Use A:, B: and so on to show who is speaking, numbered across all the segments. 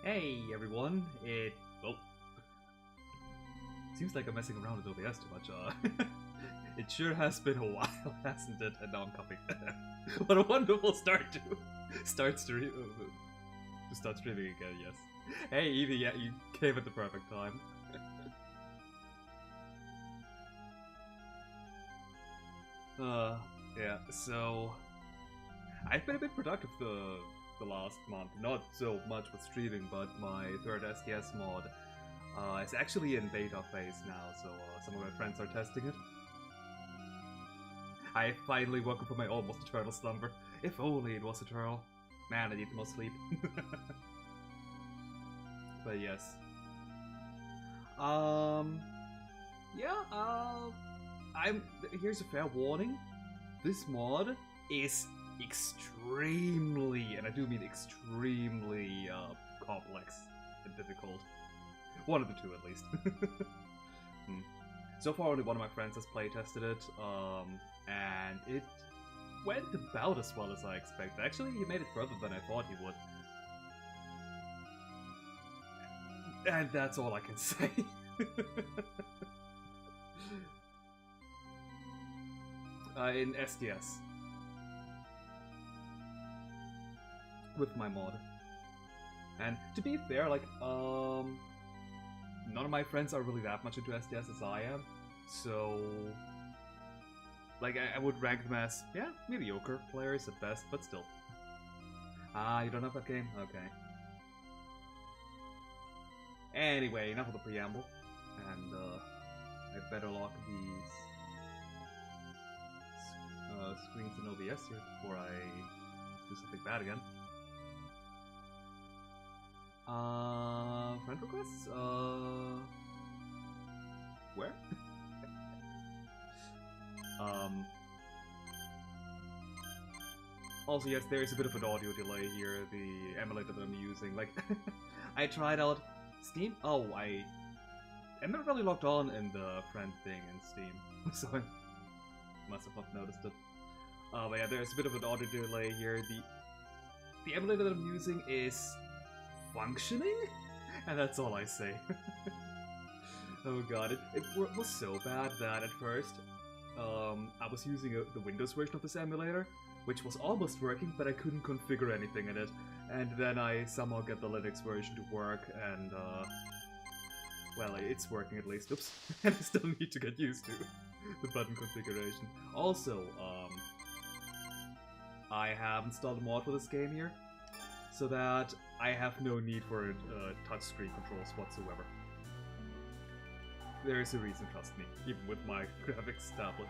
A: Hey everyone, oh, seems like I'm messing around with OBS too much. It sure has been a while, hasn't it? And now I'm copying. What a wonderful start to start stream to start streaming again. Yes. Hey Evie, yeah, you came at the perfect time. Yeah. So I've been a bit productive the last month. Not so much with streaming, but my third STS mod is actually in beta phase now. So some of my friends are testing it. I finally woke up from my almost eternal slumber. If only it was eternal. Man, I need the most sleep. But yes. Yeah, here's a fair warning. This mod is extremely, and I do mean extremely, complex and difficult. One of the two, at least. So far, only one of my friends has playtested it, and it went about as well as I expected. Actually, he made it further than I thought he would. And that's all I can say. In STS. With my mod. And to be fair, like, none of my friends are really that much into STS as I am, so like I would rank them as, yeah, mediocre players at best, but still. Ah, you don't have that game? Okay. Anyway, enough of the preamble, and I better lock these screens in OBS here before I do something bad again. Friend requests? Where? Also, yes, there is a bit of an audio delay here, the emulator that I'm using. Like, I tried out Steam. Oh, I'm not really logged on in the friend thing in Steam, so I must have not noticed it. But yeah, there's a bit of an audio delay here. The emulator that I'm using is functioning? And that's all I say. Oh god, it was so bad that at first, I was using the Windows version of this emulator, which was almost working, but I couldn't configure anything in it. And then I somehow get the Linux version to work, and well, it's working at least. Oops. And I still need to get used to the button configuration. Also, I have installed a mod for this game here, so that I have no need for touchscreen controls whatsoever. There is a reason, trust me, even with my graphics tablet.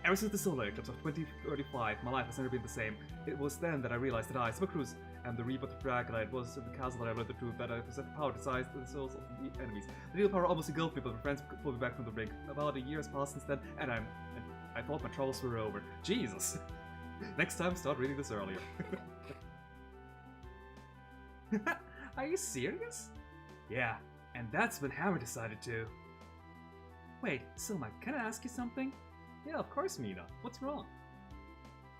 A: Ever since the solar eclipse of 2035, my life has never been the same. It was then that I realized that I, Summer Cruz, and the rebirth of Dragonite was in the castle that I went through, that I possessed the power to size the souls of the enemies. The real power almost engulfed me, but my friends pulled me back from the brink. About a year has passed since then, and I thought my troubles were over. Jesus! Next time, start reading this earlier. Are you serious? Yeah, and that's when Hammer decided to. Wait, Silma, can I ask you something? Yeah, of course, Mina. What's wrong?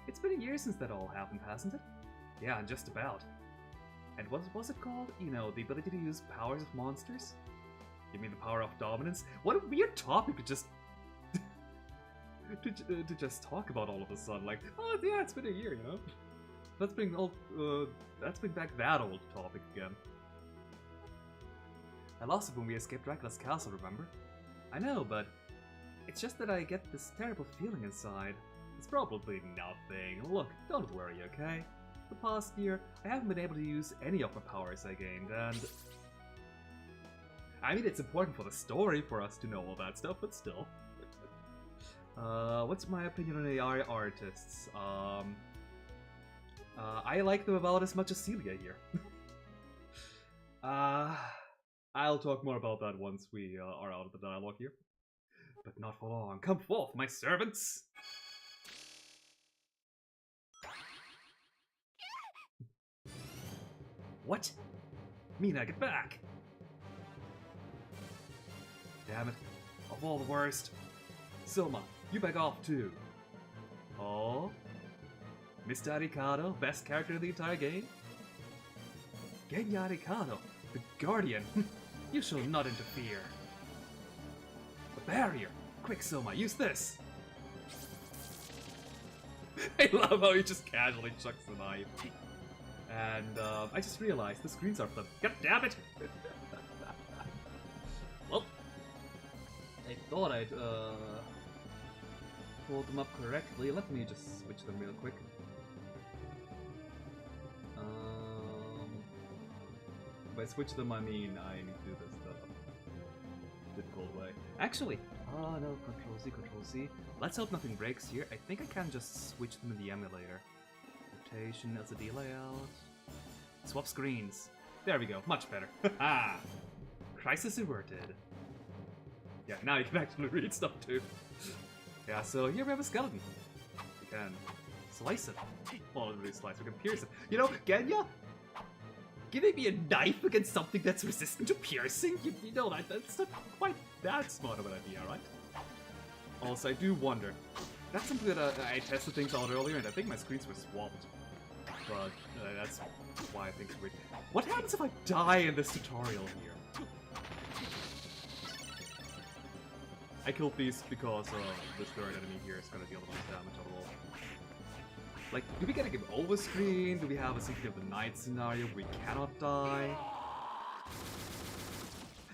A: It's been a year since that all happened, hasn't it? Yeah, just about. And what was it called? You know, the ability to use powers of monsters? You mean the power of dominance? What a weird topic to just to just talk about all of a sudden. Like, oh yeah, it's been a year, you know. Let's bring back that old topic again. I lost it when we escaped Dracula's castle, remember? I know, but it's just that I get this terrible feeling inside. It's probably nothing. Look, don't worry, okay? The past year, I haven't been able to use any of my powers I gained, and I mean, it's important for the story for us to know all that stuff, but still. What's my opinion on AI artists? I like them about as much as Celia here. I'll talk more about that once we are out of the dialogue here. But not for long. Come forth, my servants! What? Mina, get back! Damn it. Of all the worst. Silma, you back off too. Oh? Mr. Arikado, best character in the entire game? Genya Arikado, The Guardian! You shall not interfere. The barrier! Quick, Soma, use this! I love how he just casually chucks the knife. And I just realized the screens are flipped. God damn it! Well, I thought I'd pull them up correctly. Let me just switch them real quick. By switch them, I mean I need to do this the difficult way. Actually, oh no, Control Z, Control Z. Let's hope nothing breaks here. I think I can just switch them in the emulator. Rotation, LCD layout. Swap screens. There we go, much better. Haha! Crisis averted. Yeah, now you can actually read stuff too. Yeah, so here we have a skeleton. We can slice it. Well, not really slice, we can pierce it. You know, Genya? Giving me a knife against something that's resistant to piercing? You know, that's not quite that smart of an idea, right? Also, I do wonder. That's something that I tested things out earlier, and I think my screens were swapped. But that's why I think it's weird. What happens if I die in this tutorial here? I killed these because this third enemy here is gonna deal the most damage overall. Like, do we get a game over screen? Do we have a Symphony of the Night scenario where we cannot die?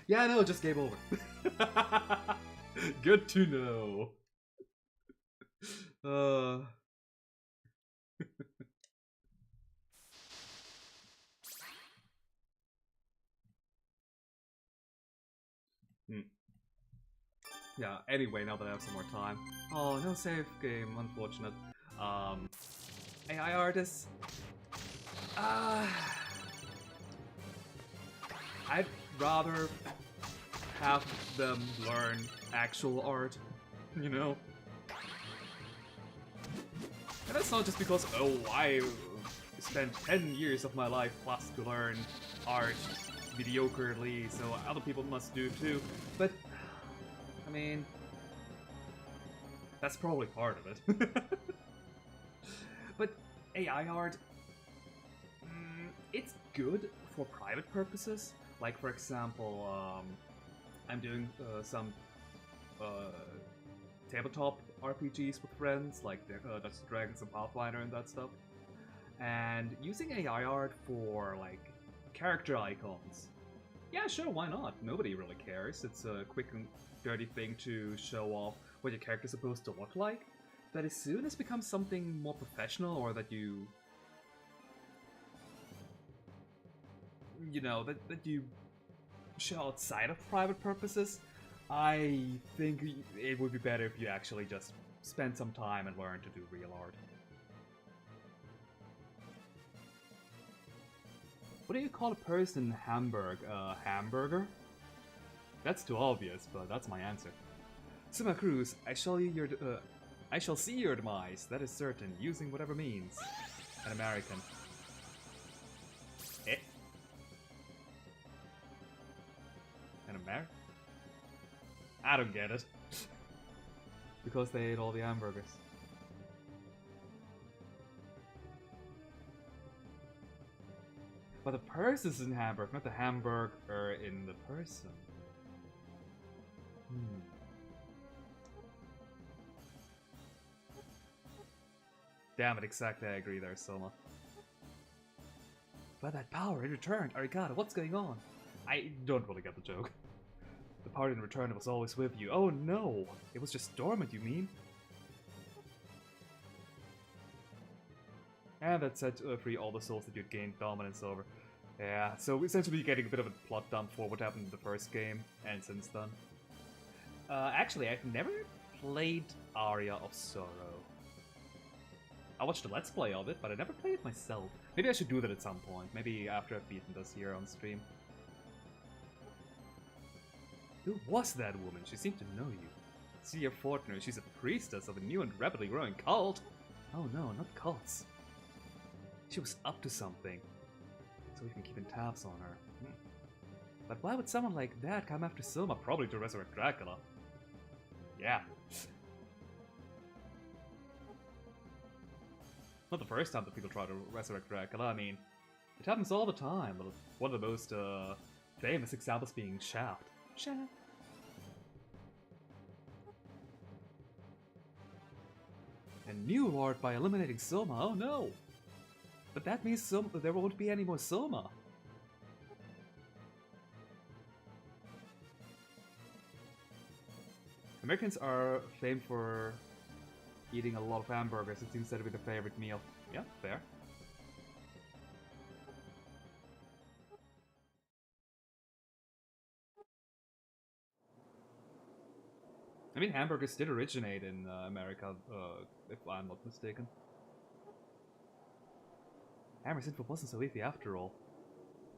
A: Yeah, no, just game over. Good to know. Yeah, anyway, now that I have some more time. Oh, no save game, unfortunate. AI artists. I'd rather have them learn actual art, you know? And that's not just because, oh, I spent 10 years of my life plus to learn art mediocrely, so other people must do too. But, I mean, that's probably part of it. But AI art, it's good for private purposes. Like, for example, I'm doing some tabletop RPGs with friends, like Dungeons & Dragons and Pathfinder and that stuff. And using AI art for, like, character icons. Yeah, sure, why not? Nobody really cares. It's a quick and dirty thing to show off what your character's supposed to look like. But as soon as it becomes something more professional, or that you know, that you show outside of private purposes, I think it would be better if you actually just spend some time and learn to do real art. What do you call a person in Hamburg? Hamburger? That's too obvious, but that's my answer. Suma Cruz, I shall see your demise, that is certain, using whatever means. An American. Eh? An American? I don't get it. Because they ate all the hamburgers. But the person is in Hamburg, not the hamburger in the person. Damn it, exactly, I agree there, Soma. But that power, it returned! Arikata, what's going on? I don't really get the joke. The power in return was always with you. Oh no! It was just dormant, you mean? And that set free all the souls that you'd gained dominance over. Yeah, so essentially getting a bit of a plot dump for what happened in the first game, and since then. Actually, I've never played Aria of Sorrow. I watched a Let's Play of it, but I never played it myself. Maybe I should do that at some point. Maybe after I've beaten this here on stream. Who was that woman? She seemed to know you. Seer Fortner, she's a priestess of a new and rapidly growing cult. Oh no, not cults. She was up to something. So we can keep in tabs on her. But why would someone like that come after Soma? Probably to resurrect Dracula. Yeah. Not the first time that people try to resurrect Dracula. I mean, it happens all the time. But one of the most Famous examples being Shaft. Shaft. A new lord by eliminating Soma, oh no! But that means there won't be any more Soma. Americans are famed for eating a lot of hamburgers. It seems to be their favorite meal. Yeah, fair. I mean, hamburgers did originate in America, if I'm not mistaken. Hammer's info wasn't so easy after all.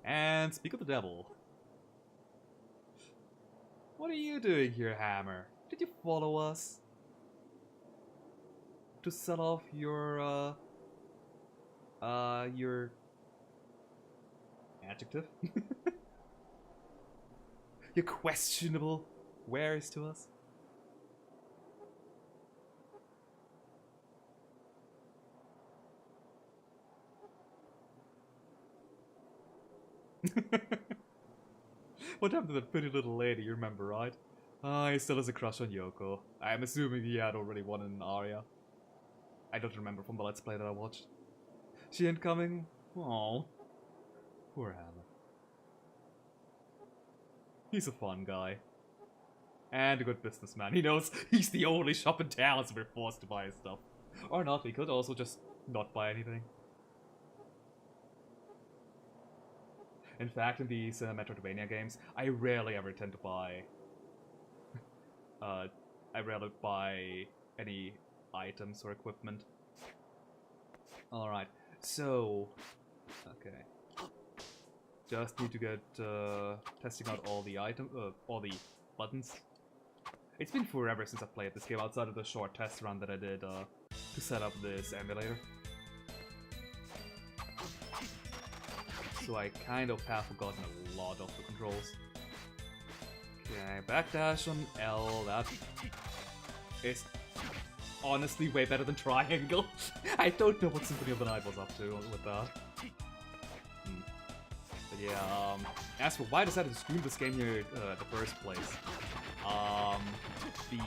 A: And speak of the devil. What are you doing here, Hammer? Did you follow us? To sell off your adjective? Your questionable wares to us? What happened to that pretty little lady, you remember, right? He still has a crush on Yoko. I'm assuming he had already won an Aria. I don't remember from the Let's Play that I watched. She ain't coming? Aww. Poor Hammer. He's a fun guy. And a good businessman. He knows he's the only shop in town, so we're forced to buy his stuff. Or not, we could also just not buy anything. In fact, in these Metroidvania games, I rarely ever tend to buy... I rarely buy any items or equipment. Alright, so... Okay. Just need to get testing out all the all the buttons. It's been forever since I played this game, outside of the short test run that I did to set up this emulator. So I kind of have forgotten a lot of the controls. Okay, backdash on L, that is honestly way better than triangle. I don't know what Symphony of the Night was up to with that. But yeah, as for why I decided to stream this game here in the first place, the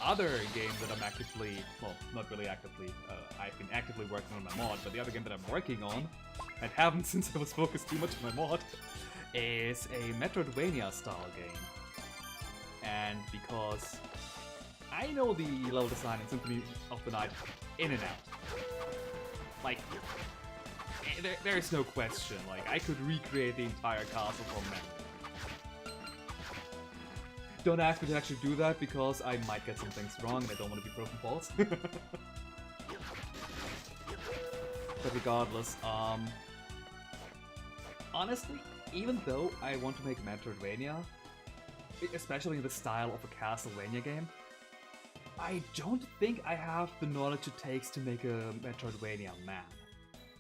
A: other game that I'm actively, well, not really actively, I've been actively working on my mod, but the other game that I'm working on, and haven't since I was focused too much on my mod, is a Metroidvania style game. And because I know the level design in Symphony of the Night in and out. Like, there's no question, like, I could recreate the entire castle from memory. Don't ask me to actually do that, because I might get some things wrong and I don't want to be broken balls. But regardless, honestly, even though I want to make Metroidvania, especially in the style of a Castlevania game, I don't think I have the knowledge it takes to make a Metroidvania map.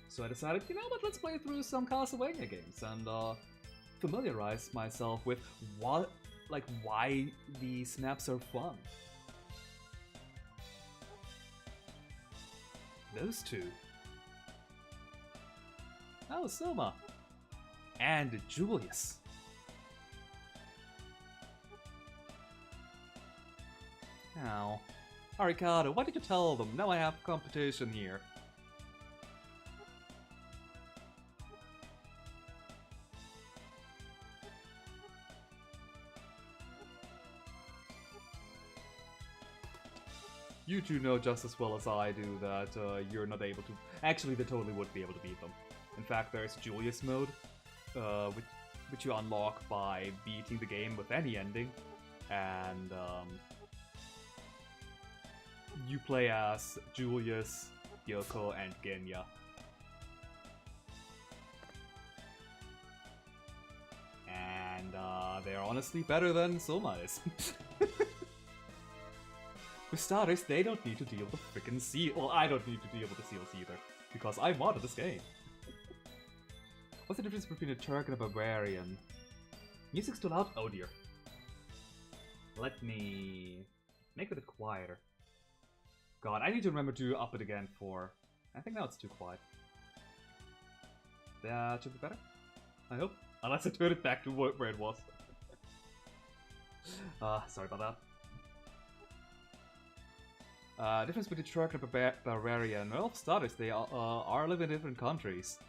A: So I decided, you know what, let's play through some Castlevania games and familiarize myself with what, like, why these maps are fun. Those two. Oh, Soma. And Julius. Now, Arikado, why did you tell them? Now I have competition here. You two know just as well as I do that you're not able to... Actually, they totally would be able to beat them. In fact, there's Julius mode, which you unlock by beating the game with any ending, and you play as Julius, Yoko, and Genya. And they're honestly better than Soma is. For starters, they don't need to deal with frickin' seal. Well, I don't need to deal with the seals either, because I modded this game. What's the difference between a Turk and a barbarian? Music's too loud? Oh dear. Let me make it a bit quieter. God, I need to remember to up it again for... I think now it's too quiet. That should be better, I hope. Unless I turn it back to where it was. Sorry about that. Difference between Turk and Bavaria and Elf status, they are living in different countries.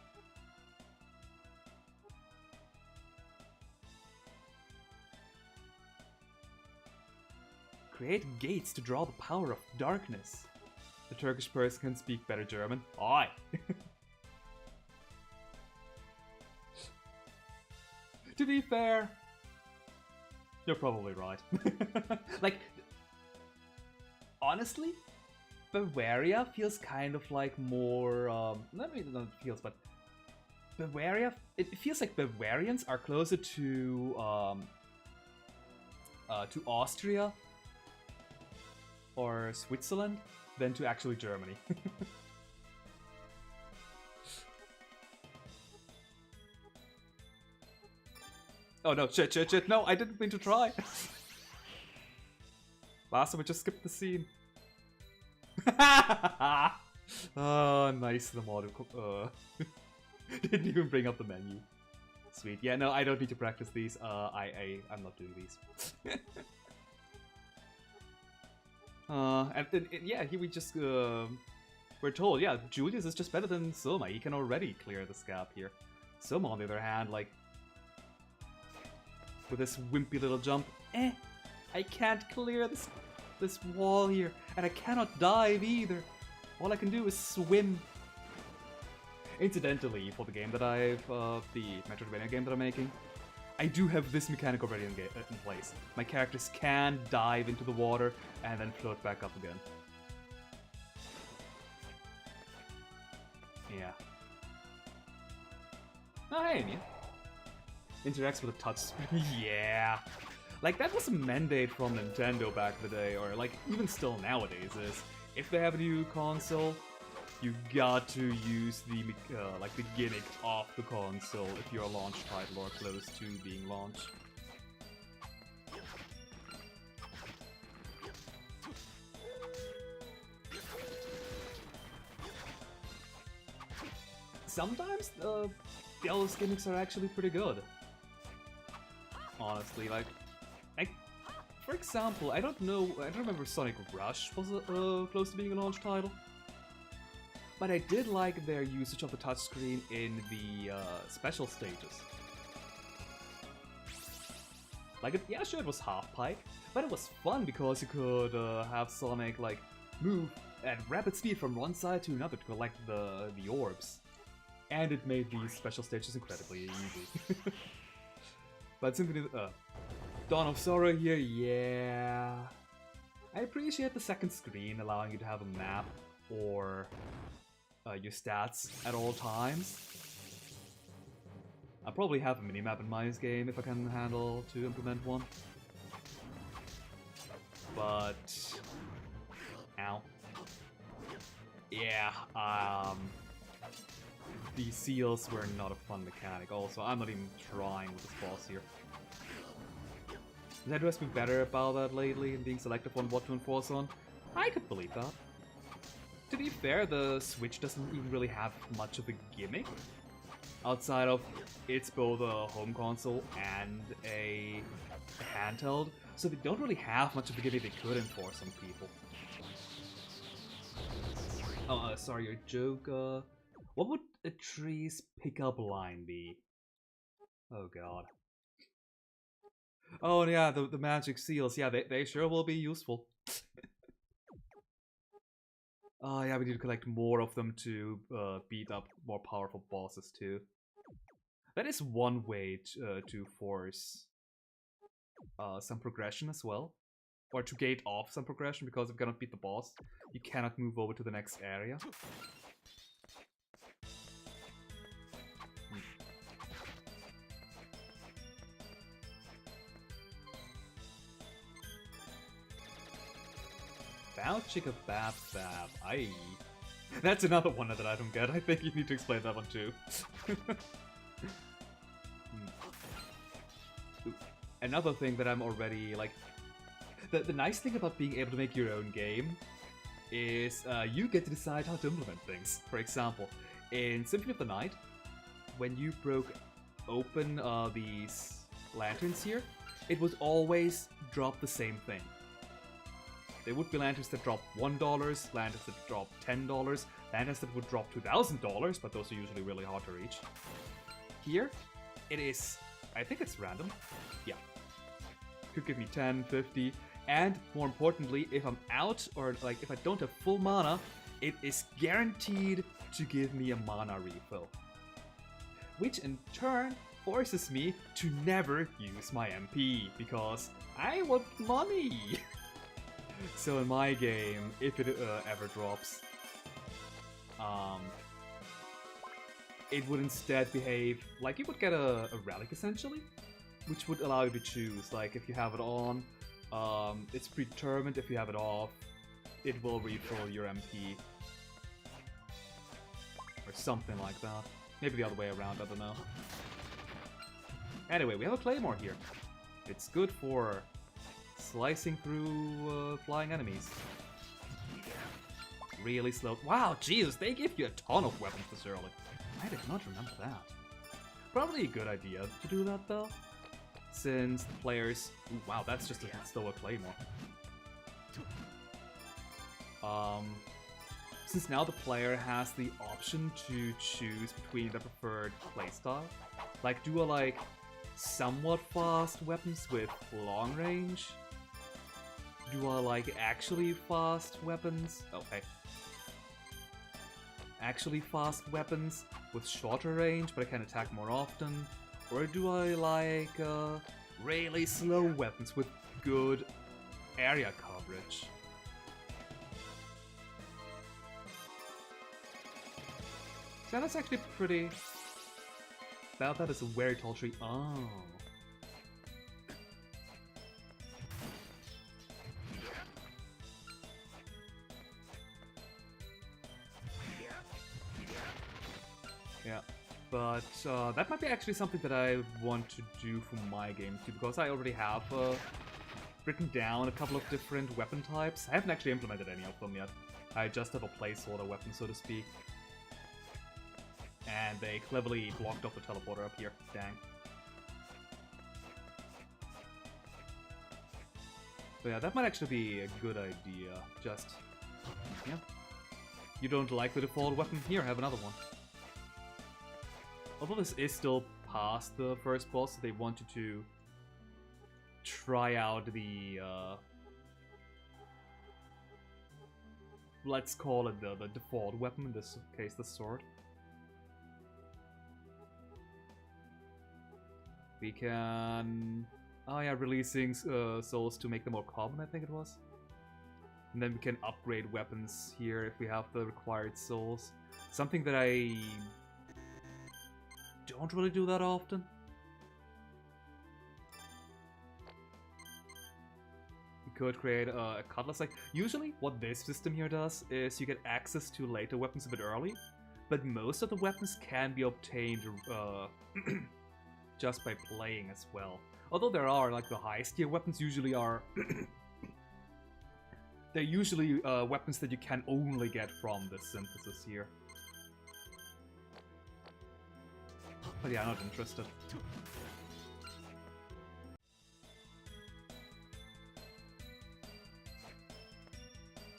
A: Create gates to draw the power of darkness. The Turkish person can speak better German. Oi! To be fair, you're probably right. Like, honestly, Bavaria feels kind of like more, not feels, but Bavaria, it feels like Bavarians are closer to Austria or Switzerland than to actually Germany. Oh no, shit, no, I didn't mean to try. Last time we just skipped the scene. Oh, nice, the mod didn't even bring up the menu. Sweet, yeah, no, I don't need to practice these, I'm not doing these. And yeah, here we just, we're told, yeah, Julius is just better than Soma, he can already clear this gap here. Soma, on the other hand, like, with this wimpy little jump, I can't clear this wall here, and I cannot dive either. All I can do is swim. Incidentally, for the game that the Metroidvania game that I'm making, I do have this mechanic already in place. My characters can dive into the water and then float back up again. Yeah. Oh, hey, Anya. Interacts with a touchscreen. Yeah. Like, that was a mandate from Nintendo back in the day, or like, even still nowadays is, if they have a new console, you got to use the, like, the gimmick of the console if you're a launch title or close to being launched. Sometimes, those gimmicks are actually pretty good. Honestly, like, for example, I don't remember Sonic Rush was close to being a launch title, but I did like their usage of the touchscreen in the special stages. Like, yeah, sure, it was half-pipe, but it was fun because you could have Sonic, like, move at rapid speed from one side to another to collect the orbs. And it made these special stages incredibly easy. But Symphony, Dawn of Sorrow here, yeah. I appreciate the second screen allowing you to have a map or your stats at all times. I'll probably have a minimap in my game if I can handle to implement one. But, ow. Yeah, the seals were not a fun mechanic. Also, I'm not even trying with this boss here. Nintendo has been better about that lately and being selective on what to enforce on. I could believe that. To be fair, the Switch doesn't even really have much of a gimmick. Outside of it's both a home console and a handheld, so they don't really have much of a gimmick they could enforce on people. Oh, sorry, your joke, what would a tree's pickup line be? Oh god. Oh yeah, the magic seals, yeah, they sure will be useful. Oh yeah, we need to collect more of them to beat up more powerful bosses too. That is one way to force some progression as well. Or to gate off some progression, because if you cannot beat the boss, you cannot move over to the next area. Bow chicka bab bab. Aye. That's another one that I don't get. I think you need to explain that one too. Another thing that I'm already like. The nice thing about being able to make your own game is you get to decide how to implement things. For example, in Symphony of the Night, when you broke open these lanterns here, it would always drop the same thing. There would be lanterns that drop $1, lanterns that drop $10, lanterns that would drop $2,000, but those are usually really hard to reach. Here, it is, I think it's random. Yeah. Could give me 10, 50, and more importantly, if I'm out or like if I don't have full mana, it is guaranteed to give me a mana refill. Which in turn forces me to never use my MP, because I want money! So in my game, if it ever drops, it would instead behave like you would get a relic essentially, which would allow you to choose. Like if you have it on, it's predetermined. If you have it off, it will refill your MP. Or something like that. Maybe the other way around, I don't know. Anyway, we have a Claymore here. It's good for slicing through flying enemies. Really slow. Wow, Jesus, they give you a ton of weapons this early. I did not remember that. Probably a good idea to do that though, since the players... Ooh, wow, that's just still a Claymore. Since now the player has the option to choose between their preferred playstyle. Like, do I like somewhat fast weapons with long range? Do I like actually fast weapons? Okay. Actually fast weapons with shorter range, but I can attack more often? Or do I like really slow weapons with good area coverage? So that's actually pretty... That is a very tall tree. Oh. Yeah, but that might be actually something that I want to do for my game too, because I already have written down a couple of different weapon types. I haven't actually implemented any of them yet. I just have a placeholder weapon, so to speak. And they cleverly blocked off the teleporter up here. Dang. So yeah, that might actually be a good idea. Just, yeah. You don't like the default weapon? Here, have another one. Although this is still past the first boss, so they wanted to try out the, let's call it the default weapon, in this case the sword. We can... Oh yeah, releasing souls to make them more common, I think it was. And then we can upgrade weapons here if we have the required souls. Something that I don't really do that often. We could create a cutlass. Like, usually what this system here does is you get access to later weapons a bit early, but most of the weapons can be obtained just by playing as well. Although there are, like, the highest tier weapons usually are... they're usually weapons that you can only get from this synthesis here. But yeah, I'm not interested.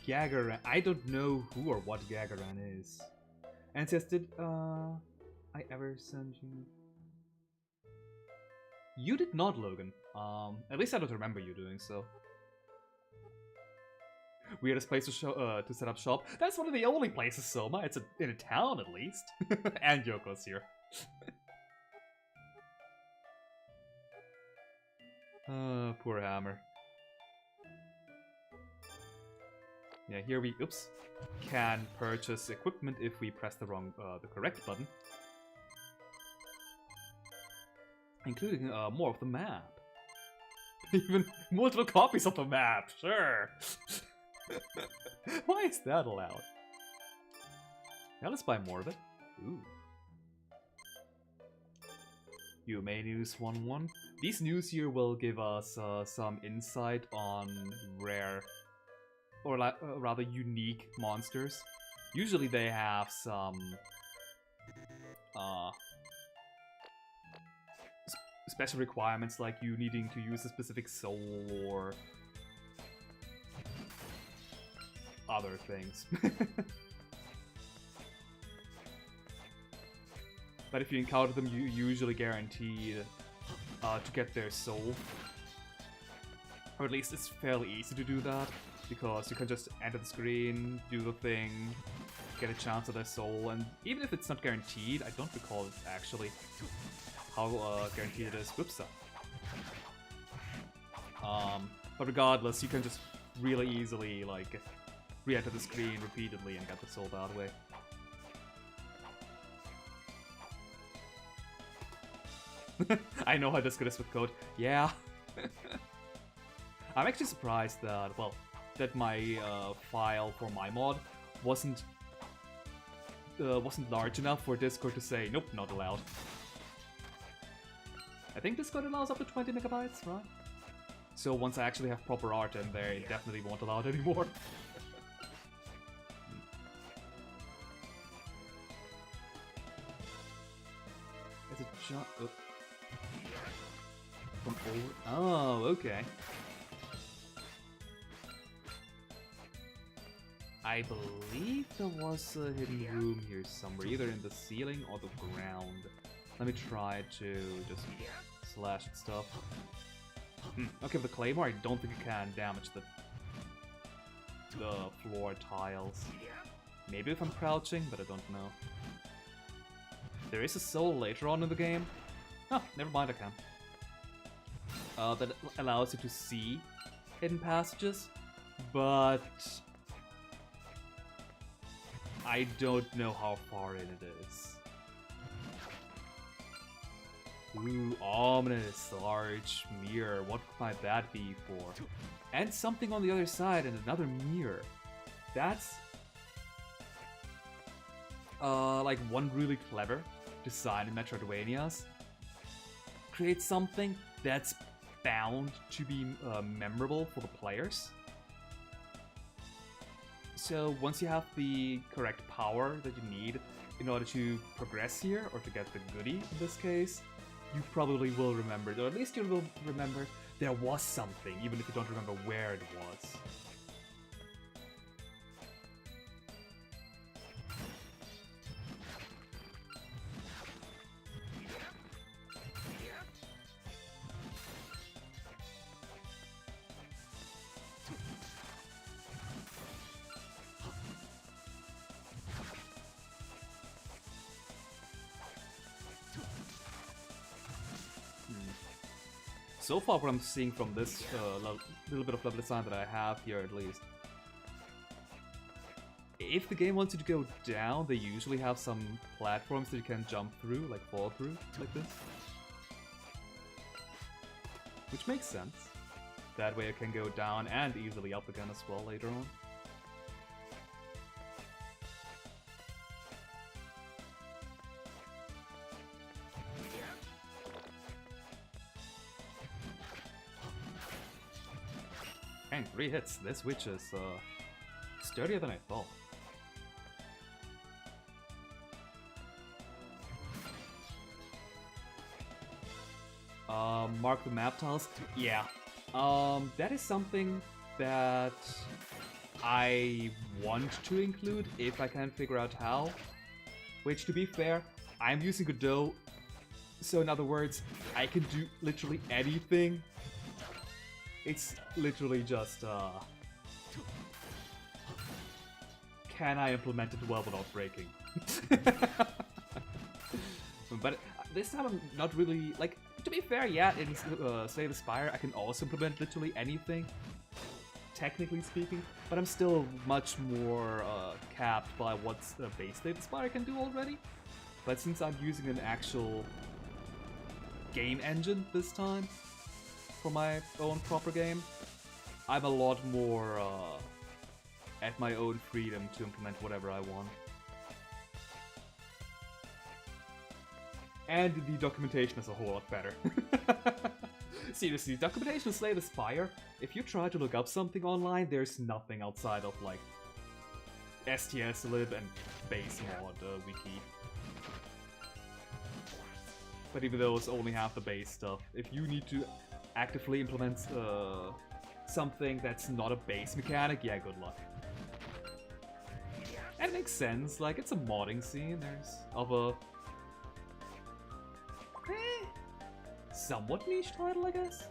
A: Gagaran. I don't know who or what Gagaran is. And says, did I ever send you... You did not, Logan. At least I don't remember you doing so. Weirdest place to set up shop. That's one of the only places, Soma. It's in a town, at least. And Yoko's here. Poor Hammer. Yeah, here we, oops, can purchase equipment if we press the correct button. Including more of the map. Even multiple copies of the map, sure. Why is that allowed? Now let's buy more of it. Ooh. You may news 1-1. These news here will give us some insight on rare, or rather unique monsters. Usually they have some special requirements like you needing to use a specific soul or other things. But if you encounter them, you usually guaranteed to get their soul. Or at least it's fairly easy to do that, because you can just enter the screen, do the thing, get a chance at their soul, and even if it's not guaranteed, I don't recall actually how guaranteed it is. Whoops. But regardless, you can just really easily like re-enter the screen repeatedly and get the soul that way. I know how this is with code. Yeah. I'm actually surprised that, well, that my file for my mod wasn't large enough for Discord to say, nope, not allowed. I think Discord allows up to 20 megabytes, right? So once I actually have proper art in there, it definitely won't allow it anymore. Is it just... Oh, okay. I believe there was a hidden room here somewhere, either in the ceiling or the ground. Let me try to just slash at stuff. Okay, with the claymore, I don't think it can damage the floor tiles. Maybe if I'm crouching, but I don't know. There is a soul later on in the game. Oh, never mind, I can. That allows you to see hidden passages, but I don't know how far in it is. Ooh, ominous, large mirror. What might that be for? And something on the other side and another mirror. That's like one really clever design in Metroidvanias. Create something that's bound to be memorable for the players. So once you have the correct power that you need in order to progress here, or to get the goodie in this case, you probably will remember it, or at least you will remember there was something, even if you don't remember where it was. So far, what I'm seeing from this little bit of level design that I have here, at least, if the game wants you to go down, they usually have some platforms that you can jump through, like fall through, like this. Which makes sense. That way I can go down and easily up again as well later on. Dang, 3 hits. This witch is sturdier than I thought. Mark the map tiles? Yeah. That is something that I want to include if I can figure out how. Which, to be fair, I'm using Godot, so in other words, I can do literally anything. It's literally just, can I implement it well without breaking? But this time I'm not really, like, to be fair, yeah, in Slay the Spire I can also implement literally anything, technically speaking, but I'm still much more capped by what base Slay the Spire can do already. But since I'm using an actual game engine this time, for my own proper game, I'm a lot more at my own freedom to implement whatever I want. And the documentation is a whole lot better. Seriously, documentation of Slay the Spire, if you try to look up something online, there's nothing outside of like STS lib and base mod wiki. But even those only have the base stuff. If you need to actively implement something that's not a base mechanic, yeah, good luck. And it makes sense, like, it's a modding scene, there's of a somewhat niche title, I guess?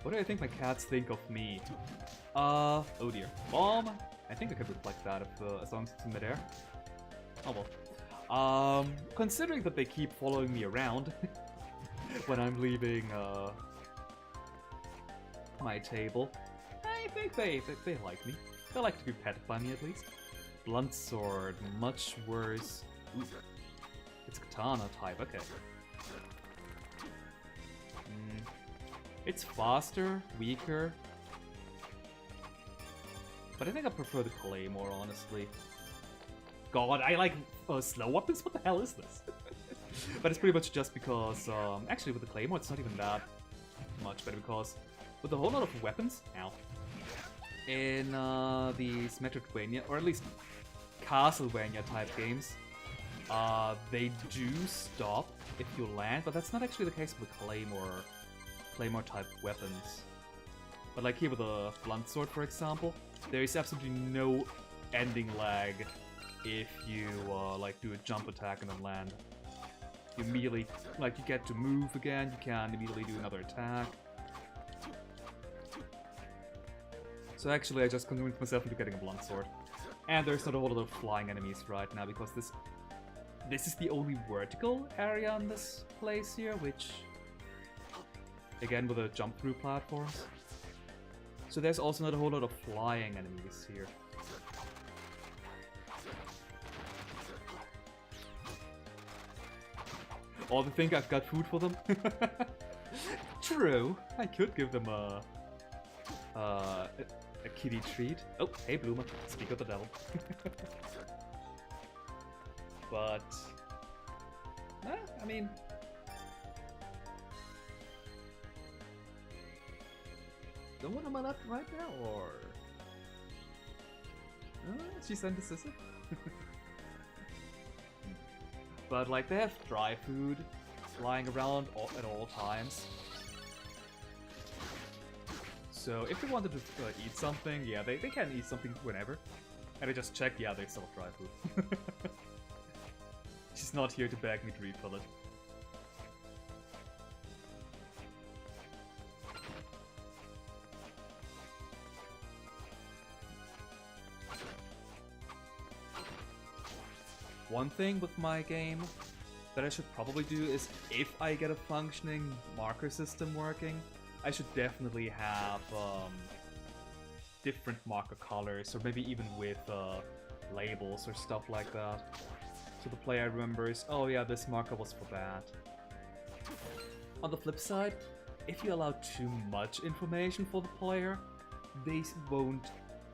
A: What do I think my cats think of me? Oh dear. Bomb? I think I could reflect that if, as long as it's in midair. Oh well. Considering that they keep following me around when I'm leaving, my table, I think they like me. They like to be petted by me at least. Blunt sword, much worse. Ooh. It's katana type, okay. It's faster, weaker. But I think I prefer the claymore, honestly. God, I like slow weapons? What the hell is this? But it's pretty much just because, actually with the claymore it's not even that much better, because with a whole lot of weapons, ow, in these Metroidvania, or at least Castlevania type games, they do stop if you land, but that's not actually the case with Claymore type weapons. But like here with a blunt sword, for example, there is absolutely no ending lag if you like do a jump attack and then land. You immediately, like, you get to move again, you can immediately do another attack. So actually I just convinced myself into getting a blunt sword. And there's not a whole lot of flying enemies right now, because this is the only vertical area in this place here, which, again, with a jump through platforms. So there's also not a whole lot of flying enemies here. Oh, they think I've got food for them? True, I could give them a kitty treat. Oh, hey Bloomer, speak of the devil. But, I mean, someone on my left right now, or she's indecisive. But like, they have dry food lying around at all times. So if they wanted to eat something, yeah, they can eat something whenever. And I just checked, yeah, they still have dry food. She's not here to beg me to refill it. One thing with my game that I should probably do is, if I get a functioning marker system working, I should definitely have different marker colors, or maybe even with labels or stuff like that. So the player remembers, oh yeah, this marker was for that. On the flip side, if you allow too much information for the player, they won't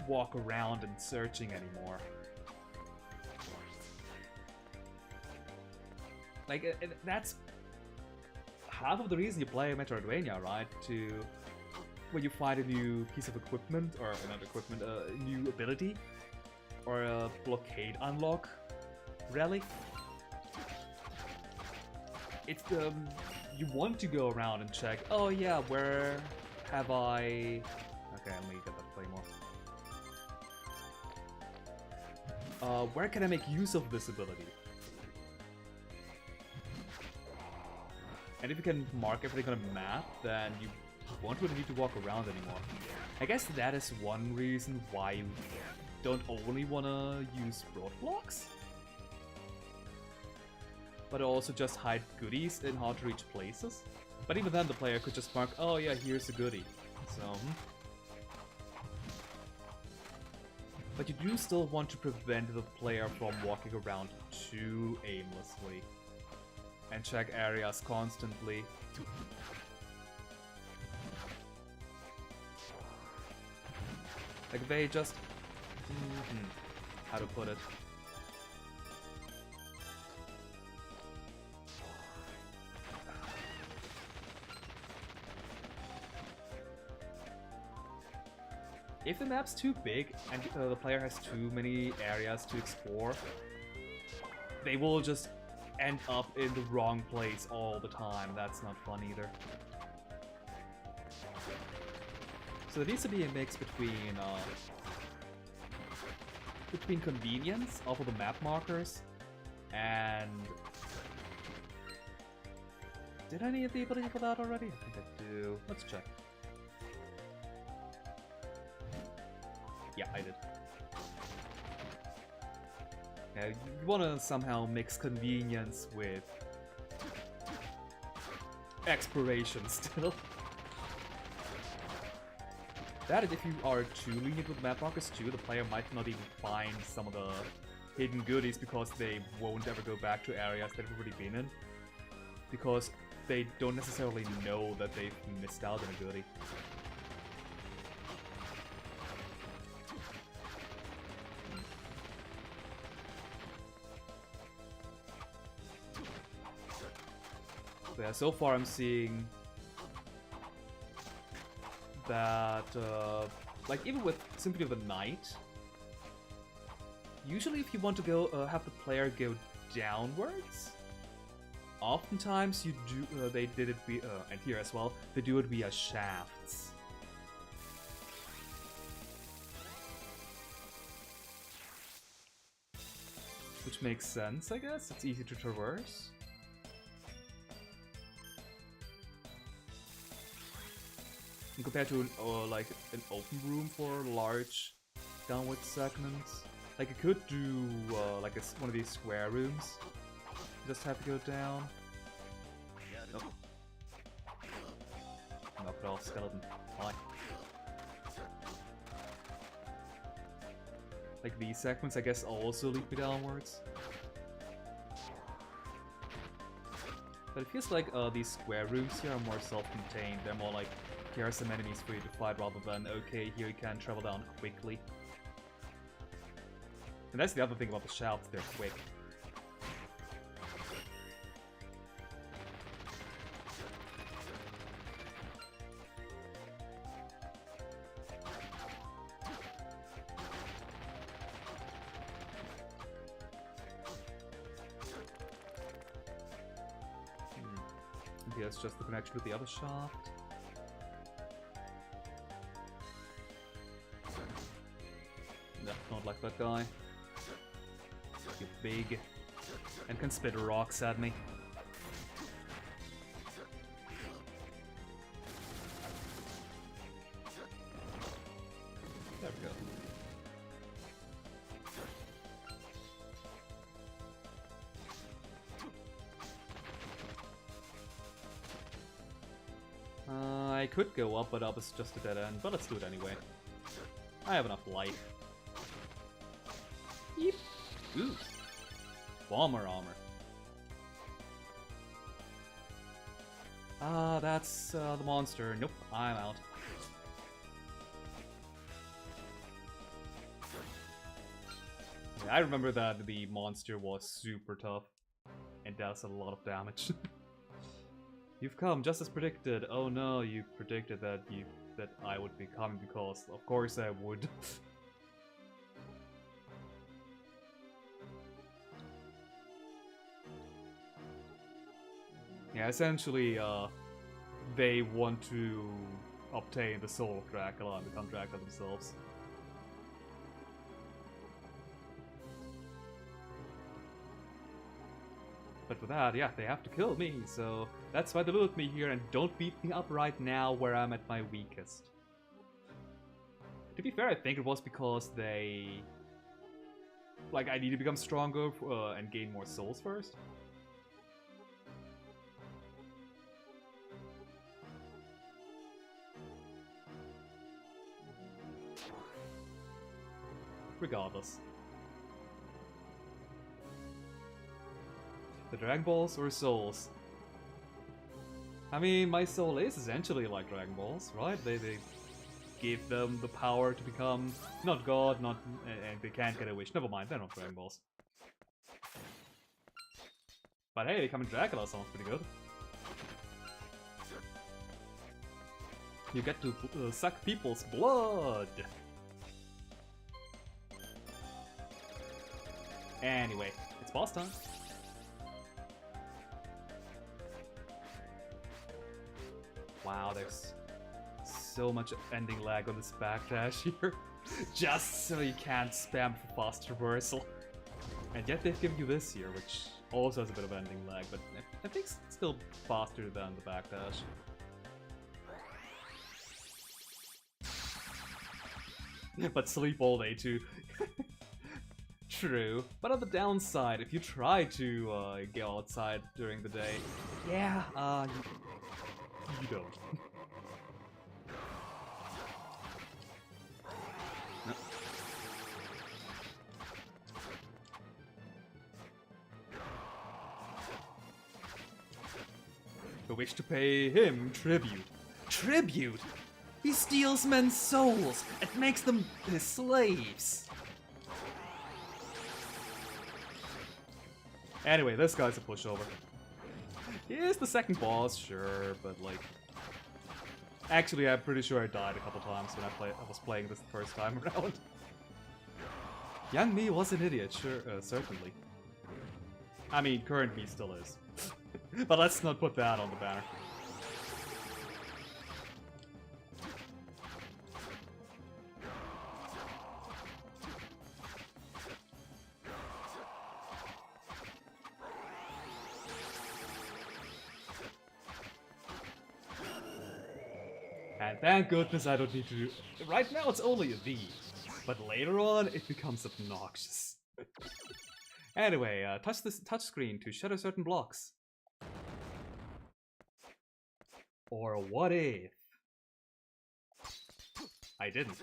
A: walk around and searching anymore. Like, that's half of the reason you play Metroidvania, right? When you find a new piece of equipment, or not equipment, a new ability, or a blockade unlock relic. It's you want to go around and check, oh yeah, where have I... Okay, let me get that claymore. Where can I make use of this ability? And if you can mark everything on a map, then you won't really need to walk around anymore. I guess that is one reason why you don't only want to use roadblocks, but also just hide goodies in hard to reach places. But even then the player could just mark, oh yeah, here's a goodie. So... But you do still want to prevent the player from walking around too aimlessly. And check areas constantly. Like, they just... how to put it? if the map's too big and the player has too many areas to explore, they will just end up in the wrong place all the time. That's not fun either. So there needs to be a mix between convenience off of the map markers and... Did I need the ability for that already? I think I do. Let's check. Yeah, I did. Yeah, you want to somehow mix convenience with exploration still. That is, if you are too lenient with map markers too, the player might not even find some of the hidden goodies because they won't ever go back to areas that they've already been in. Because they don't necessarily know that they've missed out on a goodie. So yeah, so far I'm seeing that, like, even with Symphony of the Night, usually if you want to go, have the player go downwards, oftentimes you do, they did it via, and here as well, they do it via shafts. Which makes sense, I guess. It's easy to traverse. And compared to like an open room for large downward segments, like you could do like one of these square rooms. Just have to go down. Nope. Knock it off, skeleton. Fine. Like these segments, I guess, also lead me downwards. But it feels like these square rooms here are more self-contained. They're more like, here are some enemies for you to fight, rather than, okay, here you can travel down quickly. And that's the other thing about the shafts, they're quick. Here's just the connection with the other shaft. No, not like that guy. You're big and can spit rocks at me. There we go. I could go up, but up is just a dead end. But let's do it anyway. I have enough life. Yeep. Ooh. Bomber armor. Ah, that's the monster. Nope, I'm out. Yeah, I remember that the monster was super tough and does a lot of damage. You've come just as predicted. Oh no, you predicted that I would be coming, because of course I would. Yeah, essentially, they want to obtain the soul of Dracula and become Dracula themselves. But for that, yeah, they have to kill me, so that's why they loot me here, and don't beat me up right now where I'm at my weakest. To be fair, I think it was because they... Like, I need to become stronger and gain more souls first. Regardless. The Dragon Balls or Souls? I mean, my soul is essentially like Dragon Balls, right? They give them the power to become not God, and they can't get a wish. Never mind, they're not Dragon Balls. But hey, becoming Dracula sounds pretty good. You get to suck people's blood! Anyway, it's boss time. Wow, there's so much ending lag on this backdash here. Just so you can't spam for fast traversal. And yet they've given you this here, which also has a bit of ending lag, but I think it's still faster than the backdash. But sleep all day too. True, but on the downside, if you try to go outside during the day, yeah, you don't. No. I wish to pay him tribute. Tribute? He steals men's souls and makes them his slaves. Anyway, this guy's a pushover. He is the second boss, sure, but like... Actually, I'm pretty sure I died a couple times when I was playing this the first time around. Young me was an idiot, sure, certainly. I mean, current me still is. But let's not put that on the banner. And thank goodness I don't need to do... Right now it's only a V, but later on it becomes obnoxious. Anyway, touch this touchscreen to shutter certain blocks. Or what if... I didn't.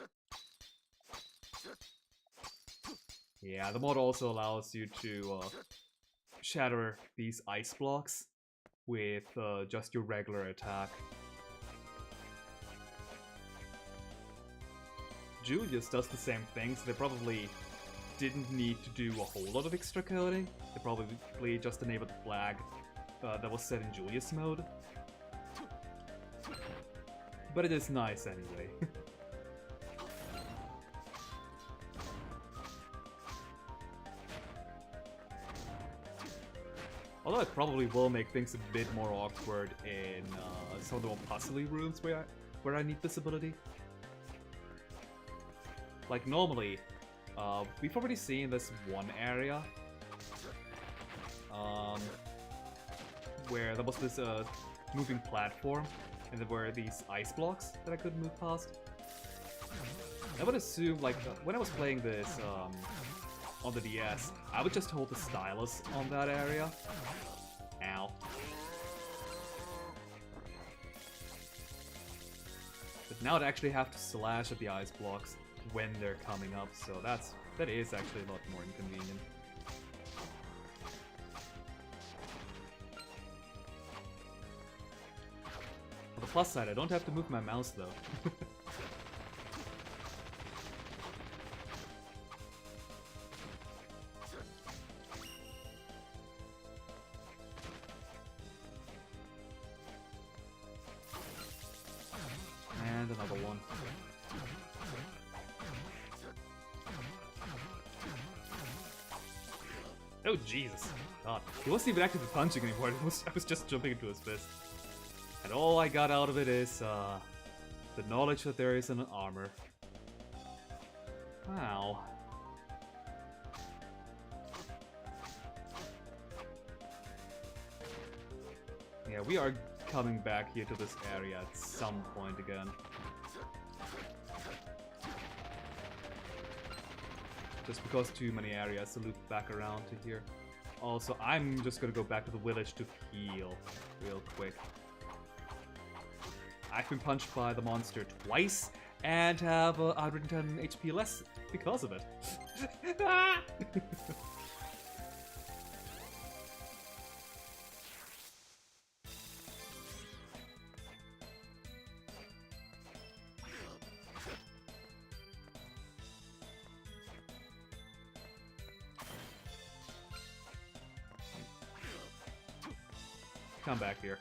A: Yeah, the mod also allows you to shatter these ice blocks with just your regular attack. Julius does the same thing, so they probably didn't need to do a whole lot of extra coding. They probably just enabled the flag that was set in Julius mode. But it is nice anyway. Although it probably will make things a bit more awkward in some of the more puzzly rooms where I need this ability. Like normally, we've already seen this one area where there was this moving platform and there were these ice blocks that I couldn't move past. I would assume, like, when I was playing this on the DS, I would just hold the stylus on that area. Ow. But now I'd actually have to slash at the ice blocks when they're coming up, so that is actually a lot more inconvenient. On the plus side, I don't have to move my mouse though. And another one. Oh Jesus! God, he wasn't even actively punching anymore. I was just jumping into his fist, and all I got out of it is the knowledge that there is an armor. Wow. Yeah, we are coming back here to this area at some point again. Just because too many areas to loop back around to here. Also, I'm just gonna go back to the village to heal real quick. I've been punched by the monster twice and have 110 HP less because of it. Ah! Come back here.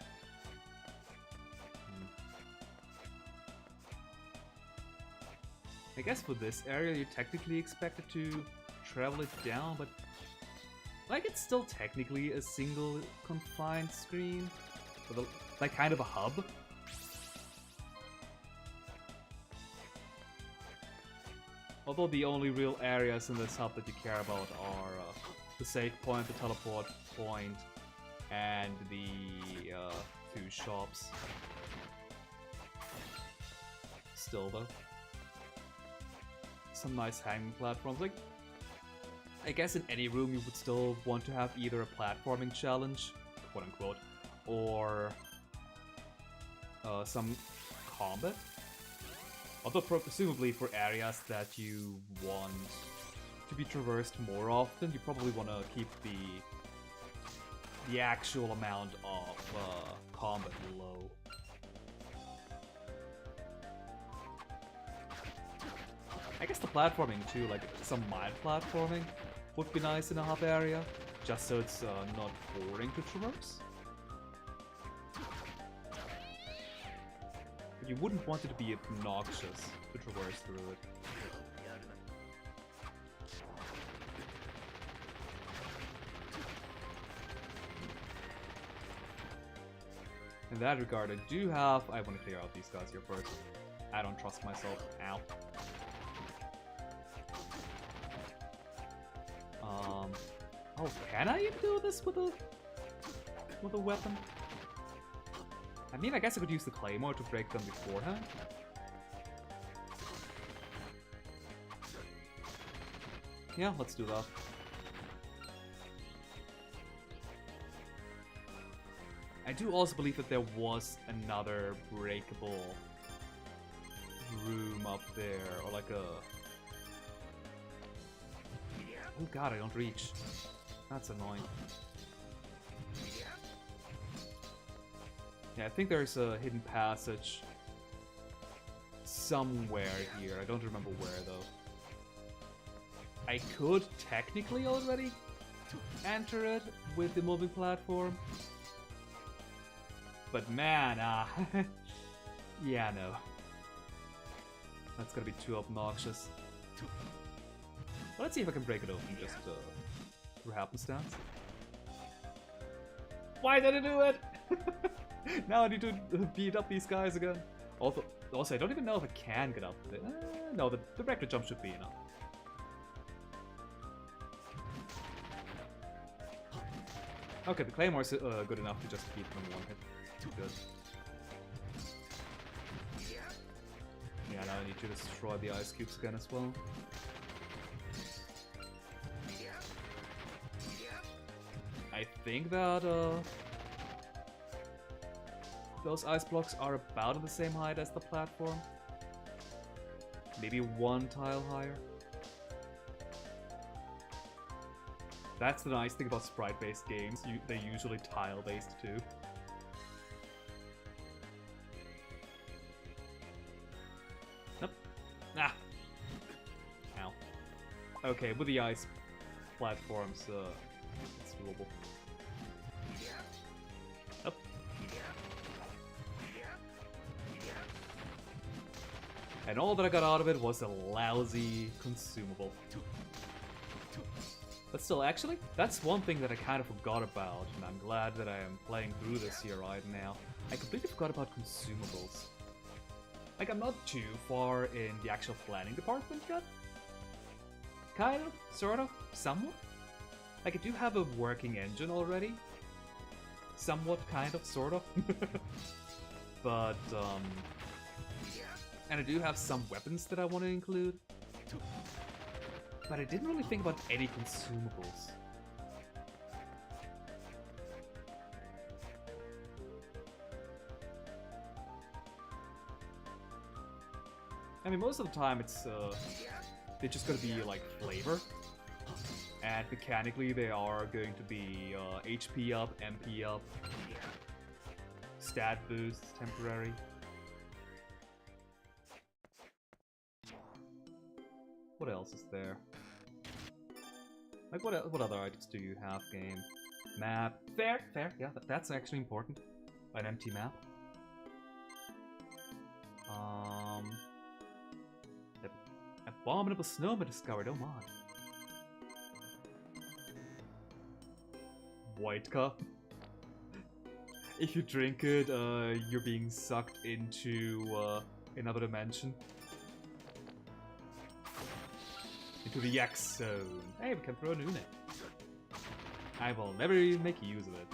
A: I guess for this area you're technically expected to travel it down, but Like, it's still technically a single confined screen, with a, like kind of a hub. Although the only real areas in this hub that you care about are the save point, the teleport point, and the two shops. Still though, some nice hanging platforms. Like, I guess in any room you would still want to have either a platforming challenge, quote unquote, or some combat. Although presumably for areas that you want to be traversed more often, you probably want to keep the actual amount of combat low. I guess the platforming too, like some mild platforming, would be nice in a hub area, just so it's not boring to traverse. But you wouldn't want it to be obnoxious to traverse through it. In that regard, I want to clear out these guys here first. I don't trust myself. Ow. Oh, can I even do this with a weapon? I mean, I guess I could use the Claymore to break them beforehand. Yeah, let's do that. I do also believe that there was another breakable room up there, or like a... Oh god, I don't reach. That's annoying. Yeah, I think there's a hidden passage somewhere here. I don't remember where, though. I could technically already enter it with the moving platform. But man, yeah, no. That's gonna be too obnoxious. Well, let's see if I can break it open just through happenstance. Why did I do it? Now I need to beat up these guys again. Also, I don't even know if I can get up there. No, the director jump should be enough. Okay, the Claymore's good enough to just beat them in one hit. Good. Yeah, now I need to destroy the ice cubes again as well. I think that those ice blocks are about at the same height as the platform. Maybe one tile higher. That's the nice thing about sprite-based games. They're usually tile-based too. Nope. Ah! Ow. Okay, with the ice platforms, it's doable. Up. And all that I got out of it was a lousy consumable. But still, actually, that's one thing that I kind of forgot about, and I'm glad that I am playing through this here right now. I completely forgot about consumables. Like, I'm not too far in the actual planning department yet. Kind of, sort of, somewhat. Like, I do have a working engine already. Somewhat, kind of, sort of. But, and I do have some weapons that I want to include. But I didn't really think about any consumables. I mean, most of the time it's, they're just gonna be, like, flavor. And mechanically they are going to be, HP up, MP up, stat boosts, temporary. What else is there? Like, what other items do you have, game? Map. Fair, yeah, that's actually important. An empty map. Abominable snowman discovered, oh my. Voidka. If you drink it, you're being sucked into another dimension. Into the X zone. Hey, we can throw a Nune. I will never even make use of it.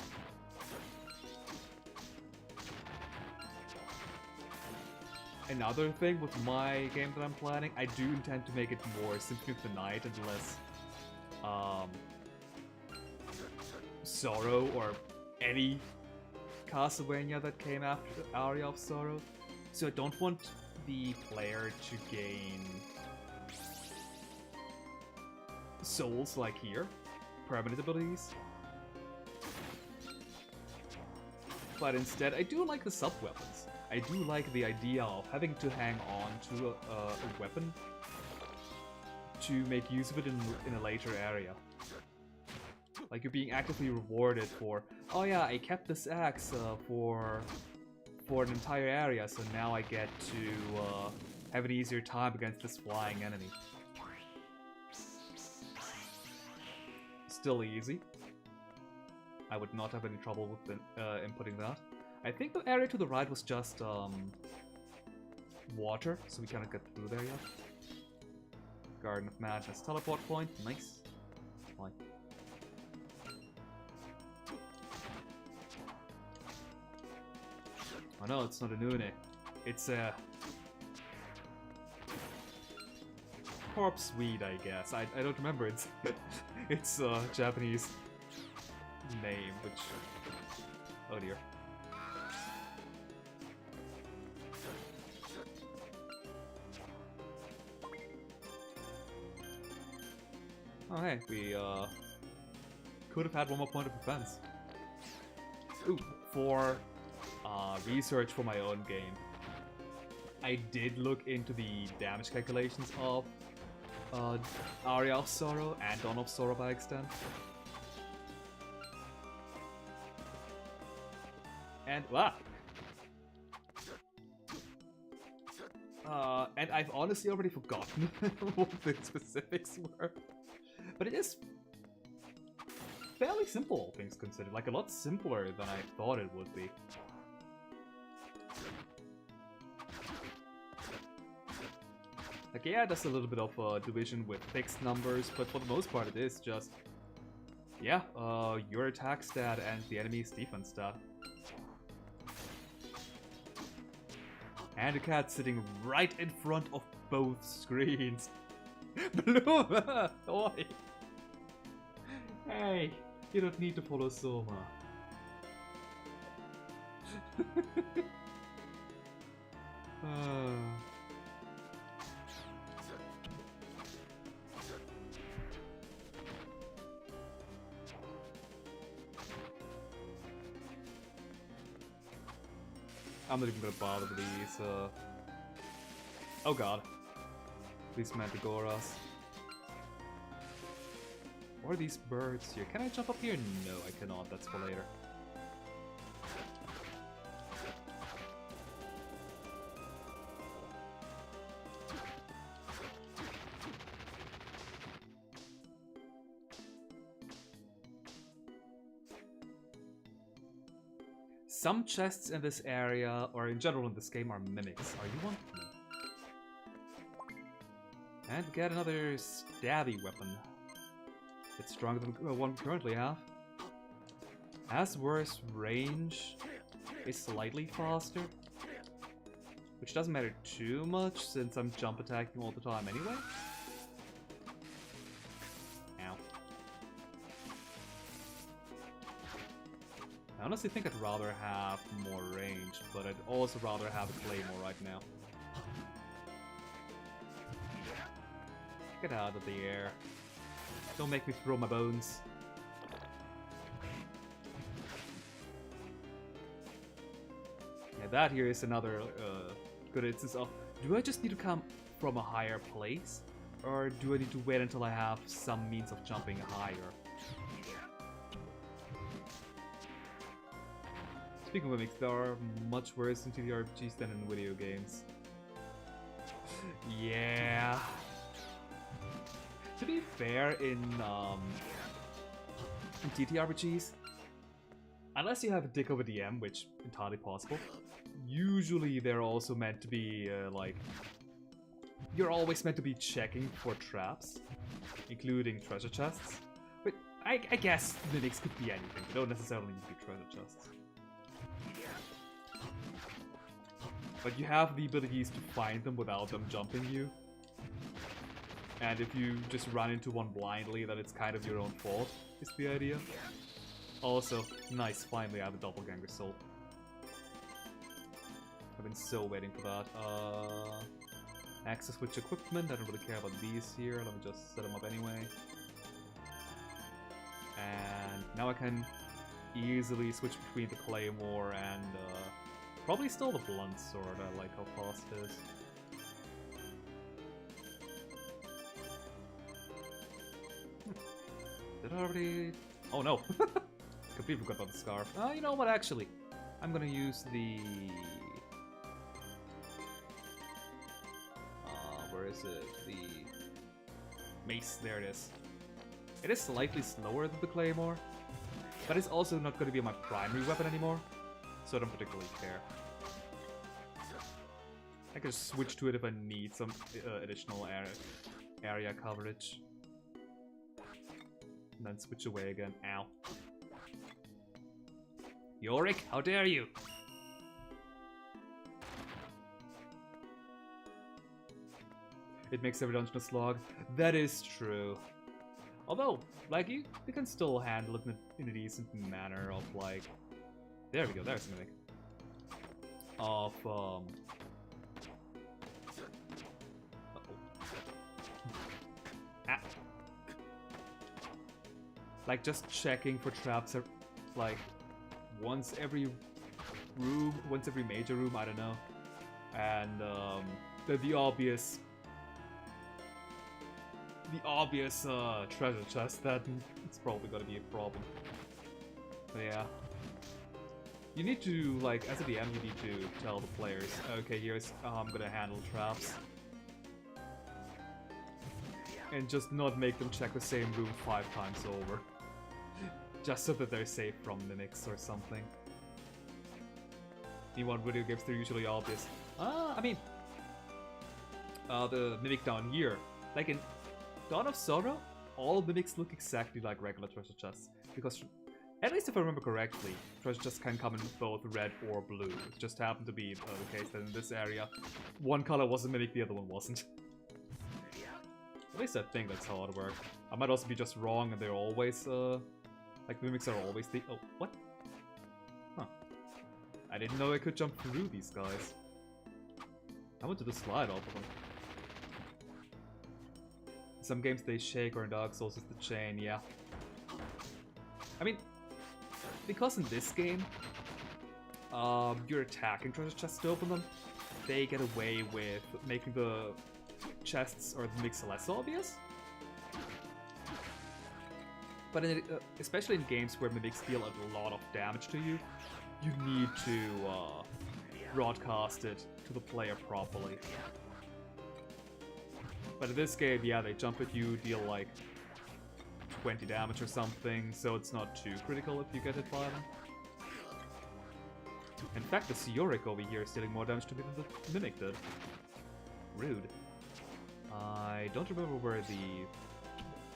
A: Another thing with my game that I'm planning, I do intend to make it more Symphony of the Night and less Sorrow or any Castlevania that came after Aria of Sorrow. So I don't want the player to gain souls like here, permanent abilities. But instead, I do like the sub-weapons. I do like the idea of having to hang on to a weapon to make use of it in a later area. Like you're being actively rewarded for, oh yeah, I kept this axe for an entire area, so now I get to have an easier time against this flying enemy. Still easy. I would not have any trouble with inputting that. I think the area to the right was just water, so we cannot get through there yet. Garden of Madness teleport point, nice. Fine. Oh no, it's not a Nune. It's a corpse weed, I guess. I don't remember its its Japanese name, which, oh dear. Oh hey, we could have had one more point of defense. Ooh, for research for my own game, I did look into the damage calculations of Aria of Sorrow and Dawn of Sorrow by extent. And and I've honestly already forgotten what the specifics were. But it is fairly simple, all things considered. Like, a lot simpler than I thought it would be. Like, yeah, there's a little bit of division with fixed numbers, but for the most part it is just, yeah, your attack stat and the enemy's defense stat. And a cat sitting right in front of both screens. Blue! Oi! Hey, you don't need to follow Soma. I'm not even gonna bother with these, oh god. These Mantigoras. Or these birds here. Can I jump up here? No, I cannot. That's for later. Some chests in this area, or in general in this game, are mimics. Are you one? No. And get another stabby weapon. It's stronger than the one we currently have. Has worse range, is slightly faster. Which doesn't matter too much since I'm jump attacking all the time anyway. Ow. I honestly think I'd rather have more range, but I'd also rather have a claymore right now. Get out of the air. Don't make me throw my bones. Yeah, that here is another good instance of, do I just need to come from a higher place? Or do I need to wait until I have some means of jumping higher? Speaking of mimics, there are much worse in TTRPGs than in video games. Yeah. To be fair, in TTRPGs, unless you have a dick over DM, which entirely possible, usually they're also meant to be, like... You're always meant to be checking for traps, including treasure chests. But I guess mimics could be anything, they don't necessarily need to be treasure chests. But you have the abilities to find them without them jumping you. And if you just run into one blindly, then it's kind of your own fault, is the idea. Also, nice, finally I have a doppelganger soul. I've been so waiting for that. Access switch equipment, I don't really care about these here, let me just set them up anyway. And now I can easily switch between the claymore and probably still the blunt sword, I like how fast it is. Did I already... Oh no! Completely forgot about the scarf. You know what, actually? I'm gonna use the... where is it? The... mace, there it is. It is slightly slower than the claymore, but it's also not gonna be my primary weapon anymore, so I don't particularly care. I can switch to it if I need some additional area coverage. And then switch away again. Ow. Yorick, how dare you! It makes every dungeon a slog. That is true. Although, like, you can still handle it in a decent manner of, like... There we go, there's something. Of, like, just checking for traps, like, once every room, once every major room, I don't know. And, the obvious treasure chest, that it's probably gonna be a problem. But yeah. You need to, like, as a DM, you need to tell the players, okay, here's how I'm gonna handle traps. And just not make them check the same room 5 times over. Just so that they're safe from mimics or something. Meanwhile, video games, they're usually obvious. I mean... the mimic down here. Like in Dawn of Sorrow, all mimics look exactly like regular treasure chests. Because, at least if I remember correctly, treasure chests can come in both red or blue. It just happened to be the case that in this area, one color was a mimic, the other one wasn't. At least I think that's how it worked. I might also be just wrong and they're always, like, mimics are always the... Oh, what? Huh. I didn't know I could jump through these guys. I wanted to slide off of them. In some games they shake, or in Dark Souls it's the chain, yeah. I mean, because in this game, you're attacking treasure chests to open them, they get away with making the chests or the mimics less obvious. But especially in games where mimics deal a lot of damage to you, you need to broadcast it to the player properly. But in this game, yeah, they jump at you, deal like 20 damage or something, so it's not too critical if you get hit by them. In fact, the Yorick over here is dealing more damage to me than the Mimic did. Rude. I don't remember where the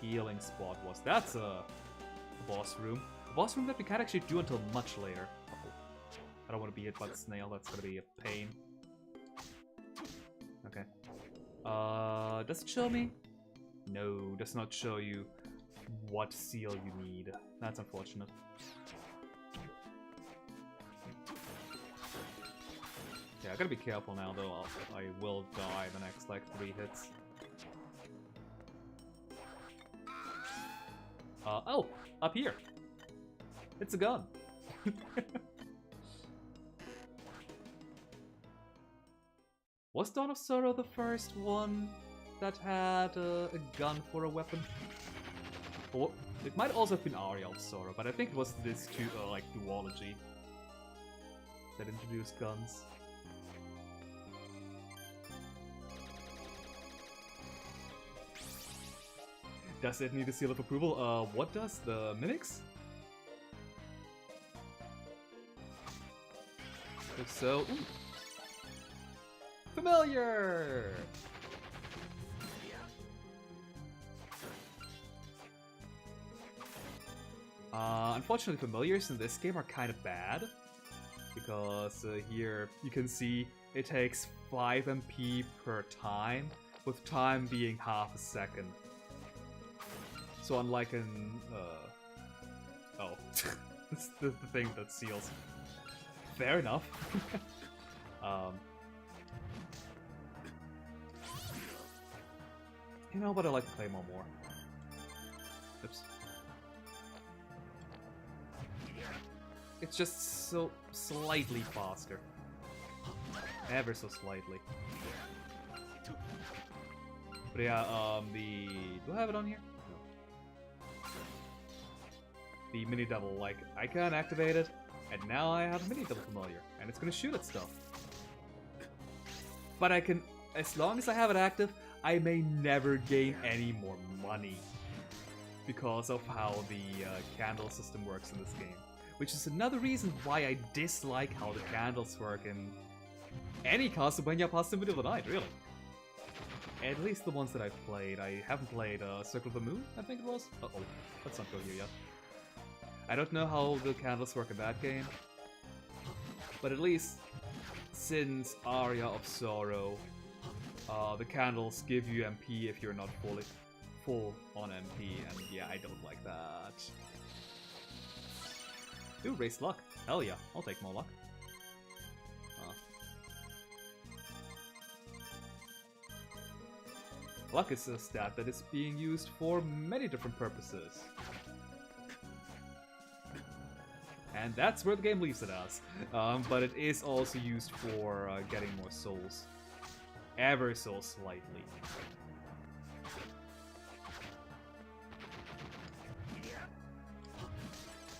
A: healing spot was. That's a boss room. A boss room that we can't actually do until much later. Uh-oh. I don't want to be hit by the snail, that's gonna be a pain. Okay. Does it show me? No, does not show you what seal you need. That's unfortunate. Yeah, I gotta be careful now though, I will die the next like 3 hits. Oh, up here! It's a gun! Was Dawn of Sorrow the first one that had a gun for a weapon? Or it might also have been Aria of Sorrow, but I think it was this like duology that introduced guns. Does it need a seal of approval? What does? The Mimics? So, ooh. Familiar! Unfortunately, familiars in this game are kind of bad. Because here you can see it takes 5 MP per time, with time being half a second. So unlike in... oh. It's the thing that seals. Fair enough. You know, but I like Claymore more. Oops. It's just so slightly faster. Ever so slightly. But yeah, do I have it on here? No. The mini double, like, I can activate it, and now I have a mini double familiar, and it's gonna shoot at stuff. But I can, as long as I have it active, I may never gain any more money. Because of how the candle system works in this game. Which is another reason why I dislike how the candles work in any Castlevania past the middle of the night, really. At least the ones that I've played. I haven't played Circle of the Moon, I think it was. Uh-oh, let's not go here yet. I don't know how the candles work in that game. But at least, since Aria of Sorrow, the candles give you MP if you're not full on MP, and yeah, I don't like that. Ooh, raised luck. Hell yeah, I'll take more luck. Luck is a stat that is being used for many different purposes. And that's where the game leaves it as. But it is also used for getting more souls. Ever so slightly.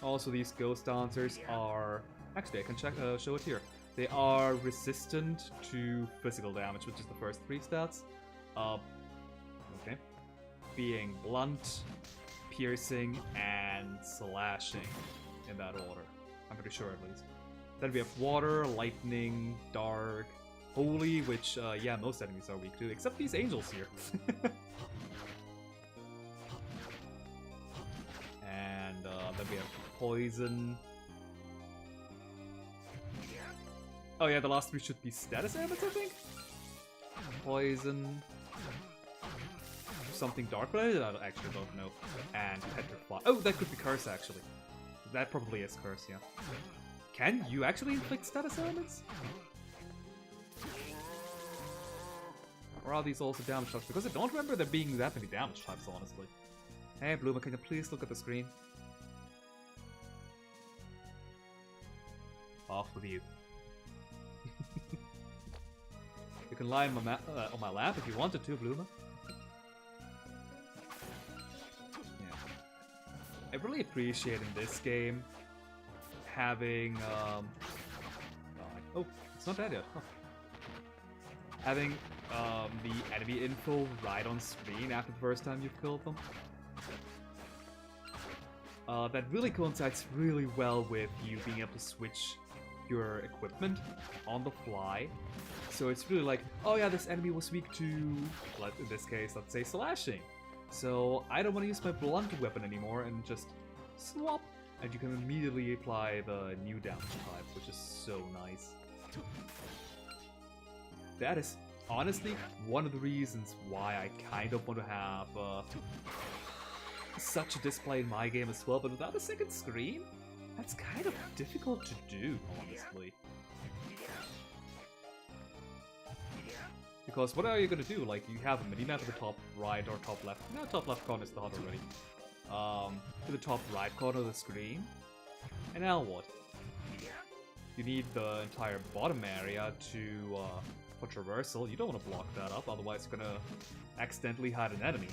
A: Also, these ghost dancers are... Actually, I can show it here. They are resistant to physical damage, which is the first 3 stats. Okay. Being blunt, piercing, and slashing in that order. I'm pretty sure, at least. Then we have water, lightning, dark, holy, which, yeah, most enemies are weak to, except these angels here. And then we have poison. Oh yeah, the last 3 should be status ailments, I think? Poison. Something dark related? I actually don't know. And petrify. Oh, that could be curse, actually. That probably is curse, yeah. Can you actually inflict status ailments? Or are these also damage types? Because I don't remember there being that many damage types, honestly. Hey, Bloomer, can you please look at the screen? Off with you. You can lie on my lap if you wanted to, Bloomer. Yeah. I really appreciate in this game having oh, it's not dead yet. Huh. Having the enemy info right on screen after the first time you've killed them. That really coincides really well with you being able to switch your equipment on the fly. So it's really like, oh yeah, this enemy was weak to, in this case, let's say slashing. So I don't want to use my blunt weapon anymore and just swap. And you can immediately apply the new damage type, which is so nice. That is honestly one of the reasons why I kind of want to have such a display in my game as well, but without a second screen, that's kind of difficult to do, honestly. Because what are you gonna do? Like, you have a minimap at the top right or top left. No, top left corner is the hot already. To the top right corner of the screen. And now what? You need the entire bottom area to for traversal. You don't want to block that up, otherwise you're gonna accidentally hide an enemy.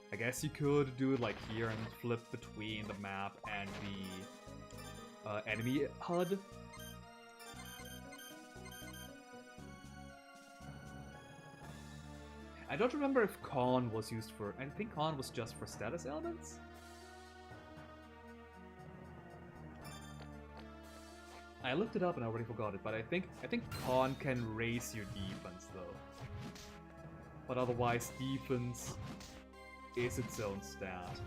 A: I guess you could do it like here and flip between the map and the enemy HUD. I don't remember if Con was used for... I think Con was just for status elements? I looked it up and I already forgot it, but I think con can raise your defense though. But otherwise, defense is its own stat.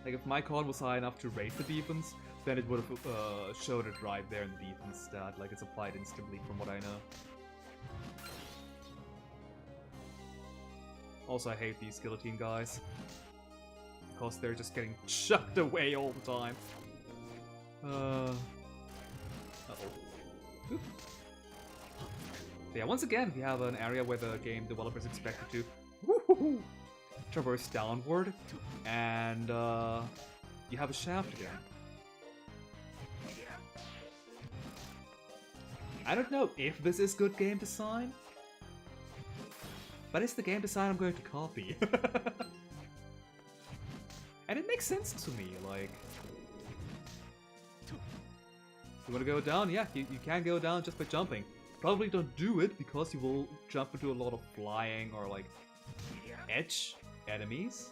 A: Like if my con was high enough to raise the defense, then it would have showed it right there in the defense stat, like it's applied instantly from what I know. Also, I hate these guillotine guys. Because they're just getting chucked away all the time. Uh-oh. Oop. Yeah, once again, we have an area where the game developers expected to traverse downward, and you have a shaft again. I don't know if this is good game design, but it's the game design I'm going to copy. And it makes sense to me, like... You wanna go down? Yeah, you can go down just by jumping. Probably don't do it, because you will jump into a lot of flying or, like, edge enemies.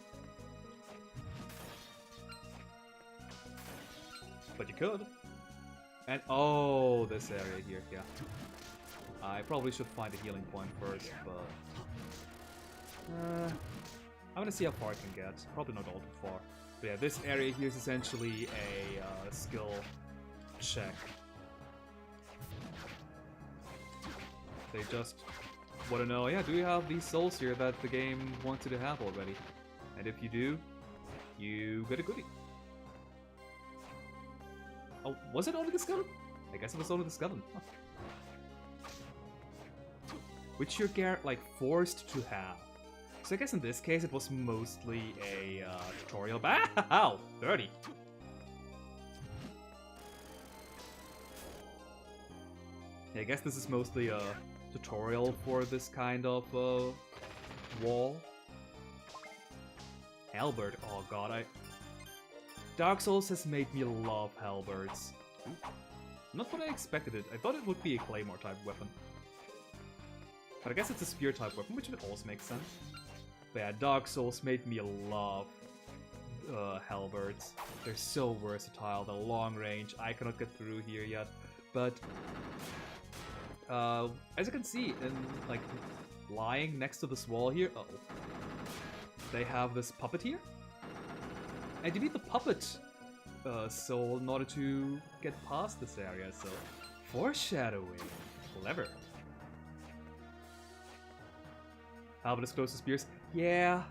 A: But you could. And, oh, this area here, yeah. I probably should find a healing point first, but... I'm gonna see how far I can get. Probably not all too far. But yeah, this area here is essentially a skill check. They just want to know, yeah, do you have these souls here that the game wants you to have already? And if you do, you get a goodie. Oh, was it only the skeleton? I guess it was only the skeleton. Huh. Which you're like forced to have. So I guess in this case it was mostly a tutorial. Ow! 30! Yeah, I guess this is mostly a tutorial for this kind of wall. Halberd, oh god, Dark Souls has made me love halberds. Not what I expected it. I thought it would be a claymore type weapon. But I guess it's a spear type weapon, which would also make sense. But yeah, Dark Souls made me love halberds. They're so versatile, they're long range. I cannot get through here yet, but as you can see, in like lying next to this wall here, they have this puppet here, and you need the puppet soul in order to get past this area. So foreshadowing, clever. Halberd is close to spears. Yeah.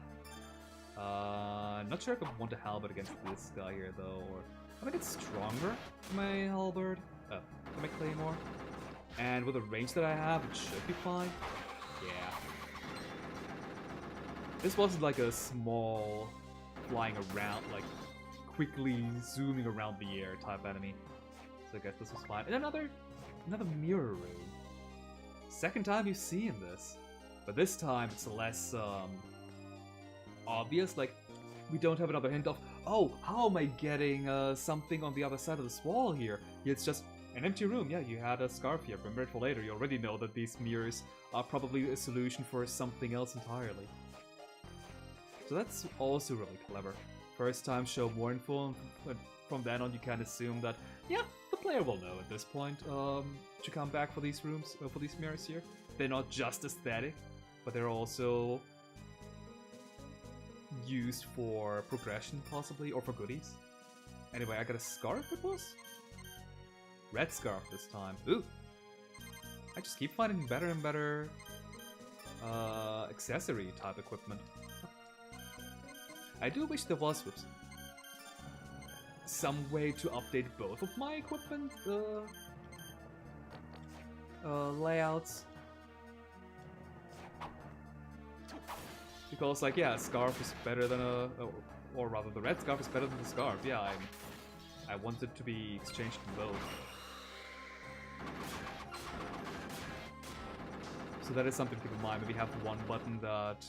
A: Not sure if I want a halberd against this guy here though, or I think it's stronger for my halberd, for my claymore. And with the range that I have, it should be fine. Yeah. This wasn't like a small flying around, like quickly zooming around the air type enemy. So I guess this was fine. And another mirror room. Second time you've seen this. But this time it's less obvious, like we don't have another hint of, oh, how am I getting something on the other side of this wall here? It's just an empty room. Yeah, you had a scarf here, remember it for later. You already know that these mirrors are probably a solution for something else entirely. So that's also really clever. First time show more info, and from then on you can assume that, yeah, the player will know at this point to come back for these rooms, for these mirrors here. They're not just aesthetic, but they're also used for progression, possibly, or for goodies. Anyway, I got a scarf, it was? Red scarf this time. Ooh! I just keep finding better and better accessory type equipment. I do wish there was some way to update both of my equipment layouts. Because, like, yeah, a scarf is better than or rather, the red scarf is better than the scarf. Yeah, I want it to be exchanged in both. So that is something to keep in mind. Maybe have one button that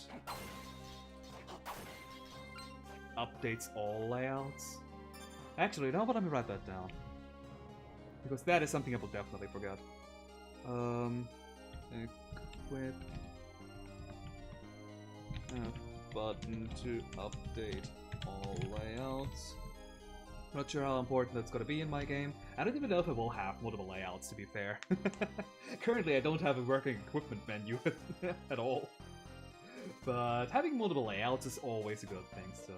A: updates all layouts. Actually, now let me write that down. Because that is something I will definitely forget. Equip a button to update all layouts. Not sure how important that's gonna be in my game. I don't even know if it will have multiple layouts, to be fair. Currently, I don't have a working equipment menu at all. But having multiple layouts is always a good thing, so...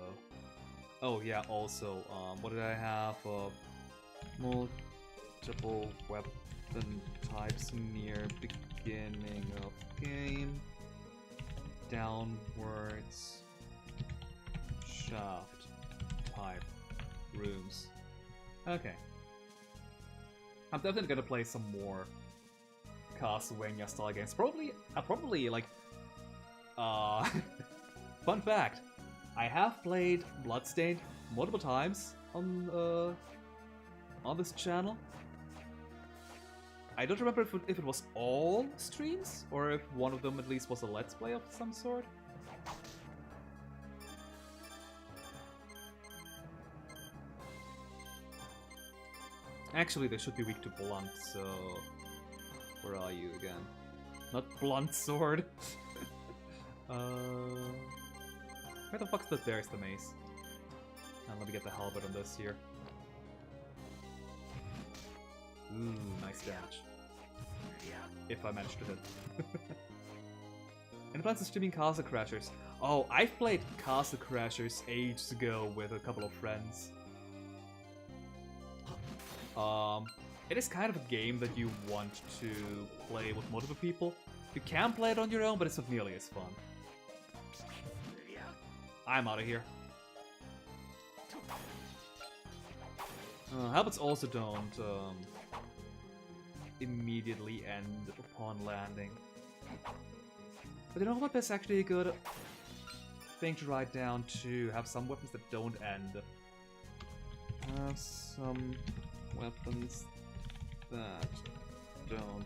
A: Oh yeah, also, what did I have? Multiple weapon types near beginning of game. Downwards. Shaft type rooms. Okay. I'm definitely gonna play some more Castlevania style games. Probably like fun fact. I have played Bloodstained multiple times on this channel. I don't remember if it was all streams or if one of them at least was a let's play of some sort. Actually, they should be weak to blunt, so... Where are you again? Not blunt sword. Where the fuck's that? There's the mace. And let me get the halberd on this here. Ooh, nice damage. If I manage to hit. And plans on streaming Castle Crashers. Oh, I've played Castle Crashers ages ago with a couple of friends. It is kind of a game that you want to play with multiple people. You can play it on your own, but it's not nearly as fun. I'm out of here. Habits also don't immediately end upon landing. But you know what? That's actually a good thing to write down too. Have some weapons that don't end. Have some weapons that don't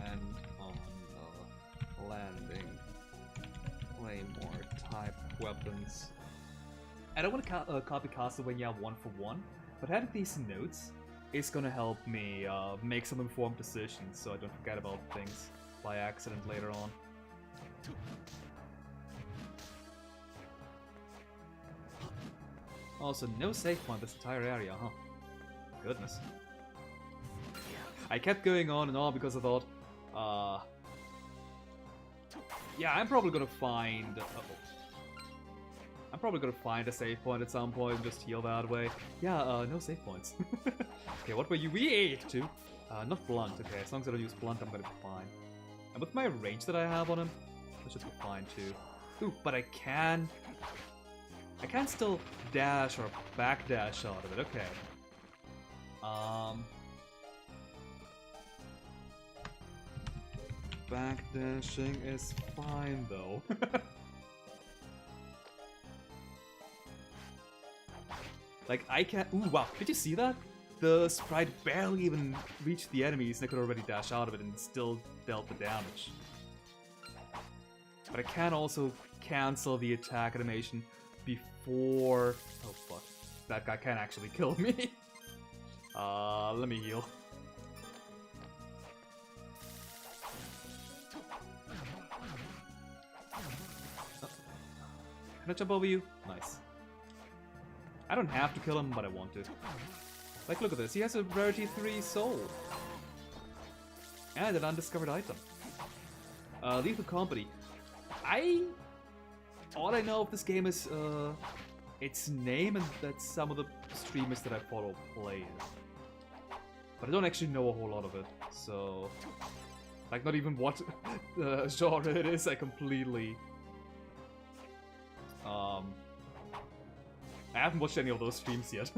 A: end on landing. Play more type weapons. I don't want to copy Castlevania 1-for-1, but having these notes is gonna help me make some informed decisions so I don't forget about things by accident later on. Also, no save point this entire area, huh? Goodness. I kept going on and on because I thought, yeah, I'm probably gonna find... I'm probably gonna find a save point at some point and just heal that way. Yeah, no save points. Okay, what were you weak to? Not blunt, okay, as long as I don't use blunt, I'm gonna be fine. And with my range that I have on him, that should be fine too. Ooh, but I can still dash or backdash out of it, okay. Backdashing is fine though. Like, I can't. Ooh, wow. Did you see that? The sprite barely even reached the enemies and I could already dash out of it and still dealt the damage. But I can also cancel the attack animation before... Oh, fuck. That guy can actually kill me. Let me heal. Can I jump over you? Nice. I don't have to kill him, but I want to. Like, look at this. He has a rarity 3 soul. And an undiscovered item. Lethal Company. All I know of this game is, its name, and that some of the streamers that I follow play it. But I don't actually know a whole lot of it, so... Like, not even what genre it is, I completely... I haven't watched any of those streams yet.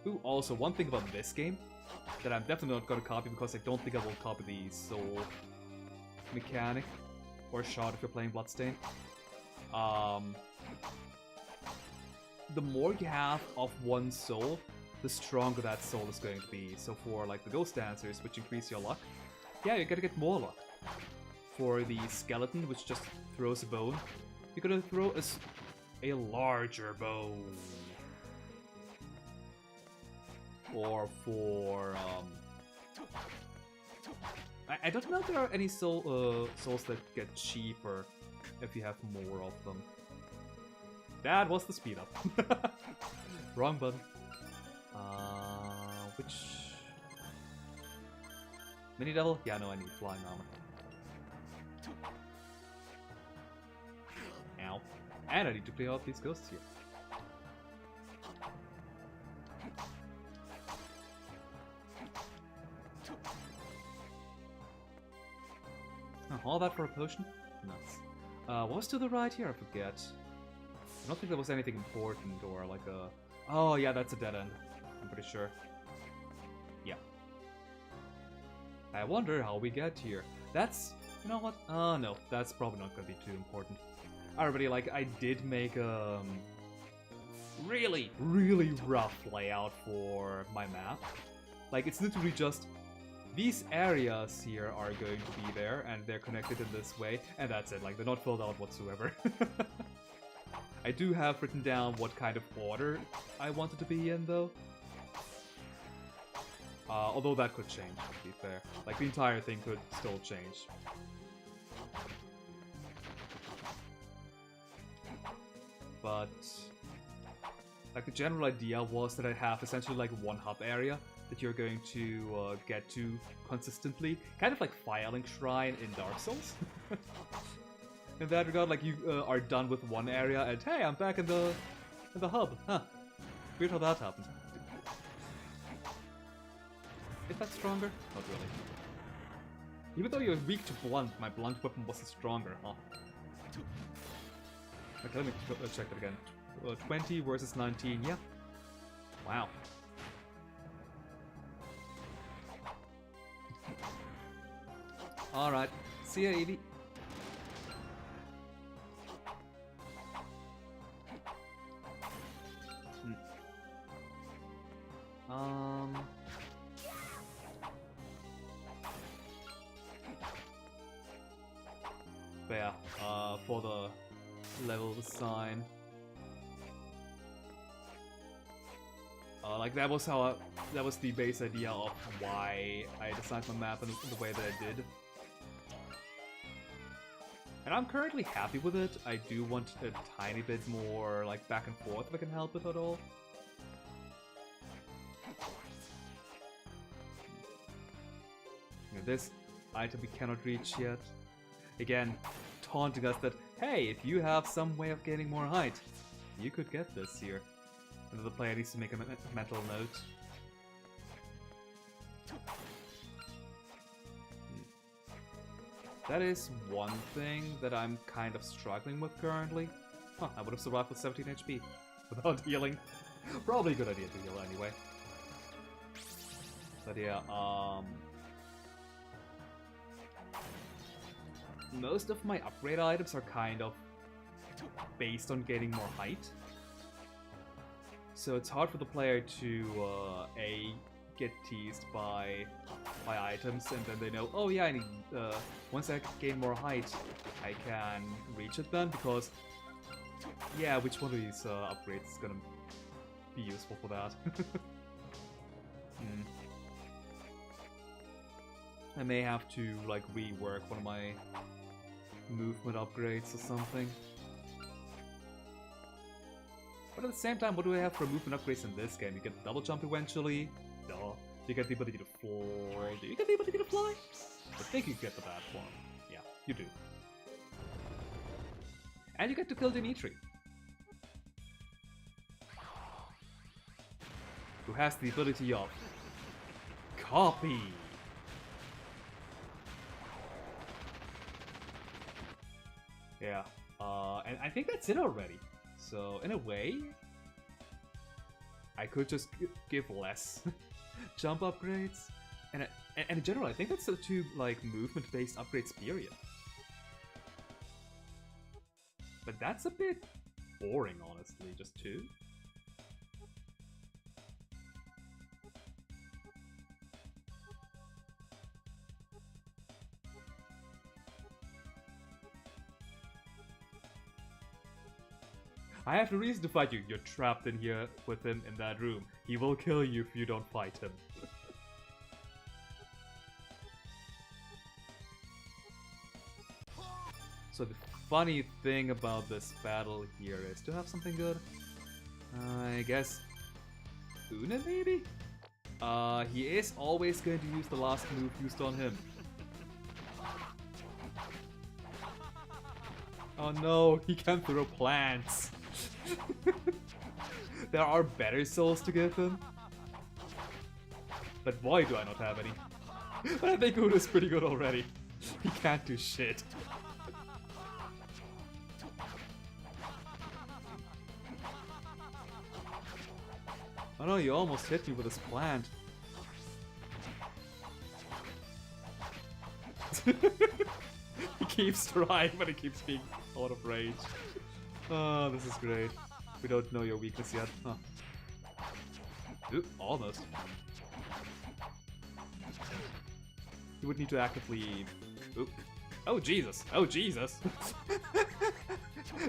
A: Ooh, also, one thing about this game that I'm definitely not gonna copy because I don't think I will copy the soul mechanic or shot if you're playing Bloodstained. The more you have of one soul, the stronger that soul is going to be. So for like the Ghost Dancers, which increase your luck, yeah, you're gonna get more luck. For the skeleton, which just throws a bone, you're gonna throw a larger bone. Or for I don't know if there are any souls that get cheaper if you have more of them. That was the speed up. Wrong button. Which... Mini Devil? Yeah, no, I need flying armor. Ow. And I need to clear out these ghosts here. All that for a potion? Nuts. What was to the right here? I forget. I don't think there was anything important or like a... Oh yeah, that's a dead end. I'm pretty sure. Yeah. I wonder how we get here. That's... You know what? No, that's probably not gonna be too important. Already, like, I did make a... really rough layout for my map. Like, it's literally just... These areas here are going to be there, and they're connected in this way, and that's it, like, they're not filled out whatsoever. I do have written down what kind of order I wanted to be in, though. Although that could change, to be fair. Like, the entire thing could still change. But... like, the general idea was that I have essentially, like, one hub area that you're going to get to consistently. Kind of like Firelink Shrine in Dark Souls. In that regard, like, you are done with one area and hey, I'm back in the hub. Huh. Weird how that happened. Is that stronger? Not really. Even though you're weak to blunt, my blunt weapon wasn't stronger, huh? Okay, let me check that again. 20 versus 19, yeah. Wow. Alright, see ya, Evie. But yeah, for the level design. Like that was the base idea of why I designed my map in the way that I did. And I'm currently happy with it. I do want a tiny bit more like back and forth if I can help it at all. You know, this item we cannot reach yet. Again, taunting us that, hey, if you have some way of gaining more height, you could get this here. And the player needs to make a mental note. That is one thing that I'm kind of struggling with currently. Huh, I would have survived with 17 HP without healing. Probably a good idea to heal anyway. But yeah, most of my upgrade items are kind of based on getting more height. So it's hard for the player to, A, get teased by items, and then they know, oh yeah, I need, once I gain more height, I can reach it then, because, yeah, which one of these upgrades is gonna be useful for that? I may have to, like, rework one of my movement upgrades or something. But at the same time, what do I have for movement upgrades in this game? You get double jump eventually. Duh. You get the ability to fly. Do you get the ability to fly? I think you get the bad form. Yeah, you do. And you get to kill Dimitri, who has the ability of copy. Yeah, and I think that's it already. So, in a way, I could just give less jump upgrades. And in general, I think that's the two, like, movement-based upgrades, period. But that's a bit boring, honestly, just two. I have no reason to fight you. You're trapped in here with him in that room. He will kill you if you don't fight him. So the funny thing about this battle here is to have something good. I guess Una maybe? He is always going to use the last move used on him. Oh no, he can throw plants. There are better souls to give him. But why do I not have any? But I think Una's pretty good already. He can't do shit. Oh no, you almost hit me with this plant. He keeps trying, but he keeps being out of range. Oh, this is great. We don't know your weakness yet. Huh. Ooh, almost. You would need to actively... Oop. Oh Jesus! Oh Jesus!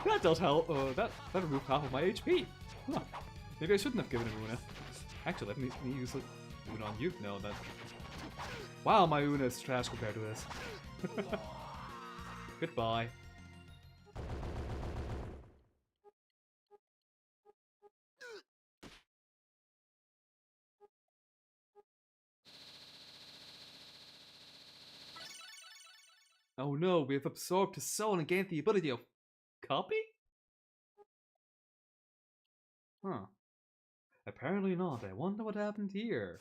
A: That does help. That removed half of my HP. Huh. Maybe I shouldn't have given him Una. Actually, let me use Una on you. No, that. Wow, my Una is trash compared to this. Goodbye. Oh no, we have absorbed his soul and gained the ability of copy? Huh. Apparently not. I wonder what happened here.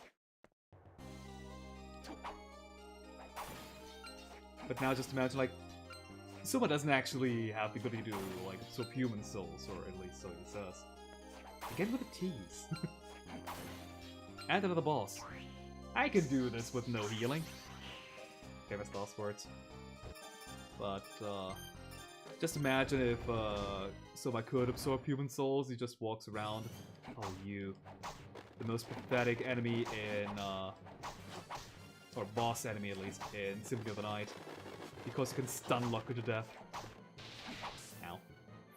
A: But now just imagine, like, Soma doesn't actually have the ability to, like, absorb human souls, or at least so he says. Again with a tease. And another boss. I can do this with no healing. Famous last words. But, just imagine if, Soma could absorb human souls, he just walks around. Oh, you. The most pathetic enemy in, or boss enemy at least, in Symphony of the Night. Because he can stun lock her to death. Ow.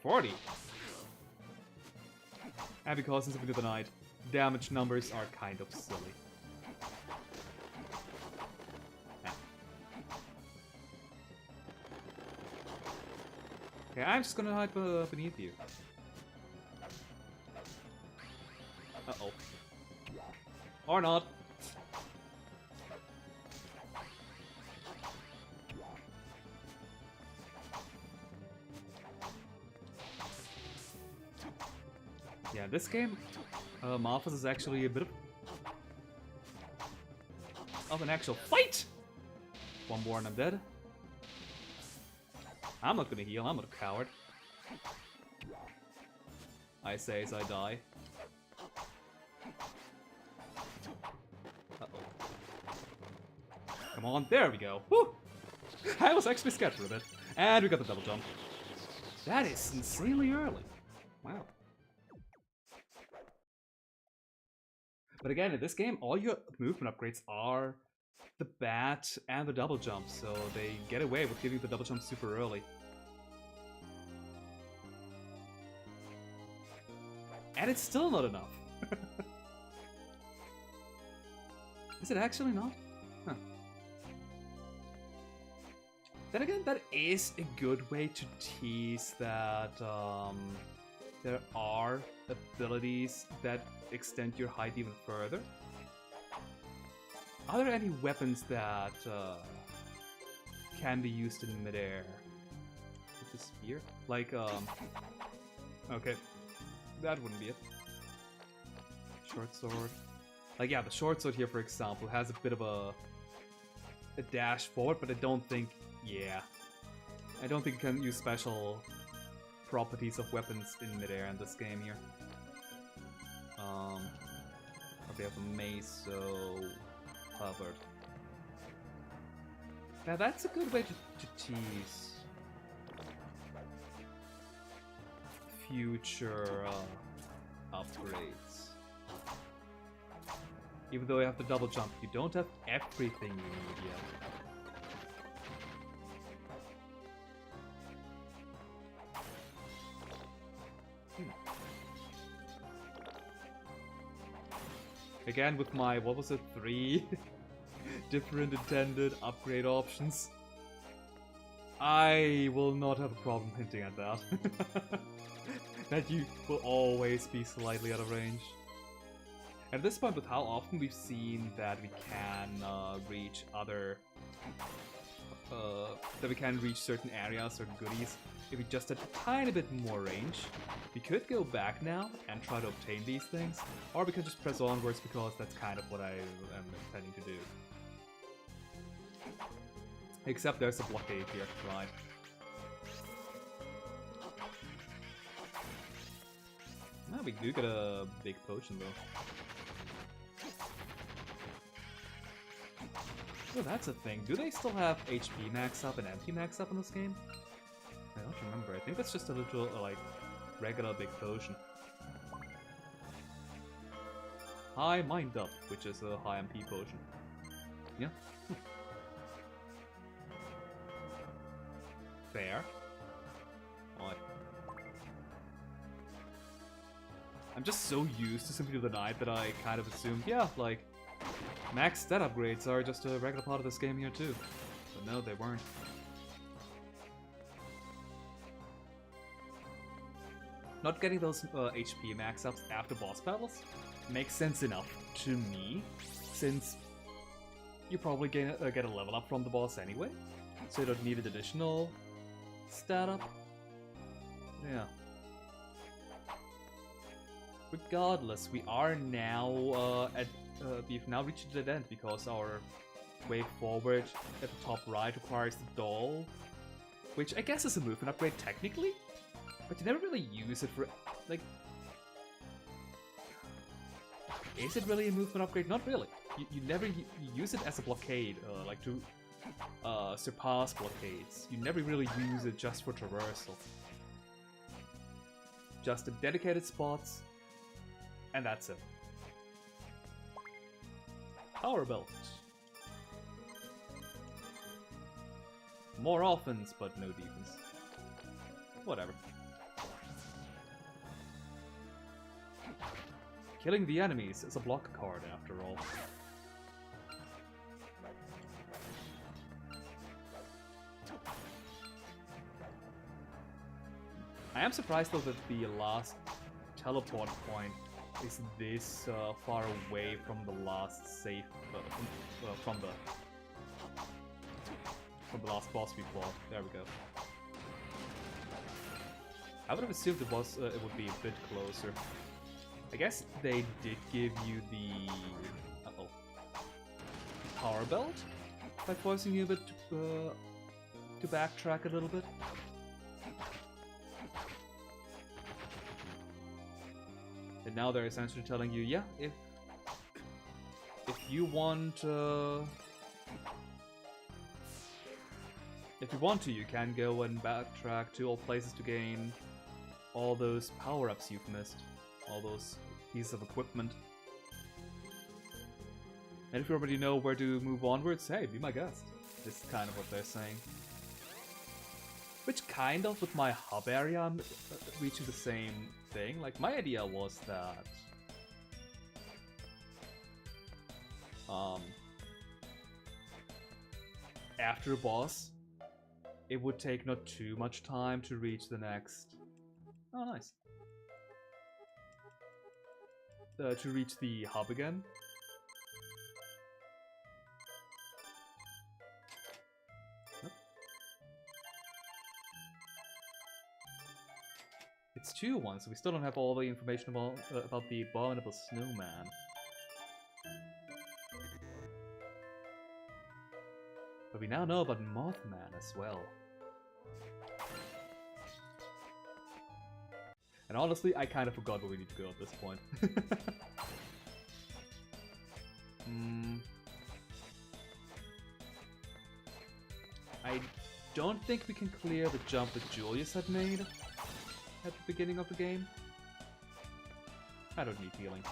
A: 40! And because in Symphony of the Night, damage numbers are kind of silly. Okay, I'm just gonna hide beneath you. Uh-oh. Or not. Yeah, this game, Malphas is actually a bit of an actual fight! One more and I'm dead. I'm not gonna heal, I'm not a coward. I say as I die. Uh-oh. Come on, there we go. Woo! I was actually scared for a bit. And we got the double jump. That is insanely early. Wow. But again, in this game, all your movement upgrades are the bat and the double jump, so they get away with giving the double jump super early. And it's still not enough. Is it actually not? Huh. Then again, that is a good way to tease that there are abilities that extend your height even further. Are there any weapons that can be used in midair? With a spear? Like, okay. That wouldn't be it. Short sword. Like, yeah, the short sword here, for example, has a bit of a dash forward, but I don't think, yeah. I don't think you can use special properties of weapons in midair in this game here. Okay, I have a mace, so hovered. Now that's a good way to tease future upgrades. Even though you have the double jump, you don't have everything you need yet. Again with my, what was it, 3 different intended upgrade options. I will not have a problem hinting at that. That you will always be slightly out of range. At this point, with how often we've seen that we can reach other... that we can reach certain areas, certain goodies, if we just had a tiny bit more range, we could go back now and try to obtain these things, or we could just press onwards because that's kind of what I am intending to do. Except there's a blockade here, right? Ah, we do get a big potion though. Oh, that's a thing. Do they still have HP max up and MP max up in this game? I don't remember. I think that's just a little, like, regular big potion. High Mind Up, which is a high MP potion. Yeah. Fair. Odd. I'm just so used to Symphony of the Night that I kind of assumed, yeah, like, max stat upgrades are just a regular part of this game here too. But no, they weren't. Not getting those HP max ups after boss battles makes sense enough to me, since you probably get a level up from the boss anyway, so you don't need an additional stat up. Yeah. Regardless, we are now we've now reached the dead end because our way forward at the top right requires the doll, which I guess is a movement upgrade technically, but you never really use it for, like... Is it really a movement upgrade? Not really. You never you use it as a blockade, like to surpass blockades. You never really use it just for traversal. Just in dedicated spots, and that's it. Power Belt. More offense, but no defense. Whatever. Killing the enemies is a block card, after all. I am surprised though that the last teleport point is this far away from the last save, from the last boss we fought. There we go. I would have assumed it would be a bit closer. I guess they did give you the power belt by forcing you a bit to backtrack a little bit. And now they're essentially telling you, yeah, if you want you can go and backtrack to all places to gain all those power-ups you've missed, all those pieces of equipment. And if you already know where to move onwards, hey, be my guest. This is kind of what they're saying. Which kind of, with my hub area, I'm reaching the same thing. Like, my idea was that after a boss, it would take not too much time to reach the next... Oh, nice. To reach the hub again. Nope. It's 2-1, so we still don't have all the information about the abominable snowman. But we now know about Mothman as well. And honestly, I kind of forgot where we need to go at this point. I don't think we can clear the jump that Julius had made at the beginning of the game. I don't need healing.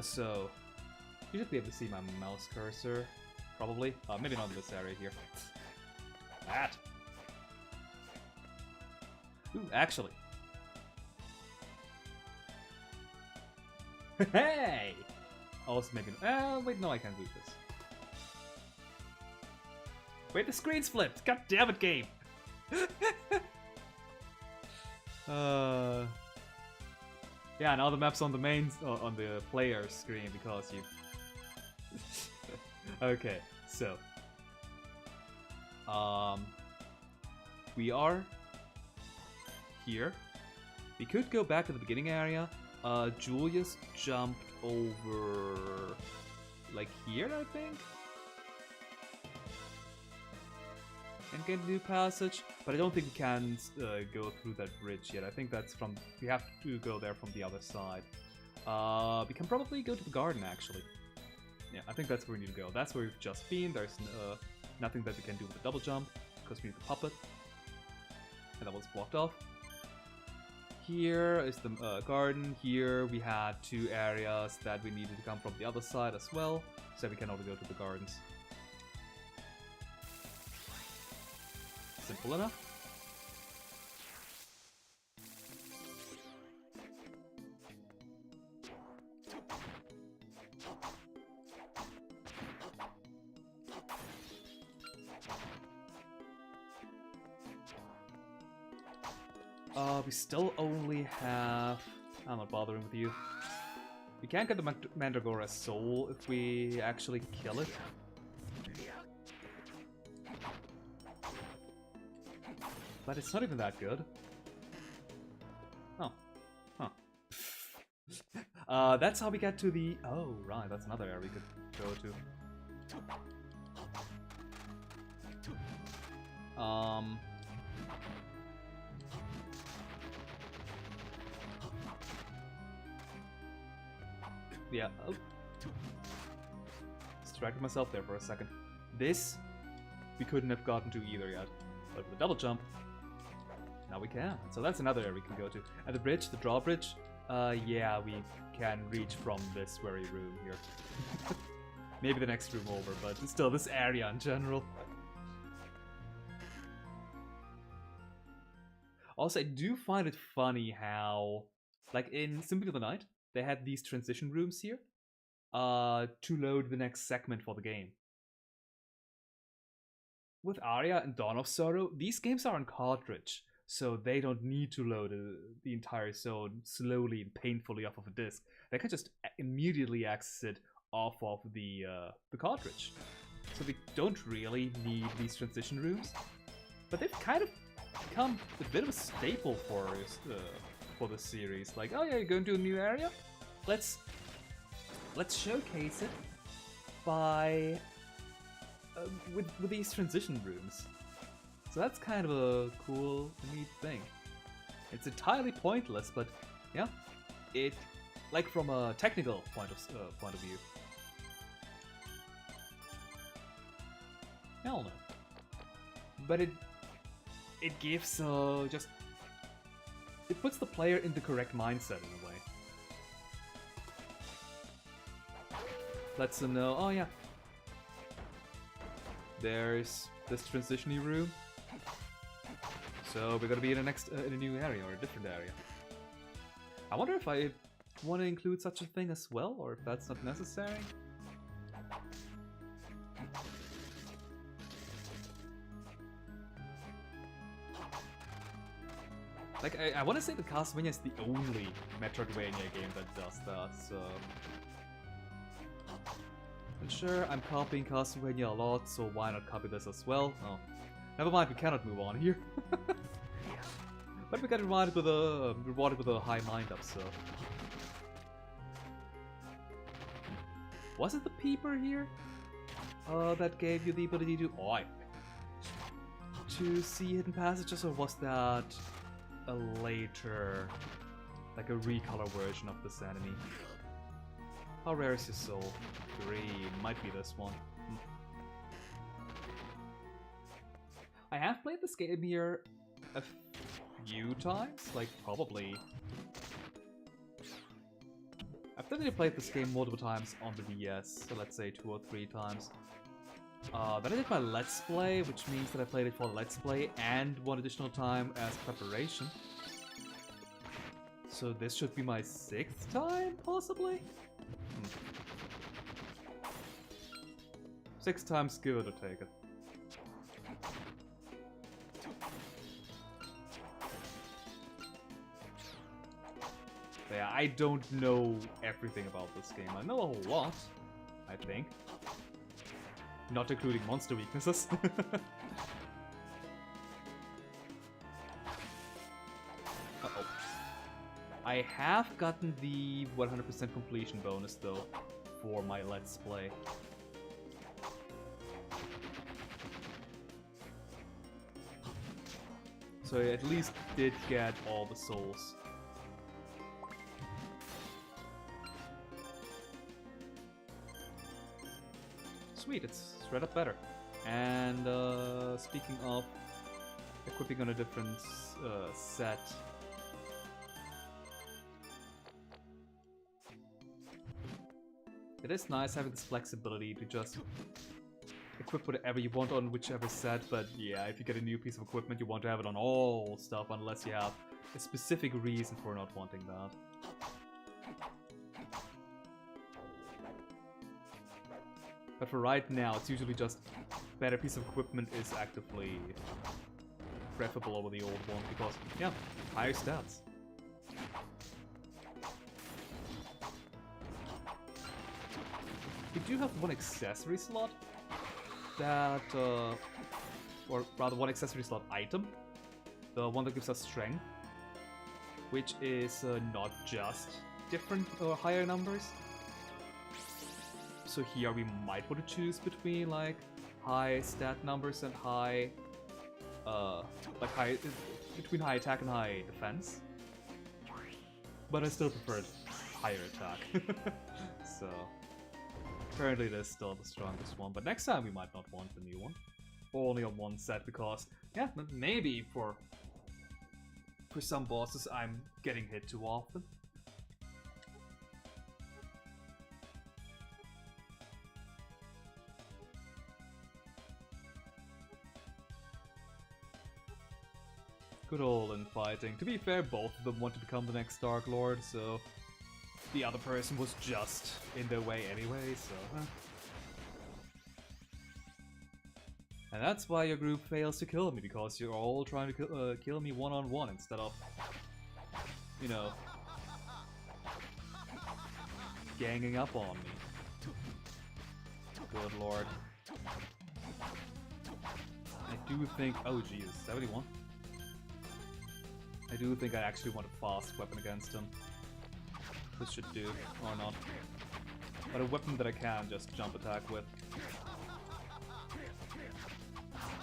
A: So you should be able to see my mouse cursor, probably. Maybe not in this area here. That. Ooh, actually. Hey! Also, maybe. Wait, no, I can't do this. Wait, the screen's flipped! God damn it, game! Yeah, now the map's on the main, on the player screen because you... Okay, so... We are... here. We could go back to the beginning area. Julius jumped over... like here, I think? And get a new passage, but I don't think we can go through that bridge yet. I think that's from... we have to go there from the other side. We can probably go to the garden, actually. Yeah, I think that's where we need to go. That's where we've just been. There's nothing that we can do with a double jump, because we need the puppet. And that was blocked off. Here is the garden. Here we had 2 areas that we needed to come from the other side as well, so we can only go to the gardens. Simple enough. We still only have... I'm not bothering with you. We can't get the Mandragora's soul if we actually kill it. But it's not even that good. Oh. Huh. That's how we get to the... oh, right, that's another area we could go to. Yeah. Oh. Distracted myself there for a second. This, we couldn't have gotten to either yet. But with the double jump, now we can. So that's another area we can go to. And the bridge, the drawbridge, yeah, we can reach from this very room here. Maybe the next room over, but still, this area in general. Also, I do find it funny how, like in Symphony of the Night, they had these transition rooms here to load the next segment for the game. With Aria and Dawn of Sorrow, these games are on cartridge, so they don't need to load the entire zone slowly and painfully off of a disc. They can just immediately access it off of the cartridge. So they don't really need these transition rooms, but they've kind of become a bit of a staple for the series. Like, oh yeah, you're going to a new area? Let's showcase it by with these transition rooms. So that's kind of a cool, neat thing. It's entirely pointless, but yeah, it, like from a technical point of view. Hell no. But it gives just, it puts the player in the correct mindset in a way. Lets them know, oh yeah, there's this transition-y room, so we're gonna be in a new area or a different area. I wonder if I want to include such a thing as well, or if that's not necessary. Like, I want to say that Castlevania is the only Metroidvania game that does that, so... And sure, I'm copying Castlevania a lot, so why not copy this as well? Oh, never mind, we cannot move on here. But we got rewarded with a high mind up, so... Was it the Peeper here? That gave you the ability to... to see hidden passages, or was that a later... like a recolor version of this enemy? How rare is your soul? 3. Might be this one. I have played this game here a few times, like probably... I've definitely played this game multiple times on the DS, so let's say 2 or 3 times. Then I did my Let's Play, which means that I played it for the Let's Play and one additional time as preparation. So this should be my 6th time, possibly? 6 times, give it or take it. But yeah, I don't know everything about this game. I know a whole lot, I think. Not including monster weaknesses. Uh-oh. I have gotten the 100% completion bonus, though, for my Let's Play. So I at least did get all the souls. Sweet, it's straight up better. And speaking of equipping on a different set, it is nice having this flexibility to just equip whatever you want on whichever set, but yeah, if you get a new piece of equipment, you want to have it on all stuff unless you have a specific reason for not wanting that. But for right now, it's usually just better piece of equipment is actively preferable over the old one because, yeah, higher stats. We do have one accessory slot that, or rather one accessory slot item, the one that gives us strength, which is not just different or higher numbers. So here we might want to choose between like high stat numbers and high, between high attack and high defense. But I still preferred higher attack. So currently it is still the strongest one, but next time we might not want the new one. Only on one set because, yeah, maybe for some bosses I'm getting hit too often. Good old infighting. To be fair, both of them want to become the next Dark Lord, so the other person was just in their way anyway, so... And that's why your group fails to kill me, because you're all trying to kill me one-on-one instead of, you know, ganging up on me. Good lord. I do think... Oh Jesus, 71? I do think I actually want a fast weapon against him. This should do, or not. But a weapon that I can just jump attack with.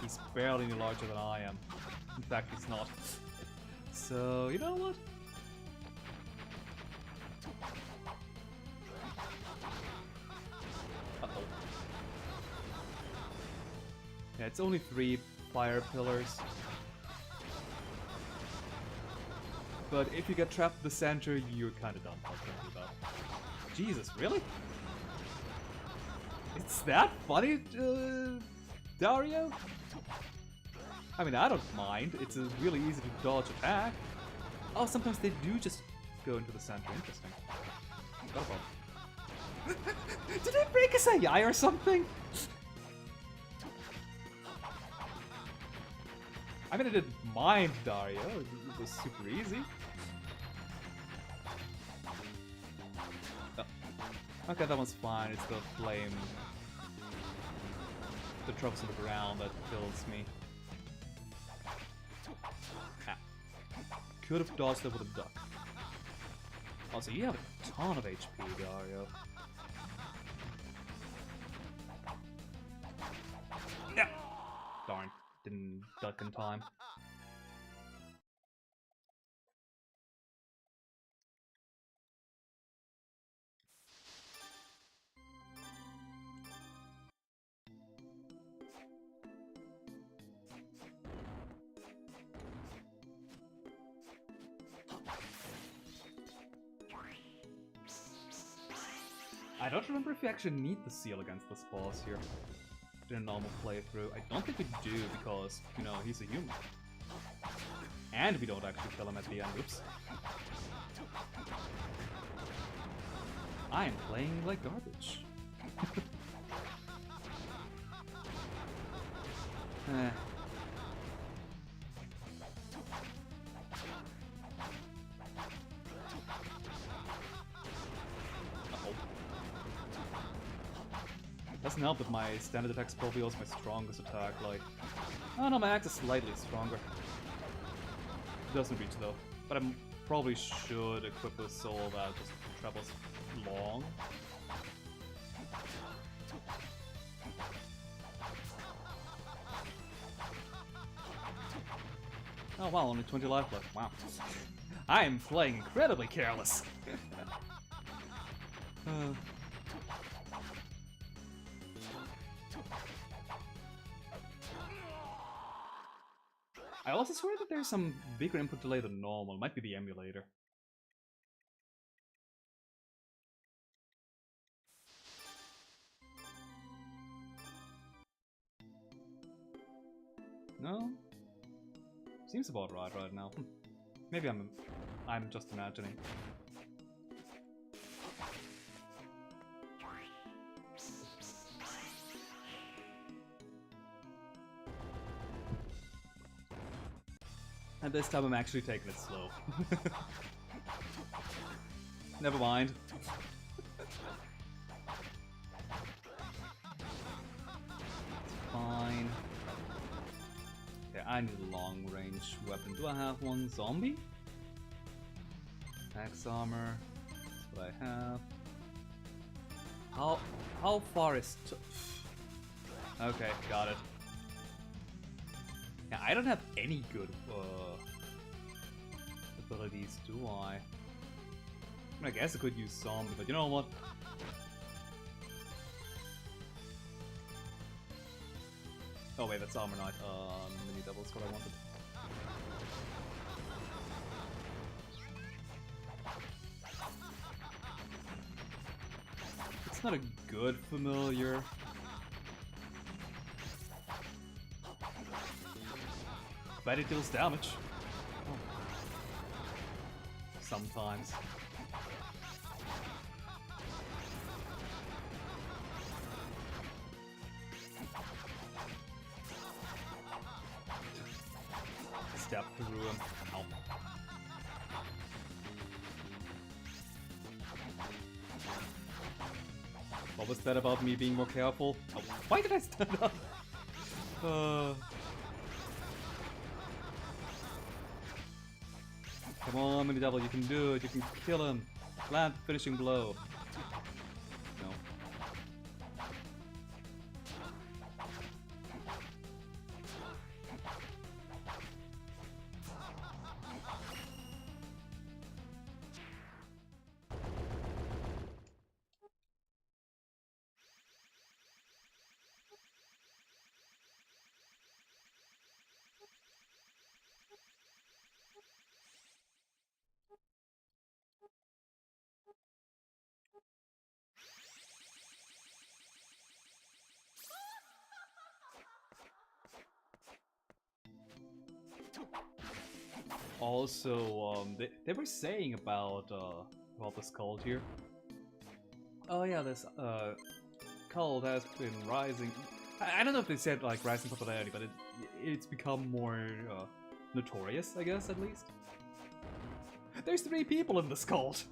A: He's barely any larger than I am. In fact, he's not. So, you know what? Uh-oh. Yeah, it's only 3 fire pillars. But if you get trapped in the center, you're kinda done. About. Jesus, really? It's that funny, Dario? I mean, I don't mind. It's a really easy to dodge attack. Oh, sometimes they do just go into the center. Interesting. Did I break his eye or something? I mean, I didn't mind Dario. It was super easy. Oh. Okay, that one's fine. It's the flame. The tropes on the ground that kills me. Ah. Could have dodged it with a duck. Also, you have a ton of HP, Dario. Yeah. Darn. Didn't duck in time. I don't remember if you actually need the seal against this boss here in a normal playthrough. I don't think we do because, you know, he's a human. And we don't actually kill him at the end. Oops. I am playing like garbage. Eh. Doesn't help that my standard attack is probably also my strongest attack, like... Oh no, my axe is slightly stronger. Doesn't reach though. But I probably should equip a soul that just travels long. Oh wow, only 20 life left. Wow. I am playing incredibly careless. I also swear that there's some bigger input delay than normal. It might be the emulator. No? Seems about right now. Maybe I'm just imagining. And this time I'm actually taking it slow. Never mind. Fine. Okay, I need a long range weapon. Do I have one? Zombie? Axe armor. That's what I have. How far is okay, got it. Yeah, I don't have any good abilities, do I? I guess I could use zombie, but you know what? Oh wait, that's armor knight. Mini doubles what I wanted. It's not a good familiar. But it deals damage. Oh. Sometimes. Step through him. Ow. What was that about me being more careful? Oh, why did I stand up? Come on, Mini Devil, you can do it. You can kill him. Land finishing blow. No. Also, they were saying about this cult here. Oh yeah, this cult has been rising. I don't know if they said like rising popularity, but it's become more notorious, I guess, at least. There's 3 people in this cult,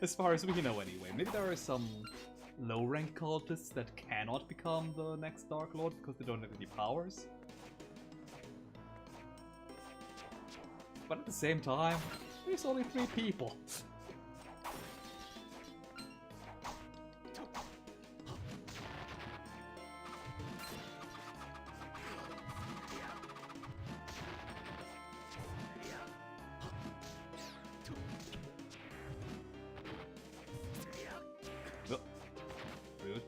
A: as far as we know anyway. Maybe there are some low-rank cultists that cannot become the next Dark Lord because they don't have any powers. But at the same time, there's only 3 people. Rude.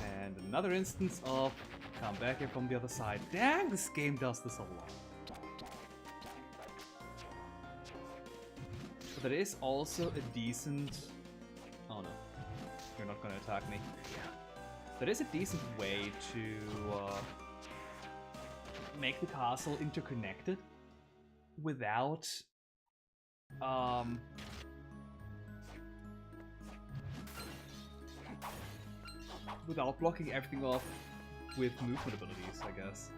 A: And another instance of come back here from the other side. Dang, this game does this a lot. But there is also a decent... Oh no, you're not gonna attack me. There is a decent way to make the castle interconnected without without blocking everything off with movement abilities, I guess.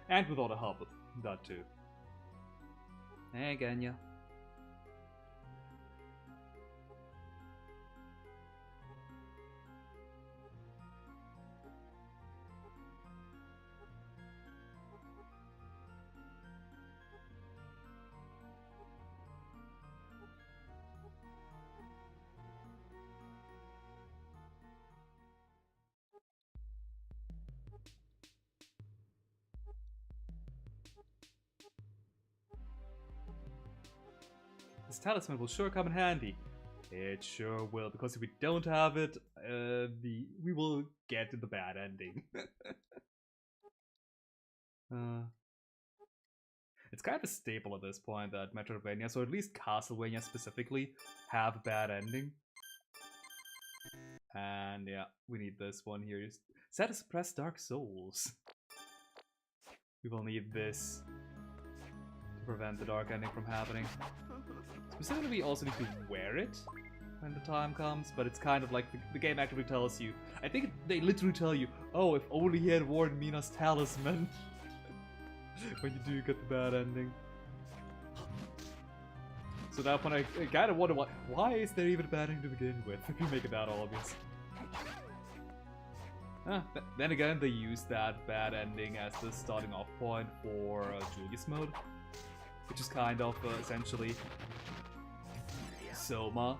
A: And without a hub, that too. Hey, Genya. This talisman will sure come in handy. It sure will, because if we don't have it, we will get the bad ending. It's kind of a staple at this point that Metroidvania, or at least Castlevania specifically, have a bad ending. And yeah, we need this one here. Set to suppress Dark Souls. We will need this to prevent the dark ending from happening. Specifically, we also need to wear it when the time comes, but it's kind of like the game actively tells you. I think they literally tell you, oh, if only he had worn Mina's talisman. When you do get the bad ending. So that one, I kind of wonder why is there even a bad ending to begin with, if you make it that obvious. Then again, they use that bad ending as the starting off point for Julius mode, which is kind of essentially Soma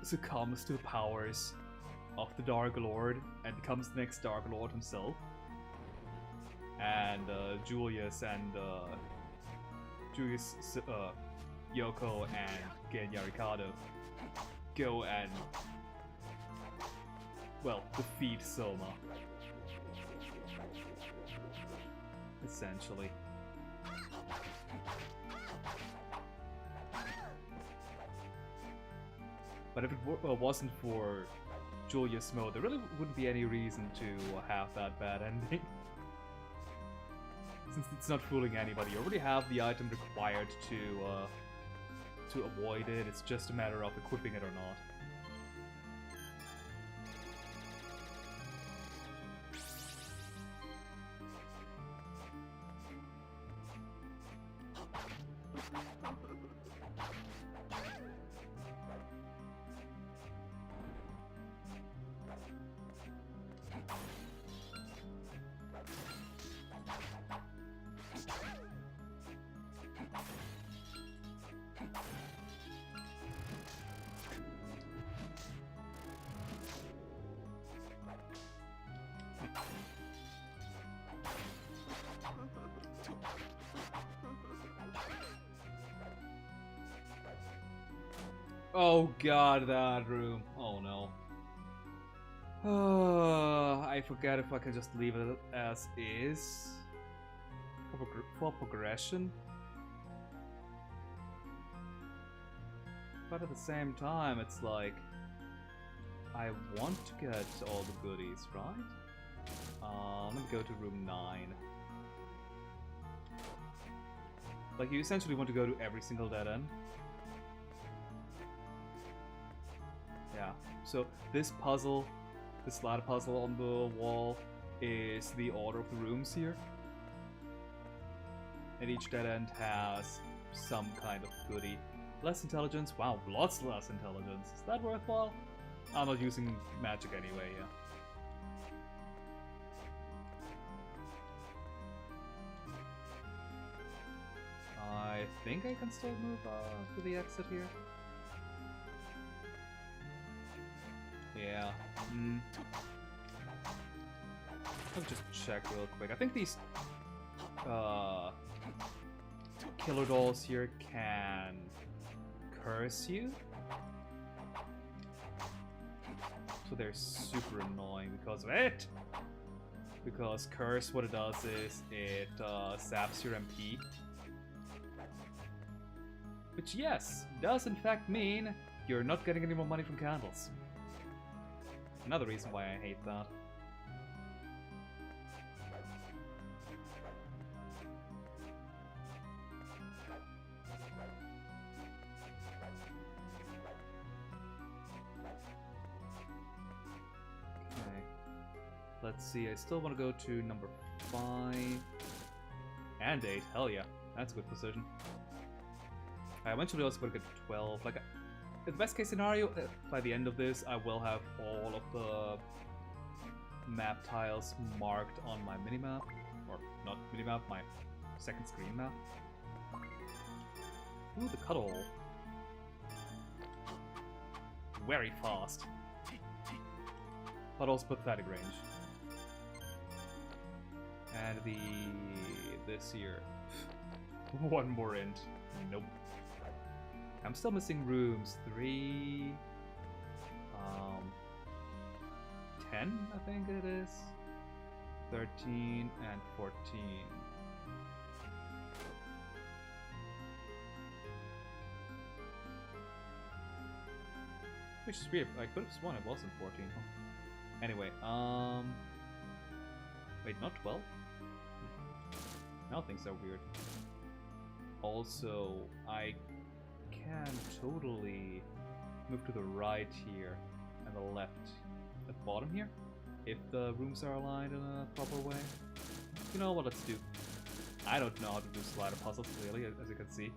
A: succumbs to the powers of the Dark Lord and becomes the next Dark Lord himself. And Julius, Yoko, and Genya Ricardo go and, well, defeat Soma. Essentially. But if it wasn't for Julius mode, there really wouldn't be any reason to have that bad ending. Since it's not fooling anybody, you already have the item required to avoid it. It's just a matter of equipping it or not. Oh god, that room. Oh no. I forget if I can just leave it as is for progression. But at the same time, it's like I want to get all the goodies, right? Let me go to room 9. Like, you essentially want to go to every single dead end. Yeah, so this puzzle, this ladder puzzle on the wall, is the order of the rooms here. And each dead end has some kind of goodie. Less intelligence? Wow, lots less intelligence. Is that worthwhile? I'm not using magic anyway, yeah. I think I can still move to the exit here. Yeah. Let's just check real quick. I think these killer dolls here can curse you. So they're super annoying because of it. Because curse, what it does is it saps your MP. Which, yes, does in fact mean you're not getting any more money from candles. Another reason why I hate that. let's see, I still want to go to number 5 and 8. Hell yeah, that's a good position. I eventually also want to get to 12. Like, in the best case scenario, by the end of this, I will have all of the map tiles marked on my minimap. Or, not minimap, my second screen map. Ooh, the cuddle. Very fast. But also pathetic range. And this here. One more int. Nope. I'm still missing rooms. 3... 10, I think it is. 13 and 14. Which is weird. I could have sworn it wasn't 14. Anyway, wait, not 12? Now things are weird. Also, I can totally move to the right here and the left at the bottom here if the rooms are aligned in a proper way. You know what, let's do. I don't know how to do slider puzzles clearly, as you can see.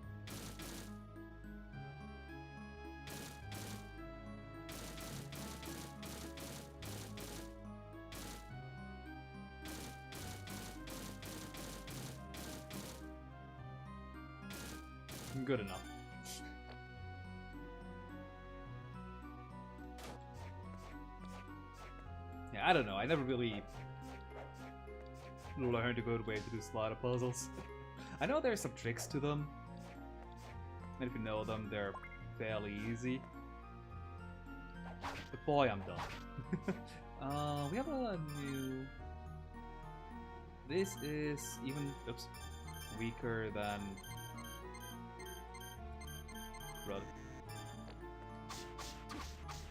A: Good enough. Yeah, I don't know. I never really learned a good way to do slider puzzles. I know there's some tricks to them, and if you know them, they're fairly easy. But boy, I'm done. We have a new... This is even weaker than...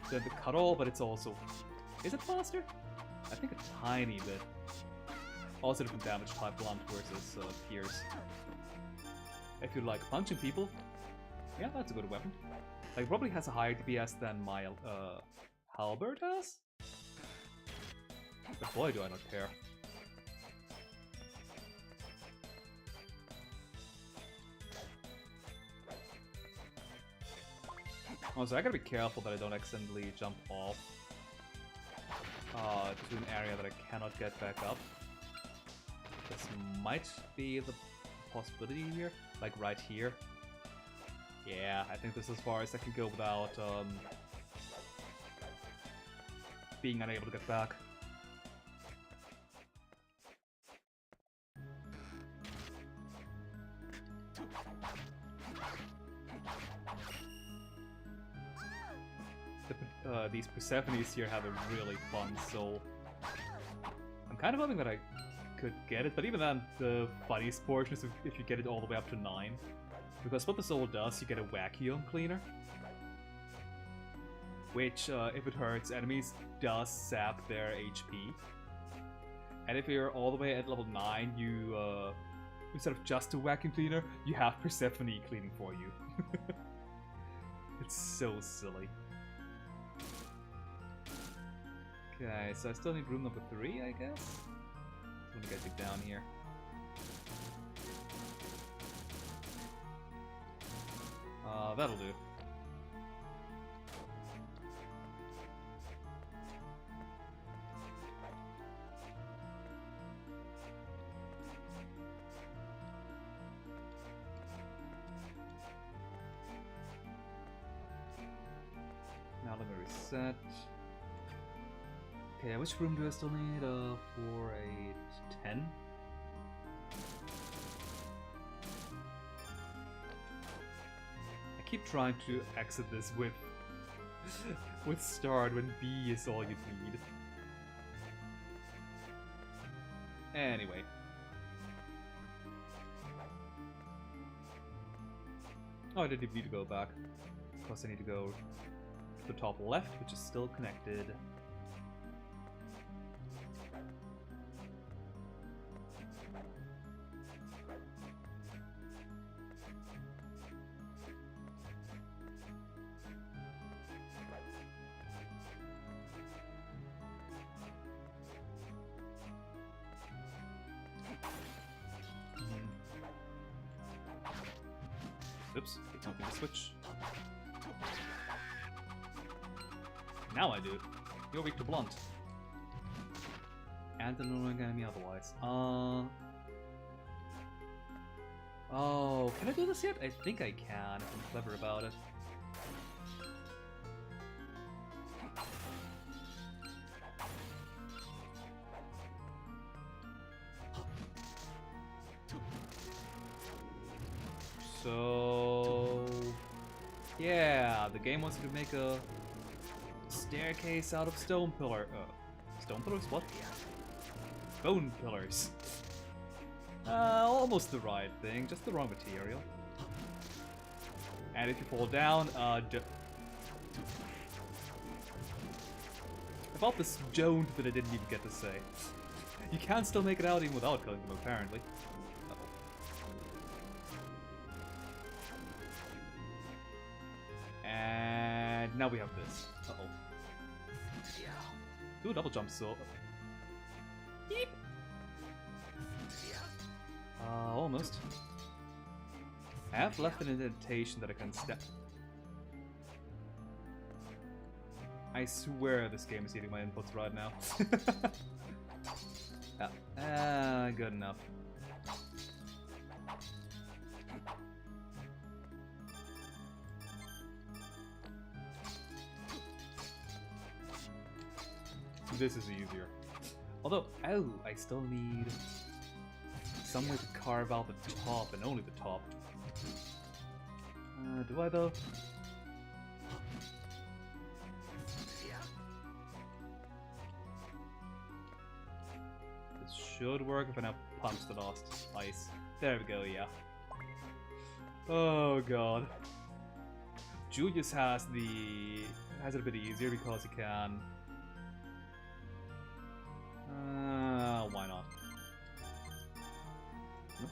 A: The cuddle, but it's also... Is it faster? I think a tiny bit. Also different damage type, blunt versus pierce. If you like punching people, yeah, that's a good weapon. Like, it probably has a higher DPS than my halberd has? But boy, do I not care. Also, I gotta be careful that I don't accidentally jump off to an area that I cannot get back up. This might be the possibility here, like right here. Yeah, I think this is as far as I can go without being unable to get back. These Persephones here have a really fun soul. I'm kind of hoping that I could get it, but even then, the funniest portion is if you get it all the way up to 9. Because what the soul does, you get a vacuum cleaner. Which, if it hurts enemies, does sap their HP. And if you're all the way at level 9, you, instead of just a vacuum cleaner, you have Persephone cleaning for you. It's so silly. Okay, so I still need room number 3, I guess? I'm gonna get you down here. That'll do. Now let me reset. Okay, which room do I still need? 4, 8, 10? I keep trying to exit this with start when B is all you need. Anyway. Oh, I didn't need to go back. Of course I need to go to the top left, which is still connected.
B: Oops, don't need to switch. Now I do. You're weak to blunt. And an annoying enemy otherwise. Oh, can I do this yet? I think I can, if I'm clever about it. So... yeah, the game wants you to make a staircase out of stone pillar. Stone pillars? What? Bone pillars. Almost the right thing, just the wrong material. And if you fall down, about this don't that I didn't even get to say. You can still make it out even without killing them, apparently. And now we have this. Uh-oh. Do a double jump, so... Yeep. Almost. I have left an indentation that I can step. I swear this game is eating my inputs right now. Good enough. This is easier. Although, oh, I still need some way to carve out the top, and only the top. Do I though? This should work if I now punch the last ice. There we go, yeah. Oh god. Julius has it a bit easier because he can... why not? Nope.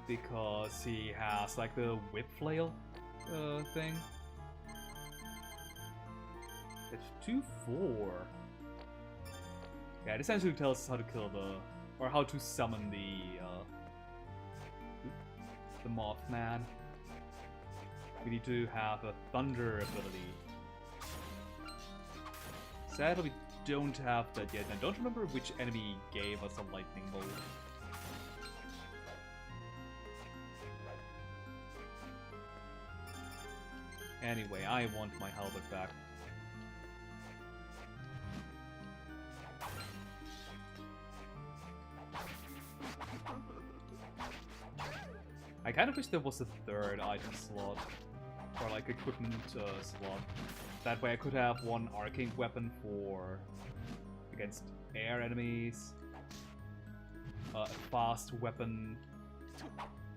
B: Because he has like the whip flail thing. It's 2-4. Yeah, it essentially tells us how to kill or how to summon the Mothman. We need to have a thunder ability. Sadly, we don't have that yet. I don't remember which enemy gave us a lightning bolt. Anyway, I want my halberd back. I kind of wish there was a third item slot, or like equipment slot. That way I could have one arcane weapon for against air enemies, a fast weapon,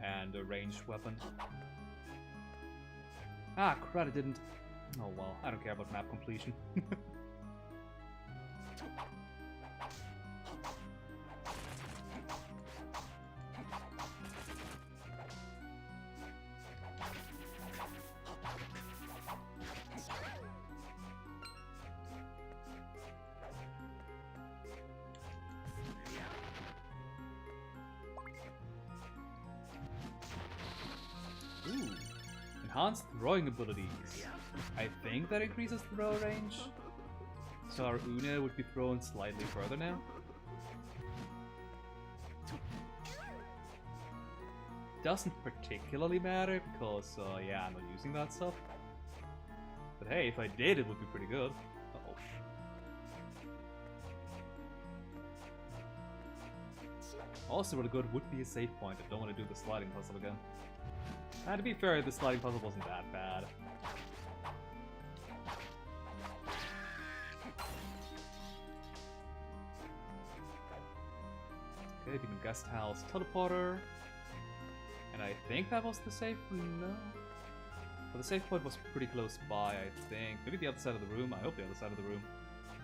B: and a ranged weapon. Ah, crud, I didn't. Oh well, I don't care about map completion. Ooh, enhanced throwing abilities. I think that increases throw range. So our Una would be thrown slightly further now. Doesn't particularly matter because, yeah, I'm not using that stuff. But hey, if I did, it would be pretty good. Uh-oh. Also really good would be a save point. I don't want to do the sliding puzzle again. And to be fair, the sliding puzzle wasn't that bad. Okay, Demon Guest House Teleporter. And I think that was the save? No. But the save point was pretty close by, I think. Maybe the other side of the room? I hope the other side of the room.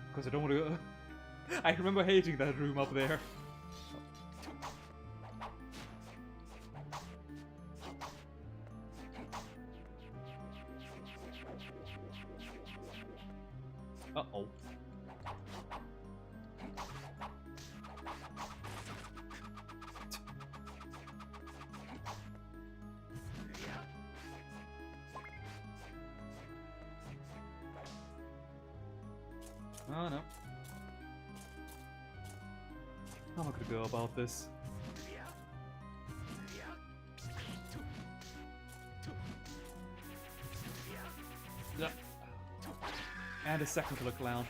B: Because I don't want to... I remember hating that room up there. Uh-oh. Oh no. How am I gonna go about this? Yeah. And a second killer clown.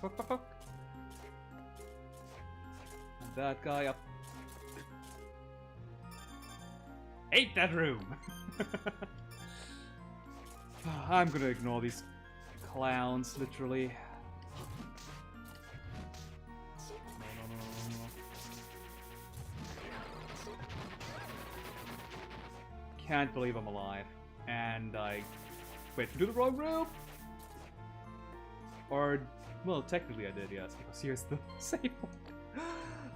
B: Fuck. And that guy up. Hate that room! I'm gonna ignore these clowns, literally. No. Can't believe I'm alive. And I went into the wrong room! Or, well, technically I did, yes, because here's the save point.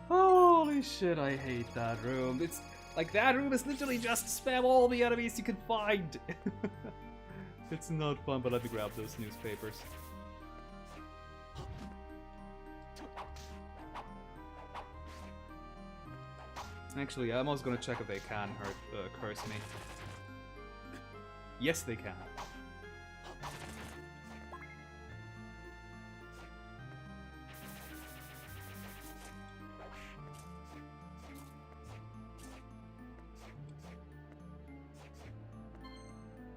B: Holy shit, I hate that room. It's like that room is literally just spam all the enemies you can find. It's not fun, but let me grab those newspapers. Actually, I'm also gonna check if they can curse me. Yes, they can.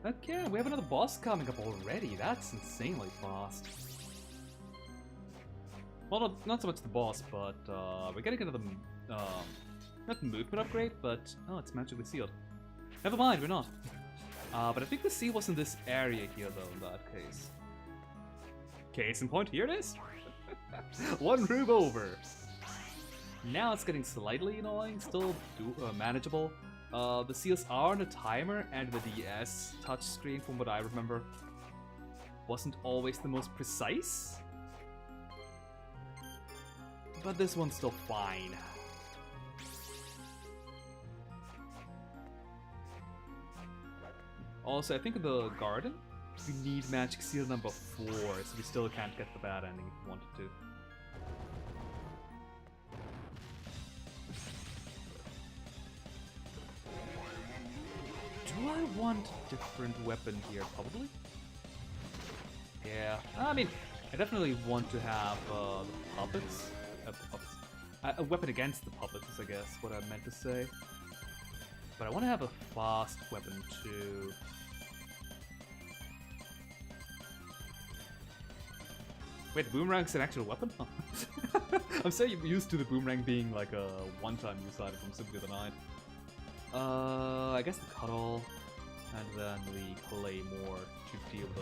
B: Okay, we have another boss coming up already. That's insanely fast. Well, not so much the boss, but we're getting another, not movement upgrade, but oh, it's magically sealed. Never mind, we're not. But I think the seal was in this area here, though. In that case. Case in point, here it is. One room over. Now it's getting slightly annoying, still manageable. The seals are on a timer, and the DS touchscreen, from what I remember, wasn't always the most precise. But this one's still fine. Also, I think in the garden, we need magic seal number 4, so we still can't get the bad ending if we wanted to. Do I want a different weapon here? Probably. Yeah, I mean, I definitely want to have the puppets. A weapon against the puppets is, I guess, what I meant to say. But I want to have a fast weapon too. Wait, the boomerang's an actual weapon? Huh. I'm so used to the boomerang being like a one-time use item from Symphony of the Night. I guess the cuddle, and then the claymore to deal the...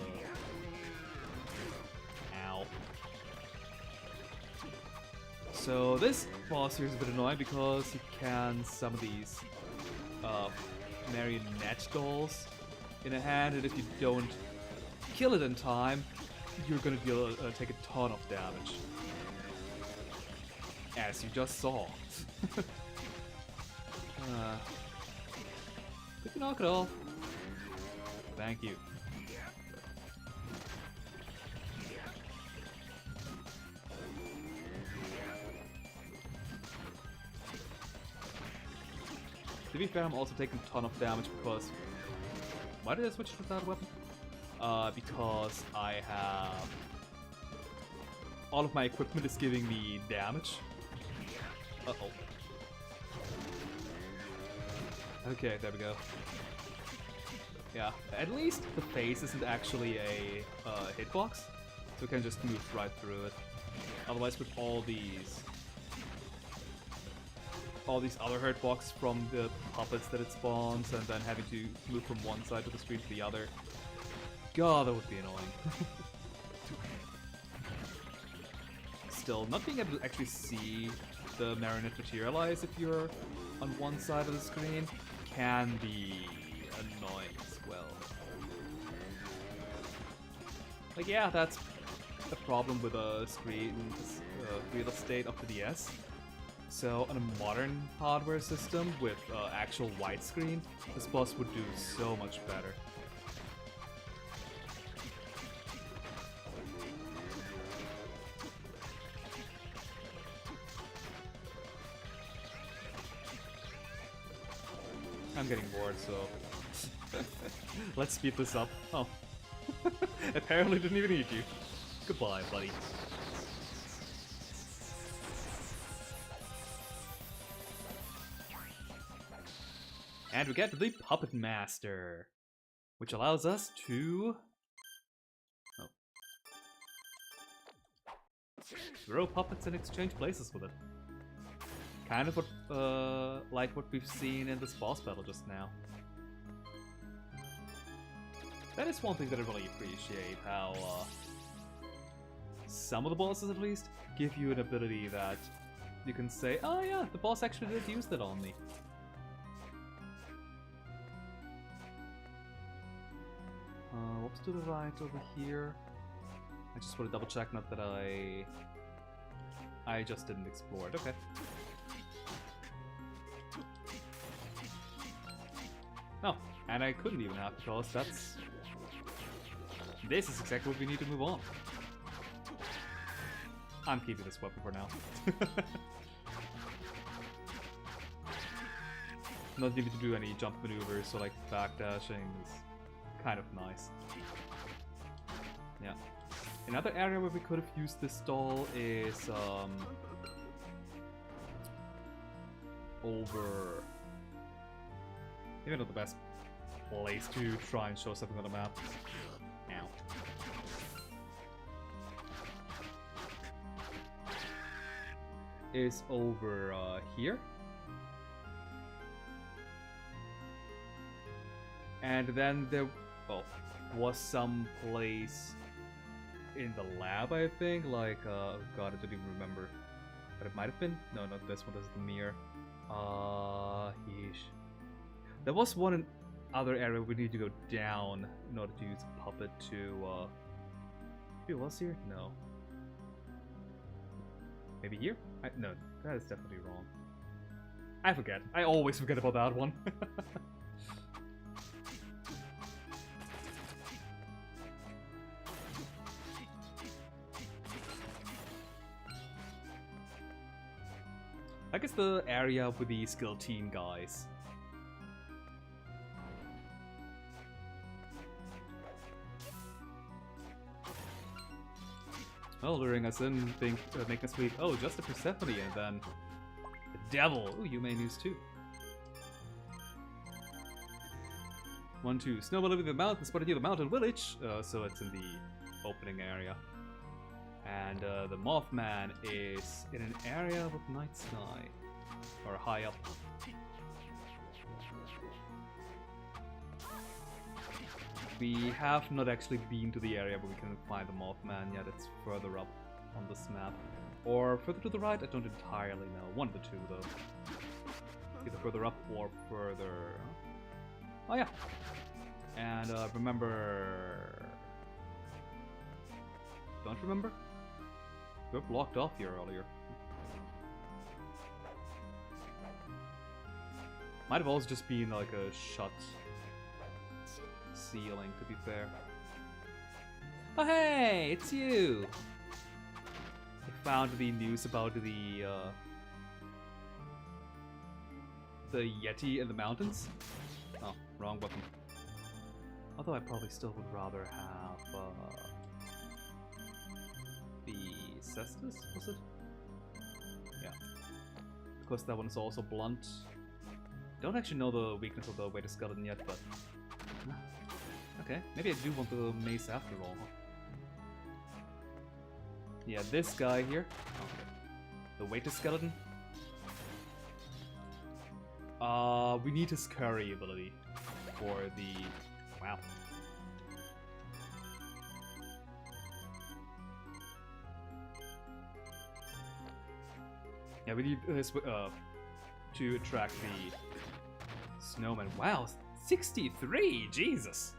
B: Ow. So this boss here is a bit annoying because you can summon these marionette dolls in a hand, and if you don't kill it in time, you're gonna deal, take a ton of damage. As you just saw. Did you knock it off? Thank you. To be fair, I'm also taking a ton of damage because... Why did I switch to that weapon? Because I have... All of my equipment is giving me damage. Uh-oh. Okay, there we go. Yeah, at least the face isn't actually a hitbox, so we can just move right through it. Otherwise, with all these other hitboxes from the puppets that it spawns, and then having to move from one side of the screen to the other, God, that would be annoying. Still, not being able to actually see the marionette materialize if you're on one side of the screen can be annoying as well. Like, yeah, that's a problem with a screen real estate of the DS. So on a modern hardware system with actual widescreen, this boss would do so much better. I'm getting bored, so let's speed this up. Oh, apparently didn't even need you. Goodbye, buddy. And we get the Puppet Master, which allows us to throw puppets and exchange places with it. Kind of what, like what we've seen in this boss battle just now. That is one thing that I really appreciate, how some of the bosses at least give you an ability that you can say, oh yeah, the boss actually did use that on me. What's to the right over here? I just want to double check, not that I just didn't explore it, okay. Oh, and I couldn't even have, because that's... This is exactly what we need to move on. I'm keeping this weapon for now. Not needing to do any jump maneuvers, so like backdashing is kind of nice. Yeah. Another area where we could have used this doll is over... Maybe not the best place to try and show something on the map. Ow. Is over here. And then there was some place in the lab, I think, like, oh god, I don't even remember. But it might have been? No, not this one, this is the mirror. Yeesh. There was one other area we need to go down in order to use a puppet to, Maybe it was here? No. Maybe here? No, that is definitely wrong. I forget. I always forget about that one. I guess the area with the skill team guys. Oh, luring us in, making us believe, oh, just a Persephone, and then the devil. Ooh, you may news too. 1, 2. Snowball living in the mountain, spotted near the mountain village. So it's in the opening area. And the Mothman is in an area with night sky. Or high up. We have not actually been to the area where we can find the Mothman yet. It's further up on this map. Or further to the right, I don't entirely know. One of the two, though. Either further up or further... Oh yeah! And remember... Don't remember? We were blocked off here earlier. Might have also just been like a shut ceiling, to be fair. Oh hey, it's you! I found the news about the Yeti in the mountains. Oh, wrong weapon. Although I probably still would rather have the Cestus, was it? Yeah. Because that one is also blunt. Don't actually know the weakness of the Weighted Skeleton yet, but... Okay, maybe I do want the mace after all. Yeah, this guy here. Okay. The Weighted Skeleton. We need his curry ability for the... Wow. Yeah, we need his, to attract the snowman. Wow, 63! Jesus!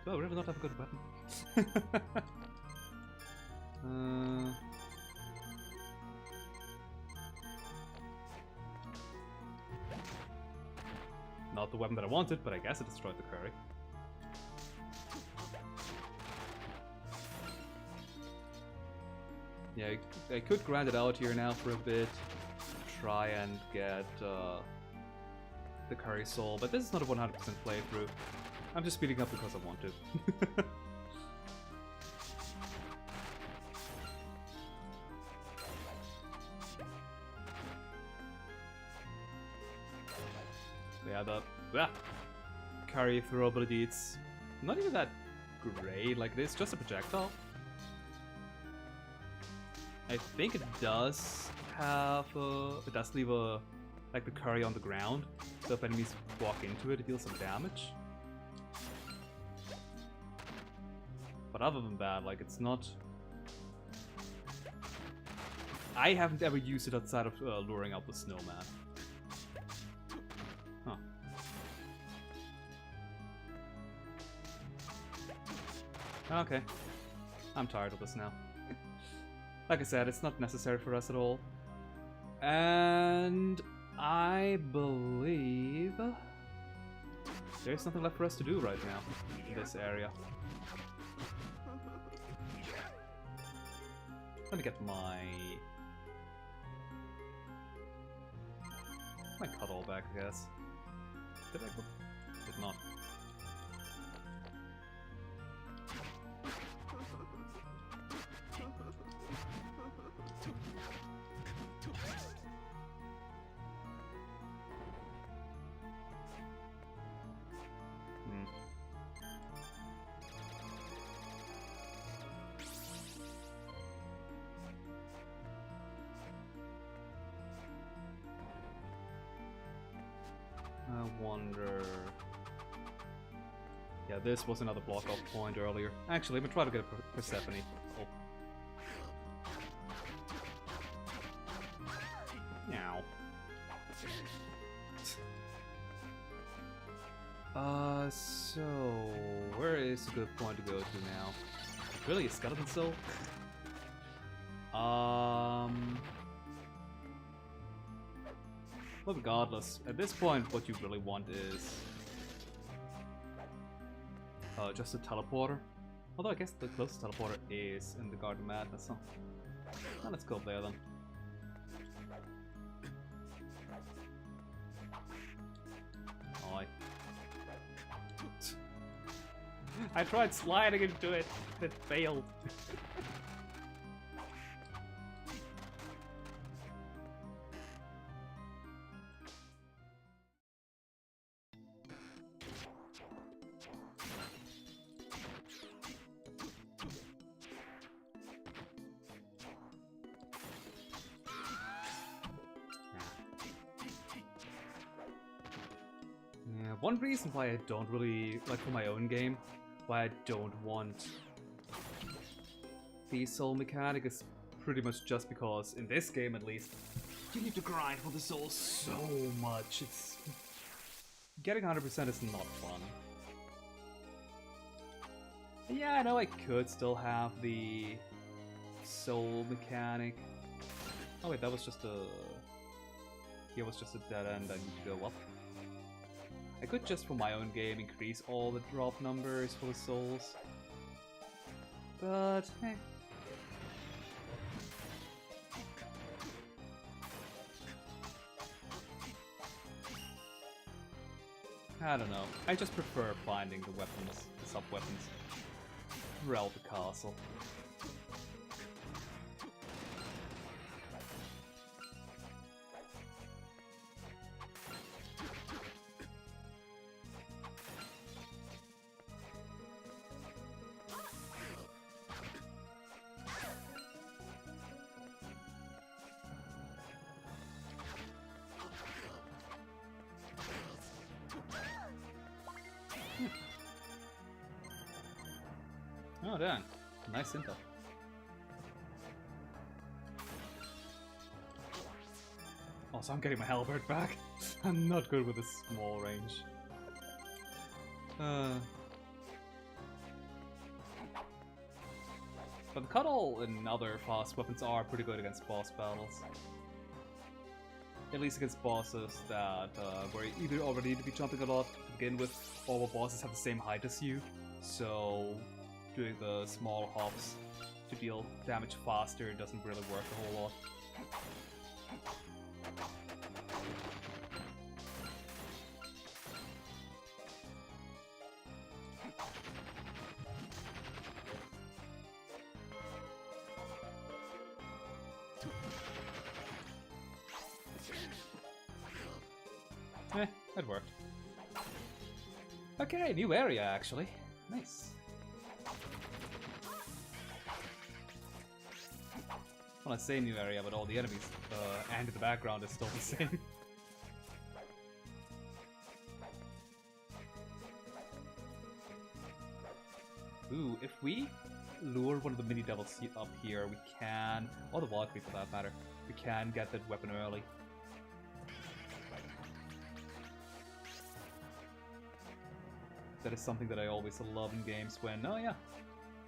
B: Do I really not have a good weapon? Not the weapon that I wanted, but I guess it destroyed the curry. Yeah, I could grind it out here now for a bit. Try and get the curry soul, but this is not a 100% playthrough. I'm just speeding up because I want to. Yeah, the carry throw ability, it's not even that great. Like, it's just a projectile. I think it does have it does leave a like the curry on the ground, so if enemies walk into it, it deals some damage. But other than that, like, it's not. I haven't ever used it outside of luring out the snowman. Huh. Okay. I'm tired of this now. Like I said, it's not necessary for us at all. And I believe there's nothing left for us to do right now in this area. Let me get my cuddle back, I guess. Did I go? Did not. I wonder. Yeah, this was another block off point earlier. Actually, let me try to get a Persephone. Oh. Meow. So where is a good point to go to now? Really, a skeleton soul? Well, regardless, at this point, what you really want is just a teleporter. Although I guess the closest teleporter is in the Garden of Madness, so well, let's go there then. I tried sliding into it, it failed. One reason why I don't really, like for my own game, why I don't want the soul mechanic is pretty much just because, in this game at least, you need to grind for the soul so much. It's getting 100% is not fun. Yeah, I know I could still have the soul mechanic. Oh wait, that was just a... Here was just a dead end, I need to go up. I could just, for my own game, increase all the drop numbers for the souls. But, hey. I don't know. I just prefer finding the weapons, the sub-weapons, throughout the castle. Oh, damn. Nice intel. Also, I'm getting my halberd back. I'm not good with this small range. But the cuddle and other fast weapons are pretty good against boss battles. At least against bosses that where you either already need to be jumping a lot to begin with, or where bosses have the same height as you. So doing the small hops to deal damage faster doesn't really work a whole lot. That worked. Okay, new area actually. Nice. When I say new area, but all the enemies and the background is still the same. Ooh, if we lure one of the mini devils up here, we can, or the Valkyrie for that matter, we can get that weapon early. That is something that I always love in games when, oh yeah,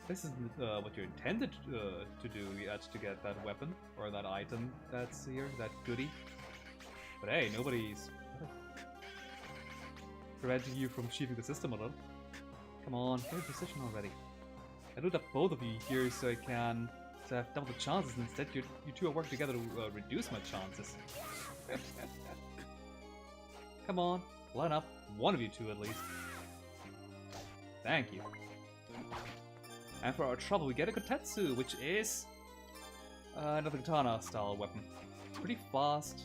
B: this isn't what you're intended to do yet to get that weapon, or that item that's here, that goodie. But hey, nobody's preventing you from cheating the system a little. Come on, get a position already. I looked up both of you here so I have double the chances, and instead you two are working together to reduce my chances. Come on, line up, one of you two at least. Thank you. And for our trouble, we get a Kotetsu, which is another katana style weapon. Pretty fast.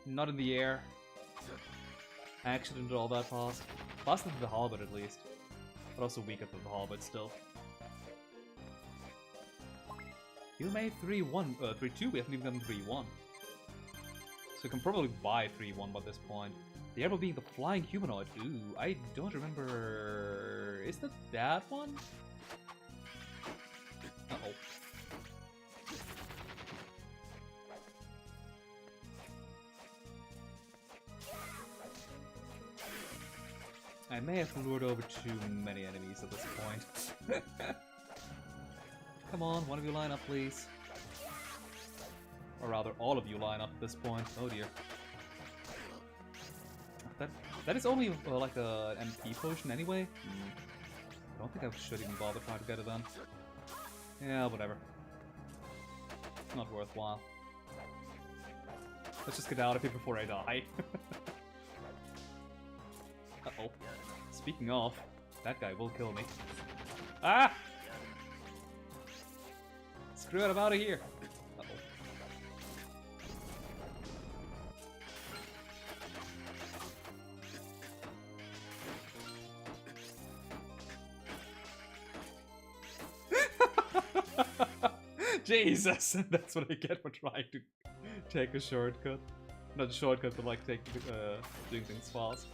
B: Not in the air. Actually, not all that fast. Faster than the halberd at least. But also weaker than the halberd still. You made 3-1, 3-2, we haven't even gotten 3-1. So you can probably buy 3-1 by this point. The arrow being the flying humanoid. Ooh, I don't remember. Is that one? Uh-oh. I may have lured over too many enemies at this point. Come on, one of you line up, please. Or rather, all of you line up at this point. Oh dear. That is only like a MP potion anyway. I don't think I should even bother trying to get it then. Yeah, whatever. Not worthwhile. Let's just get out of here before I die. Uh-oh. Speaking of, that guy will kill me. Ah! Screw it, I'm out of here. Uh-oh. Jesus, that's what I get for trying to take a shortcut. Not a shortcut, but like doing things fast.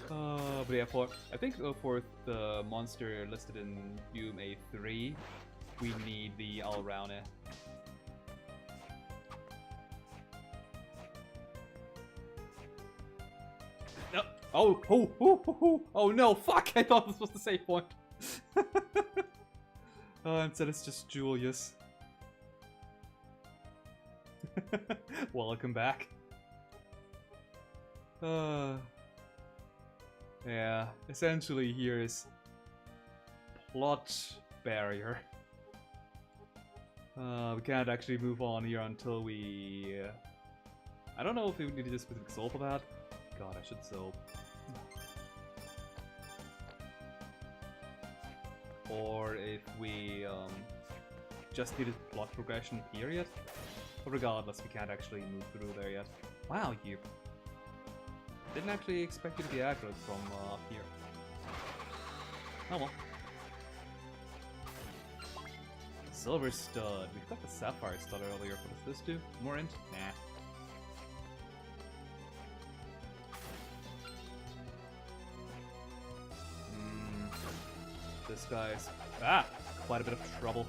B: But yeah, I think for the monster listed in Doom A3, we need the Alraune. No. Oh no, fuck! I thought this was the save point. Instead it's just Julius. Welcome back. Yeah, essentially here is plot barrier. We can't actually move on here until we... I don't know if we need a specific soul for that. God, I should soap. Or if we just need a plot progression period. But regardless, we can't actually move through there yet. Wow, you... Didn't actually expect you to be aggroed from here. Oh well. Silver Stud. We've got the Sapphire Stud earlier. What does this do? More int? Nah. This guy's... Ah! Quite a bit of trouble.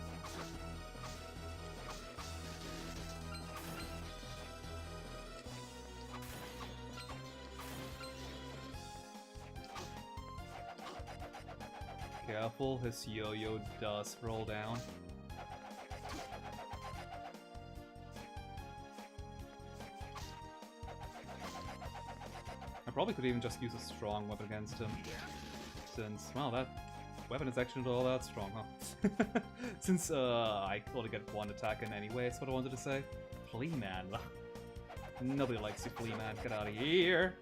B: Careful, his yo-yo does roll down. I probably could even just use a strong weapon against him. Since, well, that weapon is actually not all that strong, huh? Since I only get one attack in anyway, that's what I wanted to say. Flea Man. Nobody likes you, Flea Man. Get out of here!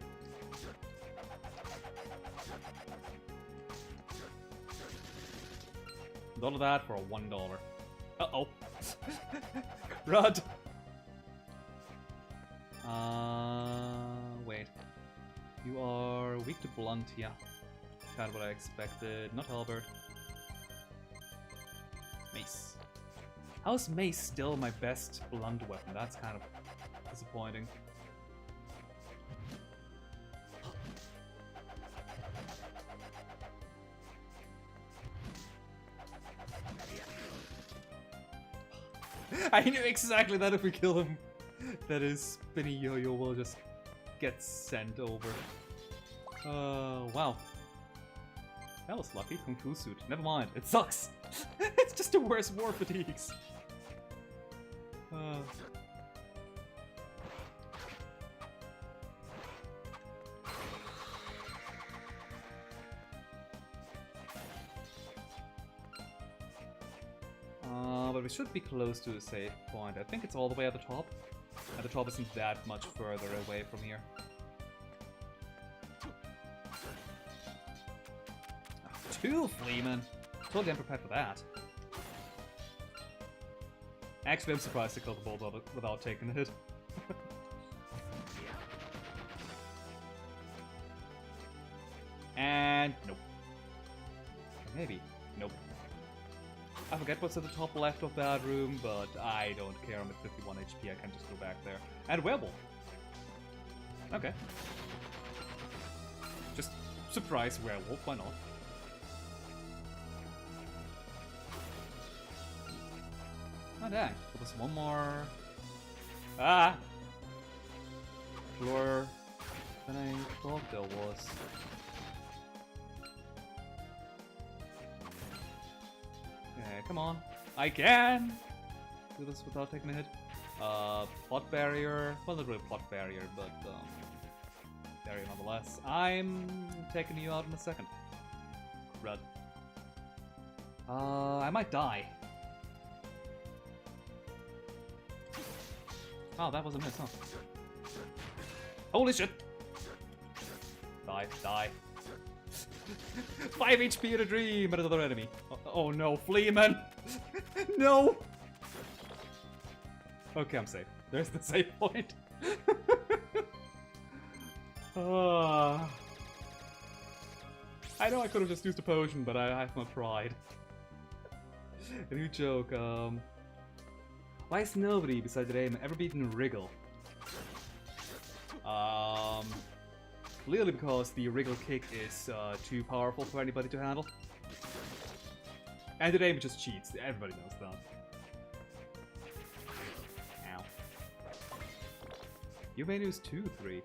B: All of that for a $1. Uh-oh. Rud! Wait. move to blunt, yeah. Kind of what I expected. Not halberd. Mace. How is mace still my best blunt weapon? That's kind of disappointing. I knew exactly that if we kill him, that his spinny yo-yo will just get sent over. Wow. That was lucky. Kung Fu suit. Never mind. It sucks. It's just the worst war fatigues. But we should be close to a safe point. I think it's all the way at the top. And the top isn't that much further away from here. Two Fleamen! Totally unprepared for that. Actually, I'm surprised to kill the Bulldog without taking a hit. And nope. Maybe. Nope. I forget what's at the top left of that room, but I don't care. I'm at 51 HP. I can just go back there. And Werewolf. Okay. Just surprise Werewolf. Why not? Oh dang, there was one more. Ah! Floor than I thought there was. Okay, come on. I can do this without taking a hit. Plot barrier. Well, not really plot barrier, but barrier nonetheless. I'm taking you out in a second. Red. I might die. Oh, that was a miss, huh? Holy shit! Die, die. 5 HP in a dream at another enemy. Oh no, Fleaman! No! Okay, I'm safe. There's the save point. I know I could have just used a potion, but I have not tried. A new joke, why has nobody besides Raymond ever beaten Wriggle? Clearly because the Wriggle kick is too powerful for anybody to handle. And Raymond just cheats, everybody knows that. Ow. You may use 2-3.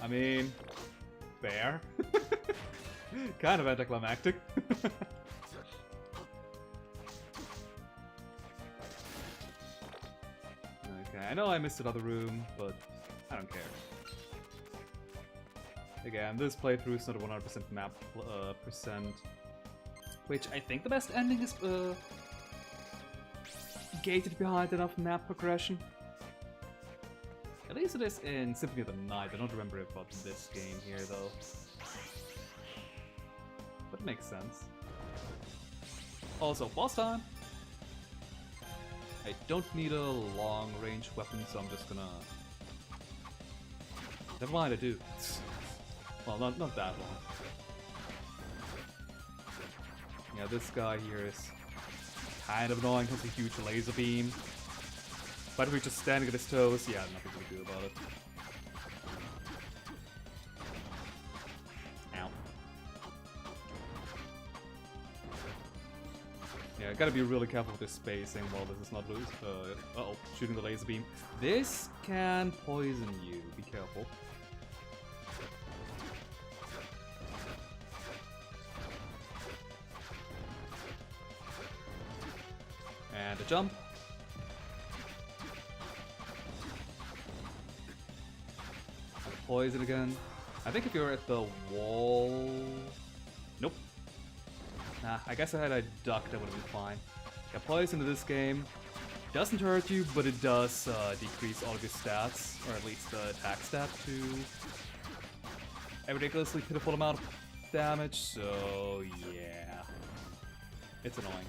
B: I mean, fair. Kind of anticlimactic. Okay, I know I missed another room, but I don't care. Again, this playthrough is not a 100% map percent, which I think the best ending is gated behind enough map progression. At least it is in Symphony of the Night. I don't remember about this game here though. But it makes sense. Also, boss time! I don't need a long-range weapon, so I'm just gonna... Never mind, I do. Well, not that long. Yeah, this guy here is kind of annoying because a huge laser beam. But if we're just standing at his toes, yeah, nothing to do about it. Ow. Yeah, I gotta be really careful with this spacing while this is not loose. Uh-oh, shooting the laser beam. This can poison you, be careful. And a jump. Poison again. I think if you're at the wall... Nope. Nah, I guess I had a duck, that would have been fine. Yeah, poison in this game doesn't hurt you, but it does decrease all of your stats, or at least the attack stat, to a ridiculously pitiful amount of damage, so yeah. It's annoying.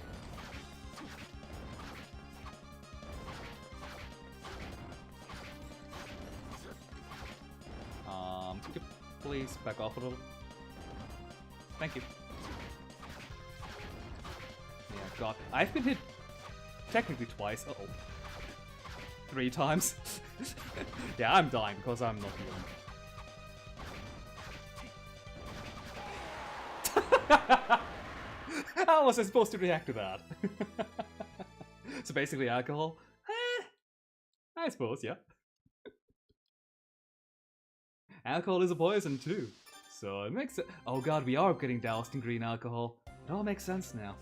B: Please back off a little. Thank you. Yeah, God. I've been hit technically twice. Uh-oh. 3 times. Yeah, I'm dying because I'm not healing. How was I supposed to react to that? So basically alcohol? I suppose, yeah. Alcohol is a poison too. So it makes it— oh god, we are getting doused in green alcohol. It all makes sense now.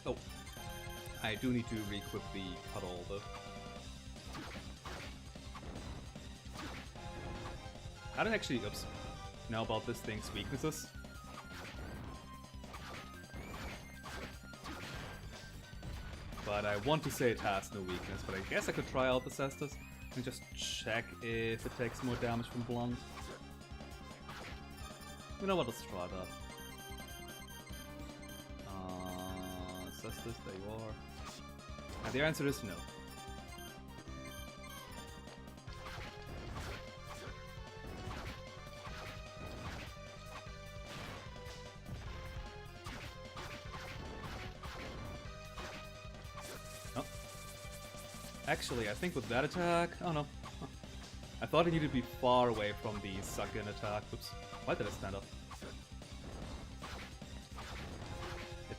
B: Oh. I do need to re-equip the cuddle though. I don't actually know about this thing's weaknesses. But I want to say it has no weakness, but I guess I could try out the Cestus and just check if it takes more damage from Blunt. You know what, let's try that. Cestus, there you are. And the answer is no. Actually, I think with that attack— oh no. I thought I needed to be far away from the suck-in attack. Oops. Why did I stand up?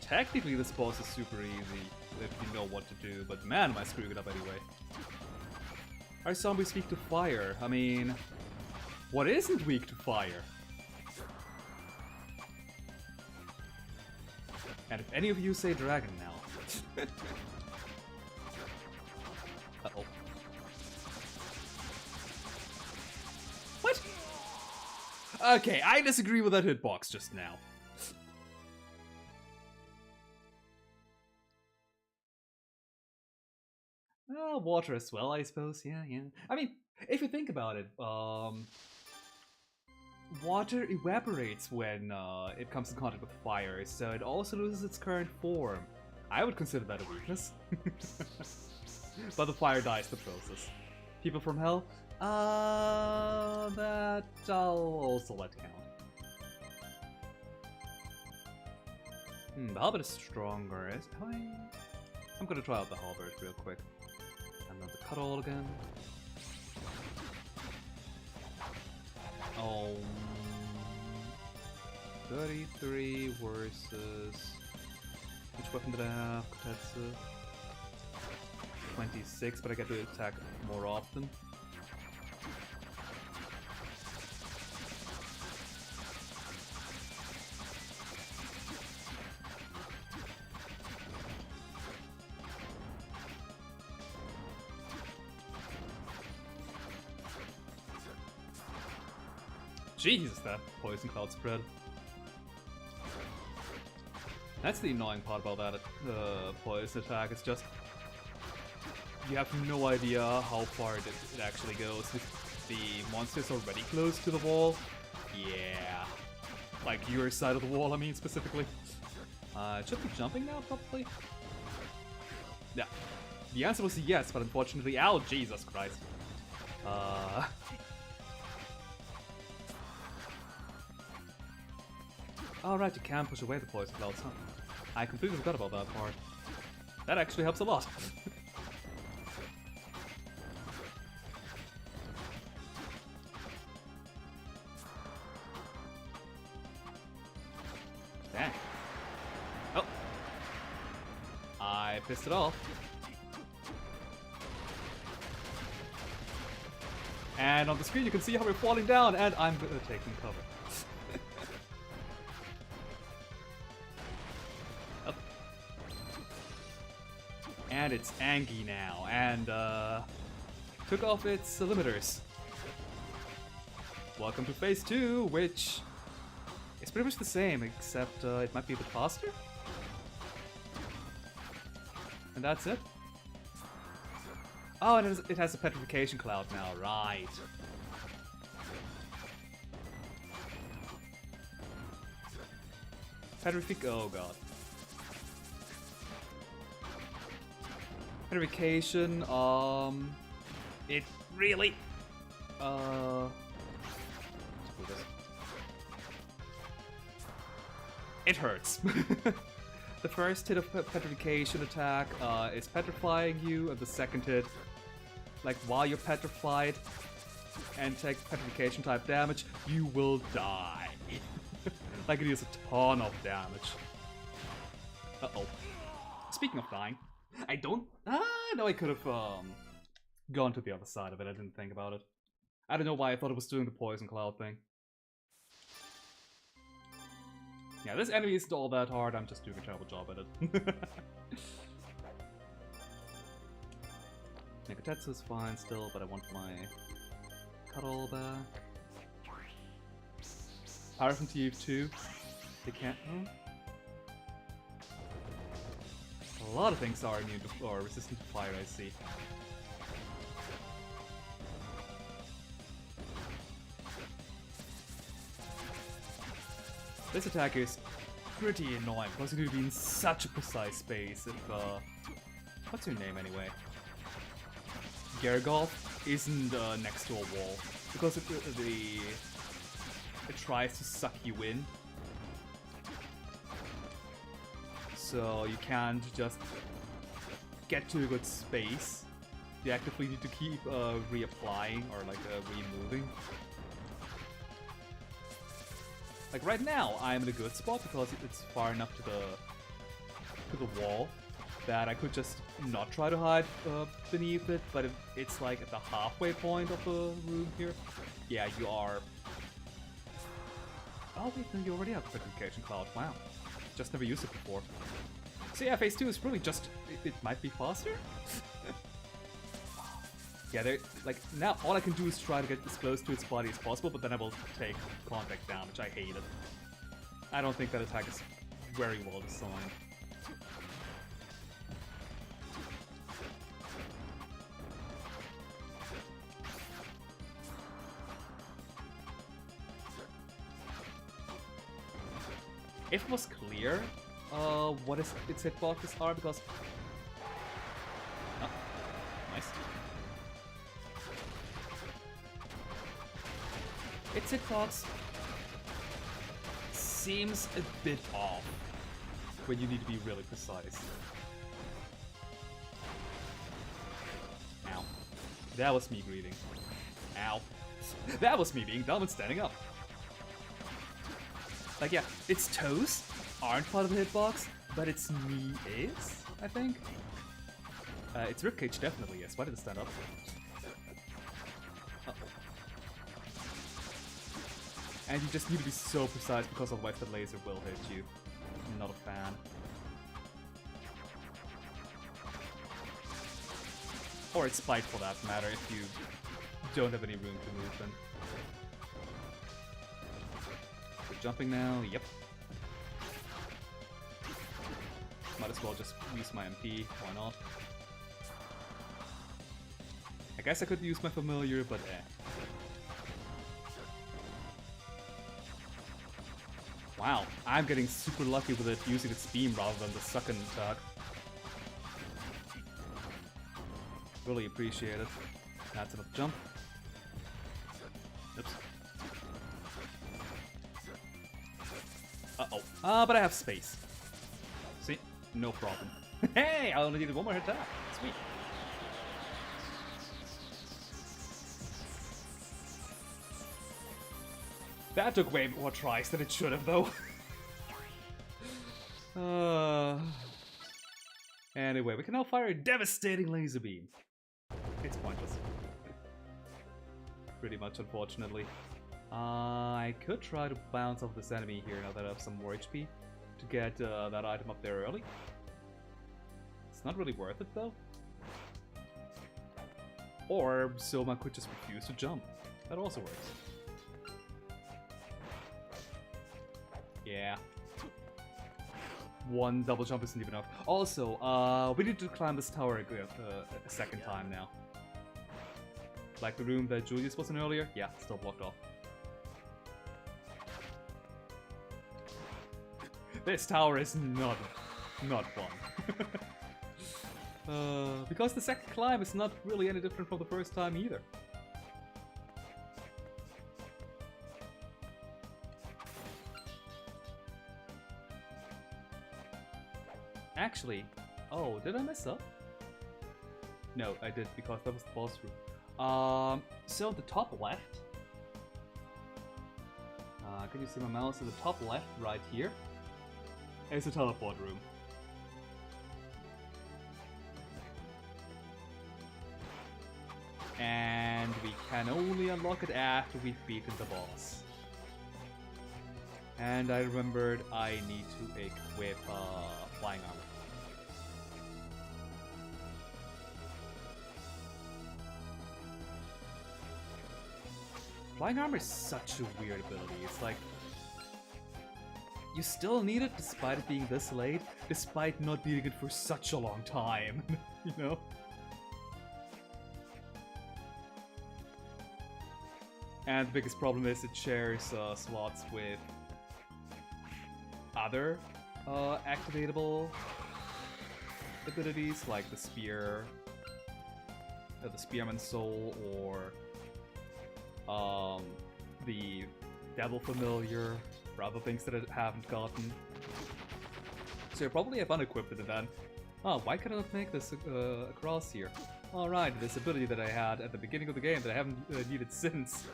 B: Technically this boss is super easy if you know what to do, but man am I screwing it up anyway. Our zombies weak to fire. I mean, what isn't weak to fire? And if any of you say dragon now. Uh-oh. What? Okay, I disagree with that hitbox just now. Water as well, I suppose. Yeah, yeah. I mean, if you think about it, water evaporates when it comes in contact with fire, so it also loses its current form. I would consider that a weakness. But the fire dies in the process. People from hell? That I'll also let count. The halberd is stronger. I'm gonna try out the halberd real quick. And then the cuddle again. Oh, 33 versus— which weapon did I have? Kotetsu. 26, but I get to attack more often. Jesus, that poison cloud spread. That's the annoying part about that poison attack. It's just you have no idea how far it actually goes. If the monster's already close to the wall, yeah. Like your side of the wall, I mean, specifically. It should be jumping now, probably? Yeah. The answer was yes, but unfortunately— ow, Jesus Christ. Alright, you can push away the poison clouds, huh? I completely forgot about that part. That actually helps a lot. Dang. Oh. I pissed it off. And on the screen you can see how we're falling down, and I'm taking cover. And it's Angie now, and took off its limiters. Welcome to phase 2, which is pretty much the same, except it might be a bit faster. And that's it. Oh, it has a petrification cloud now, right. Oh god. Petrification, it really, let's do this. It hurts. The first hit of petrification attack is petrifying you, and the second hit, like while you're petrified and take petrification type damage, you will die. Like it is a ton of damage. Uh-oh. Speaking of dying, I don't... no, I could have gone to the other side of it. I didn't think about it. I don't know why I thought it was doing the poison cloud thing. Yeah, this enemy isn't all that hard. I'm just doing a terrible job at it. Negatetsu is fine still, but I want my cuddle back. Power from TF2. They can't... A lot of things are immune to, or resistant to fire, I see. This attack is pretty annoying because it would be in such a precise space if, what's your name anyway? Gergolf isn't next to a wall because it tries to suck you in. So you can't just get to a good space. You actively need to keep reapplying or like removing. Like right now, I'm in a good spot because it's far enough to the wall that I could just not try to hide beneath it. But if it's like at the halfway point of the room here, yeah, you are. Oh wait, no, you already have Petrification Cloud. Wow, just never used it before. So yeah, phase 2 is really just it might be faster. Yeah, they're like now all I can do is try to get as close to its body as possible, but then I will take contact damage. I hate it. I don't think that attack is very well designed. If it was clear what its hitboxes are, because... Oh, nice. Its hitbox seems a bit off when you need to be really precise. Ow. That was me breathing. Ow. That was me being dumb and standing up. Like, yeah, its toes aren't part of the hitbox, but its knee is, I think. Its ribcage definitely is. Why did it stand up? And you just need to be so precise because otherwise the laser will hit you. I'm not a fan. Or its spite for that matter if you don't have any room to move them. We're jumping now, yep. Might as well just use my MP, why not? I guess I could use my familiar, but eh. Wow, I'm getting super lucky with it using its beam rather than the sucking attack. Really appreciate it. That's enough jump. Oops. Uh-oh. But I have space. See? No problem. Hey! I only needed one more attack. Sweet. That took way more tries than it should have, though. Anyway, we can now fire a devastating laser beam. It's pointless. Pretty much, unfortunately. I could try to bounce off this enemy here now that I have some more HP to get that item up there early. It's not really worth it, though. Or Soma could just refuse to jump. That also works. Yeah. One double jump isn't even enough. Also, we need to climb this tower a second time now. Like the room that Julius was in earlier? Yeah, still blocked off. This tower is not fun. Because the second climb is not really any different from the first time either. Actually, oh, did I mess up? No, I did, because that was the boss room. So the top left. Can you see my mouse? At the top left, right here, is the teleport room. And we can only unlock it after we've beaten the boss. And I remembered I need to equip flying armor. Flying armor is such a weird ability. It's like, you still need it despite it being this late, despite not needing it for such a long time, you know? And the biggest problem is it shares slots with other activatable abilities, like the spear, the Spearman's Soul, or the Devil Familiar, for other things that I haven't gotten. So you probably have unequipped it then. Oh, why can I not make this across here? Alright, this ability that I had at the beginning of the game that I haven't needed since.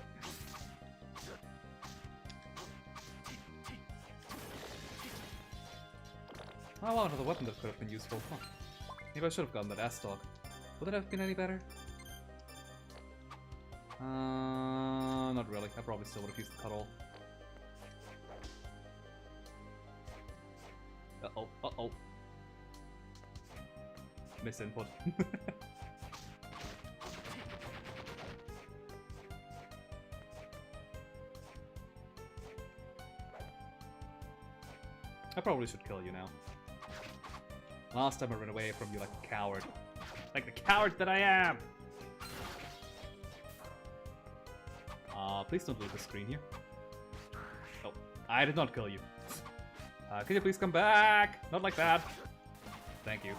B: Oh wow, another weapon that could have been useful. Huh. Maybe I should have gotten that Astalk. Would that have been any better? Not really. I probably still would have used the Cuddle. Uh-oh, uh-oh. Misinput. I probably should kill you now. Last time I ran away from you like a coward. Like the coward that I am! Please don't leave the screen here. Oh, I did not kill you. Can you please come back? Not like that. Thank you.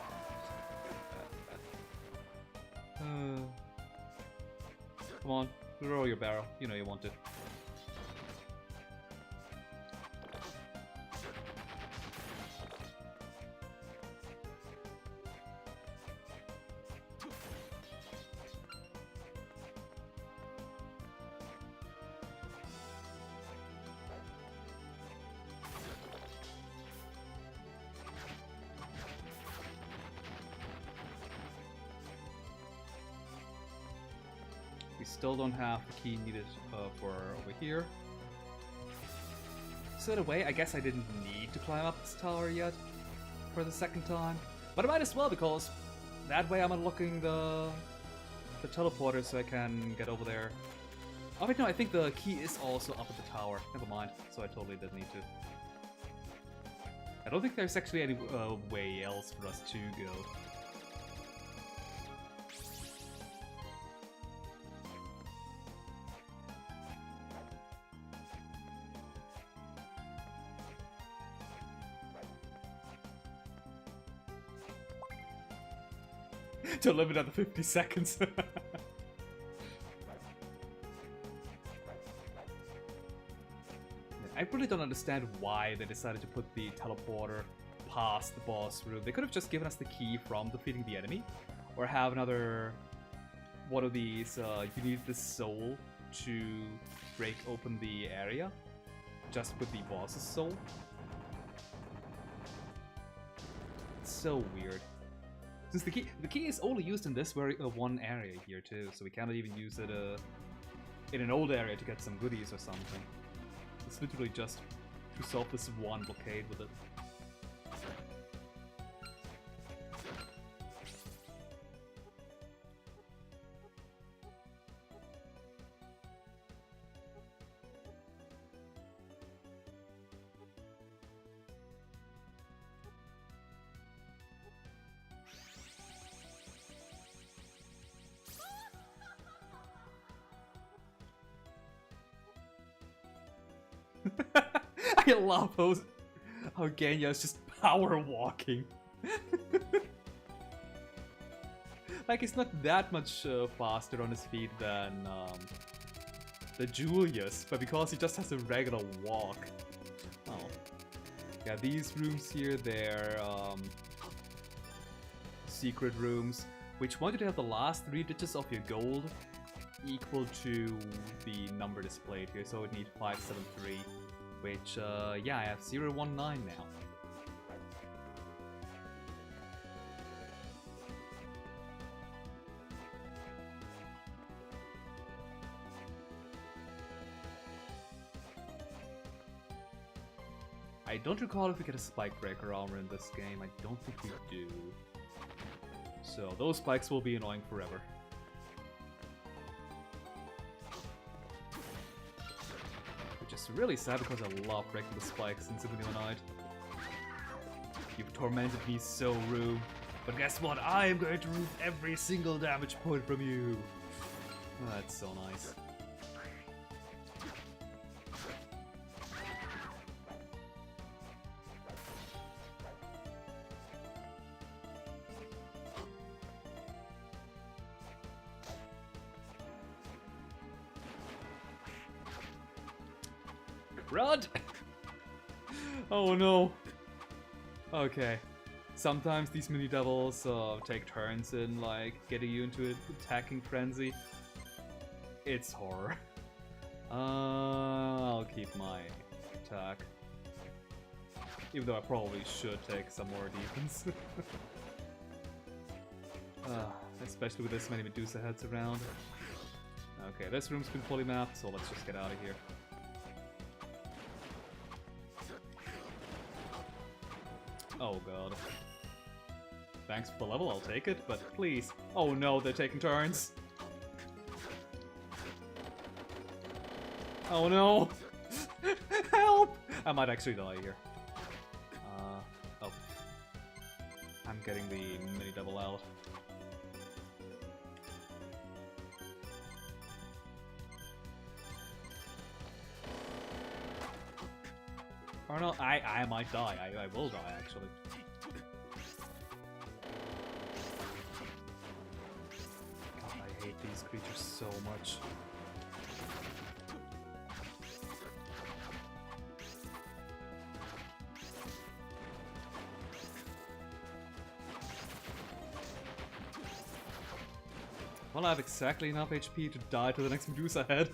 B: Come on, throw your barrel. You know you want it. We still don't have the key needed for over here. So in a way, I guess I didn't need to climb up this tower yet for the second time. But I might as well, because that way I'm unlocking the teleporter so I can get over there. Oh wait, no, I think the key is also up at the tower. Never mind, so I totally didn't need to. I don't think there's actually any way else for us to go. To limit at the 50 seconds. I really don't understand why they decided to put the teleporter past the boss room. They could have just given us the key from defeating the enemy, or have another one of these, you need the soul to break open the area, just with the boss's soul. It's so weird. Since the key is only used in this very one area here too, so we cannot even use it in an old area to get some goodies or something. It's literally just to solve this one blockade with it. I love how Genya is just power walking. Like, he's not that much faster on his feet than the Julius, but because he just has a regular walk. Oh. Yeah, these rooms here, they're secret rooms, which want you to have the last 3 digits of your gold equal to the number displayed here, so it needs 573, which, yeah, I have 019 now. I don't recall if we get a spike breaker armor in this game. I don't think we do. So those spikes will be annoying forever. Which is really sad because I love breaking the spikes in Symphony of the Night. You've tormented me so, Rue. But guess what? I am going to remove every single damage point from you. Oh, that's so nice. Run! Oh no. Okay. Sometimes these mini devils take turns in like getting you into an attacking frenzy. It's horror. I'll keep my attack. Even though I probably should take some more defense. Especially with this many Medusa heads around. Okay, this room's been fully mapped, so let's just get out of here. Oh god. Thanks for the level, I'll take it, but please. Oh no, they're taking turns. Oh no! Help! I might actually die here. Oh. I'm getting the mini double out. Or no, I might die. I will die, actually. God, I hate these creatures so much. Well, I have exactly enough HP to die to the next Medusa head.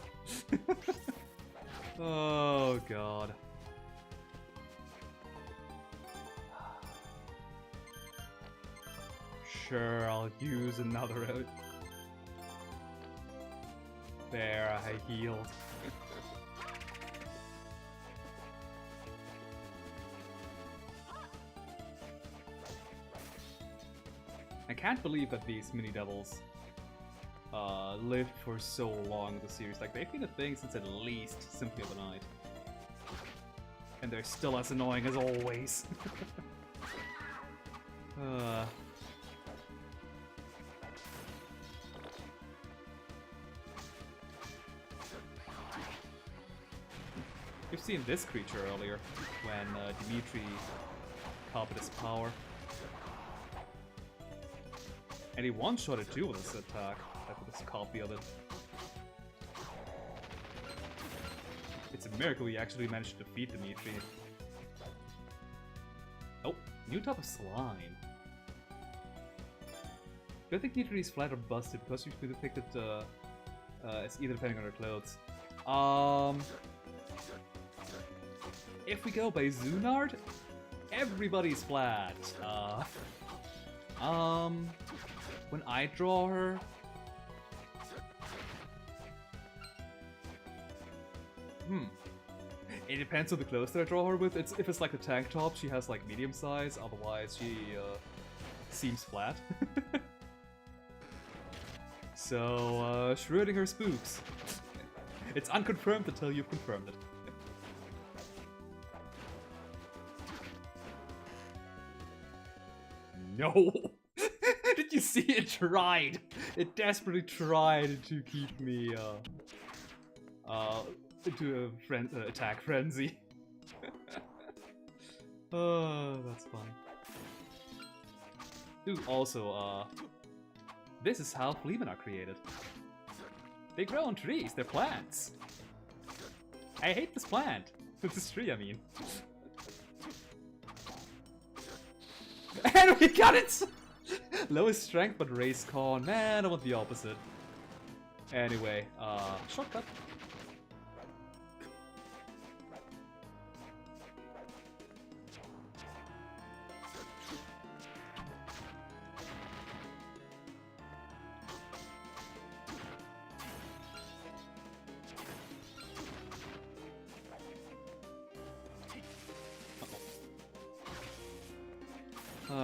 B: Oh, God. Sure, I'll use another out. There, I healed. I can't believe that these mini devils lived for so long in the series. Like, they've been a thing since at least Symphony of the Night. And they're still as annoying as always. You've seen this creature earlier, when Dimitri copied his power. And he one-shotted too with his attack, with his copy of it. It's a miracle he actually managed to defeat Dimitri. Oh, new type of slime. I think Dimitri is flat or busted because you've depicted as either depending on her clothes. If we go by Zunard, everybody's flat. When I draw her, it depends on the clothes that I draw her with. If it's like a tank top, she has like medium size. Otherwise, she seems flat. So Schrödinger spooks. It's unconfirmed until you've confirmed it. No! Did you see it tried? It desperately tried to keep me into a attack frenzy. Oh, that's funny. Dude, also, this is how Fleamen are created. They grow on trees, they're plants. I hate this plant. This tree, I mean. And we got it! Lowest strength but raised con. Man, I want the opposite. Anyway, shortcut.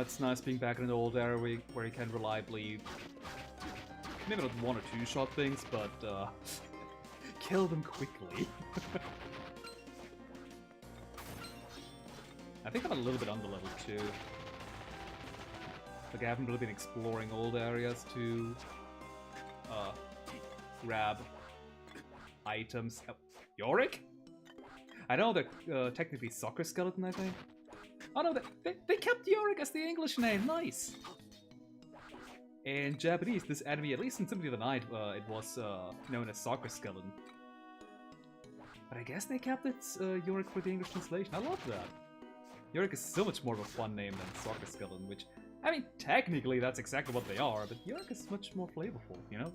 B: It's nice being back in an old era where you can reliably, maybe not one or two shot things, but kill them quickly. I think I'm a little bit under level too. Like I haven't really been exploring old areas to grab items. Oh, Yorick? I know they're technically Soccer Skeleton, I think. Oh no, they kept Yorick as the English name, nice! In Japanese, this enemy, at least in Symphony of the Night, it was known as Soccer Skeleton. But I guess they kept it Yorick for the English translation, I love that. Yorick is so much more of a fun name than Soccer Skeleton, which, I mean, technically that's exactly what they are, but Yorick is much more flavorful, you know?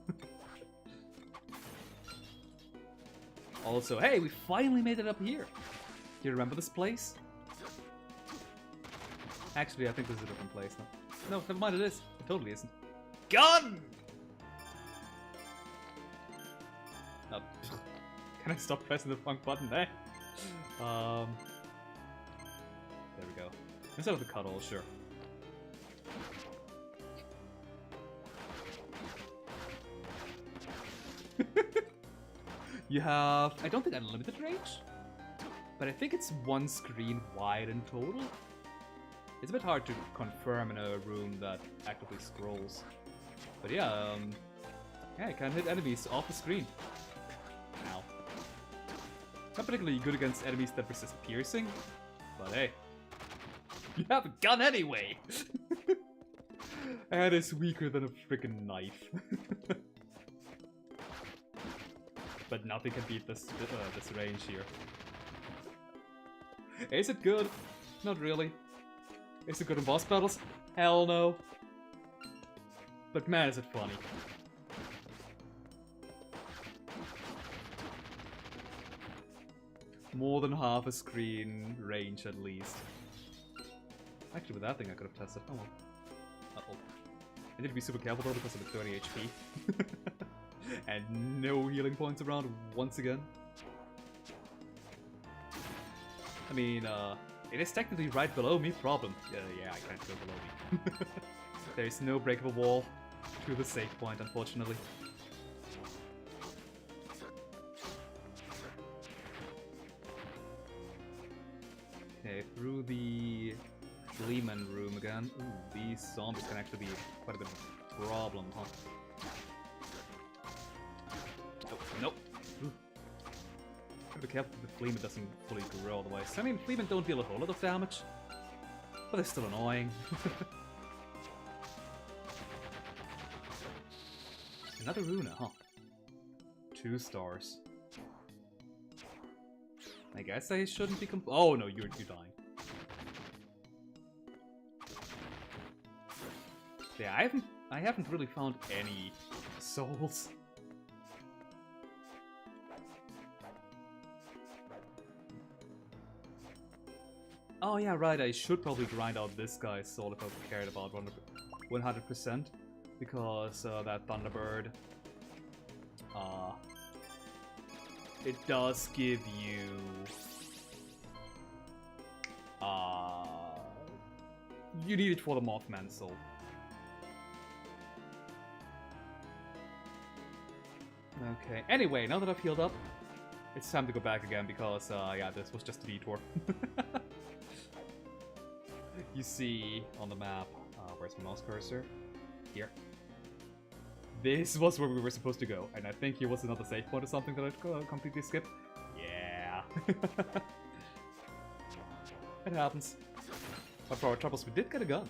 B: Also, hey, we finally made it up here! Do you remember this place? Actually, I think this is a different place now. No, never mind, it is. It totally isn't. Gun! Oh, can I stop pressing the wrong button there? There we go. Instead of the cuddle, sure. You have, I don't think unlimited range, but I think it's one screen wide in total. It's a bit hard to confirm in a room that actively scrolls. But yeah, yeah, you can hit enemies off the screen. Ow. Not particularly good against enemies that resist piercing, but hey. You have a gun anyway! And it's weaker than a freaking knife. But nothing can beat this range here. Is it good? Not really. Is it good in boss battles? Hell no. But man, is it funny. More than half a screen range at least. Actually, with that thing I could have tested. Oh well. Uh-oh. I need to be super careful though because of the 30 HP. And no healing points around once again. I mean, it is technically right below me, problem. Yeah, I can't go below me. There is no breakable wall to the save point, unfortunately. Okay, through the Fleamen room again. Ooh, these zombies can actually be quite a bit of a problem, huh? Oh, nope. Ooh. Gotta be careful that the Fleamen doesn't fully grow otherwise. I mean, Fleamen don't deal a whole lot of damage, but they're still annoying. Another Runa, huh? 2 stars. I guess I shouldn't be oh no, you're dying. Yeah, I haven't really found any souls. Oh yeah, right, I should probably grind out this guy's soul if I cared about 100%, because that Thunderbird, it does give you, you need it for the Mothman soul. Okay, anyway, now that I've healed up, it's time to go back again because, yeah, this was just a detour. You see on the map, where's my mouse cursor? Here. This was where we were supposed to go, and I think here was another save point or something that I completely skipped. Yeah. It happens. But for our troubles, we did get a gun.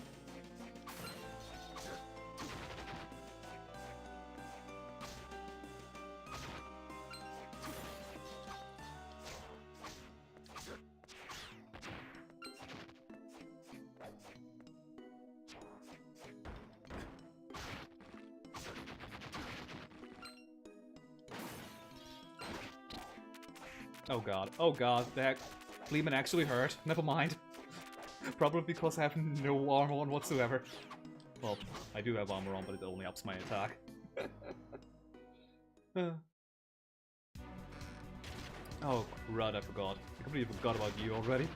B: Oh god, that Fleeman actually hurt. Never mind. Probably because I have no armor on whatsoever. Well, I do have armor on, but it only ups my attack. Oh crud, I forgot. I completely forgot about you already.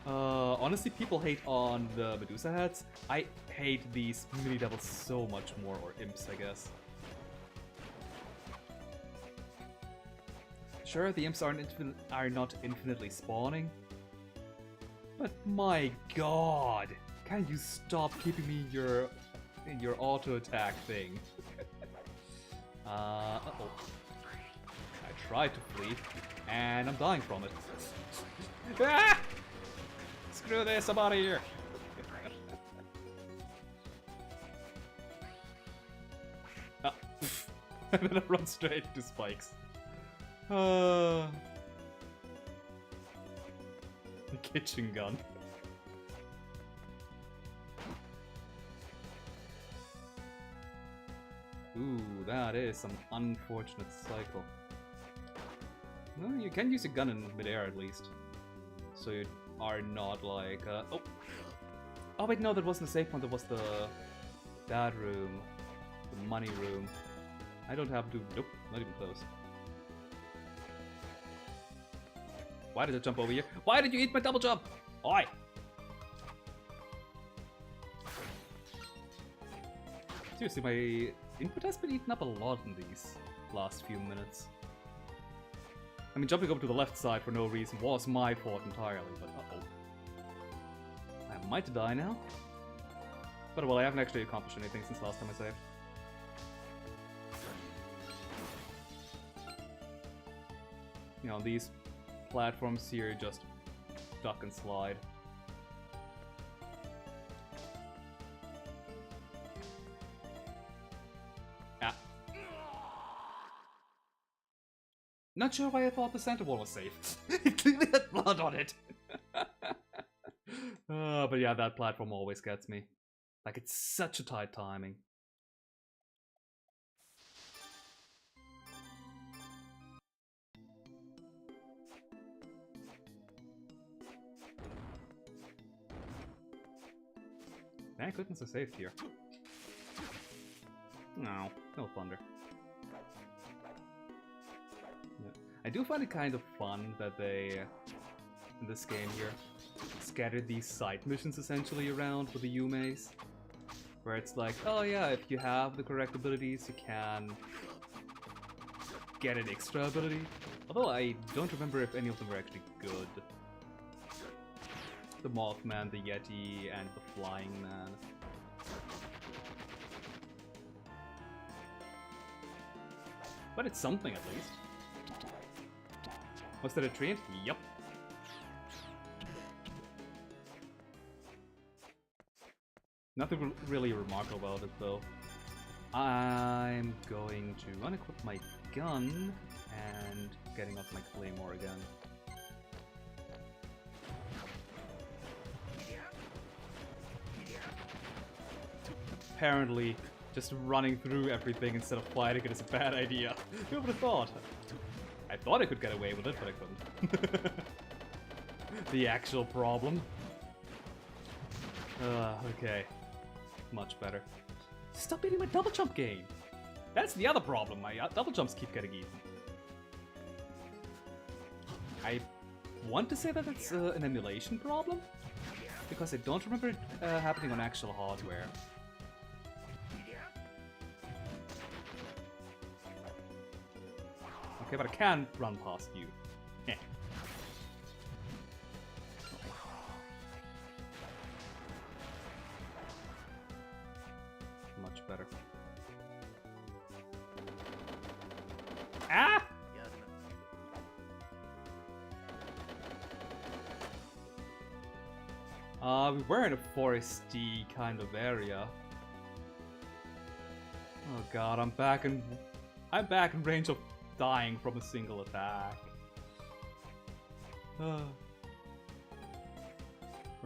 B: Honestly, people hate on the Medusa heads. I hate these mini devils so much more, or imps, I guess. Sure, the imps are not infinitely spawning, but my god, can you stop keeping me in your auto attack thing? Uh-oh. I tried to flee, and I'm dying from it. Ah! Screw this, I'm out of here. And then I run straight to spikes. The kitchen gun. Ooh, that is some unfortunate cycle. Well, you can use a gun in midair at least. So you are not like, oh! Oh wait, no, that wasn't the save point, that was that room. The money room. I don't have to, nope, not even close. Why did I jump over here? Why did you eat my double jump? Oi! Seriously, my input has been eaten up a lot in these last few minutes. I mean, jumping over to the left side for no reason was my fault entirely, but uh-oh. I might die now. But well, I haven't actually accomplished anything since last time I saved. You know, these platforms here just duck and slide. Ah. Not sure why I thought the center wall was safe. It clearly had blood on it. But yeah, that platform always gets me. Like, it's such a tight timing. Thank goodness I saved here. No thunder. Yeah. I do find it kind of fun that they, in this game here, scattered these side missions essentially around with the Yumeis. Where it's like, oh yeah, if you have the correct abilities, you can get an extra ability. Although I don't remember if any of them were actually good. The Mothman, the Yeti, and the Flying Man. But it's something at least. Was that a treant? Yup. Nothing really remarkable about it though. I'm going to unequip my gun and getting off my claymore again. Apparently, just running through everything instead of fighting it is a bad idea. Who would have thought? I thought I could get away with it, but I couldn't. The actual problem. Okay. Much better. Stop eating my double jump game! That's the other problem, my double jumps keep getting eaten. I want to say that it's an emulation problem, because I don't remember it happening on actual hardware. Okay, but I can run past you. Eh. Much better. Ah! We were in a foresty kind of area. Oh god, I'm back in range of dying from a single attack. Or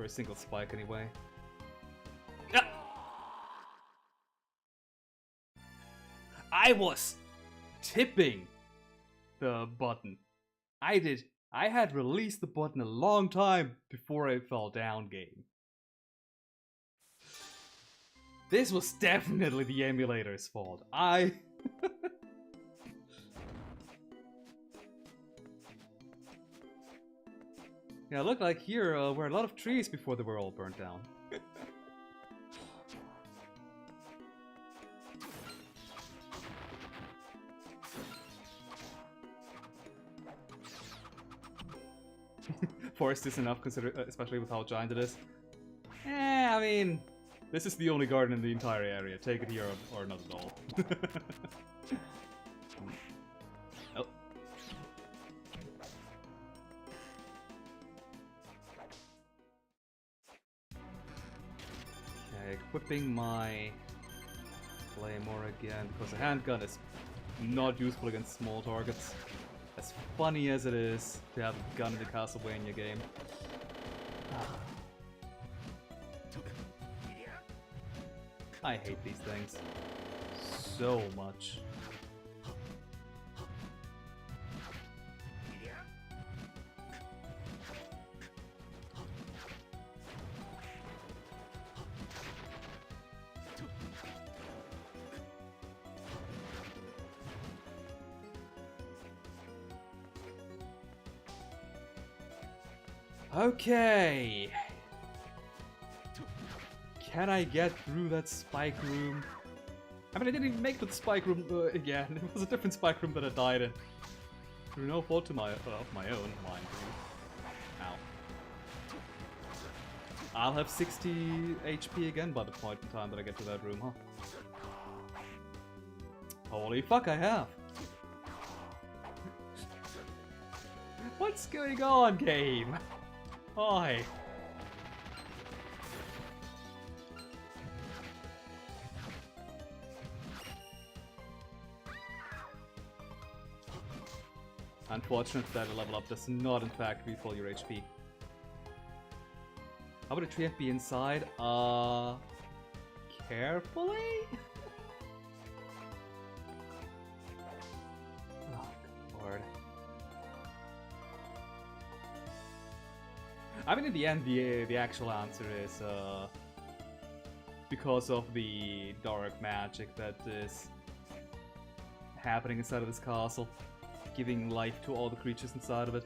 B: a single spike anyway. Ah! I was tipping the button. I had released the button a long time before I fell down, game. This was definitely the emulator's fault. Yeah, look, like here were a lot of trees before they were all burnt down. Forest is enough, especially with how giant it is. I mean, this is the only garden in the entire area. Take it here or not at all. Oh. Okay, equipping my Claymore again, because a handgun is not useful against small targets. As funny as it is to have a gun in the Castlevania game. I hate these things so much. Okay. Can I get through that spike room? I mean, I didn't even make the spike room again. It was a different spike room that I died in. Through no fault of my own, mind you. Ow. I'll have 60 HP again by the point in time that I get to that room, huh? Holy fuck, I have! What's going on, game? Hi. Unfortunate that a level up does not in fact refill your HP. How about a tree be inside? Carefully? Oh, good lord. I mean, in the end, the actual answer is because of the dark magic that is happening inside of this castle, giving life to all the creatures inside of it.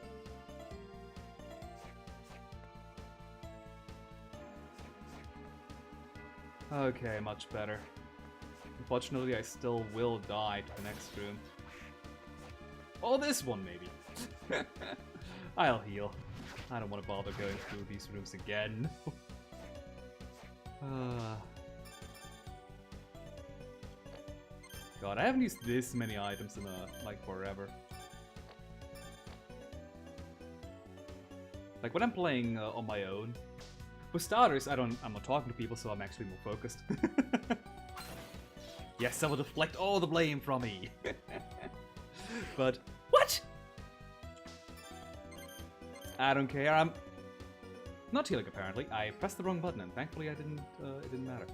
B: Okay, much better. Unfortunately, I still will die to the next room. Oh, this one maybe. I'll heal. I don't want to bother going through these rooms again. God, I haven't used this many items in like forever. Like when I'm playing on my own. For starters, I'm not talking to people, so I'm actually more focused. Yes, I will deflect all the blame from me. But what? I don't care. I'm not healing apparently. I pressed the wrong button, and thankfully I didn't. It didn't matter.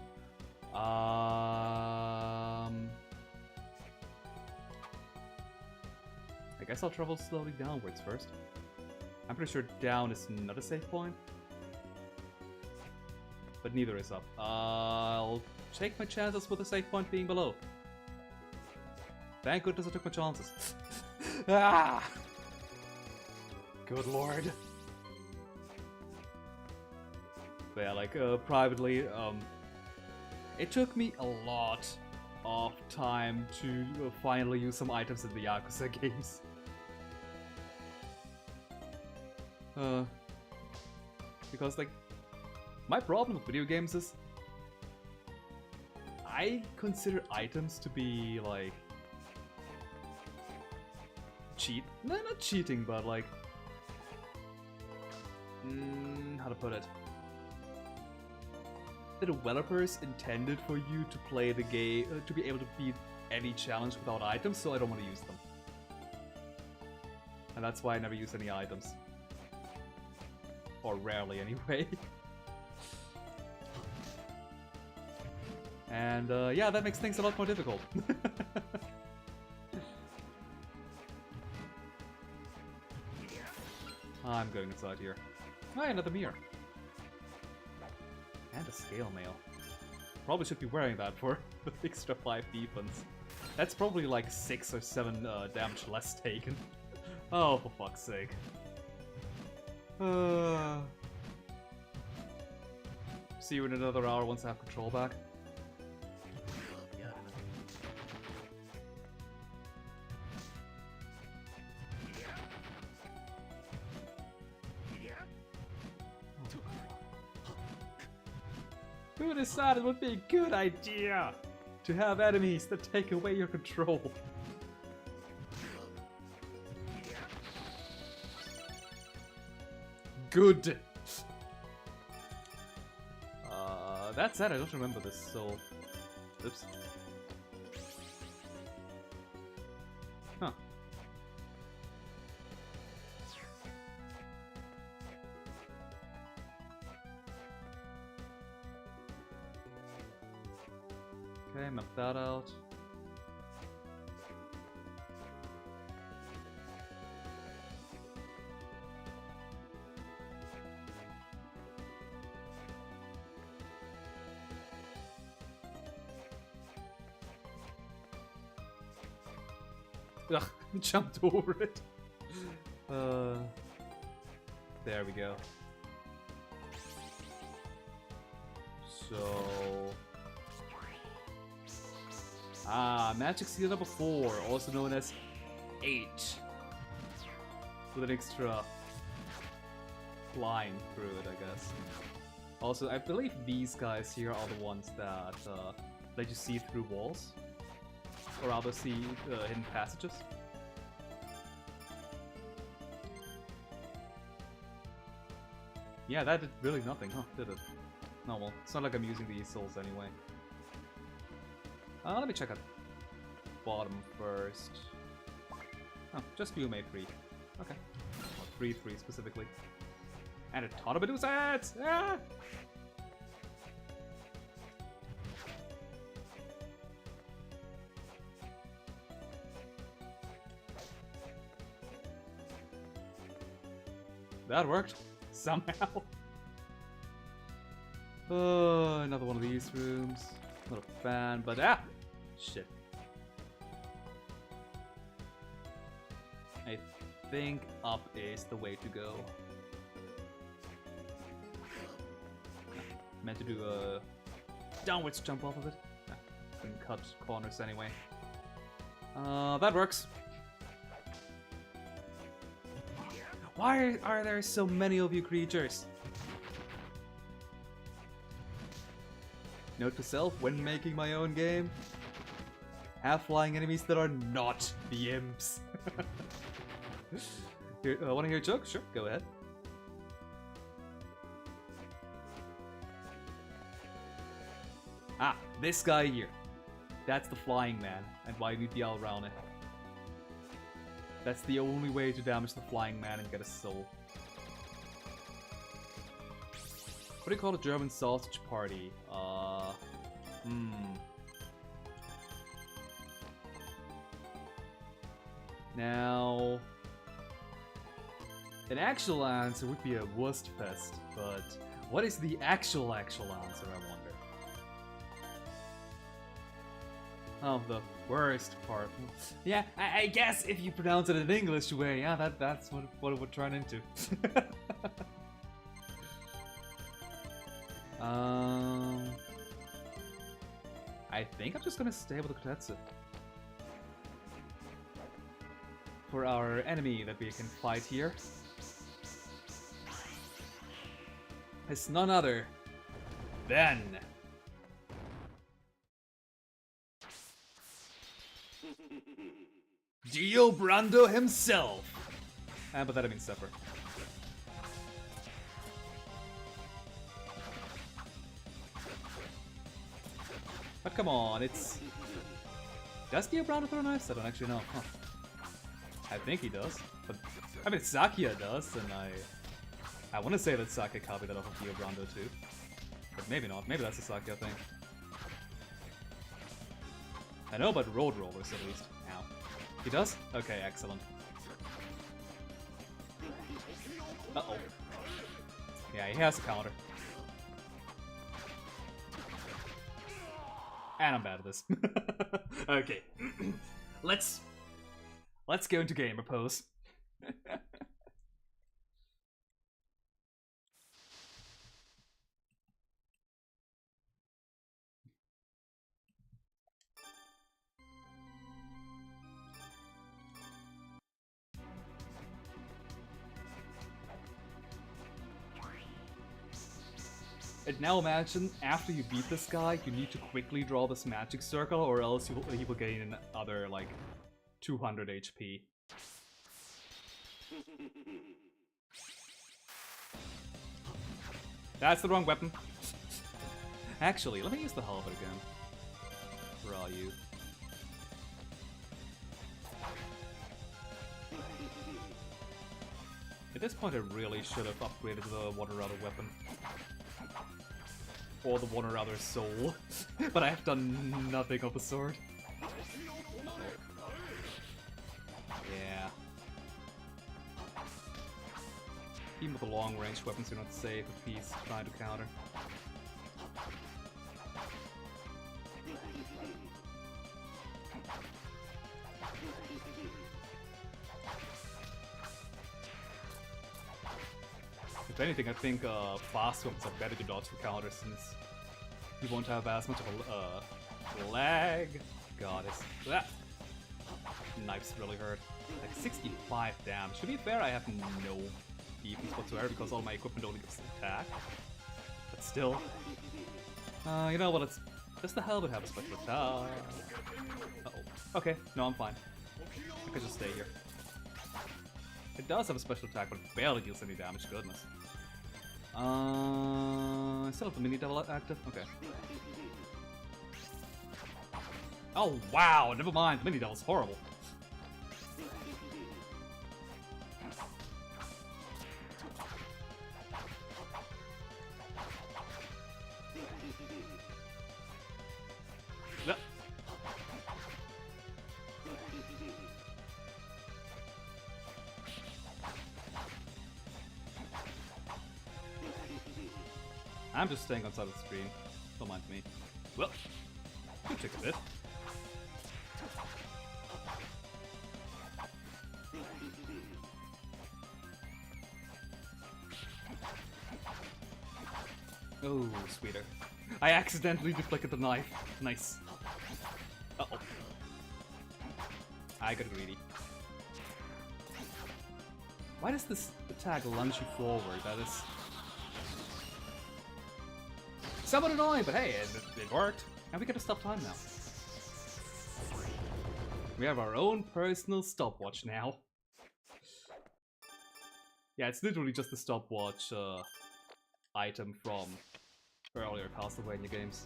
B: I guess I'll travel slowly downwards first. I'm pretty sure down is not a safe point. But neither is up. I'll take my chances with the safe point being below. Thank goodness I took my chances. Ah! Good lord. But yeah, like, privately, it took me a lot of time to finally use some items in the Yakuza games. Because, like, my problem with video games is I consider items to be, like, no, not cheating, but, like, how to put it? the developers intended for you to play the game, to be able to beat any challenge without items, so I don't want to use them. And that's why I never use any items. Or rarely, anyway. And yeah, that makes things a lot more difficult. I'm going inside here. Ah, another mirror. And a scale mail. Probably should be wearing that for the extra 5 defense. That's probably like 6 or 7 damage less taken. Oh, for fuck's sake. See you in another hour once I have control back. Who decided it would be a good idea to have enemies that take away your control? Good. That said, I don't remember this, so... Oops. Huh. Okay, map that out. Ugh, jumped over it. There we go. So... Magic Seal number 4, also known as 8. With an extra line through it, I guess. Also, I believe these guys here are the ones that let you see through walls. Or rather see hidden passages. Yeah, that did really nothing, huh? Did it? No, well, it's not like I'm using these souls anyway. Let me check out bottom first. Oh, just you made 3. Okay. Well, 3 specifically. And a ton of Medusas! Ah! That worked. Somehow. Oh, another one of these rooms. Not a fan, but shit. I think up is the way to go. Meant to do a downwards jump off of it. Can cut corners anyway. That works. Why are there so many of you creatures? Note to self, when making my own game, have flying enemies that are not the imps. Here, wanna hear a joke? Sure, go ahead. Ah, this guy here. That's the flying man, and why you need the Alraune. That's the only way to damage the flying man and get a soul. What do you call a German sausage party? Now... an actual answer would be a Wurstfest, but what is the actual answer, I wonder? Oh, the worst part. Yeah, I guess if you pronounce it in English way, yeah, that's what it would turn into. I think I'm just gonna stay with the Kotetsu. For our enemy that we can fight here. It's none other than... Dio Brando himself! But that means Sephiroth. But come on, it's... Does Geobrando throw knives? I don't actually know. Huh. I think he does. But, I mean, Sakia does, and I want to say that Sakia copied that off of Geobrando too. But maybe not. Maybe that's a Sakia thing. I know about Road Rollers at least. Ow. He does? Okay, excellent. Uh-oh. Yeah, he has a counter. And I'm bad at this. Okay. Let's go into gamer pose. And now imagine, after you beat this guy, you need to quickly draw this magic circle, or else he will gain another, like, 200 HP. That's the wrong weapon. Actually, let me use the halberd again. Where are you? At this point, I really should have upgraded the one or other weapon. Or the one or other soul. But I have done nothing of the sort. Yeah. Even with the long-range weapons, you're not safe if he's trying to counter. If anything, I think fast weapons are better to dodge for counter since you won't have as much of a lag. God, that knives really hurt. Like 65 damage. To be fair, I have no defense whatsoever because all my equipment only gives attack. But still, you know what? Does the halberd have a special attack? Uh-oh. Okay, no, I'm fine. I could just stay here. It does have a special attack, but it barely deals any damage. Goodness. I still have the mini devil active? Okay. Oh, wow! Never mind, the mini devil's horrible. No. I'm just staying outside of the screen. Don't mind me. Well, you took a bit. Oh, sweeter. I accidentally deflected the knife. Nice. Uh-oh. I got greedy. Why does this attack lunge you forward? That is... somewhat annoying, but hey, it worked. And we get a stop time now. We have our own personal stopwatch now. Yeah, it's literally just the stopwatch item from earlier Castlevania games.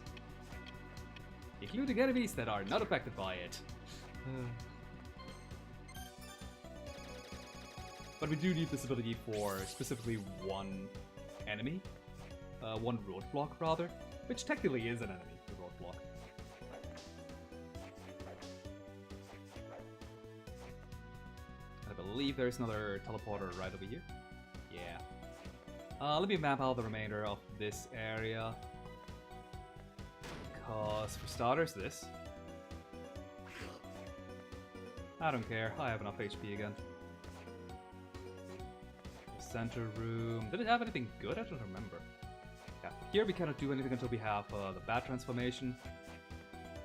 B: Including enemies that are not affected by it. But we do need this ability for specifically one enemy. One roadblock, rather. Which technically is an enemy, the roadblock. I believe there's another teleporter right over here. Yeah. Let me map out the remainder of this area. Because, for starters, this. I don't care, I have enough HP again. Center room. Did it have anything good? I don't remember. Yeah, here we cannot do anything until we have the bat transformation.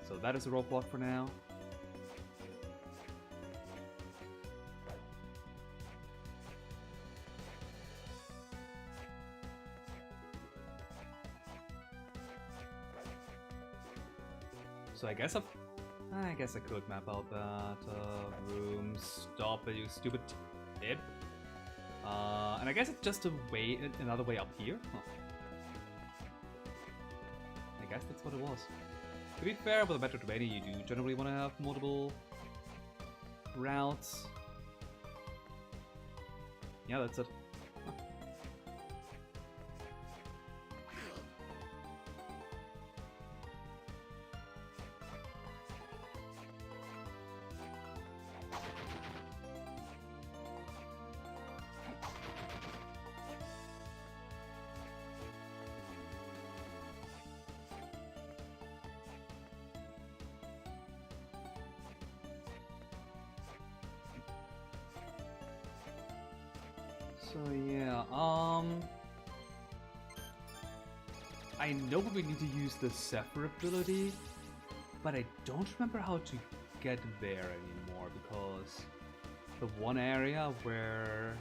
B: So that is a roadblock for now. So I guess I could map out that room. Stop it, you stupid tip. And I guess it's just another way up here. Huh. I guess that's what it was. To be fair, with a Metroidvania, you do generally want to have multiple routes. Yeah, that's it. So yeah, I know we need to use the Zephyr ability, but I don't remember how to get there anymore because the one area where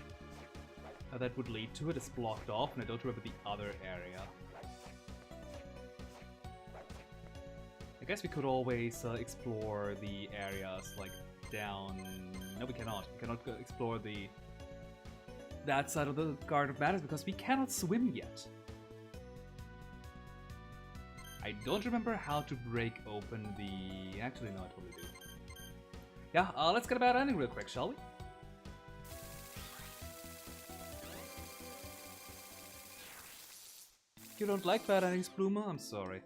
B: that would lead to it is blocked off, and I don't remember the other area. I guess we could always explore the areas like down. No, we cannot. We cannot go explore that side of the Garden of Madness because we cannot swim yet. I don't remember how to break open the... Actually, no, I totally do. Yeah, let's get a bad ending real quick, shall we? You don't like bad endings, Bluma? I'm sorry.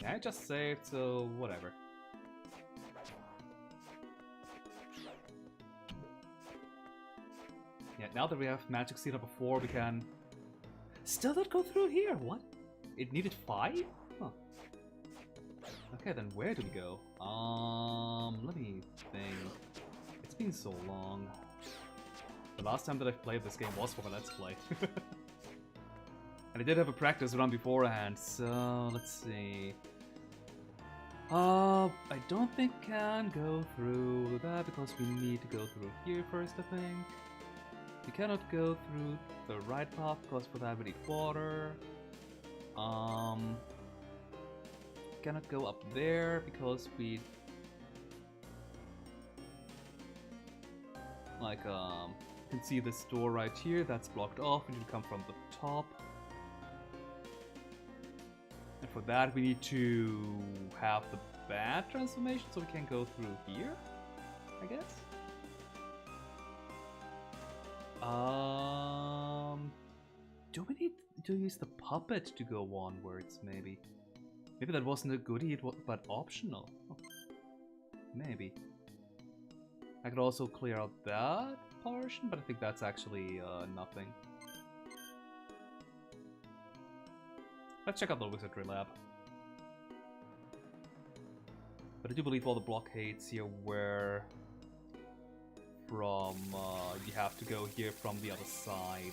B: I just saved, so whatever. Yeah, now that we have Magic Seed number 4, we can... Still not go through here, what? It needed 5? Huh. Okay, then where do we go? Let me think. It's been so long. The last time that I've played this game was for my Let's Play. And I did have a practice run beforehand, so let's see. I don't think can go through that because we need to go through here first, I think. We cannot go through the right path because for that we need water. Cannot go up there because we you can see this door right here that's blocked off. We need to come from the top. And for that we need to have the bad transformation so we can go through here, I guess. Do we need to use the puppet to go onwards, maybe? Maybe that wasn't a goodie, but optional. Oh. Maybe. I could also clear out that portion, but I think that's actually nothing. Let's check out the Wizardry Lab. But I do believe all the blockades here were from, you have to go here from the other side.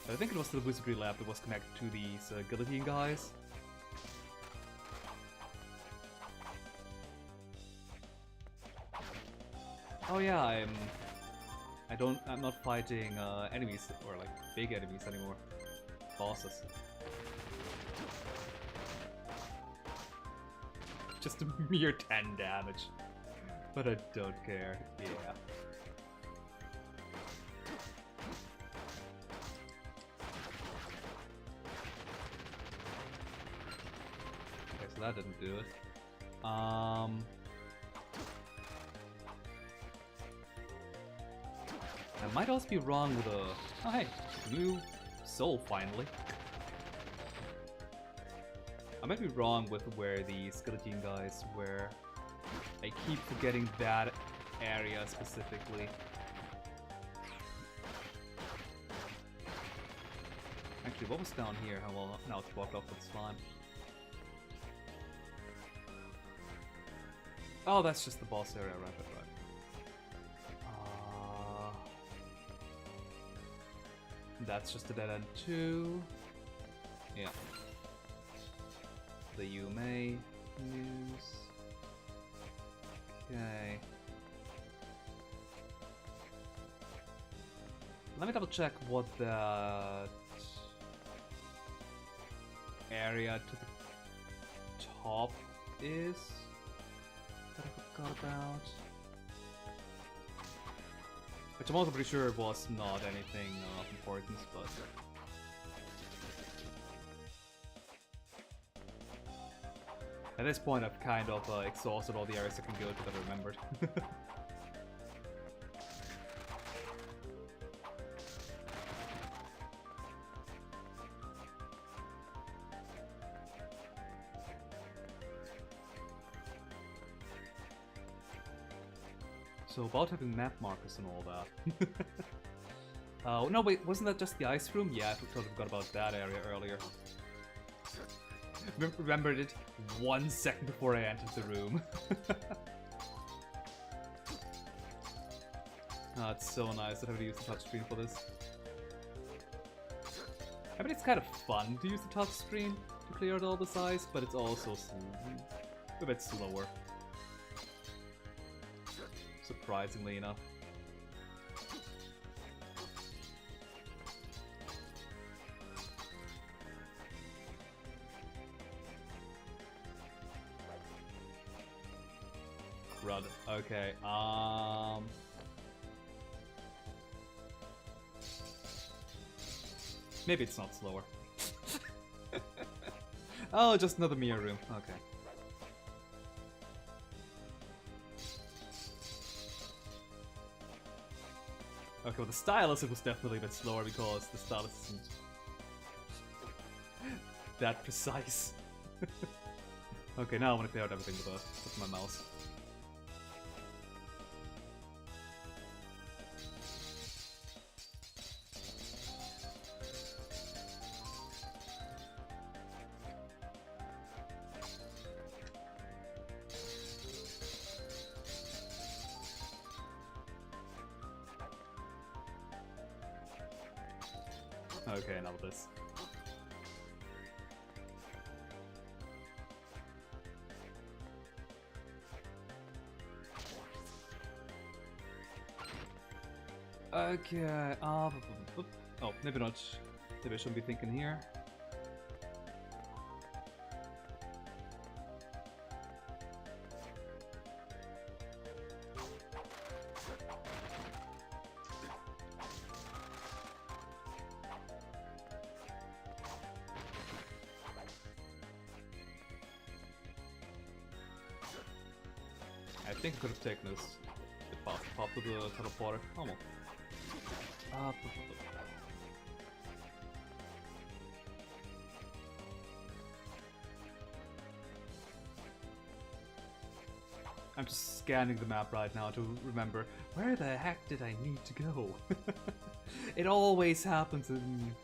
B: But I think it was the Wizardry Lab that was connected to these guillotine guys. Oh yeah, I'm not fighting enemies, or like big enemies anymore. Bosses. Just a mere 10 damage. But I don't care, yeah. Okay, so that didn't do it. I might also be wrong with a... Oh hey, new soul finally. I might be wrong with where the Skeleton guys were. I keep forgetting that area specifically. Actually, what was down here? Oh, well, now it's blocked off with slime. Oh, that's just the boss area, right. That's just a dead end too. Yeah. The Yume news. Okay. Let me double check what that area to the top is that I forgot about. Which I'm also pretty sure was not anything of importance, but... At this point, I've kind of exhausted all the areas I can go to that I remembered. So about having map markers and all that. Oh, no wait, wasn't that just the ice room? Yeah, I totally forgot about that area earlier. Remembered it 1 second before I entered the room. Oh, it's so nice that I have to use the touchscreen for this. I mean, it's kind of fun to use the touchscreen to clear out all the size, but it's also a bit slower. Surprisingly enough. Crud. Okay, maybe it's not slower. Oh, just another mirror room. Okay. Okay, well the stylus it was definitely a bit slower because the stylus isn't that precise. Okay, now I want to clear out everything with my mouse. Okay, now this. Okay, oh, maybe not. Maybe I shouldn't be thinking here. I think I could have taken this pop to the teleporter. Almost. I'm just scanning the map right now to remember where the heck did I need to go. It always happens in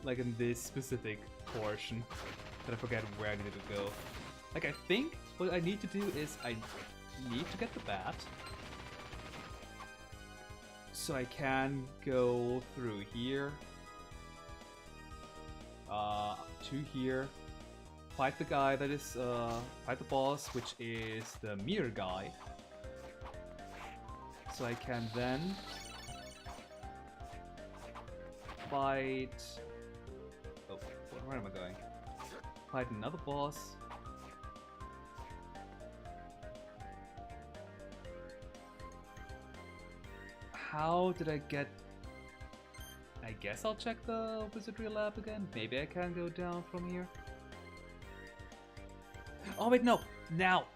B: like in this specific portion that I forget where I needed to go. Like I think what I need to do is I need to get the bat so I can go through here to here, fight the guy that is fight the boss, which is the mirror guy, so I can then fight where am I going? Fight another boss. How did I get... I guess I'll check the Wizardry Lab again. Maybe I can go down from here. Oh wait, no! Now!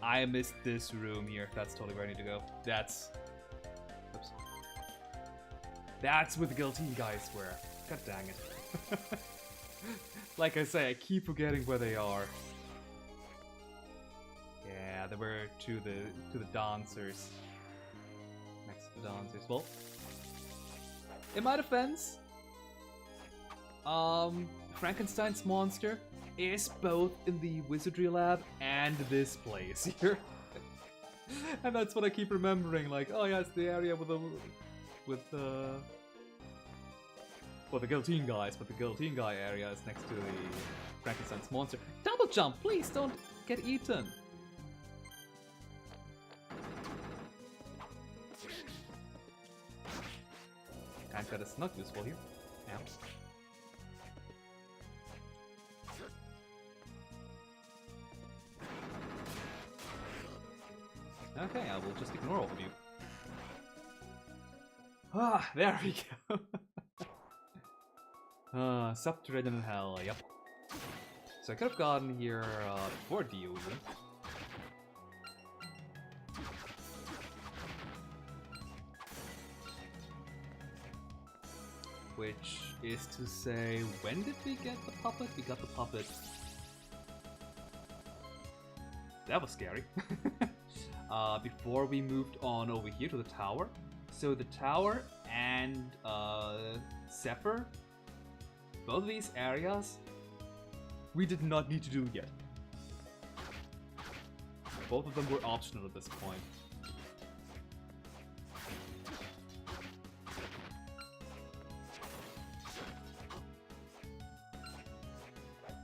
B: I missed this room here. That's totally where I need to go. That's... Oops. That's where the Guillotine guys were. God dang it. Like I say, I keep forgetting where they are. Yeah, they were to the dancers. The dancers. Well, in my defense, Frankenstein's monster is both in the Wizardry Lab and this place here. And that's what I keep remembering, like, oh yeah, it's the area with the well, the Guillotine guys, but the Guillotine guy area is next to the Frankenstein's monster. Double jump, please don't get eaten. Kind of is not useful here. Yeah. Okay, I will just ignore all of you. Ah, there we go. Subterranean hell, yep. So I could have gotten here before Dio even. Which is to say, when did we get the puppet? We got the puppet. That was scary. Before we moved on over here to the tower. So the tower and Zephyr, both of these areas, we did not need to do yet. Both of them were optional at this point.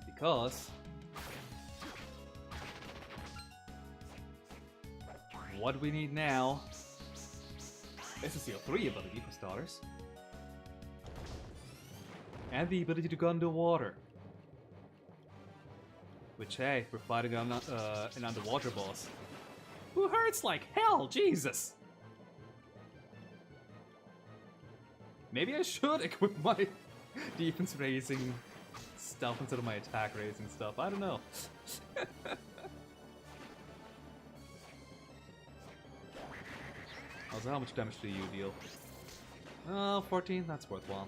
B: Because what we need now is a CO3 ability for starters. And the ability to go underwater. Which, hey, we're fighting an underwater boss. Who hurts like hell, Jesus! Maybe I should equip my defense raising stuff instead of my attack raising stuff. I don't know. Also, how much damage do you deal? 14, that's worthwhile.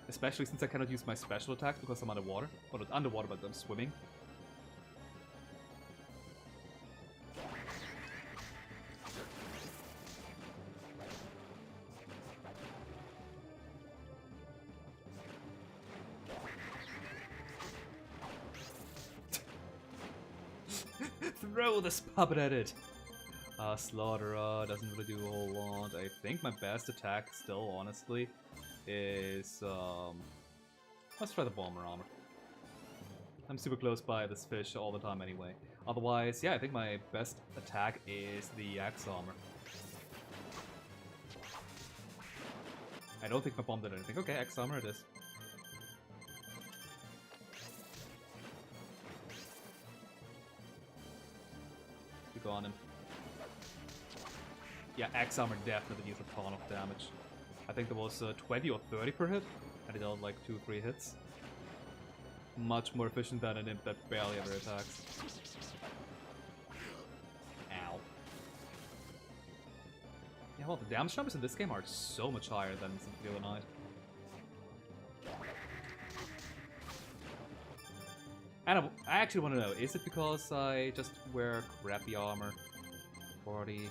B: Especially since I cannot use my special attacks because I'm underwater. Well, not underwater, but I'm swimming. Throw this puppet at it! Slaughter doesn't really do a whole lot. I think my best attack still, honestly, is let's try the bomber armor. I'm super close by this fish all the time anyway. Otherwise, yeah, I think my best attack is the axe armor. I don't think my bomb did anything. Okay, axe armor it is. You go on him. Yeah, axe armor definitely deals a ton of damage. I think there was 20 or 30 per hit, and it dealt like 2-3 hits. Much more efficient than an imp that barely ever attacks. Ow. Yeah, well, the damage numbers in this game are so much higher than Symphony of the Night. And I actually want to know, is it because I just wear crappy armor? 40...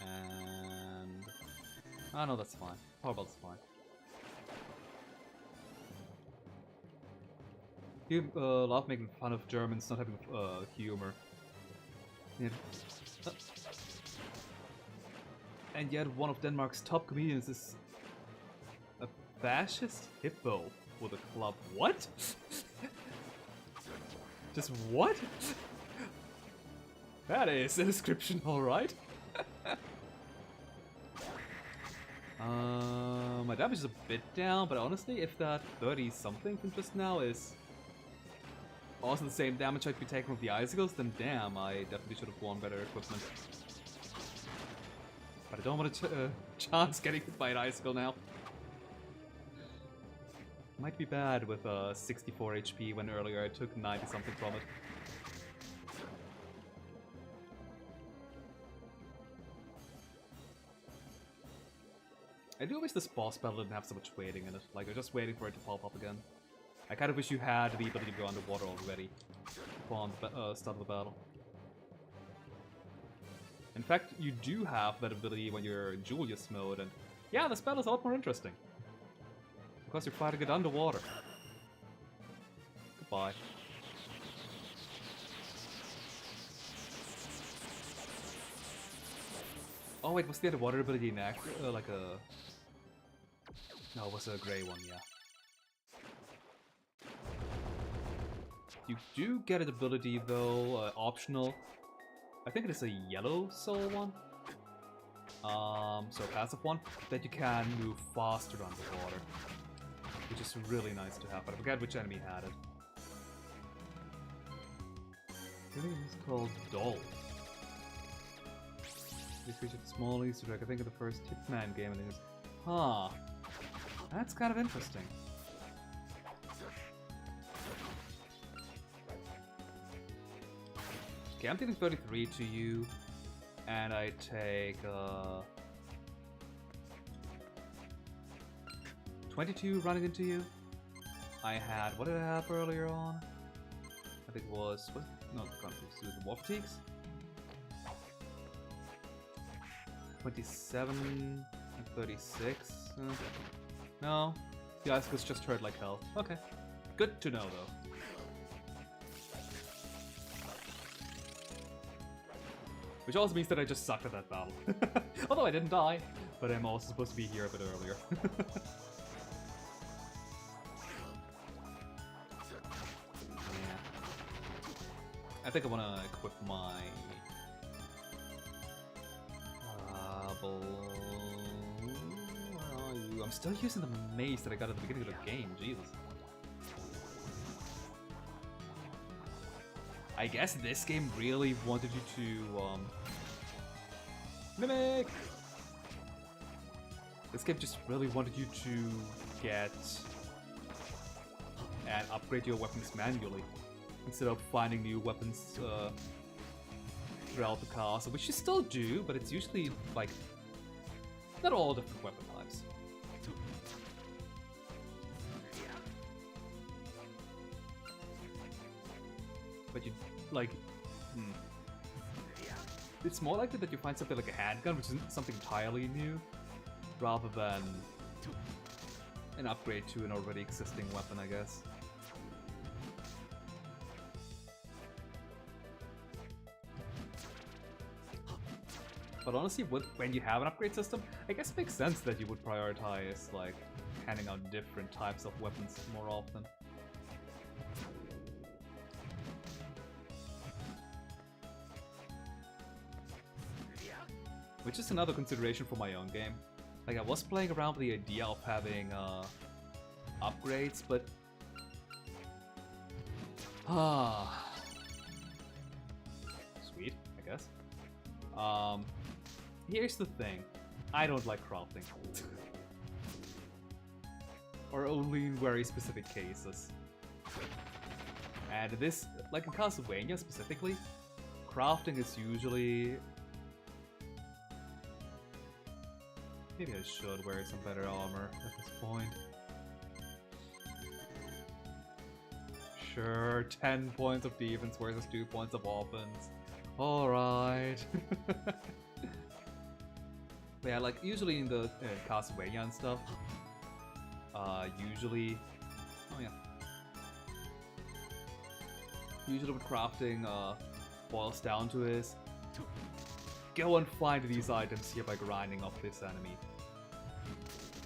B: And... oh no, that's fine. Powerball's fine. You love making fun of Germans not having humor. Yeah. And yet one of Denmark's top comedians is a fascist hippo with a club. What? Just what? That is a description, alright. My damage is a bit down, but honestly, if that 30-something from just now is also the same damage I'd be taking with the icicles, then damn, I definitely should have worn better equipment. But I don't want a chance getting hit by an icicle now. Might be bad with 64 HP when earlier I took 90-something from it. I do wish this boss battle didn't have so much waiting in it. Like, I'm just waiting for it to pop up again. I kind of wish you had the ability to go underwater already upon the start of the battle. In fact, you do have that ability when you're in Julius mode, and yeah, this battle is a lot more interesting. Because you're fighting it underwater. Goodbye. Oh wait, was the underwater ability an like a... no, it was a grey one, yeah. You do get an ability though, optional. I think it is a yellow soul one. So a passive one, that you can move faster underwater. Which is really nice to have, but I forget which enemy had it. I think it's called Dol. This featured a small Easter egg, I think, in the first Hitman game. And huh. That's kind of interesting. Okay, I'm dealing 33 to you, and I take 22 running into you. I had, what did I have earlier on? I think it was, no, the War Fatigues. 27 and 36. No, the icicles just hurt like hell. Okay, good to know though. Which also means that I just sucked at that battle. Although I didn't die, but I'm also supposed to be here a bit earlier. Yeah. I think I want to equip my... Where are you? I'm still using the mace that I got at the beginning of the game, Jesus. I guess this game really wanted you to, Mimic! This game just really wanted you to get and upgrade your weapons manually, instead of finding new weapons, throughout the castle, which you still do, but it's usually, like, not all different weapon types. But you, like, it's more likely that you find something like a handgun, which isn't something entirely new, rather than an upgrade to an already existing weapon, I guess. But honestly, when you have an upgrade system, I guess it makes sense that you would prioritize, like, handing out different types of weapons more often. Which is another consideration for my own game. Like, I was playing around with the idea of having, upgrades, but... Sweet, I guess. Here's the thing. I don't like crafting. Or only in very specific cases. And this, like in Castlevania specifically, crafting is usually... Maybe I should wear some better armor at this point. Sure, 10 points of defense versus 2 points of offense. Alright. Yeah, like, usually in the Castlevania and stuff, usually what crafting boils down to is go and find these items here by grinding off this enemy.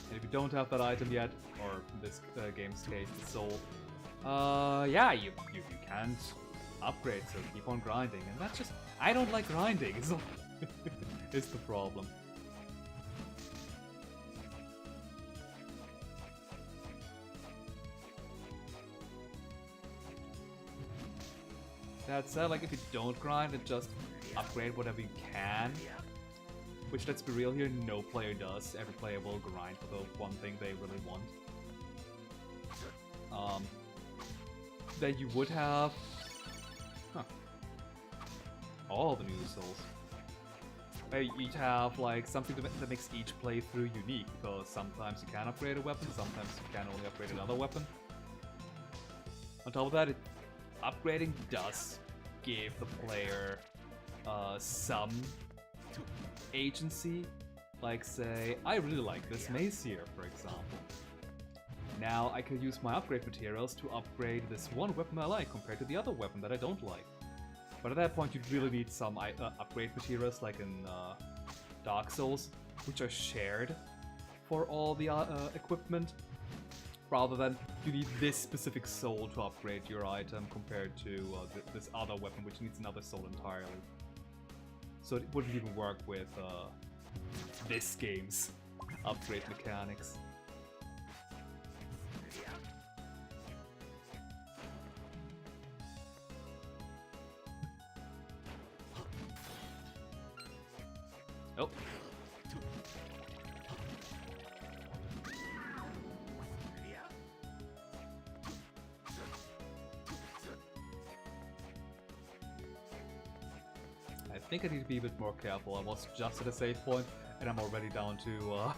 B: And if you don't have that item yet, or in this game's case, the soul, yeah, you can't upgrade, so keep on grinding. And that's just, I don't like grinding, is the problem. That said, like, if you don't grind and just upgrade whatever you can, which, let's be real here, no player does. Every player will grind for the one thing they really want. Then you would have... all the new souls. You'd have, like, something that makes each playthrough unique, because sometimes you can upgrade a weapon, sometimes you can only upgrade another weapon. On top of that, upgrading does give the player some agency. Like, say, I really like this mace here, for example. Now I can use my upgrade materials to upgrade this one weapon I like compared to the other weapon that I don't like. But at that point you really need some upgrade materials, like in Dark Souls, which are shared for all the equipment, rather than you need this specific soul to upgrade your item compared to this other weapon, which needs another soul entirely. So it wouldn't even work with this game's upgrade mechanics. Oh. I think I need to be a bit more careful. I was just at a save point, and I'm already down to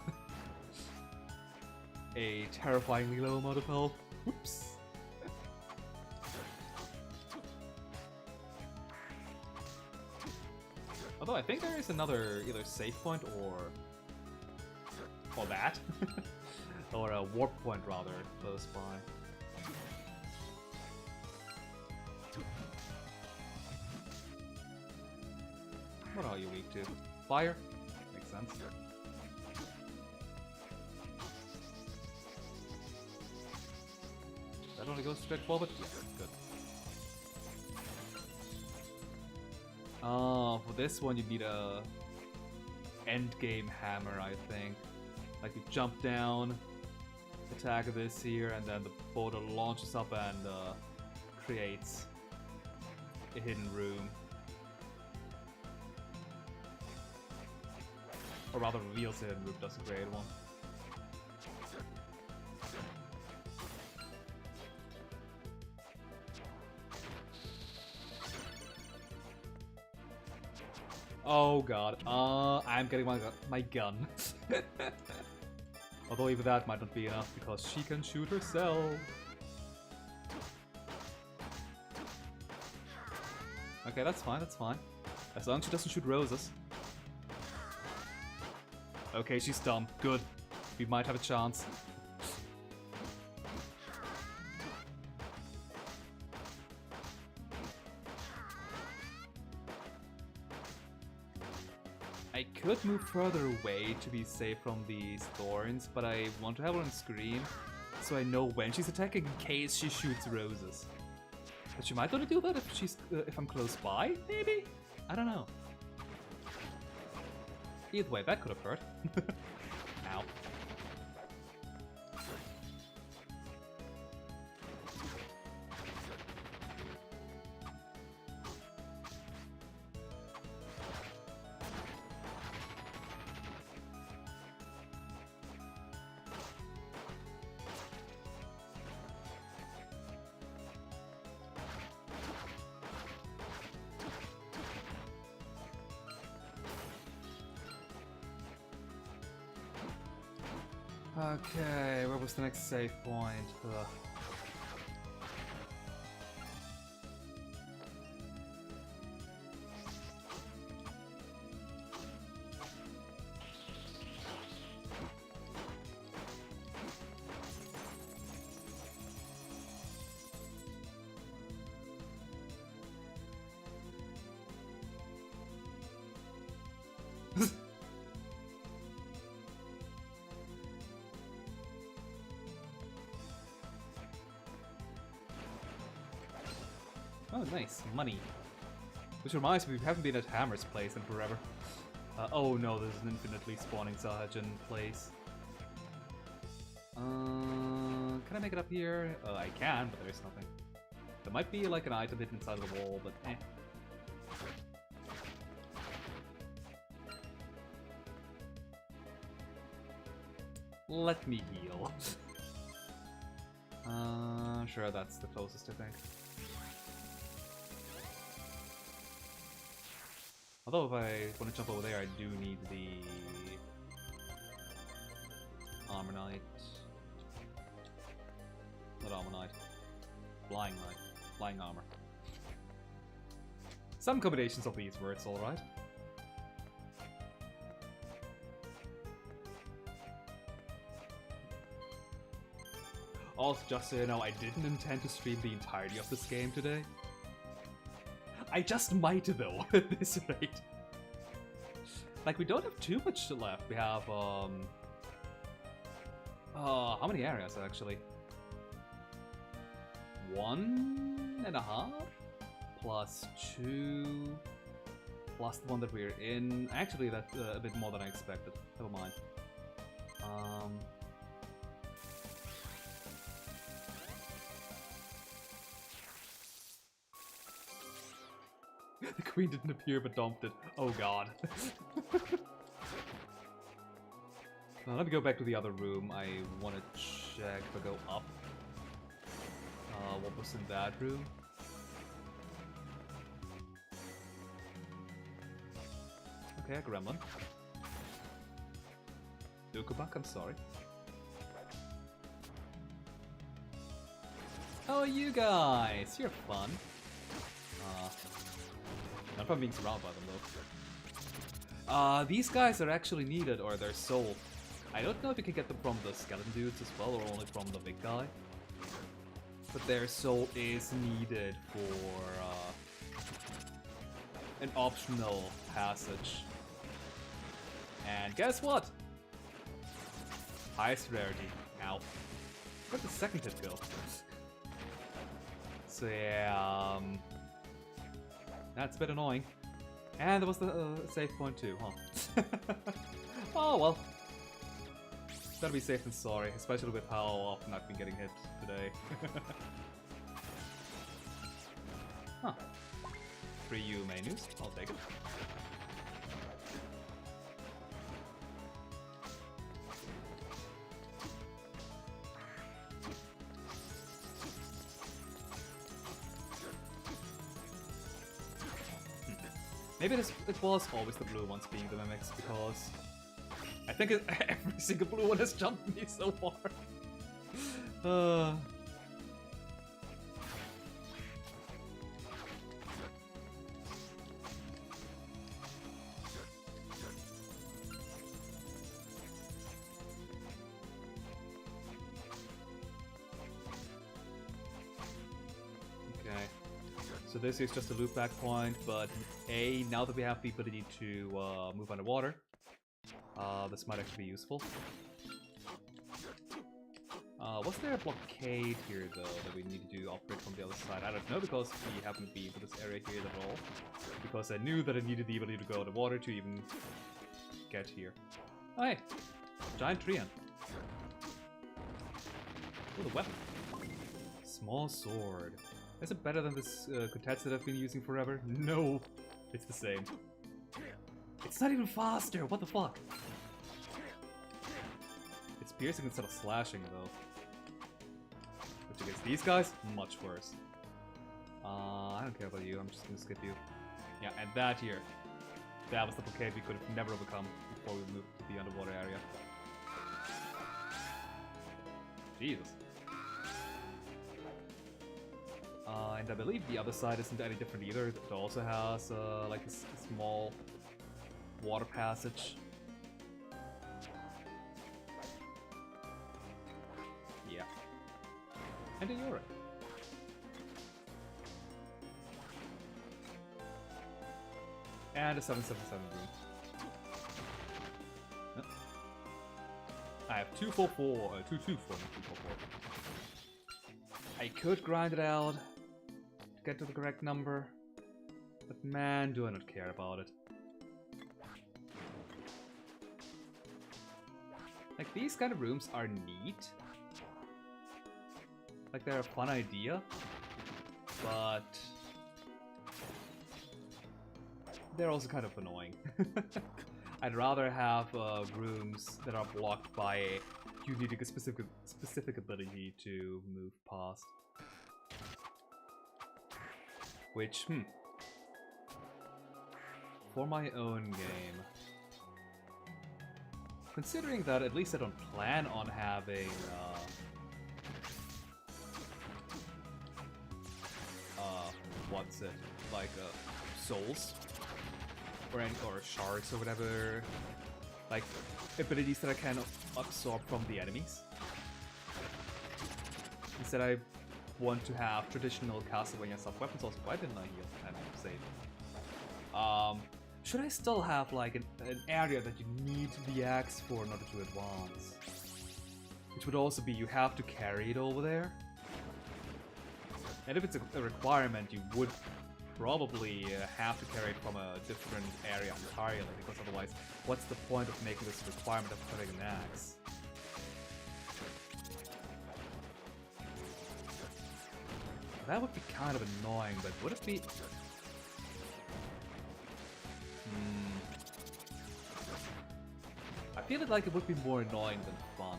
B: a terrifyingly low amount of health. Oops. Although I think there is another either save point or that, or a warp point rather close by. What are you weak to? Fire? Makes sense. That only goes straight forward? Yes, good. For this one you need a endgame hammer, I think. Like you jump down, attack this here, and then the boulder launches up and creates a hidden room. Or rather reveals a hidden room, doesn't create one. Oh god, I'm getting my gun. Although even that might not be enough because she can shoot herself. Okay, that's fine, that's fine. As long as she doesn't shoot roses. Okay, she's dumb. Good. We might have a chance. I could move further away to be safe from these thorns, but I want to have her on screen so I know when she's attacking in case she shoots roses. But she might want to do that if I'm close by, maybe? I don't know. Either way, that could have hurt. Ow. Okay, where was the next save point? Ugh. Oh, nice. Money. Which reminds me, we haven't been at Hammer's place in forever. Oh no, there's an infinitely spawning Sahajin place. Can I make it up here? I can, but there is nothing. There might be like an item hidden inside of the wall, but eh. Let me heal. Sure, that's the closest, I think. Although if I want to jump over there, I do need the Armor Knight. Not Armor Knight. Flying Knight. Flying Armor. Some combinations of these words, alright. Also, just so you know, I didn't intend to stream the entirety of this game today. I just might though, at this rate. Like, we don't have too much left. We have, how many areas, actually? 1.5? Plus 2? Plus the one that we're in. Actually, that's a bit more than I expected. Never mind. The queen didn't appear but dumped it. Oh god. Let me go back to the other room. I want to check if I go up. What was in that room? Okay, a gremlin. Dukubak, I'm sorry. Oh, you guys! You're fun. Not if I'm being surrounded by them, though. These guys are actually needed, or they're sold. I don't know if you can get them from the skeleton dudes as well, or only from the big guy. But their soul is needed for an optional passage. And guess what? Highest rarity. Ow. Where'd the second hit go? So yeah, that's a bit annoying. And there was the save point too, huh? Oh well. Better be safe than sorry, especially with how often I've been getting hit today. Huh. Free you menus, I'll take it. Maybe it was always the blue ones being the mimics, because I think every single blue one has jumped me so far. Okay. So this is just a loop back point, but now that we have the ability to move underwater, this might actually be useful. Was there a blockade here, though, that we need to operate from the other side? I don't know, because we happen to be in this area here at all. Because I knew that I needed the ability to go underwater to even get here. Oh, hey! Giant Treant. Oh, the weapon. Small sword. Is it better than this Kotetsu that I've been using forever? No! It's the same. It's not even faster! What the fuck? It's piercing instead of slashing, though. Which against these guys, much worse. I don't care about you, I'm just gonna skip you. Yeah, and that here. That was the blockade we could have never overcome before we moved to the underwater area. Jesus. And I believe the other side isn't any different either. It also has like a small water passage. Yeah. And a Yorick. And a 777 room. Yep. I have 244, 224, 244. I could grind it out to get to the correct number, but man, do I not care about it. Like, these kind of rooms are neat. Like, they're a fun idea, but they're also kind of annoying. I'd rather have rooms that are blocked by a unique specific ability to move past. Which, for my own game, considering that at least I don't plan on having what's it, like souls or shards or whatever, like abilities that I can absorb from the enemies. Instead, I want to have traditional Castlevania stuff. Weapons also. Why didn't I heal and save? Should I still have like an area that you need the axe for in order to advance? Which would also be you have to carry it over there. And if it's a requirement, you would probably have to carry it from a different area entirely, because otherwise, what's the point of making this requirement of putting an axe? That would be kind of annoying, but would it be... I feel like it would be more annoying than fun.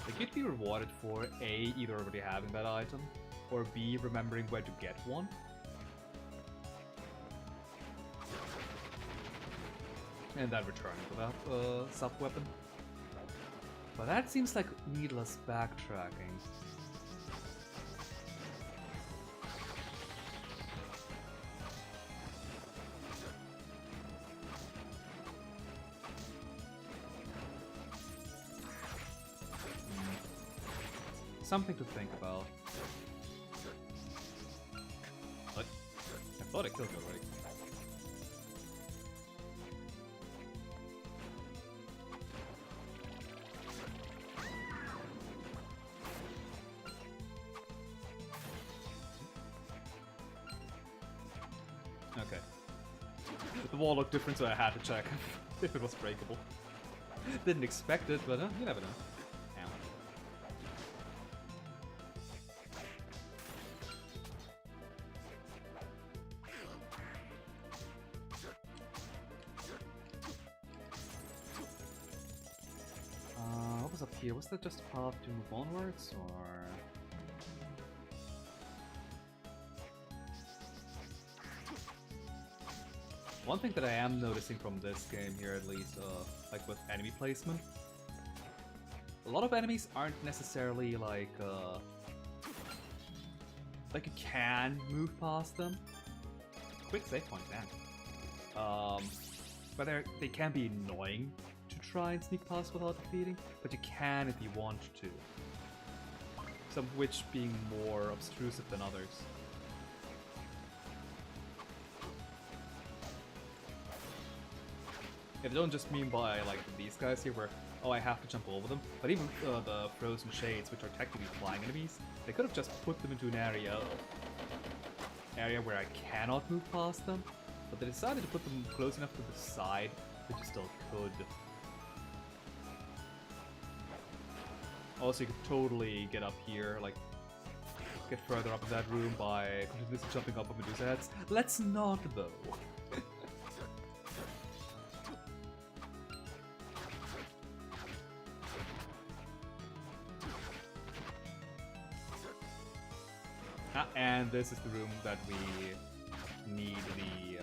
B: Like, you'd be rewarded for A, either already having that item, or B, remembering where to get one. And then returning to that sub-weapon. But that seems like needless backtracking. Something to think about. What? I thought I killed you already. Okay. The wall looked different, so I had to check if it was breakable. Didn't expect it, but you never know. What was up here? Was that just a path to move onwards, or...? One thing that I am noticing from this game here, at least, like with enemy placement, a lot of enemies aren't necessarily like you can move past them. Quick save point, man. But they can be annoying to try and sneak past without defeating, but you can if you want to. Some of which being more obtrusive than others. I don't just mean by like these guys here where, oh, I have to jump over them, but even the frozen shades, which are technically flying enemies, they could have just put them into an area where I cannot move past them, but they decided to put them close enough to the side that you still could. Also, you could totally get up here, like, get further up in that room by continuously jumping up on Medusa heads. Let's not, though. And this is the room that we need the,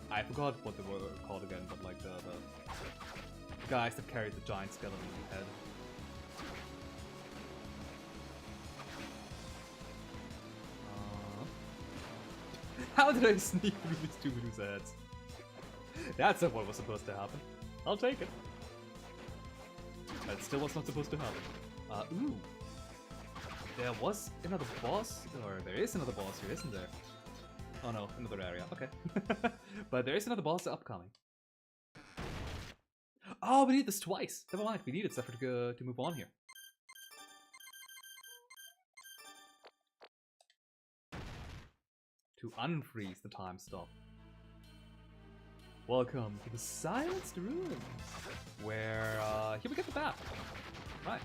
B: I forgot what they were called again, but like the guys that carried the giant skeleton head. How did I sneak through these two Medusa heads? That's not what was supposed to happen. I'll take it. That still was not supposed to happen. Ooh. There was another boss, or there is another boss here, isn't there? Oh no, another area, okay. But there is another boss upcoming. Oh, we need this twice! Never mind, we needed Zephyr to move on here. To unfreeze the time stop. Welcome to the Silenced Ruins, where, here we get the bat. Right.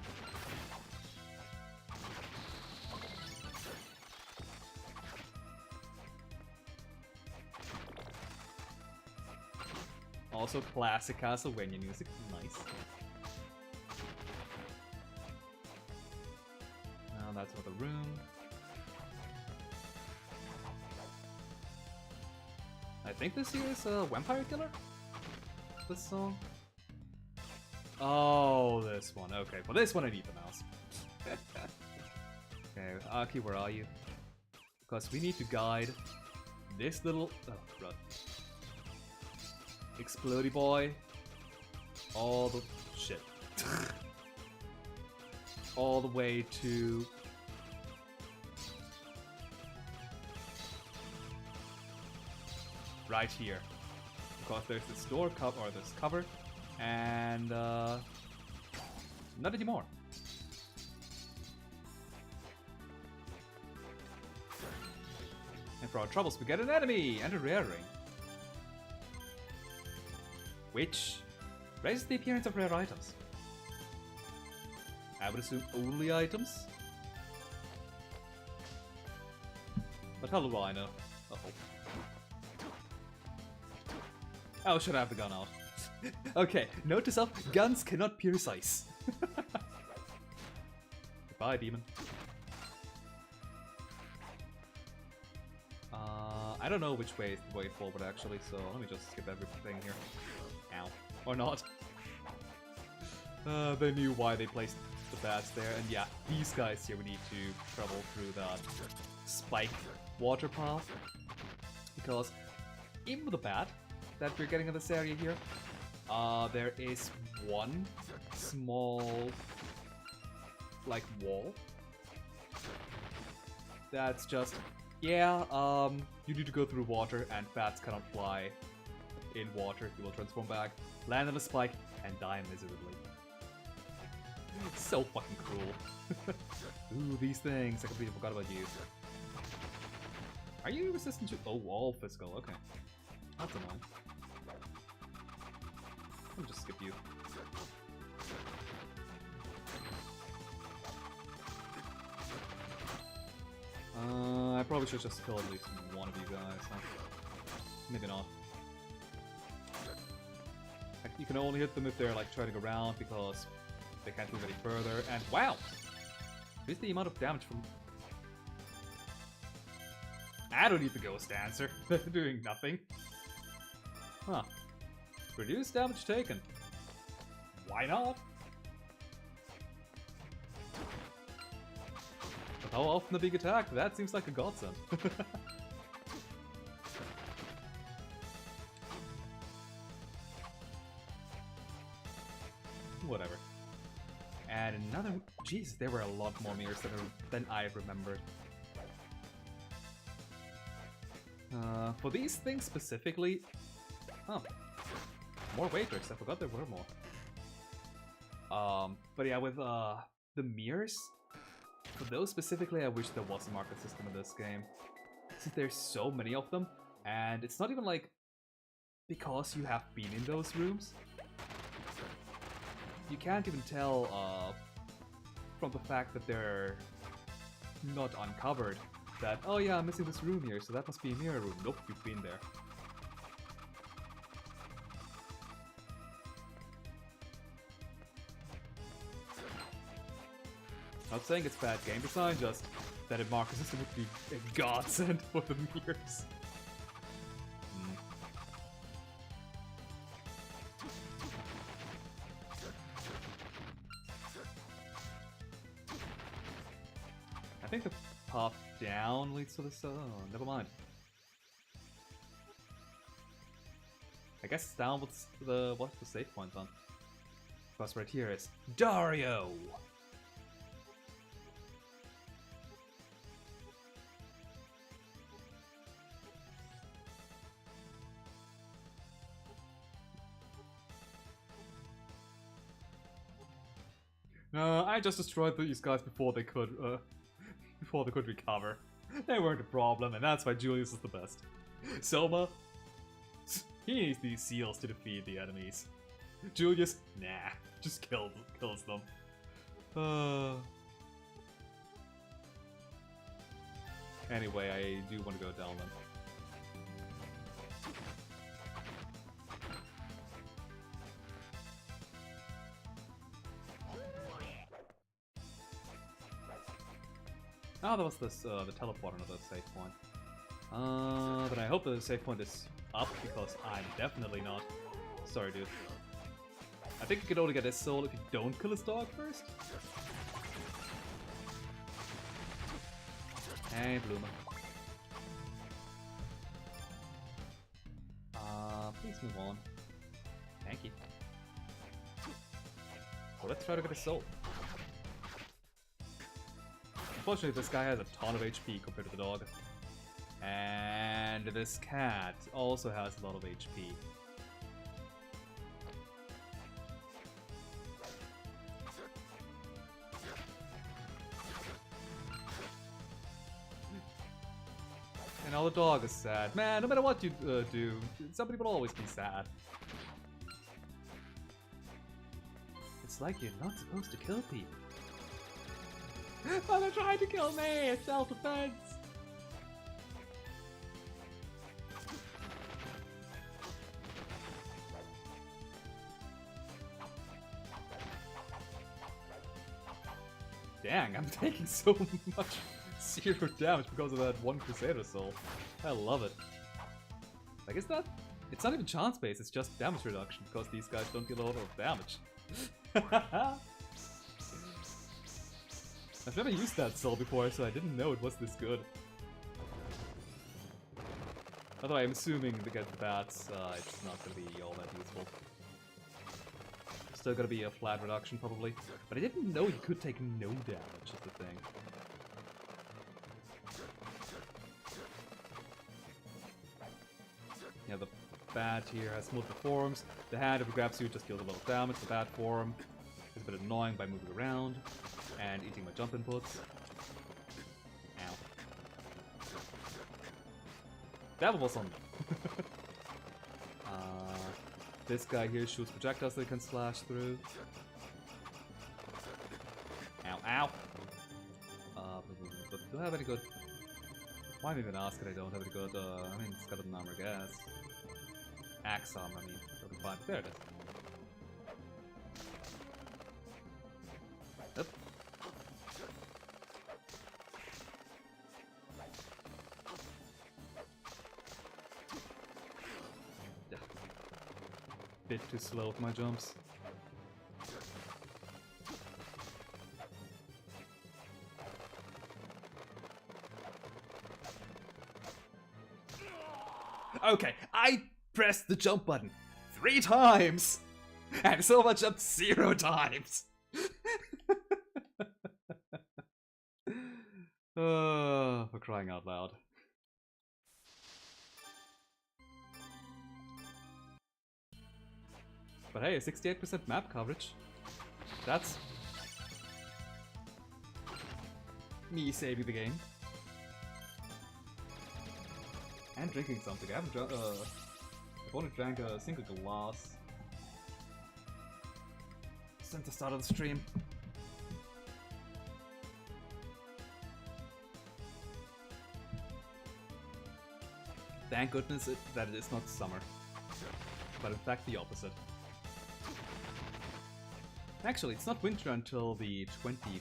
B: Also classic Castlevania music, nice. Now that's another room. I think this here is a Vampire Killer? This song? Oh, this one. Okay, for this one I need the mouse. Okay, Aki, where are you? Because we need to guide this little... Oh, crud. Explodey boy. All the... shit. All the way to... right here. Because there's this door cover, or this cover, and not anymore. And for our troubles we get an enemy and a rare ring. Which raises the appearance of rare items. I would assume only items. But how do I know? Uh-oh. Oh, should I have the gun out? Okay, note to self, guns cannot pierce ice. Goodbye, demon. I don't know which way is the way forward actually, so let me just skip everything here. Ow. Or not. They knew why they placed the bats there, and yeah, these guys here we need to travel through that spike water path. Because even with the bat that we're getting in this area here, there is one small, like, wall that's just, yeah, you need to go through water, and bats cannot fly in water. You will transform back, land on a spike, and die miserably. It's so fucking cruel. Ooh, these things. I completely forgot about you. Are you resistant to... Oh, all physical. Okay. That's annoying. I'll just skip you. I probably should just kill at least one of you guys, huh? Maybe not. Like, you can only hit them if they're like turning around because they can't move any further. And wow! Here's the amount of damage from... I don't need the Ghost Dancer. They're doing nothing. Huh. Reduce damage taken. Why not? But how often the big attack? That seems like a godsend. Whatever. And another... Jeez, there were a lot more mirrors than I remembered. For these things specifically... Oh. More waiters, I forgot there were more. But yeah, with the mirrors, for those specifically, I wish there was a market system in this game. Since there's so many of them, and it's not even like because you have been in those rooms. You can't even tell from the fact that they're not uncovered that, oh yeah, I'm missing this room here, so that must be a mirror room. Nope, you've been there. Not saying it's bad game design, just that a marker system would be a godsend for the mirrors. I think the path down leads to this. Oh, never mind. I guess it's down what's the save point then? Because right here is Dario. I just destroyed these guys before they could recover. They weren't a problem, and that's why Julius is the best. Soma, he needs these seals to defeat the enemies. Julius, nah, just kills them. Anyway, I do want to go down them. Oh, that was this, the teleport into the save point. But I hope the save point is up, because I'm definitely not. Sorry, dude. I think you can only get his soul if you don't kill his dog first. Hey, Bloomer. Please move on. Thank you. So let's try to get his soul. Unfortunately, this guy has a ton of HP compared to the dog. And this cat also has a lot of HP. And now the dog is sad. Man, no matter what you do, somebody will always be sad. It's like you're not supposed to kill people. Oh, they're trying to kill me! It's self-defense! Dang, I'm taking so much 0 damage because of that one Crusader Soul. I love it. Like, is that... It's not even chance based, it's just damage reduction, because these guys don't deal a lot of damage. I've never used that soul before, so I didn't know it was this good. Although I'm assuming to get the bats, it's not gonna be all that useful. Still gonna be a flat reduction, probably. But I didn't know you could take no damage, is the thing. Yeah, the bat here has multiple forms. The hand, if it grabs you, just deals a lot of damage. The bat form is a bit annoying by moving around and eating my jump inputs. Ow. That was on me. This guy here shoots projectiles that can slash through. Ow, ow! But do I have any good... Why am I even asking I don't have any good, I mean, skeleton armor, I guess. Axe armor, I mean, that would be fine. There it is. Yep. Yeah. Bit too slow with my jumps. Okay, I pressed the jump button 3 times! And Silva jumped 0 times! For crying out loud. But hey, 68% map coverage. That's me saving the game. And drinking something. I haven't I've only drank a single glass since the start of the stream. Thank goodness that it is not summer, but in fact the opposite. Actually, it's not winter until the 21st.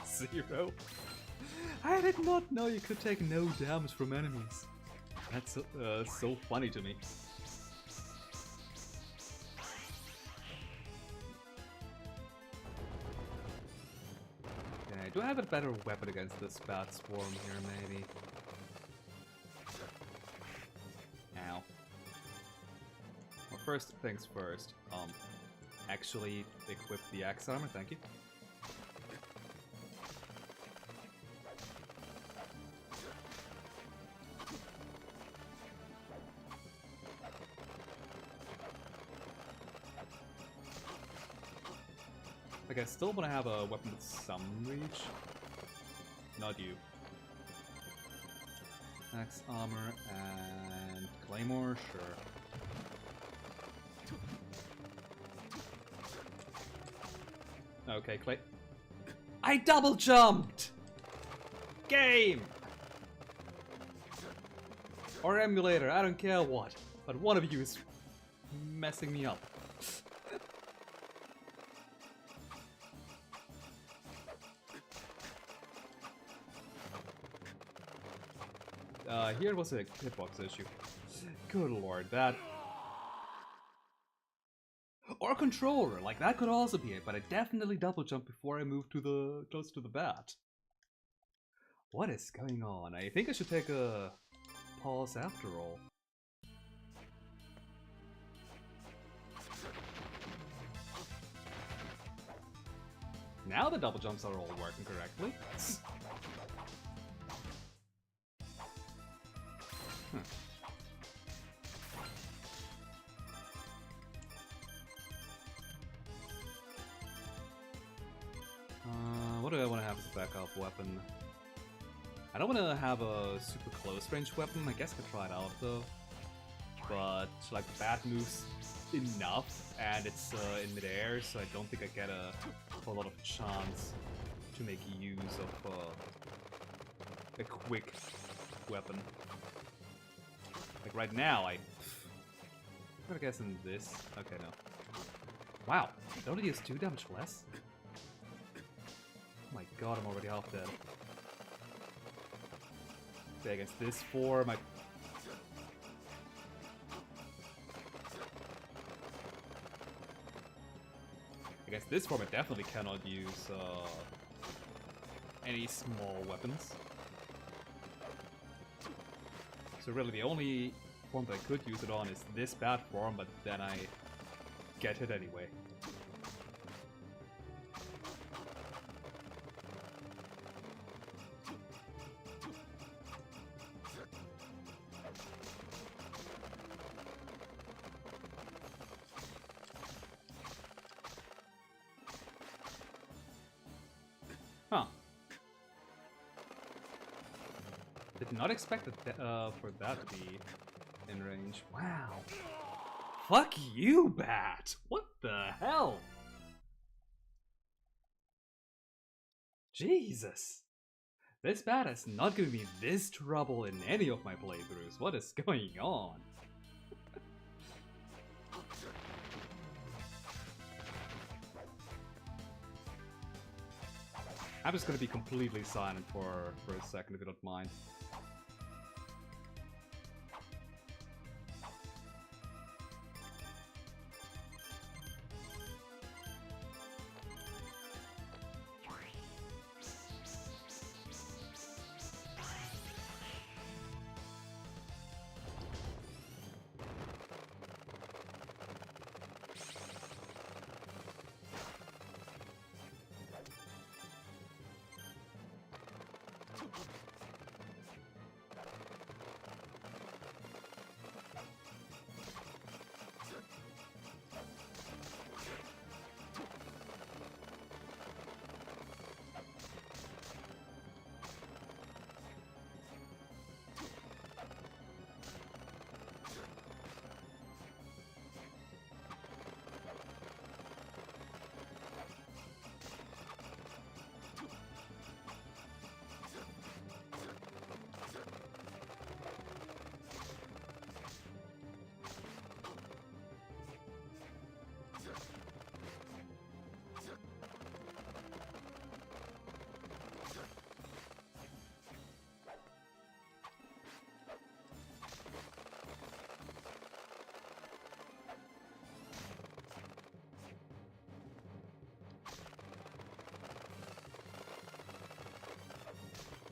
B: 0. I did not know you could take no damage from enemies. That's so funny to me. Okay, do I have a better weapon against this bat swarm here, maybe? Ow. Well, first things first. Actually equip the axe armor, thank you. Like, I still want to have a weapon with some reach. Not you. Axe armor and claymore, sure. Okay, I double jumped! Game! Or emulator, I don't care what. But one of you is messing me up. Here was a hitbox issue. Good lord, that... Or controller, like that could also be it, but I definitely double jumped before I moved to the close to the bat. What is going on? I think I should take a pause after all. Now the double jumps are all working correctly. What do I want to have as a backup weapon? I don't want to have a super close range weapon. I guess I could try it out though. But like the bat moves enough, and it's in midair, so I don't think I get a whole lot of chance to make use of a quick weapon. Like right now, I'm gonna guess in this. Okay, no. Wow, it only deals 2 damage less? Oh my god, I'm already half dead. Okay, against this form, against this form, I definitely cannot use any small weapons. So really, the only form that I could use it on is this bad form, but then I get hit anyway. Huh. Did not expect that for that to be in range. Wow. Fuck you, Bat! What the hell? Jesus. This Bat has not given me this trouble in any of my playthroughs. What is going on? I'm just gonna be completely silent for a second if you don't mind.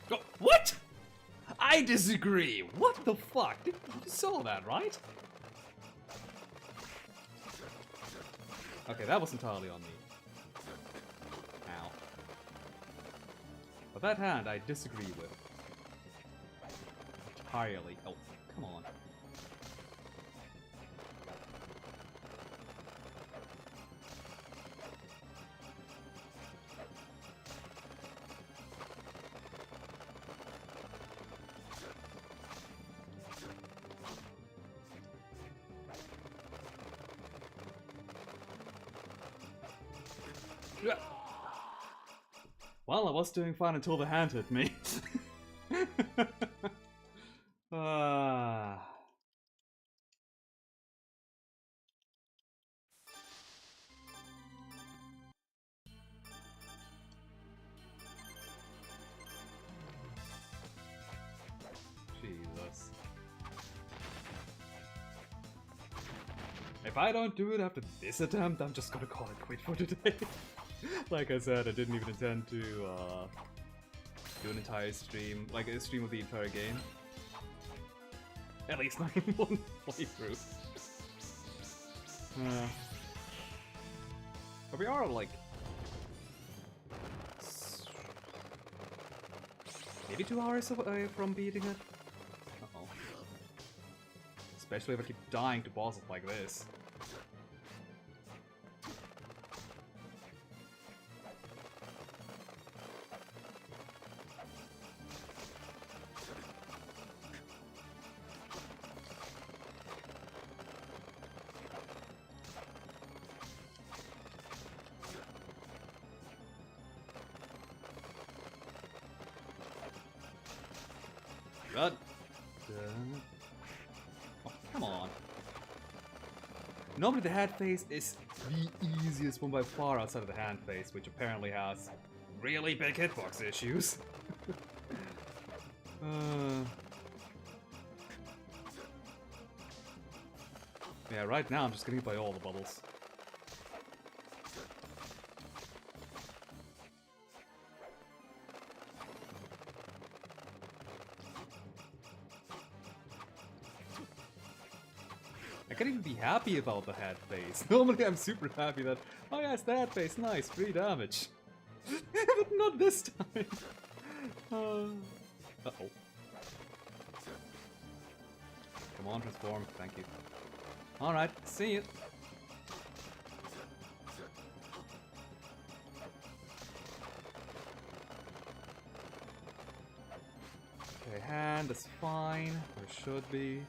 B: Oh, what? I disagree. What the fuck? You saw that, right? Okay, that was entirely on me. Ow. But that hand, I disagree with. Entirely. Oh, come on. Well, I was doing fine until the hand hit me. Jesus. If I don't do it after this attempt, I'm just gonna call it quit for today. Like I said, I didn't even intend to do an entire stream, like a stream of the entire game. At least not in one playthrough. But we are like maybe 2 hours away from beating it. Uh-oh. Especially if I keep dying to bosses like this. God. Oh, come on. Normally the head phase is the easiest one by far outside of the hand phase, which apparently has really big hitbox issues. Yeah, right now I'm just getting hit by all the bubbles. I can't even be happy about the head phase. Normally I'm super happy that, oh yeah, it's the head phase, nice, 3 damage. But not this time. Uh-oh. Come on, transform, thank you. Alright, see you. Okay, hand is fine, or should be.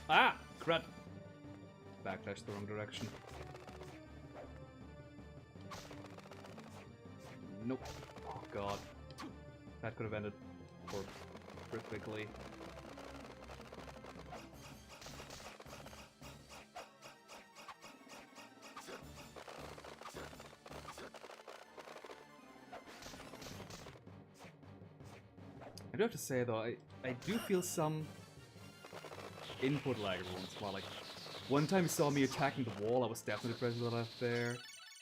B: Ah! Crud! Backdash the wrong direction. Nope. Oh god. That could have ended perfectly. I do have to say though, I do feel some input lag every once in a while. Like, one time you saw me attacking the wall, I was definitely pressing the left there.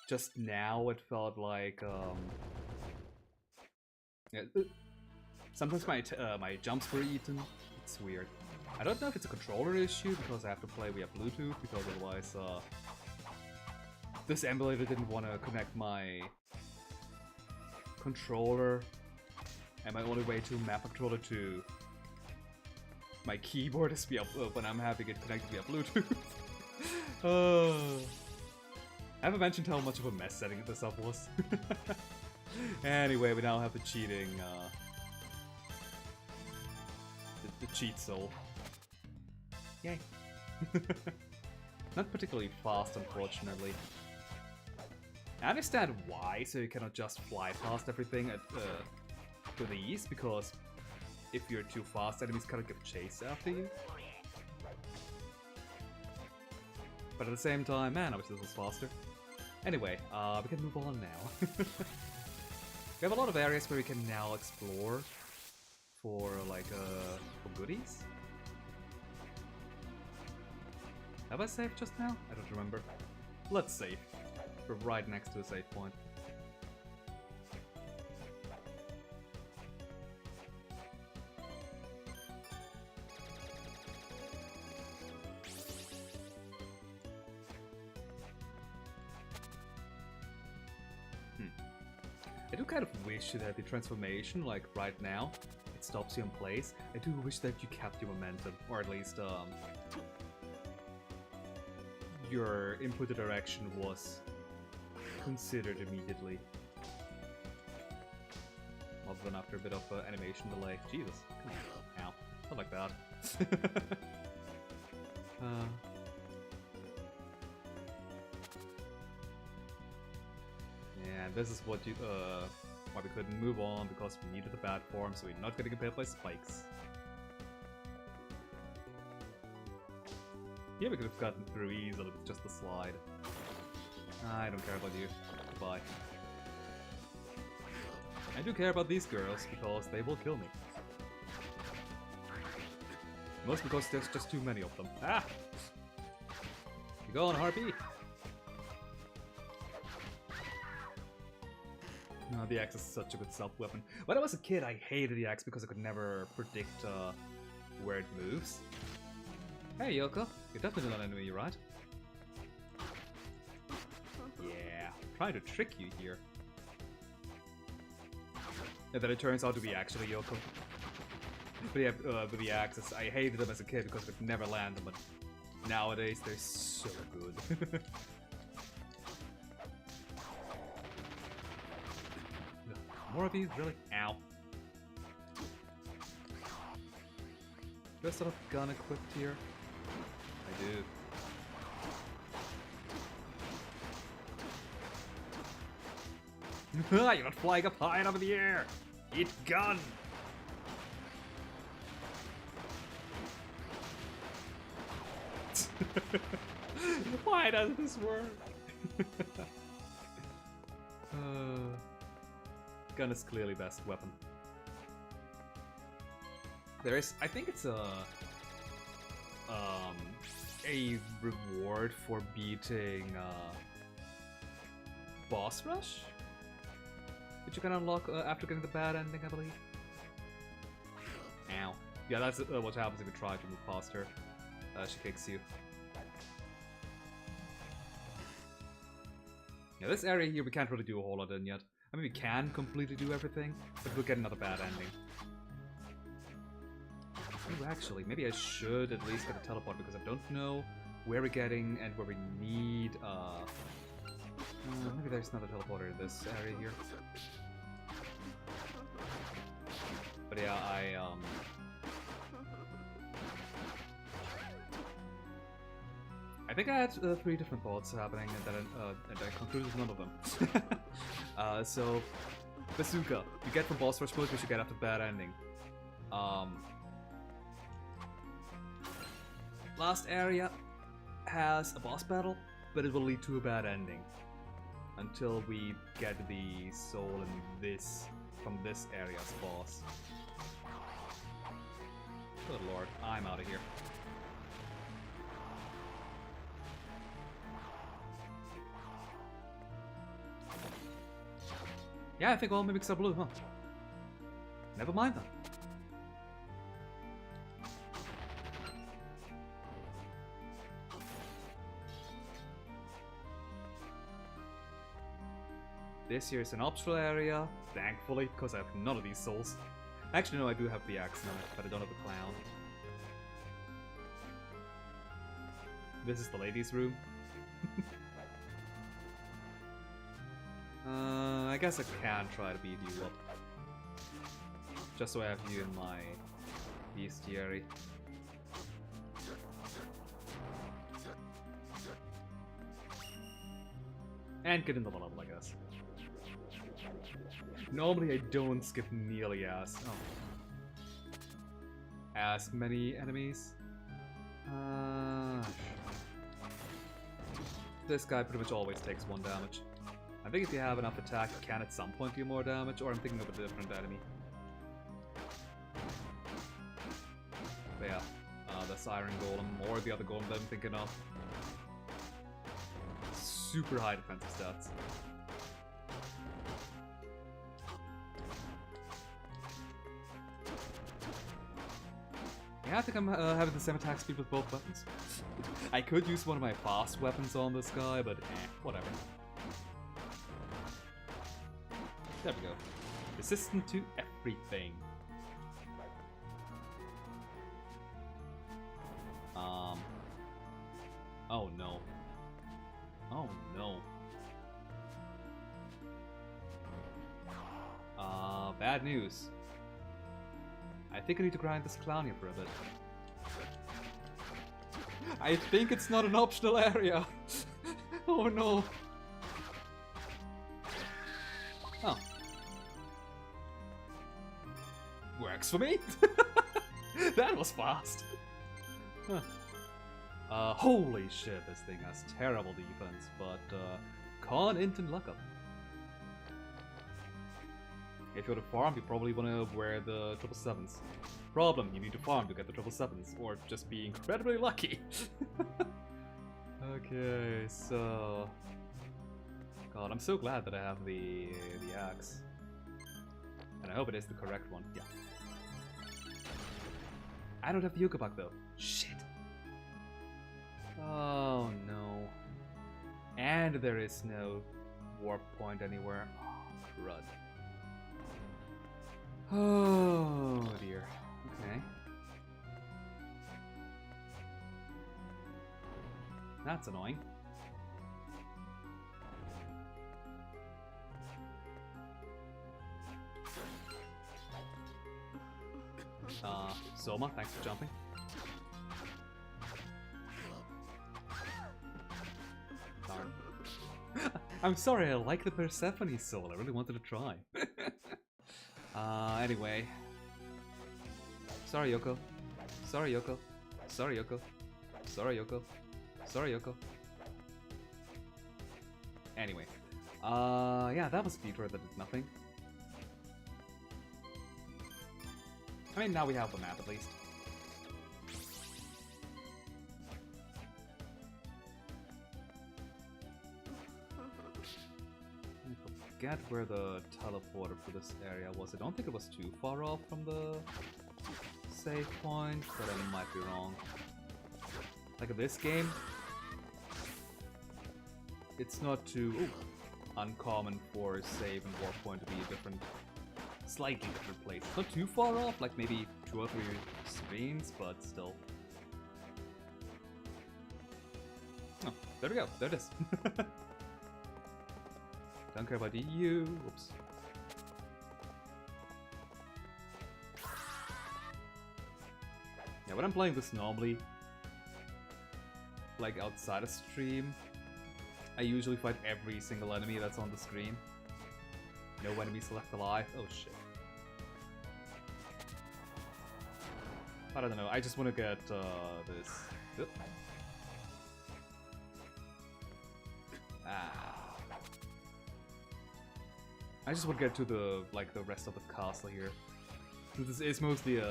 B: Just now it felt like, yeah, sometimes my jumps were eaten. It's weird. I don't know if it's a controller issue, because I have to play via Bluetooth, because otherwise, this emulator didn't want to connect my controller and my only way to map a controller to my keyboard is via when I'm having it connected via Bluetooth. I haven't mentioned how much of a mess setting this up was. Anyway, we now have the cheating, the cheat soul. Yay. Not particularly fast, unfortunately. I understand why, so you cannot just fly past everything at, with ease, because if you're too fast, enemies kind of give chase after you. But at the same time, man, I wish this was faster. Anyway, we can move on now. We have a lot of areas where we can now explore for, like, for goodies. Have I saved just now? I don't remember. Let's save. We're right next to a save point. I do kind of wish that the transformation, like right now, it stops you in place. I do wish that you kept your momentum, or at least your input direction was considered immediately. Other than after a bit of animation delay. Jesus. Ow. Not like that. Yeah, this is what you why we couldn't move on, because we needed the bad form, so we're not getting hit by spikes. Yeah, we could have gotten through easily with just the slide. I don't care about you. Goodbye. I do care about these girls, because they will kill me. Mostly because there's just too many of them. Ah! You go on, Harpy! No, the axe is such a good self-weapon. When I was a kid, I hated the axe because I could never predict where it moves. Hey, Yoko. You're definitely not an enemy, right? Yeah, trying to trick you here. And then it turns out to be actually Yoko. But yeah, with the axes, I hated them as a kid because I could never land them, but nowadays they're so good. More of you? Really? Ow. Do I still have a gun equipped here? I do. You're not flying up high enough in the air! Eat gun! Why does this work? Gun is clearly best weapon. There is, I think it's a reward for beating boss rush, which you can unlock after getting the bad ending, I believe. Ow. Yeah, that's what happens if you try to move past her. She kicks you. Yeah, this area here we can't really do a whole lot in yet. I mean, we can completely do everything, but we'll get another bad ending. Ooh, actually, maybe I should at least get a teleport because I don't know where we're getting and where we need, maybe there's another teleporter in this area here. But yeah, I think I had 3 different thoughts happening and then I concluded none of them. So, Bazooka. You get from boss rush mode, which you get after bad ending. Last area has a boss battle, but it will lead to a bad ending. Until we get the soul in this, from this area's boss. Good lord, I'm out of here. Yeah, I think all mimics are blue, huh? Never mind then. This here is an optional area, thankfully, because I have none of these souls. Actually, no, I do have the axe now, but I don't have the clown. This is the ladies' room. I guess I can try to beat you up. Just so I have you in my bestiary. And get into the level, I guess. Normally I don't skip nearly as many enemies. This guy pretty much always takes 1 damage. I think if you have enough attack, you can at some point do more damage, or I'm thinking of a different enemy. But yeah, the Siren Golem, or the other Golem that I'm thinking of. Super high defensive stats. Yeah, I think I'm having the same attack speed with both weapons. I could use one of my fast weapons on this guy, but whatever. There we go. Resistant to everything. Oh no. Oh no. Bad news. I think I need to grind this clown here for a bit. I think it's not an optional area. Oh no. Oh. Works for me. That was fast. Huh. Holy shit, this thing has terrible defense, but con int and luck up. If you want to farm, you probably want to wear the 777s. Problem, you need to farm to get the 777s, or just be incredibly lucky. Okay, so... God, I'm so glad that I have the axe. And I hope it is the correct one, yeah. I don't have the Yuka Buck though. Shit. Oh no. And there is no warp point anywhere. Oh, crud. Oh dear. Okay. That's annoying. Soma, thanks for jumping. Darn. I'm sorry, I like the Persephone soul. I really wanted to try. Anyway. Sorry, Yoko. Sorry, Yoko. Sorry, Yoko. Sorry, Yoko. Sorry, Yoko. Anyway. Yeah, that was a detour that did nothing. I mean, now we have the map at least. I forget where the teleporter for this area was. I don't think it was too far off from the save point, but I might be wrong. Like in this game, it's not too uncommon for a save and warp point to be a different, slightly different place. It's not too far off, like maybe 2 or 3 screens, but still. Oh, there we go. There it is. Don't care about you. Whoops. Yeah, when I'm playing this normally, like outside of stream, I usually fight every single enemy that's on the screen. No enemies left alive. Oh shit. I don't know, I just want to get this. Oop. Ah. I just want to get to the the rest of the castle here. This is mostly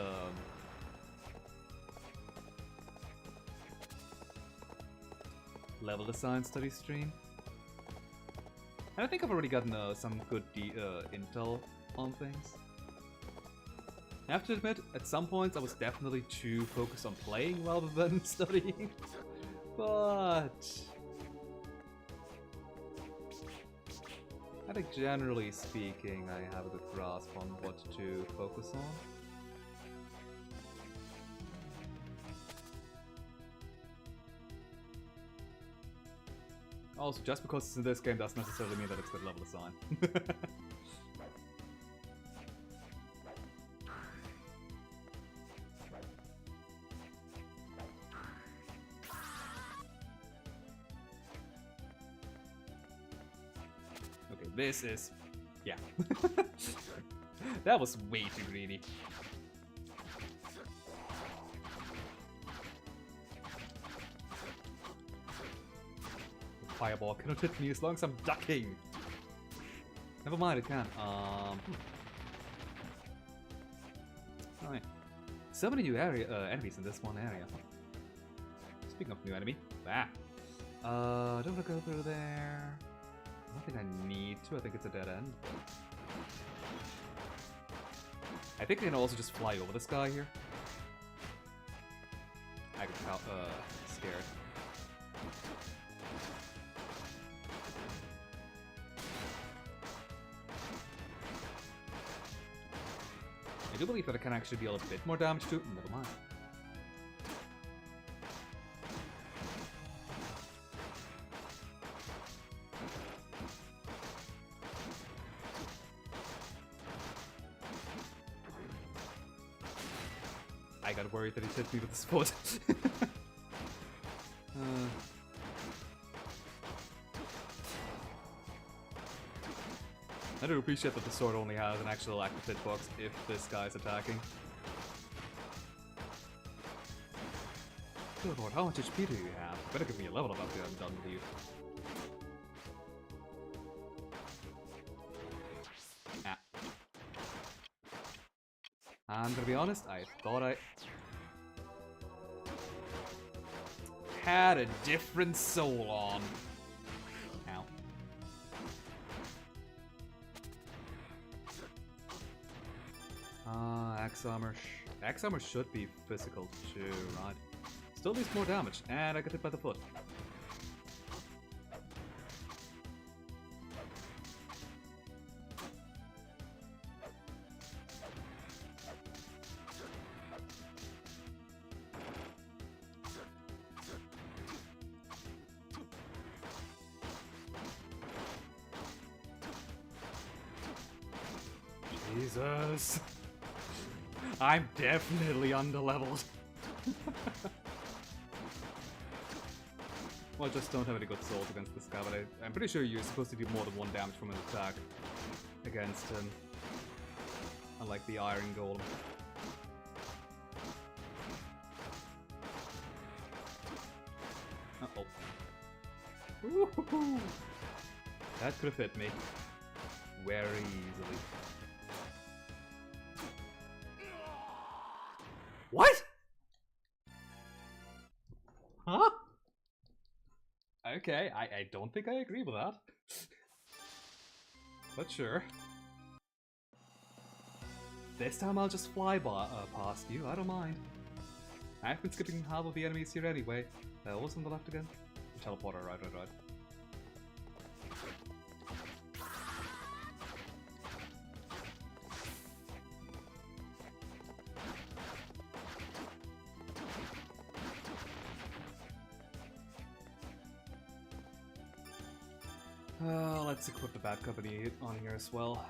B: level design study stream. And I think I've already gotten some good intel on things. I have to admit, at some points I was definitely too focused on playing rather than studying. But I think generally speaking, I have a good grasp on what to focus on. Also, just because it's in this game doesn't necessarily mean that it's good level design. Okay, this is... yeah. That was way too greedy. Fireball cannot hit me as long as I'm ducking. Never mind, it can. Alright. So many new enemies in this one area. Speaking of new enemy, don't wanna go through there. I don't think I need to. I think it's a dead end. I think I can also just fly over this guy here. I get scared. I do believe that I can actually deal a bit more damage to... never mind. I got worried that he hit me with the sword. I do appreciate that the sword only has an actual active hitbox if this guy's attacking. Good lord, how much HP do you have? Better give me a level up after I'm done with you. Ah. I'm gonna be honest, I thought I had a different soul on. Ow. Axe armor. Axe armor should be physical too, right? Still needs more damage, and I got hit by the foot. Jesus. I'm definitely underleveled. Well, I just don't have any good souls against this guy, but I'm pretty sure you're supposed to do more than 1 damage from an attack against him. Unlike the Iron Golem. Uh-oh. Ooh, that could have hit me very easily. What? Huh? Okay, I don't think I agree with that. But sure. This time I'll just fly past you, I don't mind. I've been skipping half of the enemies here anyway. What's on the left again? Teleporter, right. Let's equip the Bad Company on here as well,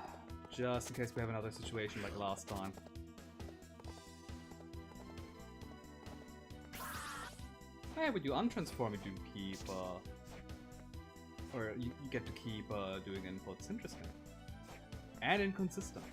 B: just in case we have another situation like last time. Hey, when you untransform, you do keep, or you get to keep doing inputs. Interesting. And inconsistent.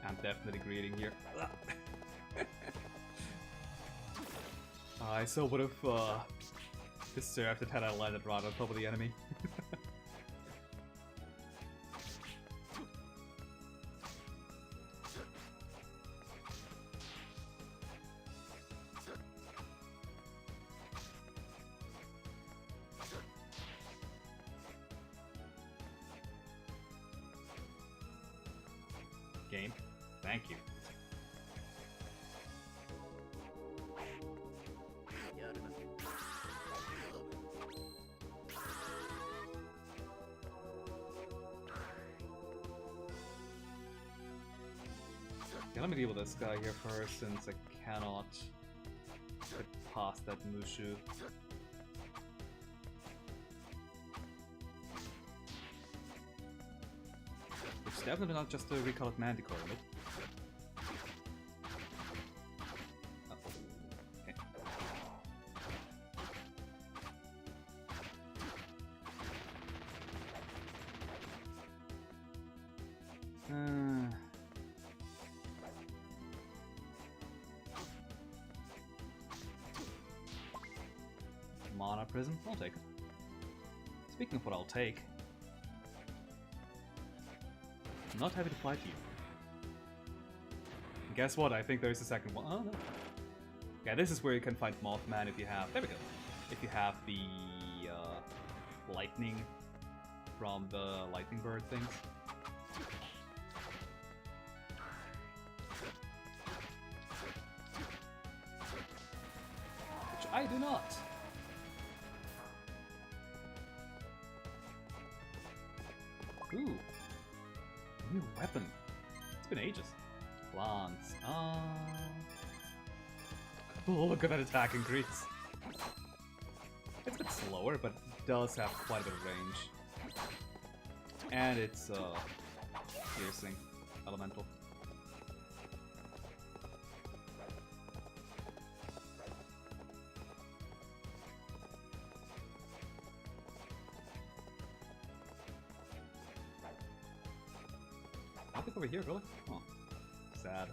B: I'm definitely greeting here. I so would have deserved it had I landed right on top of the enemy. Game. Thank you. Okay, let me deal with this guy here first, since I cannot get past that Mushu. It's definitely not just a recolored Manticore, right? Okay. Mana Prism, I'll take it. Speaking of what I'll take, I'm not happy to fight you. And guess what? I think there's a second one. Oh no. Yeah, this is where you can find Mothman if you have. There we go. If you have the lightning from the lightning bird things. Which I do not. Ooh. New weapon. It's been ages. Lance. Oh, look at that attack increase. It's a bit slower, but it does have quite a bit of range. And it's piercing elemental. Nothing over here, really? Oh, sad.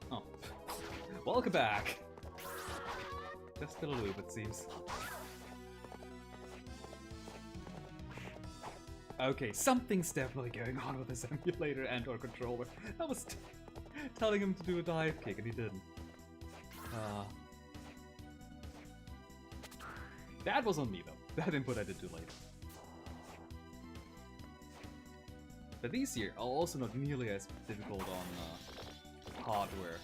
B: Oh. Welcome back! Just a loop, it seems. Okay, something's definitely going on with this emulator and or controller. I was telling him to do a dive kick and he didn't. That was on me though. That input I did too late. But these here are also not nearly as difficult on hardware.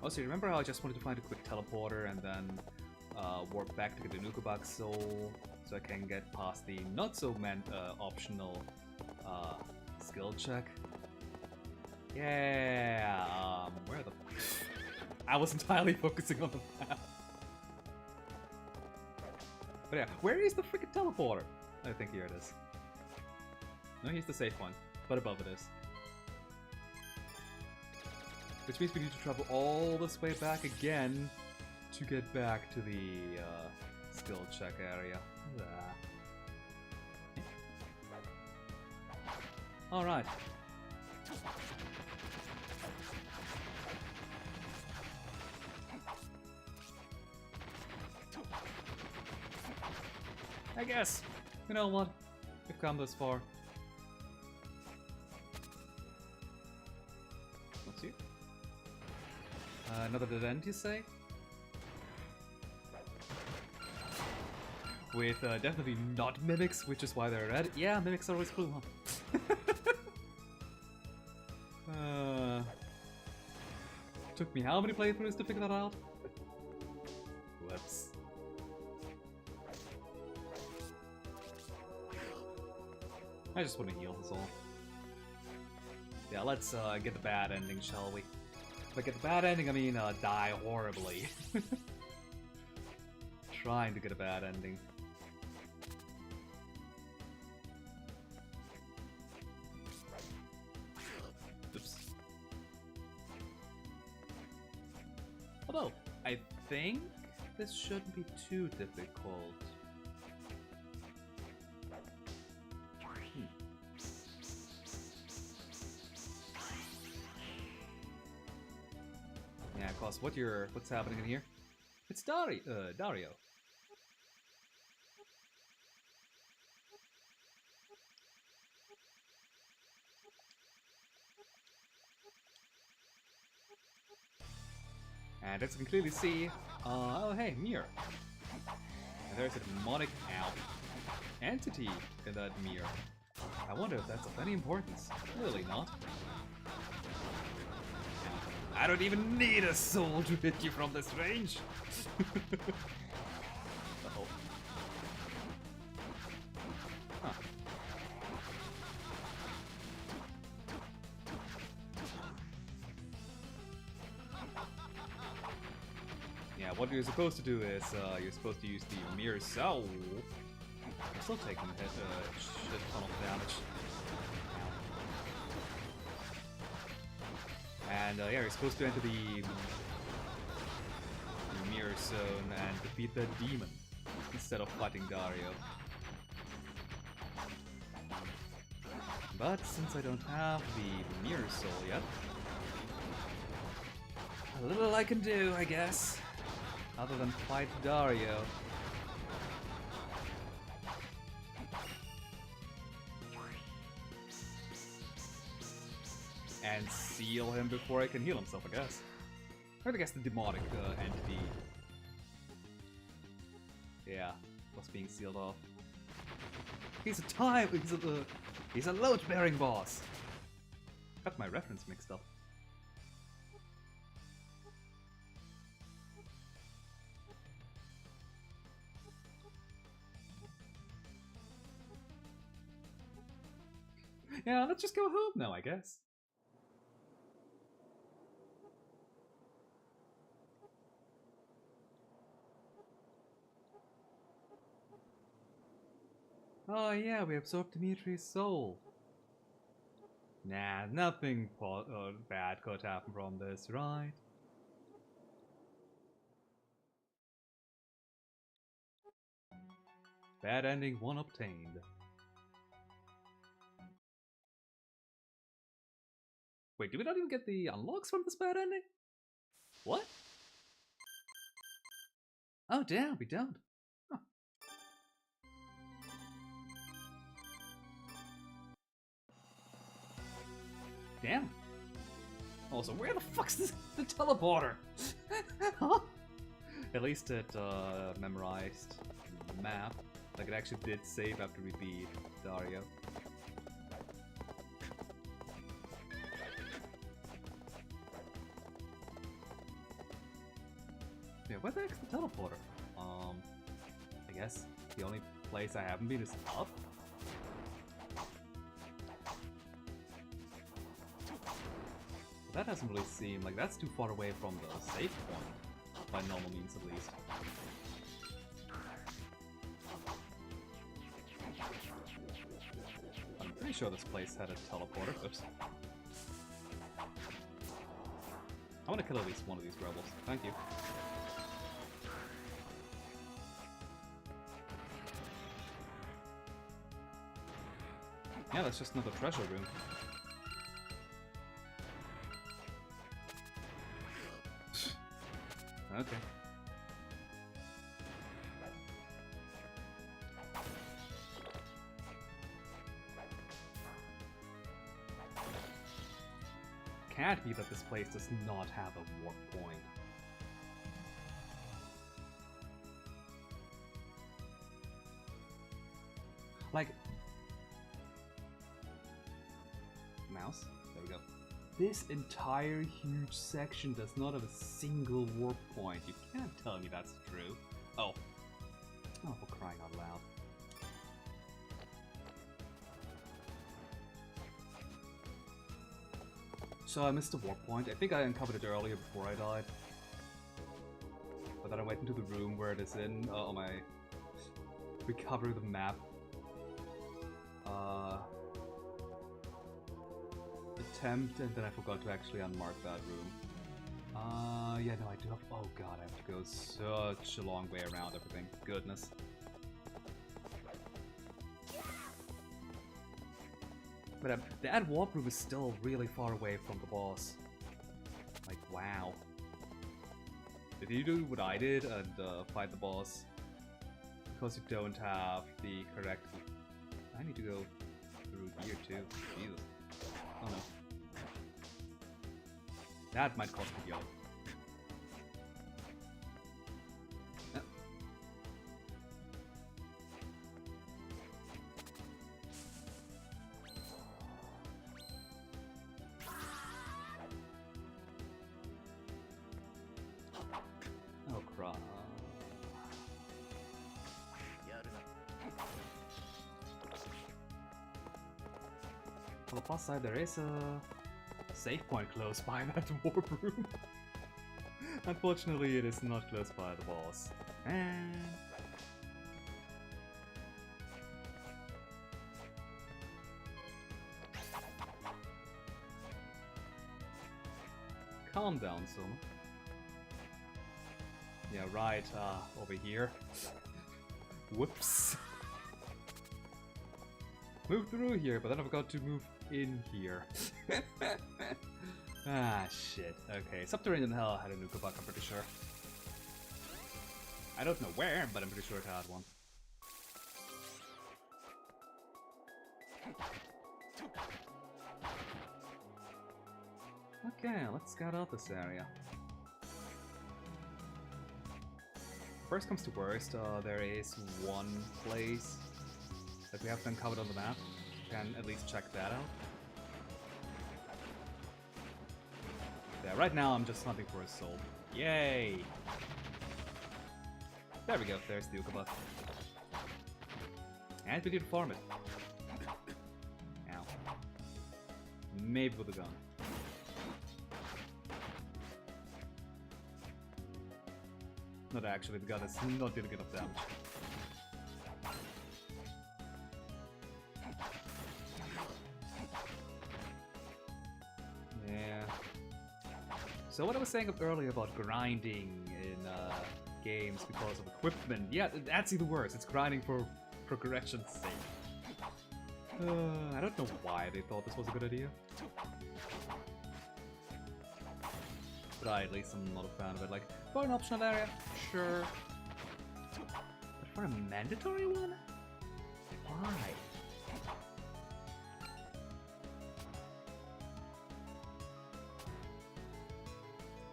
B: Also, you remember how I just wanted to find a quick teleporter and then warp back to get the Nukabak Soul so I can get past the not so optional skill check? Yeah, where the... I was entirely focusing on the map. But yeah, where is the freaking teleporter? I think here it is. No, here's the safe one, but above it is. Which means we need to travel all this way back again to get back to the skill check area. Alright. I guess. You know what? We've come this far. What's here? Another dead end, you say? With definitely not mimics, which is why they're red. Yeah, mimics are always cool, huh? Took me how many playthroughs to figure that out? Whoops. I just want to heal, that's all. Yeah, let's get the bad ending, shall we? By get the bad ending, I mean die horribly. Trying to get a bad ending. Oops. Although, I think this shouldn't be too difficult. Yeah, cause what's happening in here? It's Dario. And as you can clearly see, oh hey, mirror. And there's a demonic entity in that mirror. I wonder if that's of any importance. Clearly not. I don't even need a soul to hit you from this range. Uh-oh. Huh. Yeah, what you're supposed to do is you're supposed to use the Mirror Soul. I'm still taking a shit ton of damage. And yeah, you're supposed to enter the Mirror Zone and defeat the demon instead of fighting Dario. But since I don't have the Mirror Soul yet, a little I can do, I guess, other than fight Dario. And seal him before I can heal himself, I guess. Or I guess the demonic entity. Yeah, was being sealed off. He's a load-bearing boss. Got my reference mixed up. Yeah, let's just go home now, I guess. Oh yeah, we absorbed Dimitri's soul. Nah, nothing bad could happen from this, right? Bad ending 1 obtained. Wait, do we not even get the unlocks from this bad ending? What? Oh damn, we don't. Huh. Damn. Also, where the fuck's the teleporter? At least it memorized the map. Like it actually did save after we beat Dario. me, where's the extra teleporter? I guess the only place I haven't been is up. But that doesn't really seem like that's too far away from the save point, by normal means at least. I'm pretty sure this place had a teleporter. Oops. I want to kill at least one of these rebels. Thank you. Yeah, that's just another treasure room. Okay. Can't be that this place does not have a warp point. Like... Mouse? There we go. This entire huge section does not have a single warp point. You can't tell me that's true. Oh. Oh, for crying out loud. So I missed a warp point. I think I uncovered it earlier before I died. But then I went into the room where it is in on my recovery of the map. Attempt, and then I forgot to actually unmark that room. Yeah, no, I do have. Oh god, I have to go such a long way around everything. Goodness. But that warp room is still really far away from the boss. Like, wow. Did you do what I did and fight the boss? Because you don't have the correct... I need to go through here too. Jesus. Oh no. That might cost me yellow. Oh crap. On the plus side, there is a save point close by that warp room. Unfortunately, it is not close by the boss. And... calm down, Soma. Yeah, right, over here. Whoops. Move through here, but then I forgot to move in here. Ah, shit. Okay, Subterranean Hell had a nuke bug, I'm pretty sure. I don't know where, but I'm pretty sure it had one. Okay, let's scout out this area. First comes to worst, there is one place that we haven't uncovered on the map. Can at least check that out. Yeah, right now I'm just hunting for a soul. Yay! There we go, there's the Ukaba. And we did farm it. Ow. Maybe with a gun. Not actually, the gun is not doing enough damage. Yeah. So what I was saying earlier about grinding in games because of equipment, yeah, that's even worse. It's grinding for progression's sake. I don't know why they thought this was a good idea. But at least I'm not a fan of it. Like, for an optional area, sure. But for a mandatory one? Why?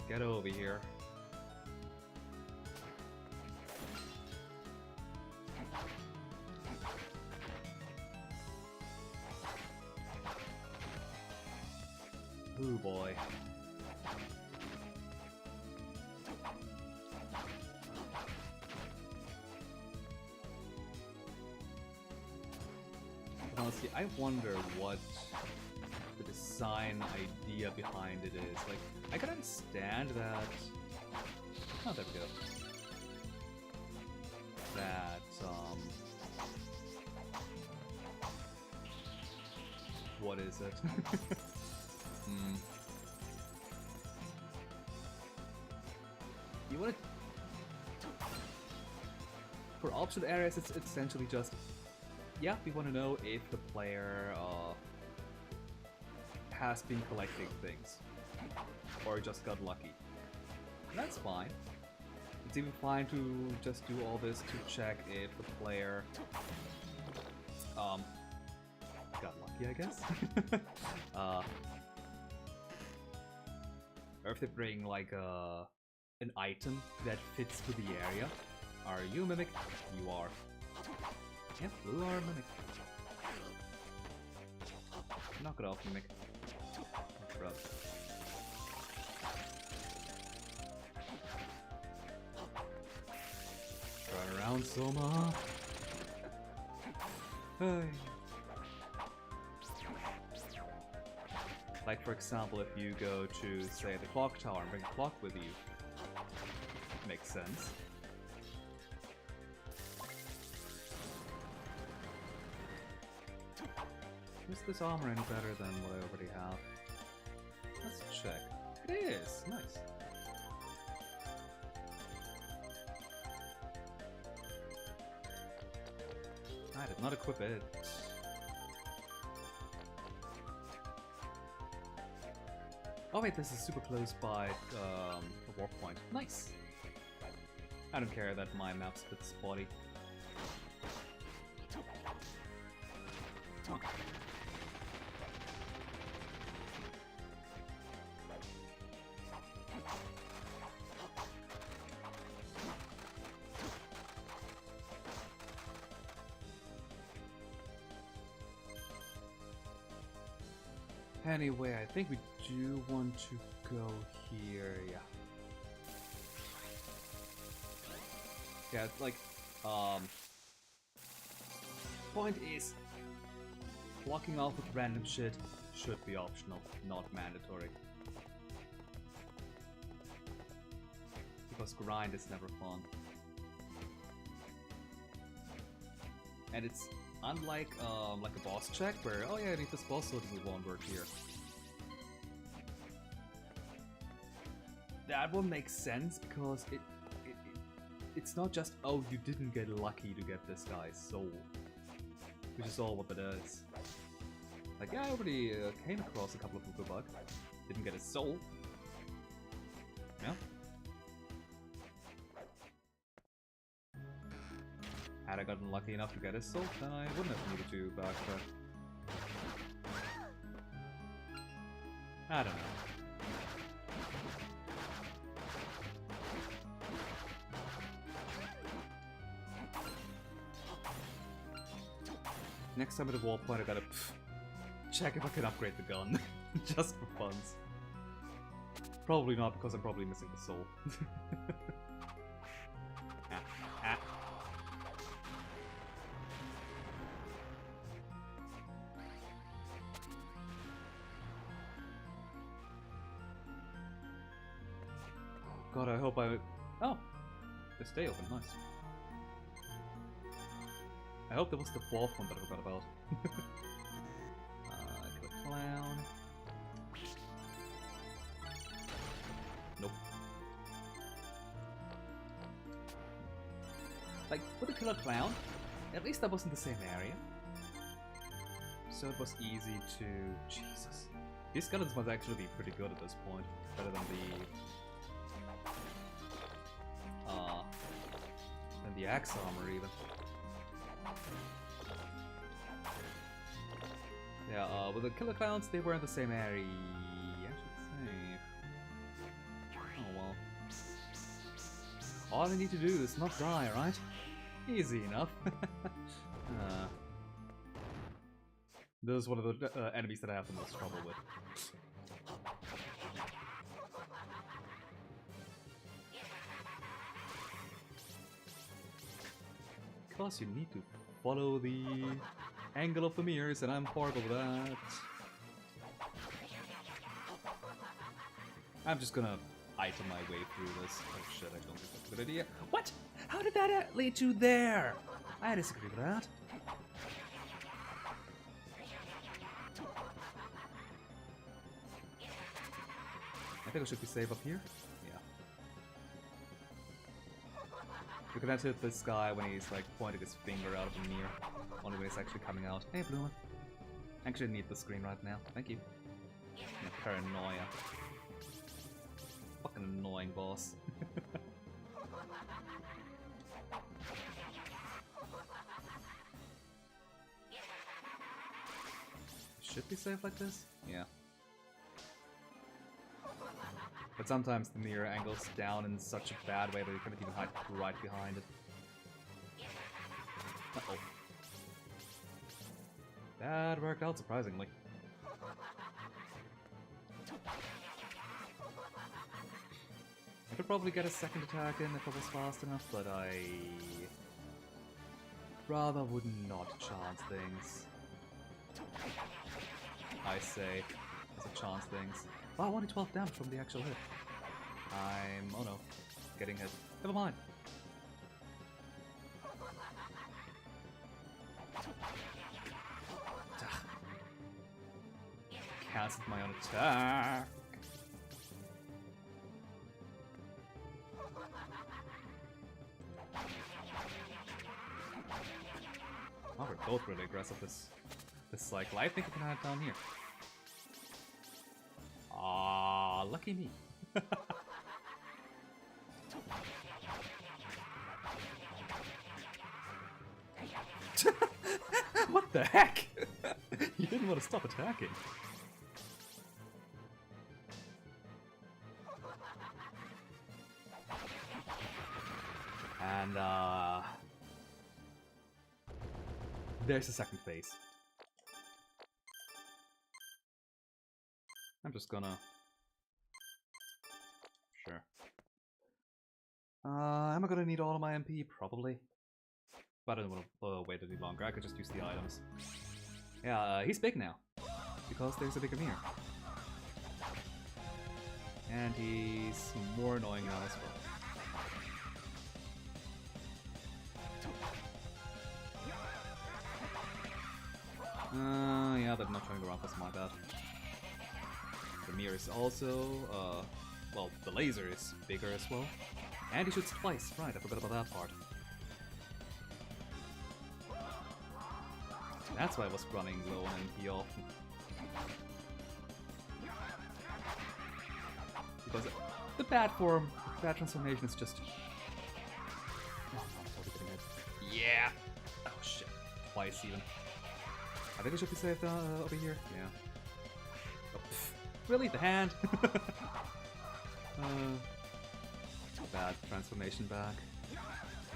B: Get over here. Ooh boy. honestly, I wonder what the design idea behind it is. Like, I can understand that... Oh, there we go. That, what is it? You want to... For option areas, it's essentially just... Yeah, we want to know if the player has been collecting things. Or just got lucky. That's fine. It's even fine to just do all this to check if the player got lucky, I guess. Or if they bring like an item that fits to the area. Are you a mimic? You are. Yep, you are a mimic. Knock it off, mimic. Rub. Run around, Soma. Hey. Like for example, if you go to, say, the clock tower and bring a clock with you. Makes sense. Is this armor any better than what I already have? Let's check. It is! Nice. I did not equip it. Oh wait, this is super close by a warp point. Nice! I don't care that my map's a bit spotty. Oh. Anyway, I think we do want to go here, yeah. Yeah, it's like, point is, blocking off with random shit should be optional, not mandatory. Because grind is never fun. And it's unlike like a boss check where, oh yeah, I need this boss so it won't work here. That one makes sense because it's not just, oh, you didn't get lucky to get this guy's soul. Which is all what it is. Like, yeah, I already came across a couple of Ukobug. Didn't get his soul. Yeah. Had I gotten lucky enough to get his soul, then I wouldn't have needed to backtrack. I don't know. Next time at a wall point, I gotta check if I can upgrade the gun. Just for funs. Probably not, because I'm probably missing the soul. God, I hope I... Oh! They stay open, nice. I hope there was the fourth one that I forgot about. Killer Clown. Nope. Like, with the Killer Clown, at least that wasn't the same area. So it was easy to... Jesus. These skeletons must actually be pretty good at this point. Better than the axe armor even. Yeah, with the Killer Clowns, they were in the same area, I should say. Oh well. All I need to do is not die, right? Easy enough. This is one of the enemies that I have the most trouble with. Because you need to follow the angle of the mirrors, and I'm horrible with that. I'm just gonna item my way through this. Oh shit, I don't think that's a good idea. What? How did that lead you there? I disagree with that. I think I should be safe up here. Yeah. You can hit this guy when he's like pointing his finger out of the mirror. Only when it's actually coming out. Hey, Bloomer. Actually need the screen right now. Thank you. Yeah, paranoia. Fucking annoying boss. Should be safe like this? Yeah. But sometimes the mirror angles down in such a bad way that you can't even hide right behind it. Uh-oh. That worked out surprisingly. I could probably get a second attack in if I was fast enough, but I rather would not chance things. I say, as a chance things. Wow, only 12 damage from the actual hit. Oh no, getting hit. Never mind. Cancelled my own attack. Oh, we're both really aggressive this cycle. I think we can have it down here. Ah, lucky me. What the heck? You didn't want to stop attacking. And there's the second phase. I'm just gonna... Sure. Am I gonna need all of my MP? Probably. But I don't want to wait any longer. I could just use the items. Yeah, he's big now. Because there's a bigger mirror. And he's more annoying now as well. Yeah, they're not turning around, that's my bad. The mirror is also, well, the laser is bigger as well. And he shoots twice, right, I forgot about that part. That's why I was running low on MP often. Because the bad form, bad transformation is just... Oh, I'm totally getting it. Yeah! Oh shit, twice even. I think I should be safe over here. Yeah. Oh, really? The hand? Bad transformation back.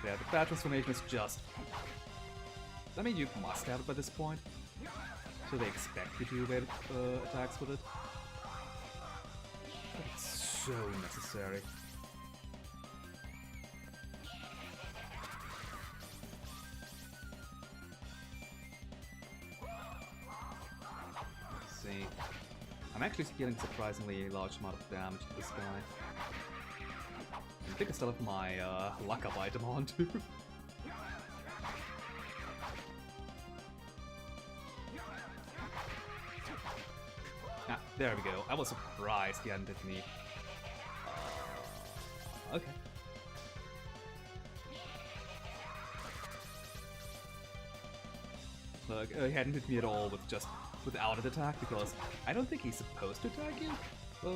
B: Yeah, the bad transformation is just... I mean, you must have it by this point. So they expect you to evade attacks with it. But it's so necessary. See. I'm actually dealing surprisingly large amount of damage to this guy. I think I still have my luck up item on too. Ah, there we go. I was surprised he hadn't hit me. Okay. Look, he hadn't hit me at all without an attack, because I don't think he's supposed to attack you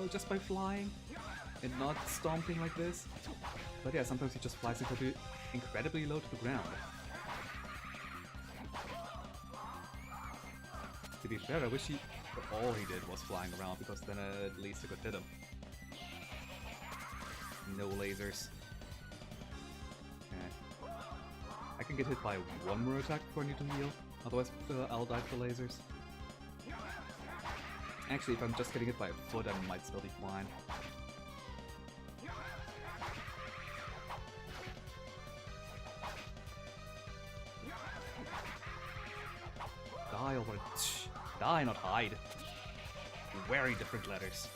B: just by flying and not stomping like this. But yeah, sometimes he just flies incredibly low to the ground. To be fair, I wish all he did was flying around, because then at least I could hit him. No lasers. Okay. I can get hit by one more attack before I need to heal, otherwise I'll die for lasers. Actually, if I'm just getting hit by a foot, I might still be fine. already. Die, not hide. Very different letters.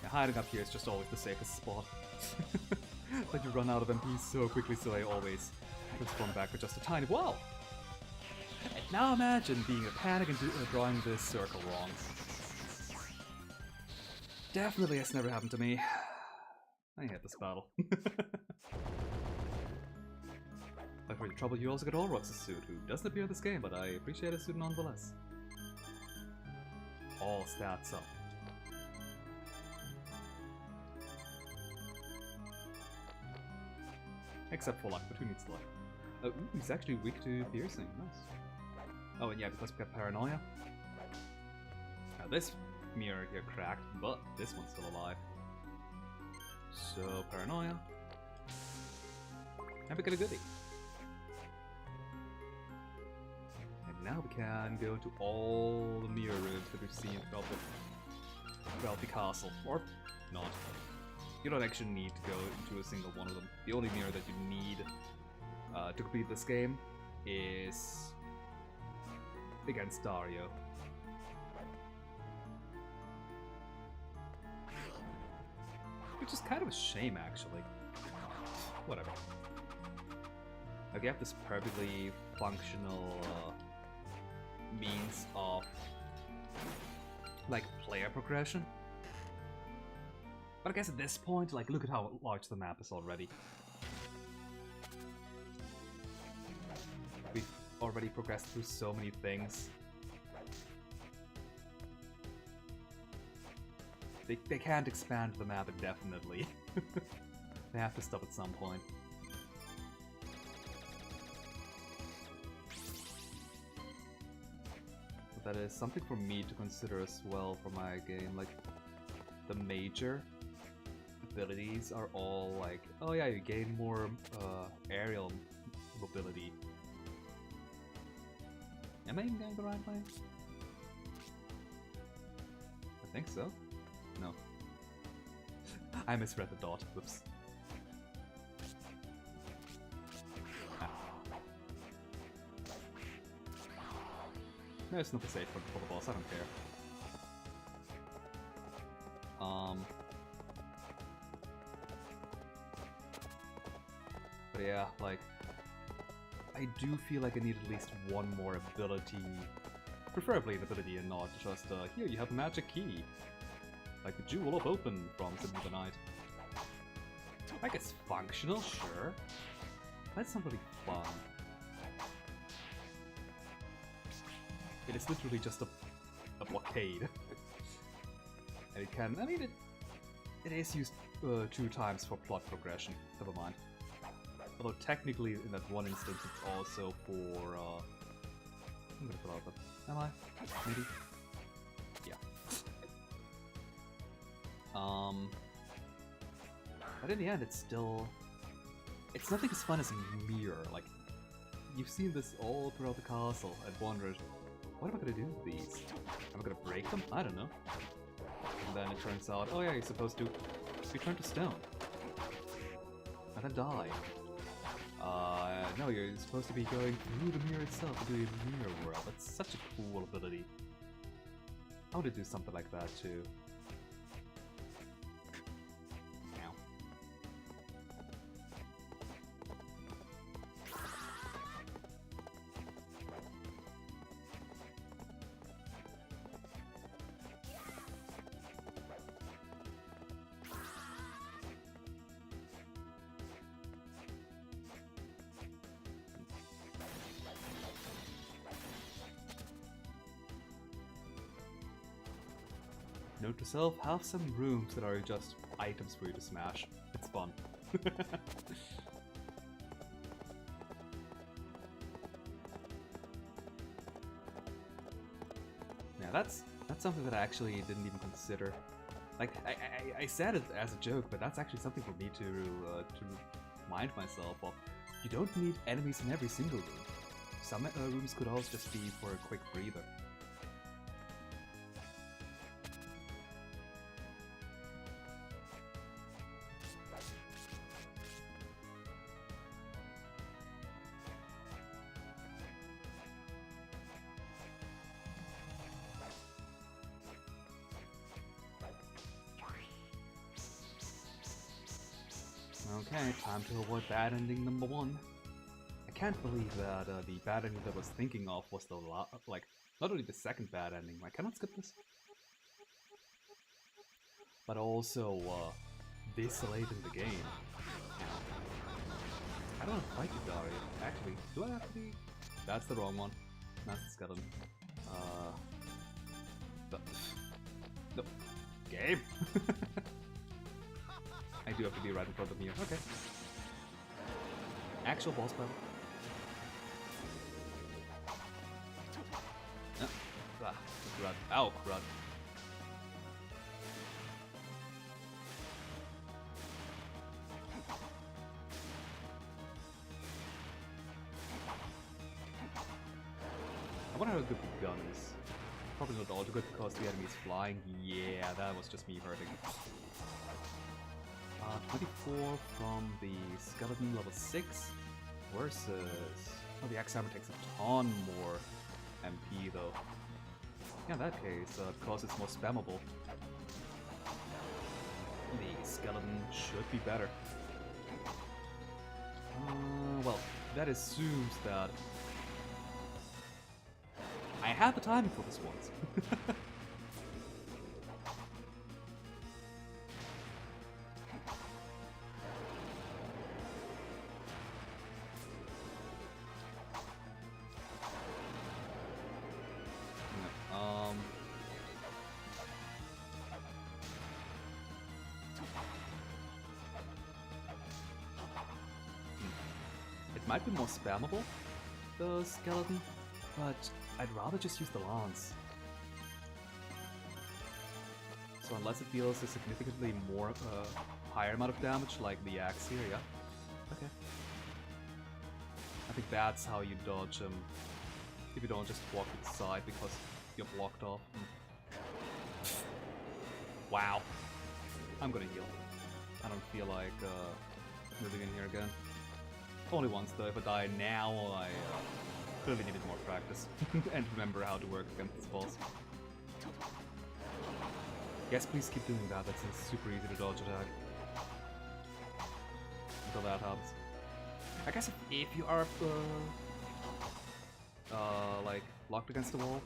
B: Yeah, hiding up here is just always the safest spot. But you run out of MPs so quickly, so I always respawn back with just a tiny. Wow! And now imagine being a panic and drawing this circle wrong. Definitely has never happened to me. I hate this battle. But for your trouble, you also get Olrox's suit, who doesn't appear in this game, but I appreciate his suit nonetheless. All stats up. Except for luck, but who needs luck? Ooh, he's actually weak to piercing. Nice. Oh, and yeah, because we got paranoia. Now this mirror here cracked, but this one's still alive. So paranoia. And we get a goodie. And now we can go to all the mirror rooms that we've seen throughout the castle. Or not. You don't actually need to go into a single one of them. The only mirror that you need to complete this game is against Dario. Which is kind of a shame, actually. Whatever. Like, you have this perfectly functional means of like player progression. But I guess at this point, like, look at how large the map is already. We've already progressed through so many things. They can't expand the map indefinitely. They have to stop at some point. But that is something for me to consider as well for my game. Like, the major abilities are all like, oh yeah, you gain more aerial mobility. Am I even going the right way? I think so. No. I misread the dot. Whoops. Ah. No, it's not the safe for the boss, I don't care. But yeah, like, I do feel like I need at least one more ability, preferably an ability and not just, here you have a magic key. Like the Jewel of Open from Symphony of the Night. I guess functional, sure. That's not really fun. It is literally just a blockade. And it can, I mean, it is used 2 times for plot progression, never mind. Although technically in that one instance it's also for, I'm gonna put out that, am I? Maybe? Yeah. But in the end it's still, it's nothing as fun as a mirror. Like, you've seen this all throughout the castle and wondered, what am I gonna do with these? Am I gonna break them? I don't know. And then it turns out, oh yeah, you're supposed to return to stone. And then die. No, you're supposed to be going through the mirror itself into the mirror world. That's such a cool ability. I want to do something like that too. Ow. Note to self, have some rooms that are just items for you to smash. It's fun. Yeah, that's something that I actually didn't even consider. Like, I said it as a joke, but that's actually something for me to remind myself of. You don't need enemies in every single room. Some rooms could also just be for a quick breather. Okay, time to avoid bad ending number 1. I can't believe that the bad ending that I was thinking of was the not only the second bad ending. I cannot skip this. But also this late in the game. I don't know if I could die. Actually, do I have to be? That's the wrong one. That's the skeleton. No. Game! I do have to be right in front of me. Okay. Actual boss battle. Crud. Ow, crud. I wonder how good the gun is. Probably not all too good because the enemy is flying. Yeah, that was just me hurting. 24 from the skeleton level 6 versus... Oh, the axe hammer takes a ton more MP though. Yeah, in that case, because it's more spammable, the skeleton should be better. Well, that assumes that I have the timing for this once. It might be more spammable, the skeleton, but I'd rather just use the lance. So unless it deals a significantly more higher amount of damage, like the axe here, yeah. Okay. I think that's how you dodge him. If you don't just walk to the side because you're blocked off. Wow. I'm gonna heal. I don't feel like moving in here again. Only once though. If I die now, I clearly needed more practice and remember how to work against this boss. Yes, please keep doing that. That's a super easy to dodge attack. Until that happens. I guess if you are like locked against the wall,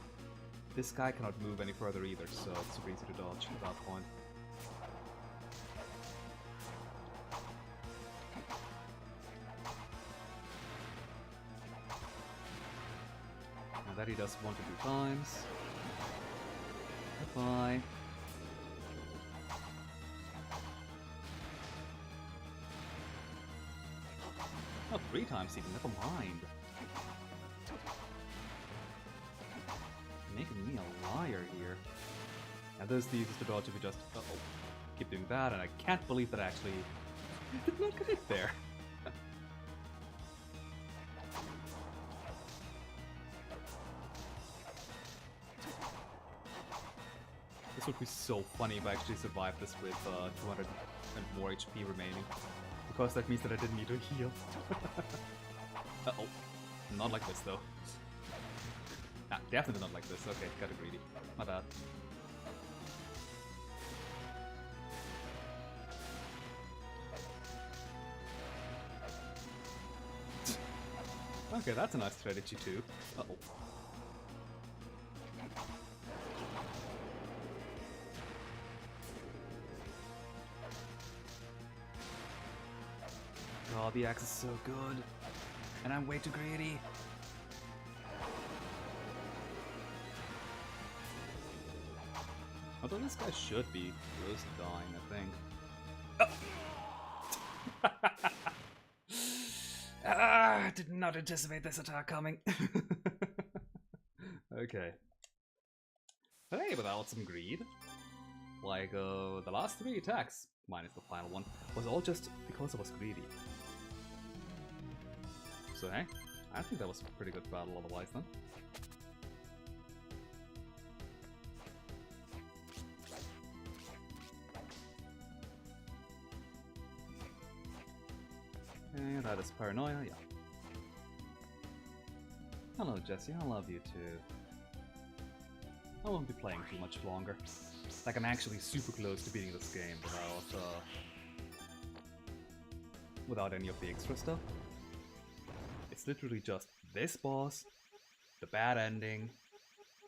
B: this guy cannot move any further either, so it's super easy to dodge at that point. Now that he does 1 to 2 times. Goodbye. Oh, 3 times even, never mind. Making me a liar here. Now this is the easiest to dodge if you just keep doing that, and I can't believe that I actually did not get hit there. This would be so funny if I actually survived this with 200 and more HP remaining. Because that means that I didn't need to heal. Uh-oh. Not like this, though. Ah, definitely not like this. Okay, got greedy. My bad. Okay, that's a nice strategy, too. Uh-oh. Oh, the axe is so good. And I'm way too greedy. Although this guy should be close to dying, I think. I did not anticipate this attack coming. Okay. But hey, without some greed, like the last 3 attacks, minus the final one, was all just because I was greedy. So hey, I think that was a pretty good battle otherwise then. And that is paranoia, yeah. Hello Jesse, I love you too. I won't be playing too much longer. Like I'm actually super close to beating this game without without any of the extra stuff. It's literally just this boss, the bad ending,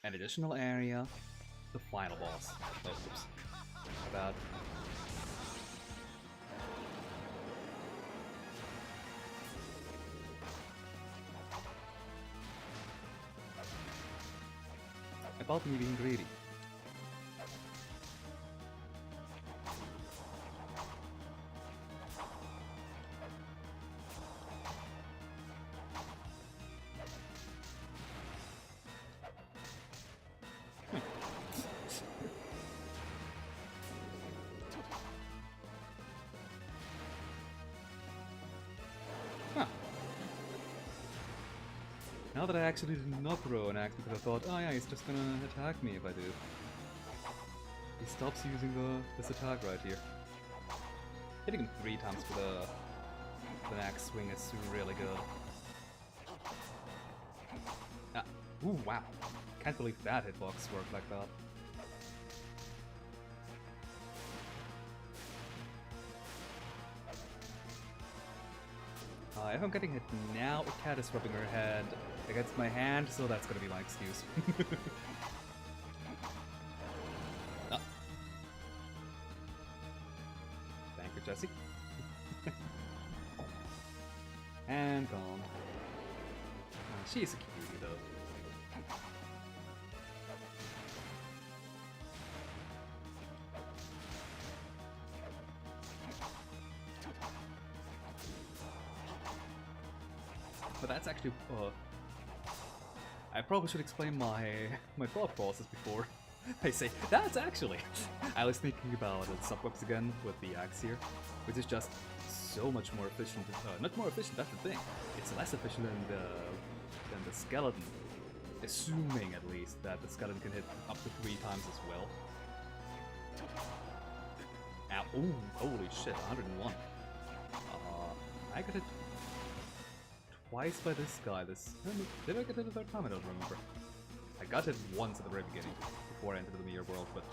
B: an additional area, the final boss. Oh, oops. Bad. About me being greedy. Huh. Now that I actually did not throw an axe because I thought, oh yeah, he's just gonna attack me if I do. He stops using this attack right here. Hitting him 3 times with an axe swing is really good. Ah, ooh, wow. Can't believe that hitbox worked like that. If I'm getting hit now, a cat is rubbing her head against my hand, so that's gonna be my excuse. Ah. Thank you, Jesse. And gone. She's a cutie, though. But that's actually, I probably should explain my thought process before I say, that's actually, I was thinking about subwebs again with the axe here, which is just so much more efficient, not more efficient, that's the thing, it's less efficient than the skeleton, assuming at least that the skeleton can hit up to 3 times as well. Ow, ooh, holy shit, 101. I got hit twice by this guy. Did I get hit a 3rd time? I don't remember. I got hit once at the very beginning before I entered the mirror world, but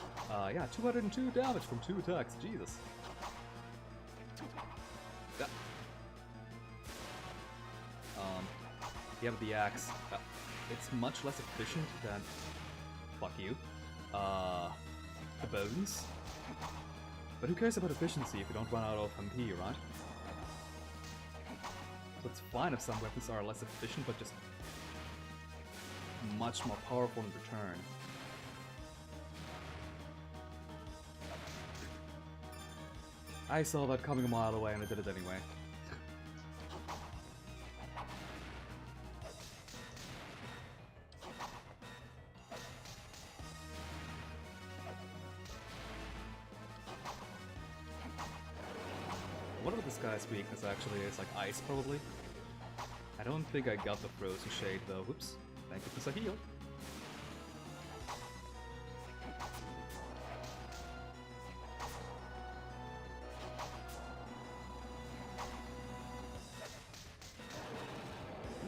B: yeah, 202 damage from 2 attacks. Jesus. Yeah, but the axe, it's much less efficient than, fuck you, the bones. But who cares about efficiency if you don't run out of MP, right? So it's fine if some weapons are less efficient, but just much more powerful in return. I saw that coming a mile away and I did it anyway. Whatever this guy's weakness actually is, like ice probably. I don't think I got the frozen shade though. Whoops. Thank you for the heal.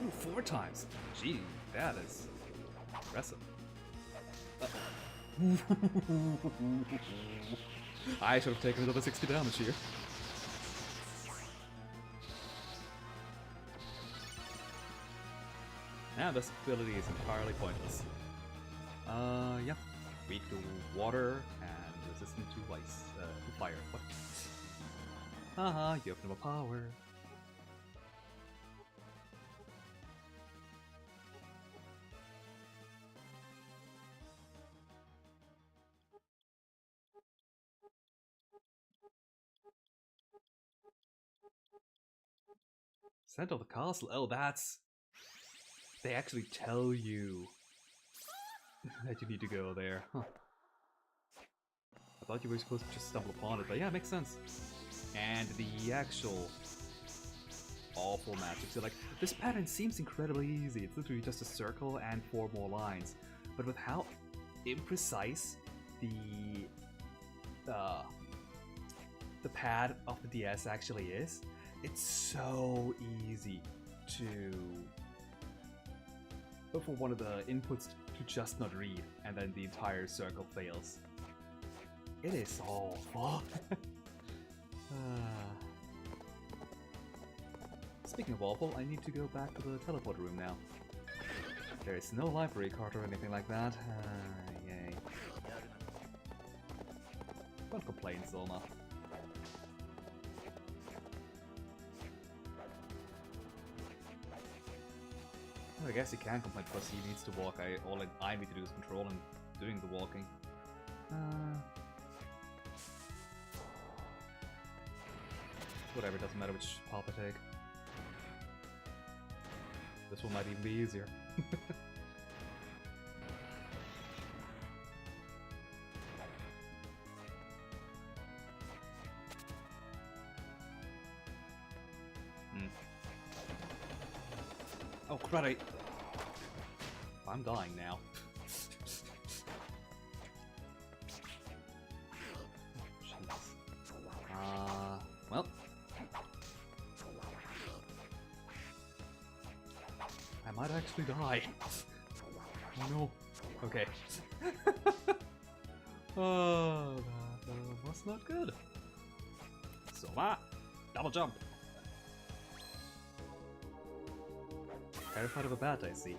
B: Ooh, 4 times. Gee, that is impressive. I should have taken another 60 damage here. Now this ability is entirely pointless. Yeah. Weak to water and resistant to ice, to fire. What? Haha, you have no power. Center of the castle. Oh, that's... They actually tell you that you need to go there. Huh. I thought you were supposed to just stumble upon it, but yeah, it makes sense. And the actual awful magic. So like, this pattern seems incredibly easy. It's literally just a circle and 4 more lines. But with how imprecise the pad of the DS actually is, it's so easy to... for one of the inputs to just not read, and then the entire circle fails. It is awful. speaking of awful, I need to go back to the teleport room now. There is no library card or anything like that. Yay. Don't complain, Zoma. Well, I guess he can complain because he needs to walk. All I need to do is control him doing the walking. Whatever, doesn't matter which path I take. This one might even be easier. Oh, cruddy! I'm dying now. Well. I might actually die. Oh no. Okay. Oh, that was not good. So, double jump. Terrified of a bat, I see.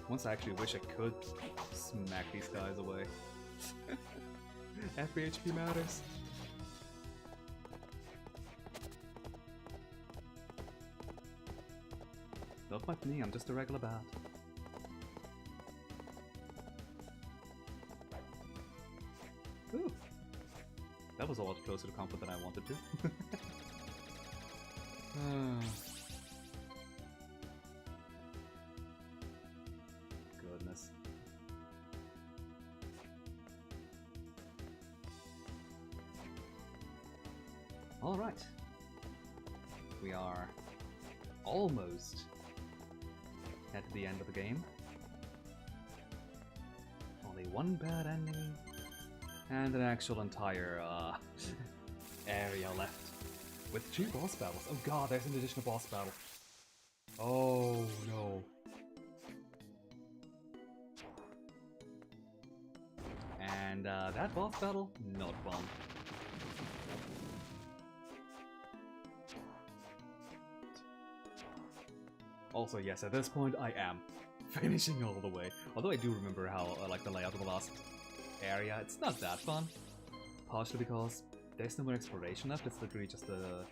B: Once I actually wish I could smack these guys away. Every HP matters. Don't mind me, I'm just a regular bat. Ooh. That was a lot closer to comfort than I wanted to. Goodness. Alright. We are almost at the end of the game. Only one bad ending and an actual entire area left. With 2 boss battles. Oh god, there's an additional boss battle. Oh no. And that boss battle, not fun. Also, yes, at this point I am finishing all the way. Although I do remember how I like the layout of the last area. It's not that fun. Partially because there's no more exploration left, it's literally just a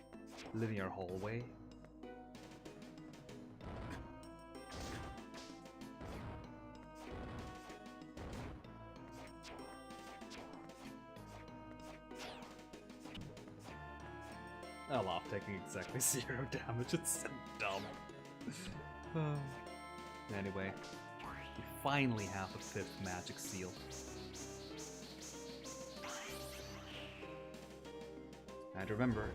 B: linear hallway. I love taking exactly 0 damage, it's so dumb. Anyway, we finally have a 5th magic seal. And remember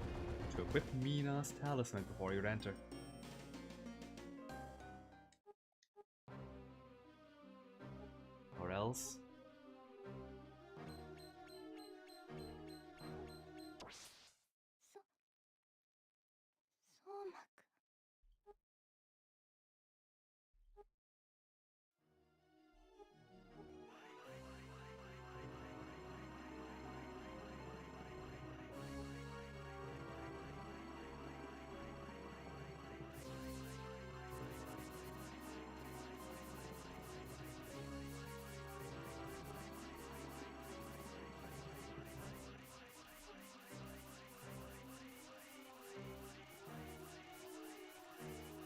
B: to equip Mina's talisman before you enter. Or else...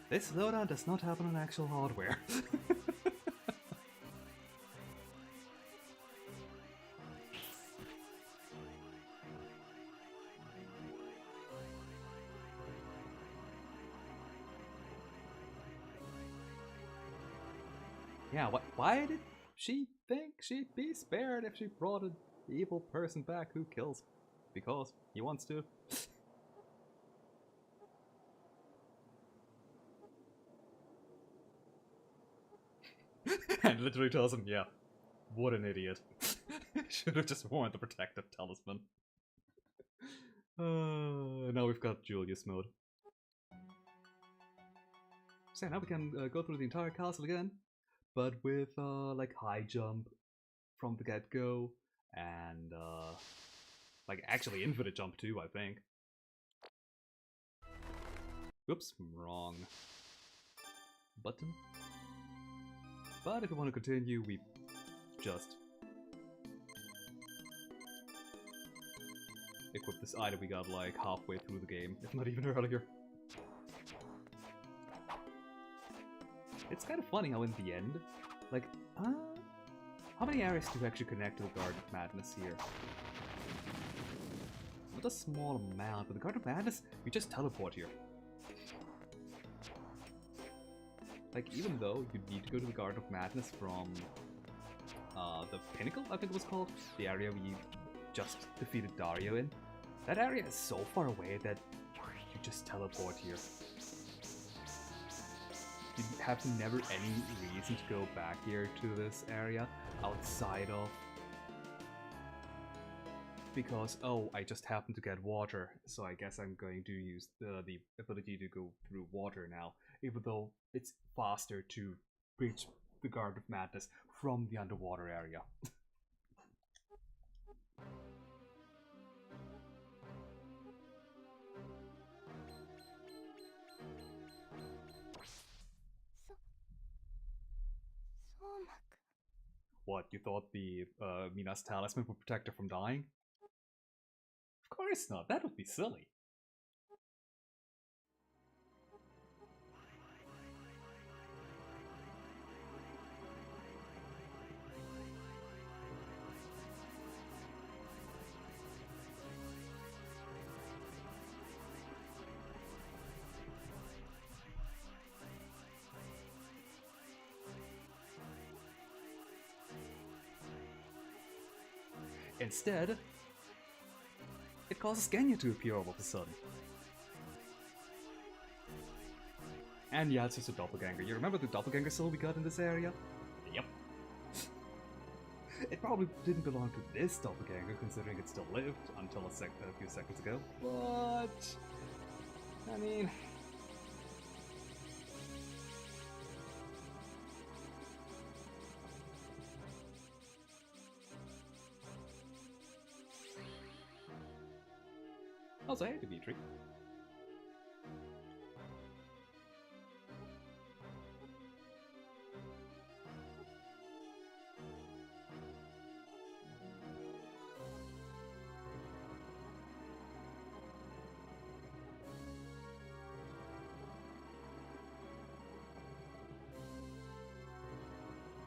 B: This slowdown does not happen on actual hardware. Yeah, why did she think she'd be spared if she brought an evil person back who kills? Because he wants to. And literally tells him, yeah, what an idiot. Should have just worn the protective talisman. Now we've got Julius mode. So now we can go through the entire castle again, but with like high jump from the get-go, and like actually infinite jump too, I think. Oops, wrong button. But if we want to continue, we just equip this item we got like halfway through the game, if not even earlier. It's kind of funny how in the end, like, how many areas do you actually connect to the Garden of Madness here? Not a small amount, but the Garden of Madness, you just teleport here. Like, even though you need to go to the Garden of Madness from the Pinnacle, I think it was called, the area we just defeated Dario in, that area is so far away that you just teleport here. You have never any reason to go back here to this area outside of because, oh, I just happened to get water, so I guess I'm going to use the ability to go through water now, even though it's faster to reach the Garden of Madness from the underwater area. What, you thought the Mina's talisman would protect her from dying? Of course not, that would be silly. Instead, it causes Genya to appear all of a sudden. And yeah, it's just a doppelganger. You remember the doppelganger soul we got in this area? Yep. It probably didn't belong to this doppelganger, considering it still lived until a few seconds ago. But I mean, also, hey, Dimitri.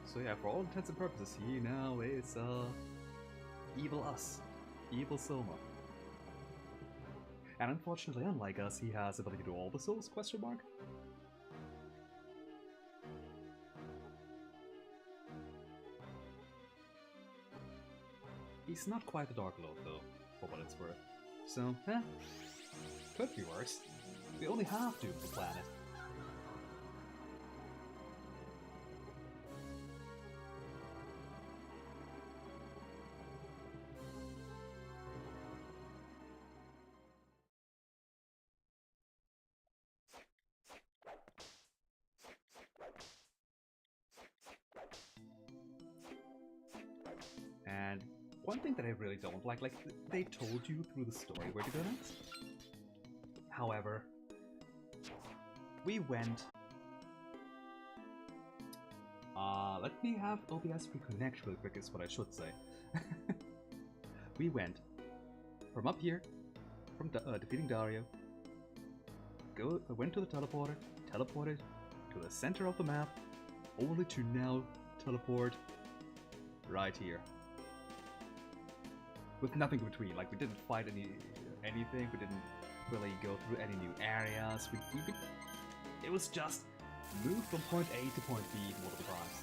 B: So yeah, for all intents and purposes, he now is, evil us. Evil Soma. And unfortunately, unlike us, he has the ability to do all the souls, question mark? He's not quite the Dark Lord, though, for what it's worth. So, could be worse. We only half doomed the planet. And one thing that I really don't like they told you through the story where to go next. However, we went... let me have OBS reconnect really quick is what I should say. We went from up here, from defeating Dario, went to the teleporter, teleported to the center of the map, only to now teleport right here. With nothing in between, like we didn't fight anything, we didn't really go through any new areas, it was just move from point A to point B multiple times.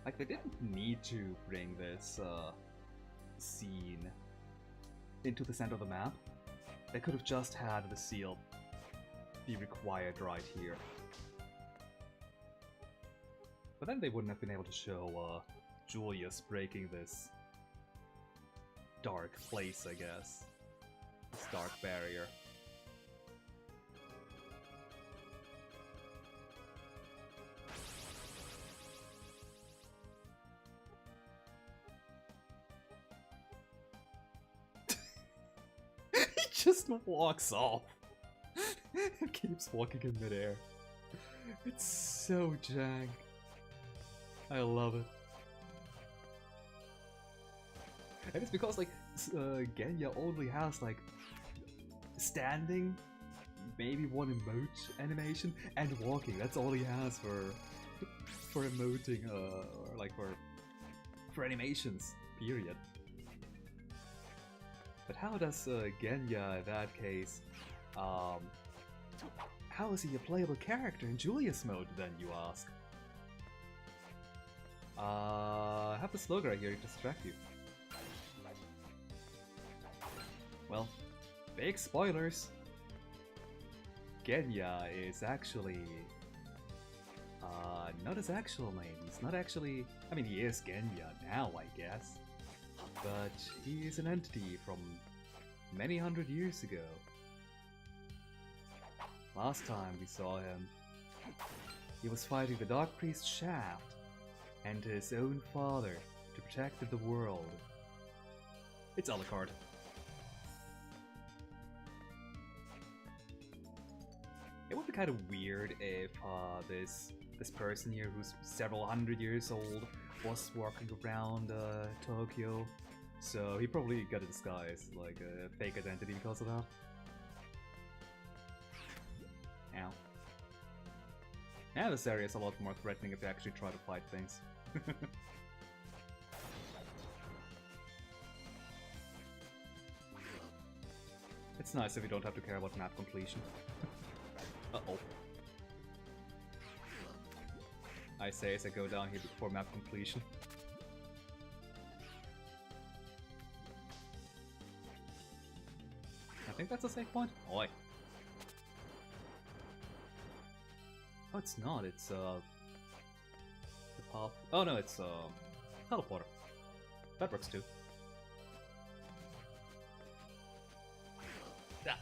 B: Like, they didn't need to bring this scene into the center of the map. They could have just had the seal be required right here. But then they wouldn't have been able to show Julius breaking this dark place, I guess. This dark barrier. just walks off. It keeps walking in midair. It's so jank. I love it. And it's because like Genya only has like standing, maybe one emote animation, and walking. That's all he has for emoting or like for animations. Period. But how does Genya in that case? How is he a playable character in Julius mode, then, you ask? I have the slogan right here to distract you. Well, big spoilers! Genya is actually... not his actual name. He's not actually... I mean, he is Genya now, I guess. But he is an entity from many hundred years ago. Last time we saw him, he was fighting the Dark Priest Shaft and his own father to protect the world. It's Alucard. It would be kind of weird if this person here, who's several hundred years old, was walking around Tokyo. So he probably got a disguise, like a fake identity because of that. Ow. Now this area is a lot more threatening if you actually try to fight things. It's nice if you don't have to care about map completion. Uh-oh. I say as I go down here before map completion. I think that's a safe point. Oi. Oh, it's not. It's the path. Oh no, it's teleporter. That works too. Ah.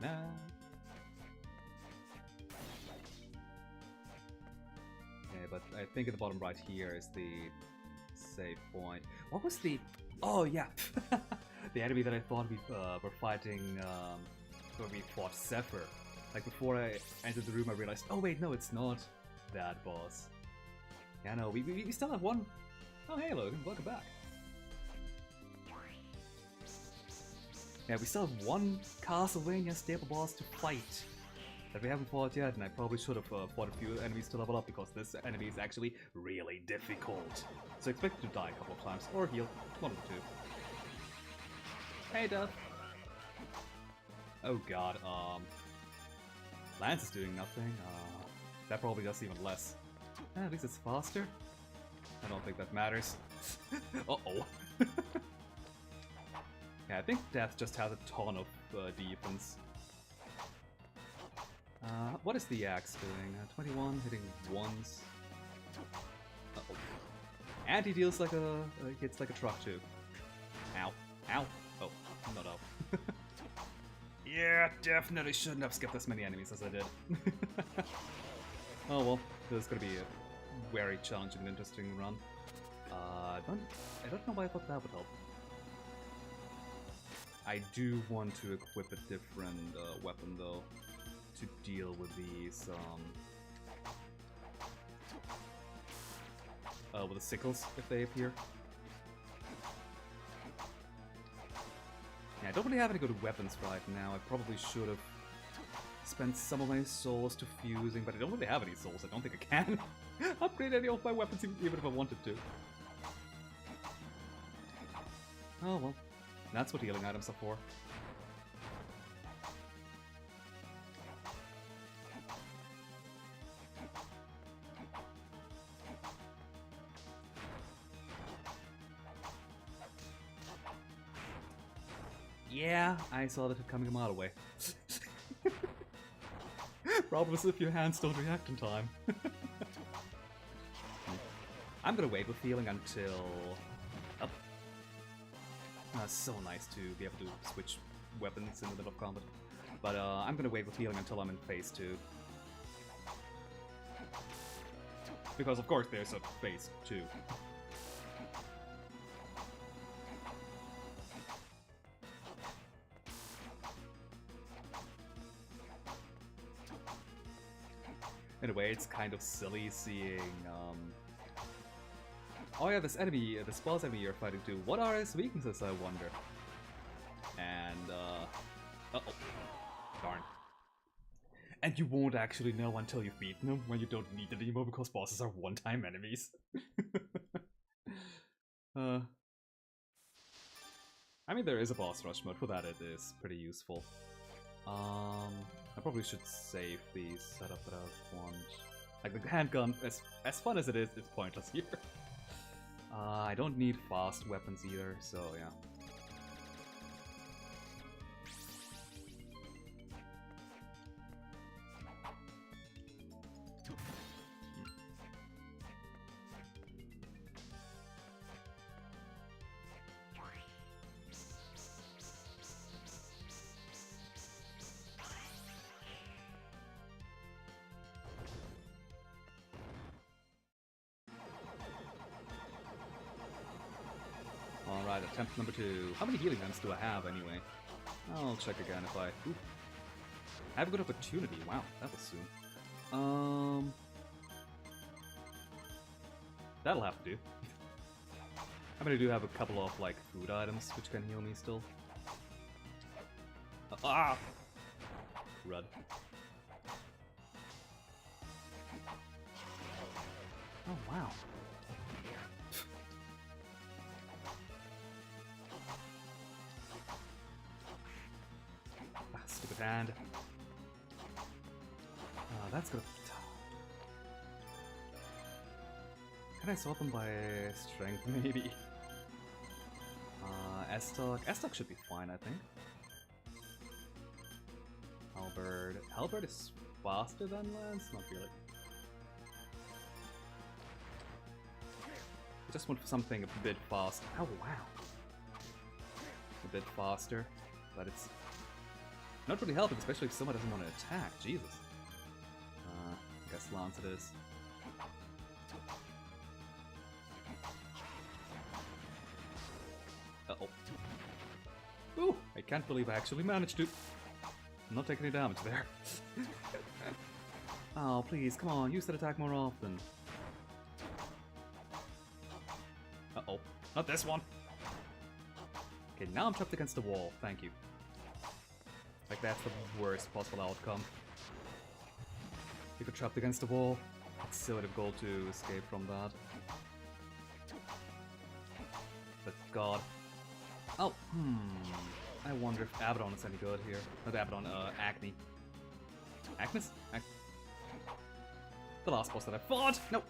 B: Nah. Yeah, but I think at the bottom right here is the save point. What was the... Oh, yeah! The enemy that I thought we were fighting where we fought Zephyr. Like, before I entered the room I realized, oh wait, no, it's not that boss. Yeah, no, we still have one... Oh, hey Logan, welcome back. Yeah, we still have one Castlevania staple boss to fight that we haven't fought yet, and I probably should have fought a few enemies to level up because this enemy is actually really difficult. So expect to die a couple of times, or heal, one of the two. Hey Duff! Oh god, Lance is doing nothing, that probably does even less. At least it's faster. I don't think that matters. Uh-oh. Yeah, I think Death just has a ton of defense. What is the axe doing? 21, hitting once. Uh-oh. And he deals like a... hits like a truck too. Ow. Ow. Oh, not up. Yeah, definitely shouldn't have skipped as many enemies as I did. Oh well, this is gonna be a very challenging and interesting run. I don't know why I thought that would help. I do want to equip a different weapon though, to deal with these, with the sickles if they appear. Yeah, I don't really have any good weapons right now. I probably should have spent some of my souls to fusing, but I don't really have any souls. I don't think I can upgrade any of my weapons even if I wanted to. Oh well, that's what healing items are for. Yeah, I saw that coming a mile away. Problem is if your hands don't react in time. I'm gonna wait with healing until... Oh. It's so nice to be able to switch weapons in the middle of combat. But I'm gonna wait with healing until I'm in phase 2. Because of course there's a phase 2. a way, it's kind of silly seeing, oh yeah, this enemy, this boss enemy you're fighting too, what are his weaknesses, I wonder? And, uh-oh. Darn. And you won't actually know until you've beaten them, when you don't need it anymore, because bosses are one-time enemies. I mean, there is a boss rush mode, for that it is pretty useful. I probably should save the setup that I want. Like, the handgun, as fun as it is, it's pointless here. I don't need fast weapons either, so yeah. Alright, attempt number 2. How many healing items do I have anyway? I'll check again if I... Ooh. I have a good opportunity. Wow, that was soon. That'll have to do. I mean, I do have a couple of, like, food items which can heal me still. Ah! Rud. Oh, wow. Stupid hand. That's gonna... Can I sort them by strength, maybe? Estok. Estok should be fine, I think. Halberd. Halberd is faster than Lance? Not really. I just want something a bit faster. Oh, wow. A bit faster, but it's not really helping, especially if someone doesn't want to attack. Jesus. I guess Lance it is. Uh-oh. Ooh! I can't believe I actually managed to. I'm not taking any damage there. Oh, please, come on, use that attack more often. Uh-oh. Not this one! Okay, now I'm trapped against the wall. Thank you. Like, that's the worst possible outcome. If you're trapped against the wall, it's silly goal to escape from that. But god. Oh, I wonder if Abaddon is any good here. Not Abaddon, Acne. Agnes? The last boss that I fought! No!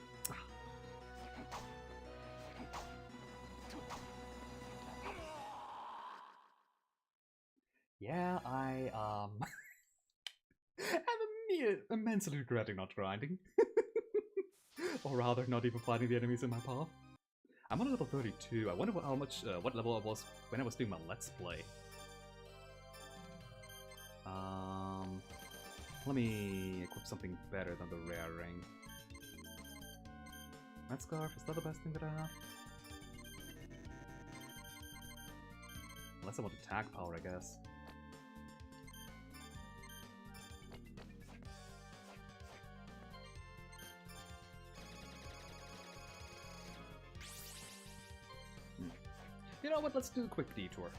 B: Yeah, I, am immensely regretting not grinding. Or rather, not even fighting the enemies in my path. I'm on level 32. I wonder how much, what level I was when I was doing my Let's Play. Let me equip something better than the rare ring. That scarf, is that the best thing that I have? Unless I want attack power, I guess. You know what, let's do a quick detour.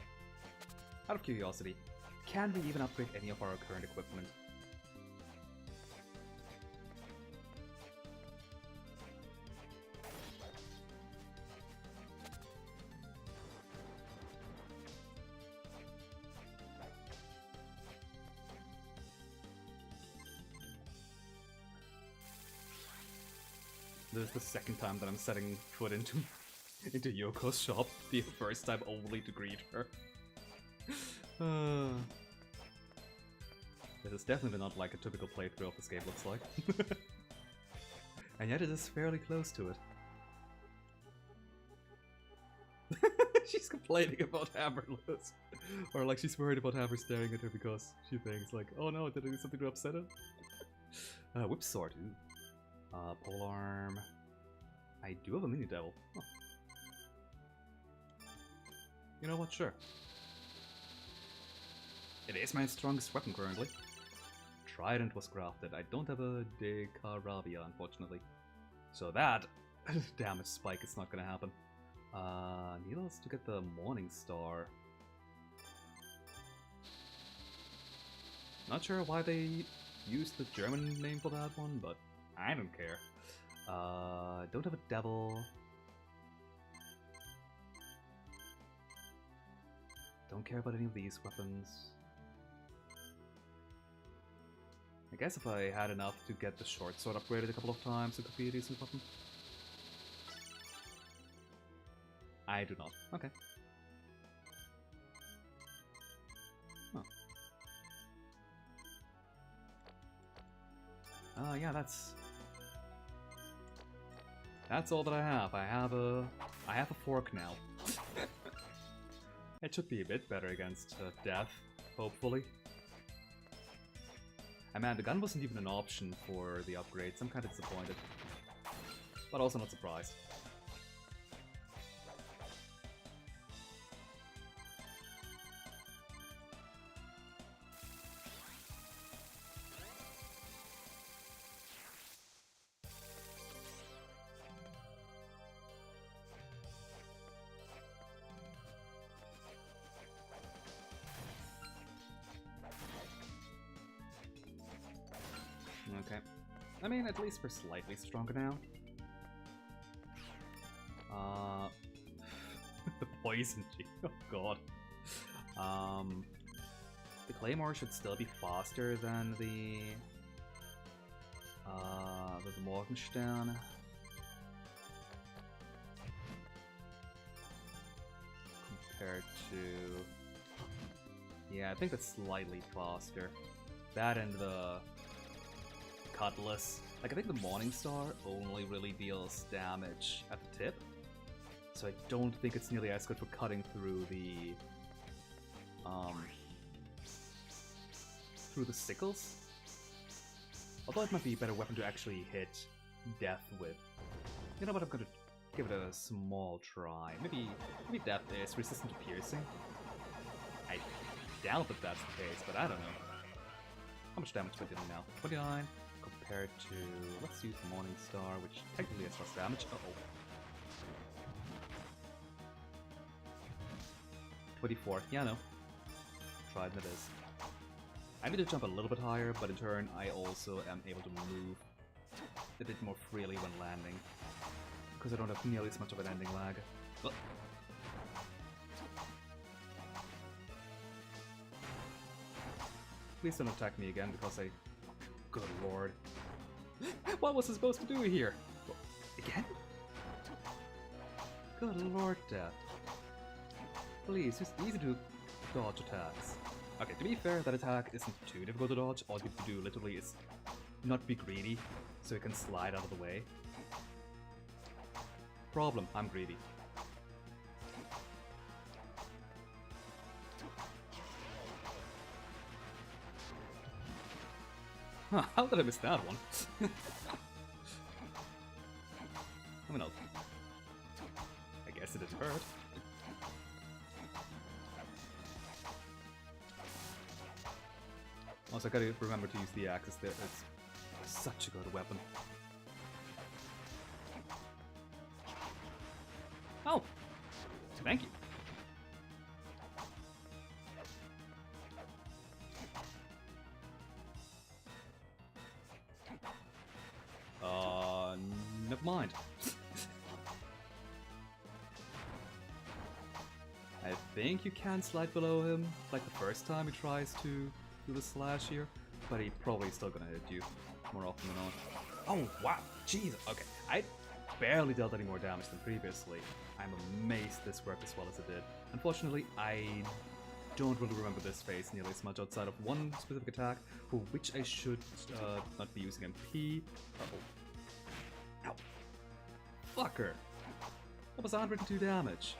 B: Out of curiosity, can we even upgrade any of our current equipment? This is the second time that I'm setting foot into Yoko's shop, the first time only to greet her. This is definitely not like a typical playthrough of this game looks like. And yet it is fairly close to it. She's complaining about Hammerless. Or like she's worried about Hammer staring at her because she thinks like, oh no, did I do something to upset him? Whip sword, ooh. Polearm. I do have a mini devil. Oh. You know what? Sure. It is my strongest weapon currently. trident was crafted. I don't have a Dekarabia, unfortunately. So that damage spike is not gonna happen. Need us to get the Morning Star. Not sure why they used the German name for that one, but I don't care. Don't have a Devil. Don't care about any of these weapons. I guess if I had enough to get the short sword upgraded a couple of times, it could be a decent weapon. I do not. Okay. Oh. Yeah, that's all that I have. I have a fork now. It should be a bit better against death, hopefully. And man, the gun wasn't even an option for the upgrades. I'm kind of disappointed, but also not surprised. Okay. I mean, at least we're slightly stronger now. The poison G. Oh god. The Claymore should still be faster than the Morgenstern. Compared to... Yeah, I think that's slightly faster. That and the Cutlass. Like, I think the Morning Star only really deals damage at the tip, so I don't think it's nearly as good for cutting through the sickles. Although it might be a better weapon to actually hit death with. You know what, I'm gonna give it a small try. Maybe death is resistant to piercing. I doubt that that's the case, but I don't know. How much damage am I doing now? 29 compared to... Let's use the Morning Star, which technically has less damage. Uh-oh. 24. Yeah, no. Trident it is. I need to jump a little bit higher, but in turn I also am able to move a bit more freely when landing, because I don't have nearly as much of an ending lag. But please don't attack me again, because I... Good lord. What was I supposed to do here? What? Again? Good lord, Death. Please, it's easy to dodge attacks. Okay, to be fair, that attack isn't too difficult to dodge. All you have to do literally is not be greedy, so it can slide out of the way. Problem, I'm greedy. Huh, how did I miss that one? I mean, I guess it didn't hurt. Also, I gotta remember to use the axes there. It's such a good weapon. Oh! Thank you. Never mind. I think you can slide below him, like the first time he tries to do the slash here, but he probably still gonna hit you more often than not. Oh wow, Jesus. Okay, I barely dealt any more damage than previously. I'm amazed this worked as well as it did. Unfortunately, I don't really remember this phase nearly as much outside of one specific attack, for which I should not be using MP. Uh-oh. Ow. Fucker! That was 102 damage.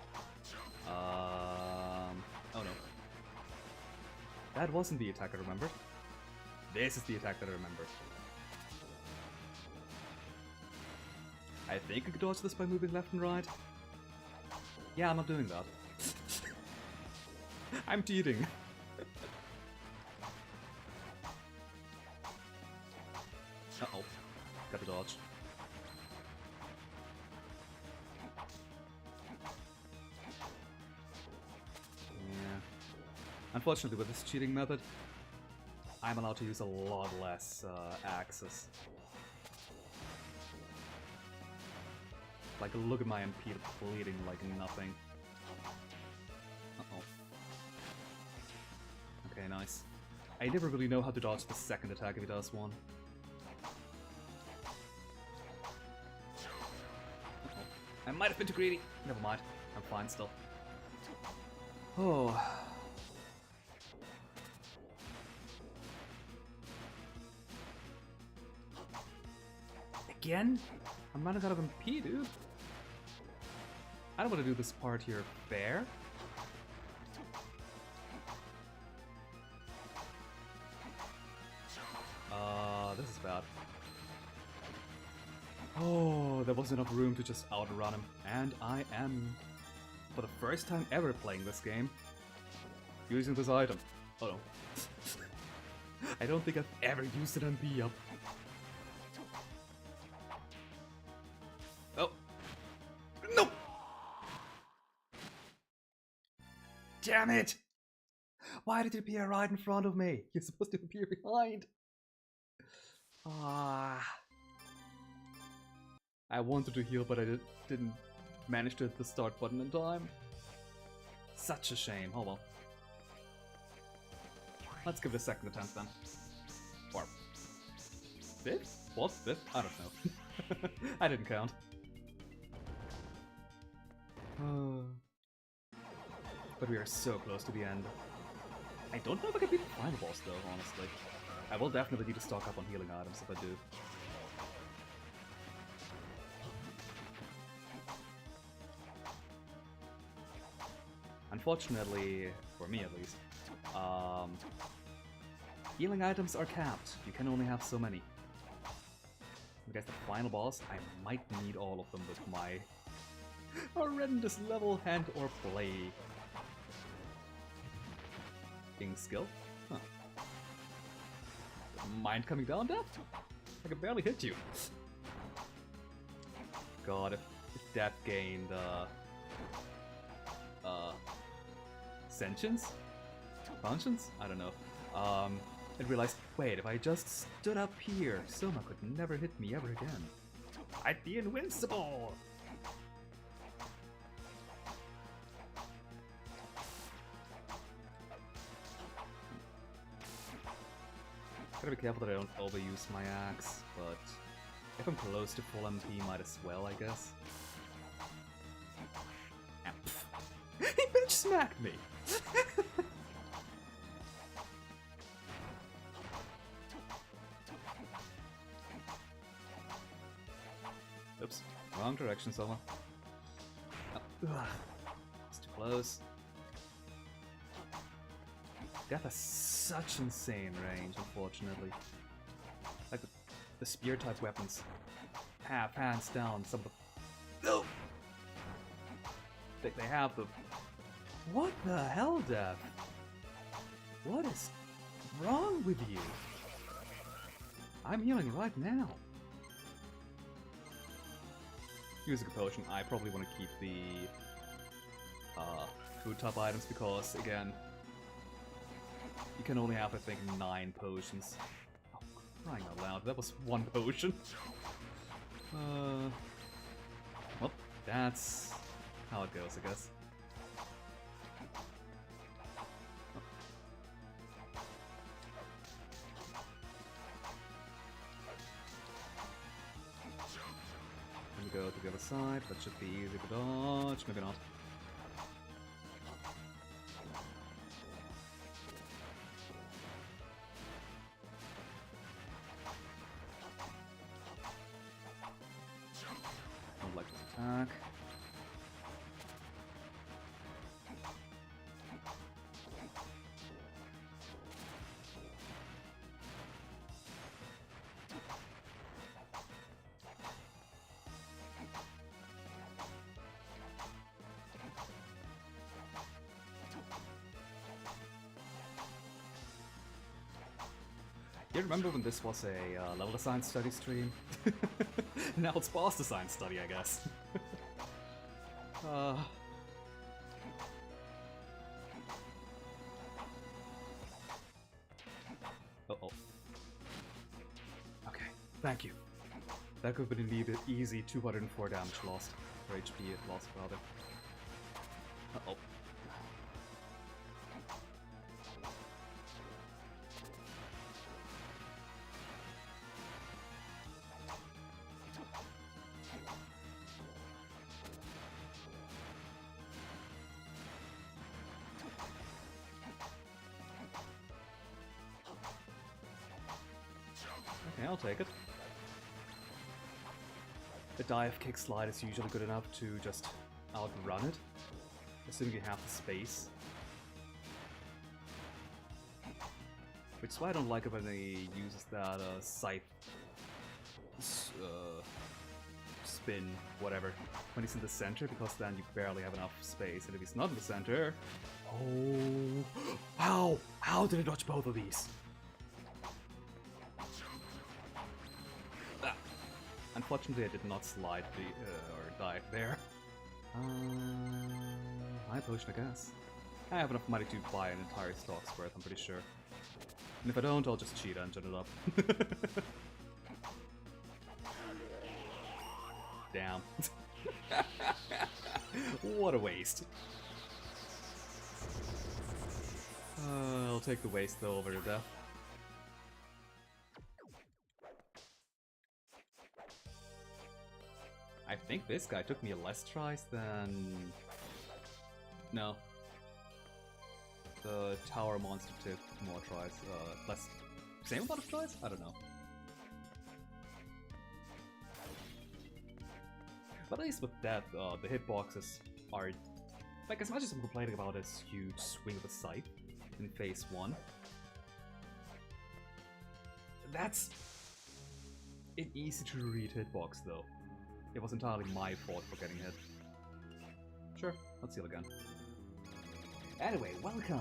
B: Oh no. That wasn't the attack I remembered. This is the attack that I remembered. I think I could dodge this by moving left and right. Yeah, I'm not doing that. I'm cheating. Unfortunately, with this cheating method, I'm allowed to use a lot less axes. Like, look at my MP bleeding like nothing. Uh-oh. Okay, nice. I never really know how to dodge the second attack if he does one. I might have been too greedy. Never mind. I'm fine still. Oh. Again? I'm running out of MP, dude. I don't want to do this part here fair. This is bad. Oh, there wasn't enough room to just outrun him. And I am, for the first time ever playing this game, using this item. Oh no. I don't think I've ever used an MP up. Oh. No! Damn it! Why did it appear right in front of me? You're supposed to appear behind. Ah. I wanted to heal, but I didn't manage to hit the start button in time. Such a shame. Oh well. Let's give it a second attempt then. Or fifth? Fourth? Fifth? I don't know. I didn't count. But we are so close to the end. I don't know if I can beat the final boss though, honestly. I will definitely need to stock up on healing items if I do. Unfortunately, for me at least, healing items are capped. You can only have so many. I guess the final boss, I might need all of them with my horrendous level hand or play skill. Huh. Mind coming down, Death? I can barely hit you. God, if Death gained sentience? Conscience? I don't know. And realized, wait, if I just stood up here, Soma could never hit me ever again. I'd be invincible! Gotta be careful that I don't overuse my axe, but if I'm close to full MP, might as well, I guess. He bitch smacked me! Oops, wrong direction, Soma. Oh, it's too close. Death has such insane range, unfortunately. Like the spear type weapons have hands down some of the. No! They have the. What the hell, Death? What is wrong with you? I'm healing right now. Using a potion, I probably want to keep the food type items because, again, you can only have, I think, 9 potions. Oh, crying out loud, that was 1 potion. Well, that's how it goes, I guess. Go to the other side, that should be easy to dodge, maybe not. Don't like this attack. You remember when this was a level design study stream? Now it's boss design study, I guess. Thank you. That could have been indeed an easy 204 damage lost. Or HP lost, rather. Uh-oh. Okay, I'll take it. The dive kick slide is usually good enough to just outrun it, assuming you have the space. Which is why I don't like it when he uses that scythe spin, whatever, when he's in the center, because then you barely have enough space, and if he's not in the center... Oh! How did I dodge both of these? Unfortunately, I did not slide or dive there. High potion, I guess. I have enough money to buy an entire stock's worth, I'm pretty sure. And if I don't, I'll just cheat and turn it up. Damn. What a waste. I'll take the waste though over the death. I think this guy took me less tries than... No. The tower monster took more tries. Less... Same amount of tries? I don't know. But at least with that, the hitboxes are... Like, as much as I'm complaining about this huge swing of the scythe in phase 1, that's an easy to read hitbox though. It was entirely my fault for getting hit. Sure, let's heal again. Anyway, welcome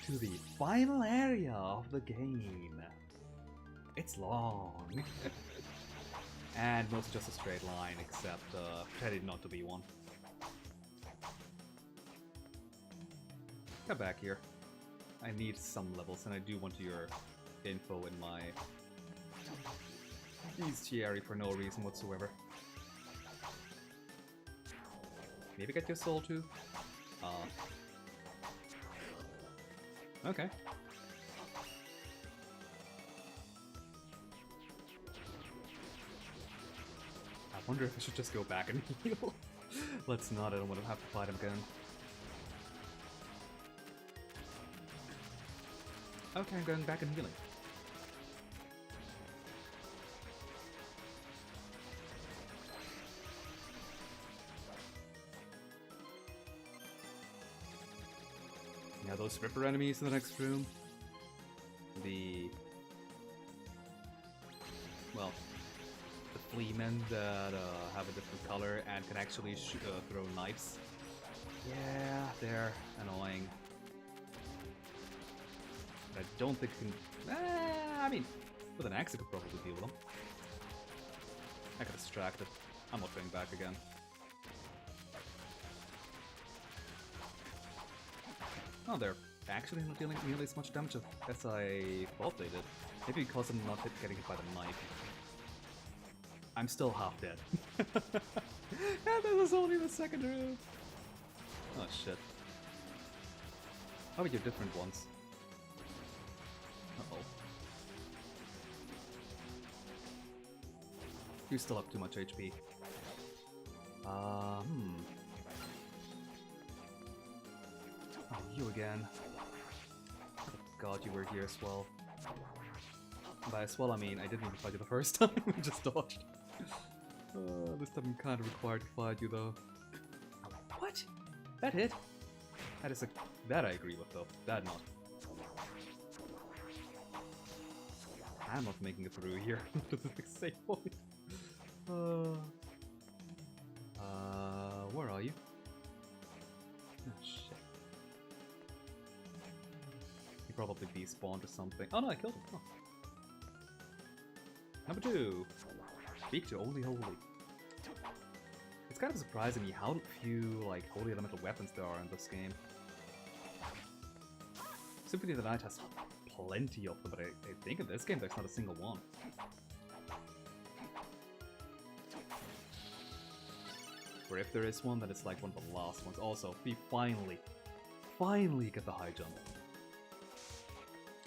B: to the final area of the game. It's long. And mostly just a straight line, except pretending not to be one. Come back here. I need some levels, and I do want your info in my bestiary for no reason whatsoever. Maybe get your soul too? Okay. I wonder if I should just go back and heal. Let's not, I don't want to have to fight him again. Okay, I'm going back and healing. Yeah, those Ripper enemies in the next room. Well, the flea men that have a different color and can actually throw knives. Yeah, they're annoying. But I don't think I can... I mean, with an axe I could probably deal with them. I got distracted. I'm not going back again. Oh, they're actually not dealing nearly as much damage as I thought they did. Maybe because I'm not getting hit by the knife. I'm still half dead. And this is only the second room. Oh shit. How about your different ones? Uh-oh. You still have too much HP. Oh, you again. Oh god, you were here as well. By as well, I mean I didn't even fight you the first time, we just dodged. This time I'm kind of required to fight you though. What? That hit? That is that I agree with though, that not. I'm not making it through here to the next save point. Where are you? Oh shit. He probably despawned or something. Oh no, I killed him. Oh. Number 2. Speak to Only Holy. It's kind of surprising me how few like holy elemental weapons there are in this game. Symphony of the Night has plenty of them, but I think in this game there's not a single one. Or if there is one, then it's like one of the last ones. Also, we finally get the high jump.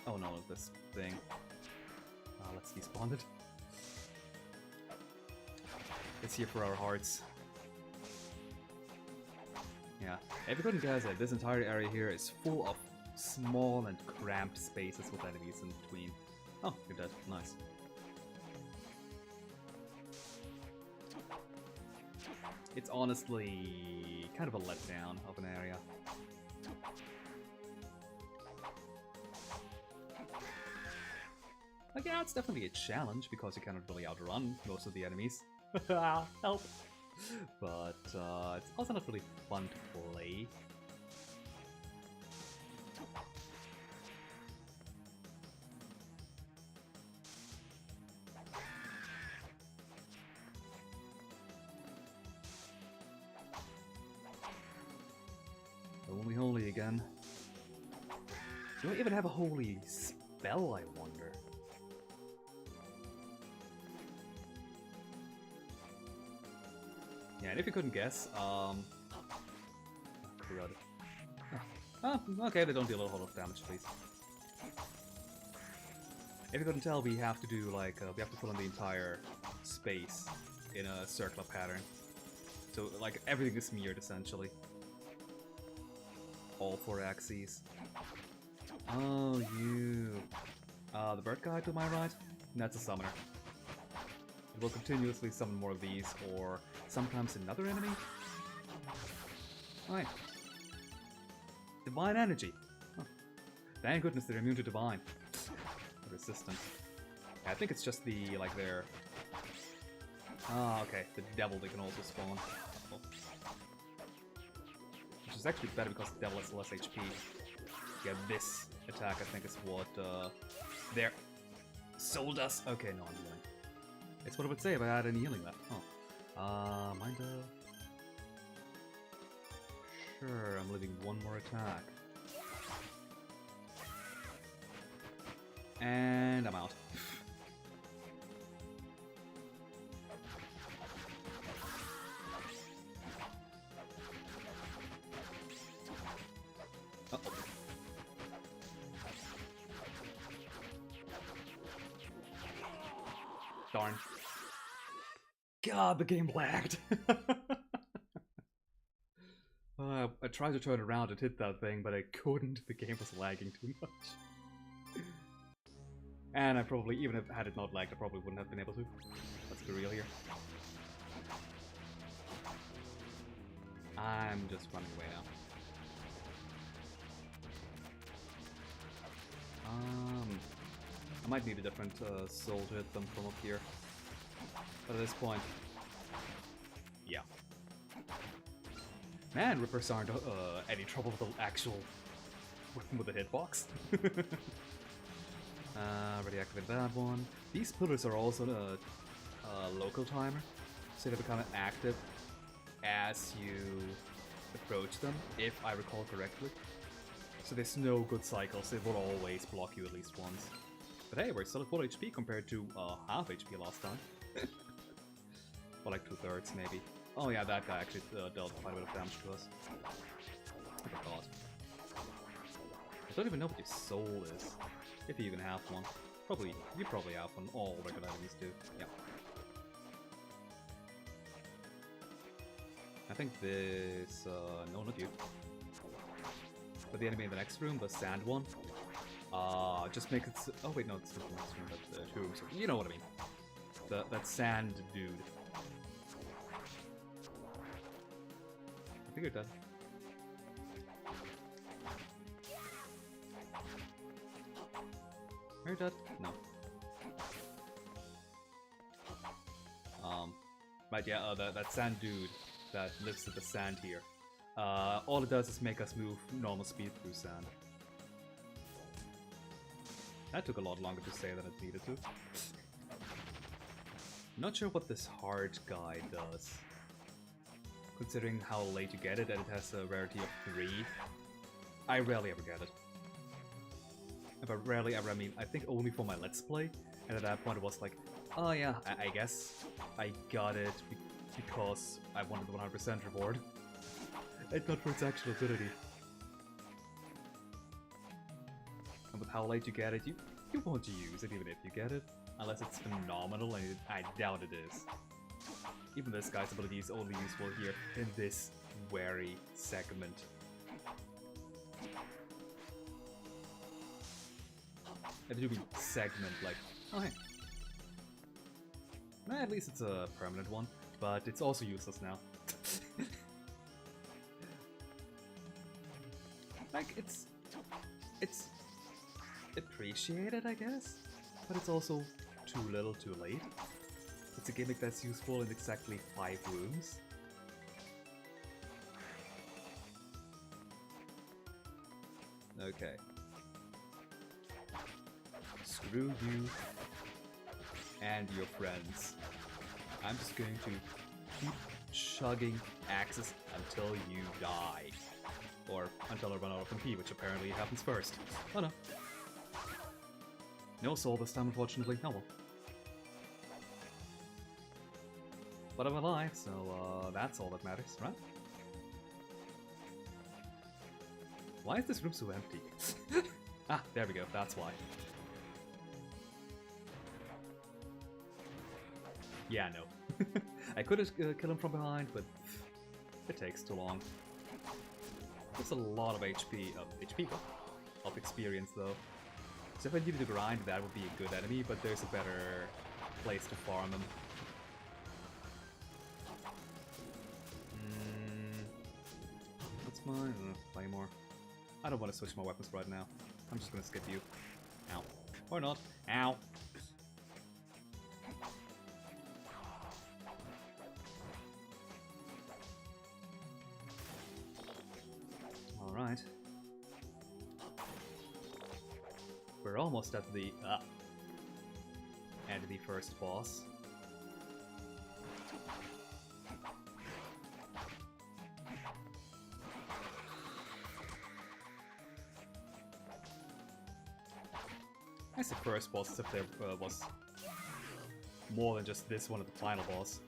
B: Oh no, this thing. Let's despawn it. It's here for our hearts. Yeah, if you couldn't guess it, this entire area here is full of small and cramped spaces with enemies in between. Oh, you're dead. Nice. It's honestly kind of a letdown of an area. Like, yeah, it's definitely a challenge because you cannot really outrun most of the enemies. Help! But it's also not really fun to play. Holy again. Do I even have a holy spell, I wonder? Yeah, and if you couldn't guess, crud. Oh, okay, they don't deal a whole lot of damage, please. If you couldn't tell, we have to do like, we have to fill in the entire space in a circular pattern. So, like, everything is mirrored, essentially. All 4 axes. Oh, you. The bird guy to my right? That's a summoner. It will continuously summon more of these, or sometimes another enemy. Right. Divine energy. Huh. Thank goodness they're immune to divine. Resistant. Yeah, I think it's just the, like, their... Ah, okay. The devil they can also spawn. Uh-oh. Which is actually better because the devil has less HP. Yeah, this attack I think is what, their soul does. Okay, no, I'm healing. It's what it would say if I had any healing left. Oh. Mind of... Sure, I'm leaving one more attack. And I'm out. Uh-oh. Darn. God, the game lagged. I tried to turn around and hit that thing, but I couldn't. The game was lagging too much. And I probably, even if had it not lagged, I probably wouldn't have been able to. Let's be real here. I'm just running away now. I might need a different soul to hit them from up here. But at this point... Yeah. Man, Rippers aren't any trouble with the actual... with the hitbox. Already activated that one. These pillars are also a local timer, so they become active as you approach them, if I recall correctly. So there's no good cycles, it will always block you at least once. But hey, we're still at full HP compared to half HP last time. Or like 2/3 maybe. Oh yeah, that guy actually dealt quite a bit of damage to us. I forgot. I don't even know what your soul is. If you even have one. You probably have one. All regular enemies do. Yeah. I think this... no, not you. But the enemy in the next room, the sand one. Just make it... Oh wait, no, it's not the next room, but the 2 rooms. You know what I mean. That sand dude. I think you're dead. Are you dead? No. Right, yeah, that sand dude that lives in the sand here. All it does is make us move normal speed through sand. That took a lot longer to say than it needed to. Not sure what this heart guy does. Considering how late you get it and it has a rarity of 3. I rarely ever get it. If I rarely ever, I mean, I think only for my Let's Play. And at that point it was like, oh yeah, I guess I got it because I wanted the 100% reward, and not for its actual ability. And with how late you get it, you want to use it even if you get it, unless it's phenomenal, and I doubt it is. Even this guy's ability is only useful here in this very segment. I do mean segment, like, oh hey. Nah, at least it's a permanent one, but it's also useless now. Like, it's appreciated, I guess, but it's also too little too late. It's a gimmick that's useful in exactly 5 rooms. Okay. Screw you and your friends. I'm just going to keep chugging axes until you die. Or until I run out of MP, which apparently happens first. Oh no. No soul this time, unfortunately. Oh well. But I'm alive, so that's all that matters, right? Why is this room so empty? Ah, there we go, that's why. Yeah, no. I could have killed him from behind, but it takes too long. There's a lot of HP, of experience though. So if I needed to grind, that would be a good enemy, but there's a better place to farm them. What's mine? Claymore. I don't want to switch my weapons right now. I'm just gonna skip you. Ow. Or not. Ow. Alright. We're almost at the end of the first boss. I guess the first boss, as if there was more than just this one at the final boss.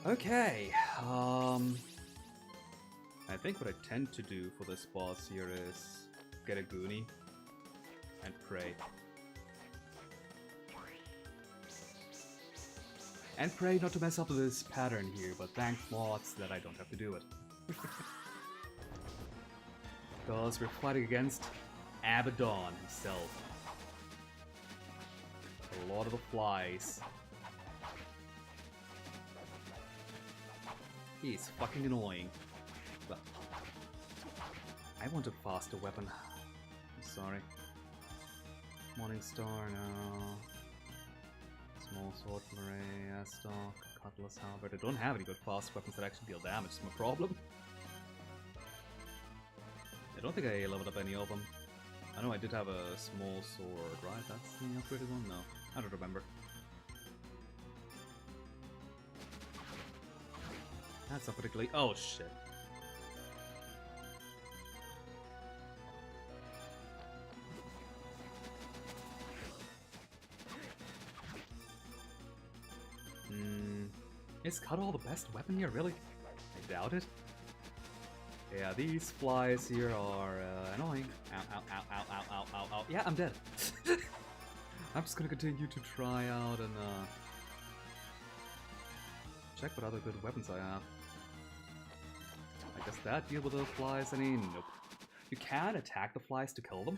B: Okay, I think what I tend to do for this boss here is get a Goonie and pray. And pray not to mess up this pattern here, but thank mods that I don't have to do it. Because we're fighting against Abaddon himself. A lot of the flies. He's fucking annoying. But I want a faster weapon. I'm sorry. Morningstar, no. Small sword, Murray, Stock, Cutlass, Halberd. I don't have any good fast weapons that actually deal damage, it's my problem. I don't think I leveled up any of them. I know I did have a small sword, right? That's the upgraded one? No. I don't remember. That's not particularly. Oh shit. Is Cuddle the best weapon here, really? I doubt it. Yeah, these flies here are annoying. Ow, ow, ow, ow, ow, ow, ow, ow. Yeah, I'm dead. I'm just gonna continue to try out and check what other good weapons I have. Does that deal with the flies? I mean, nope. You can attack the flies to kill them,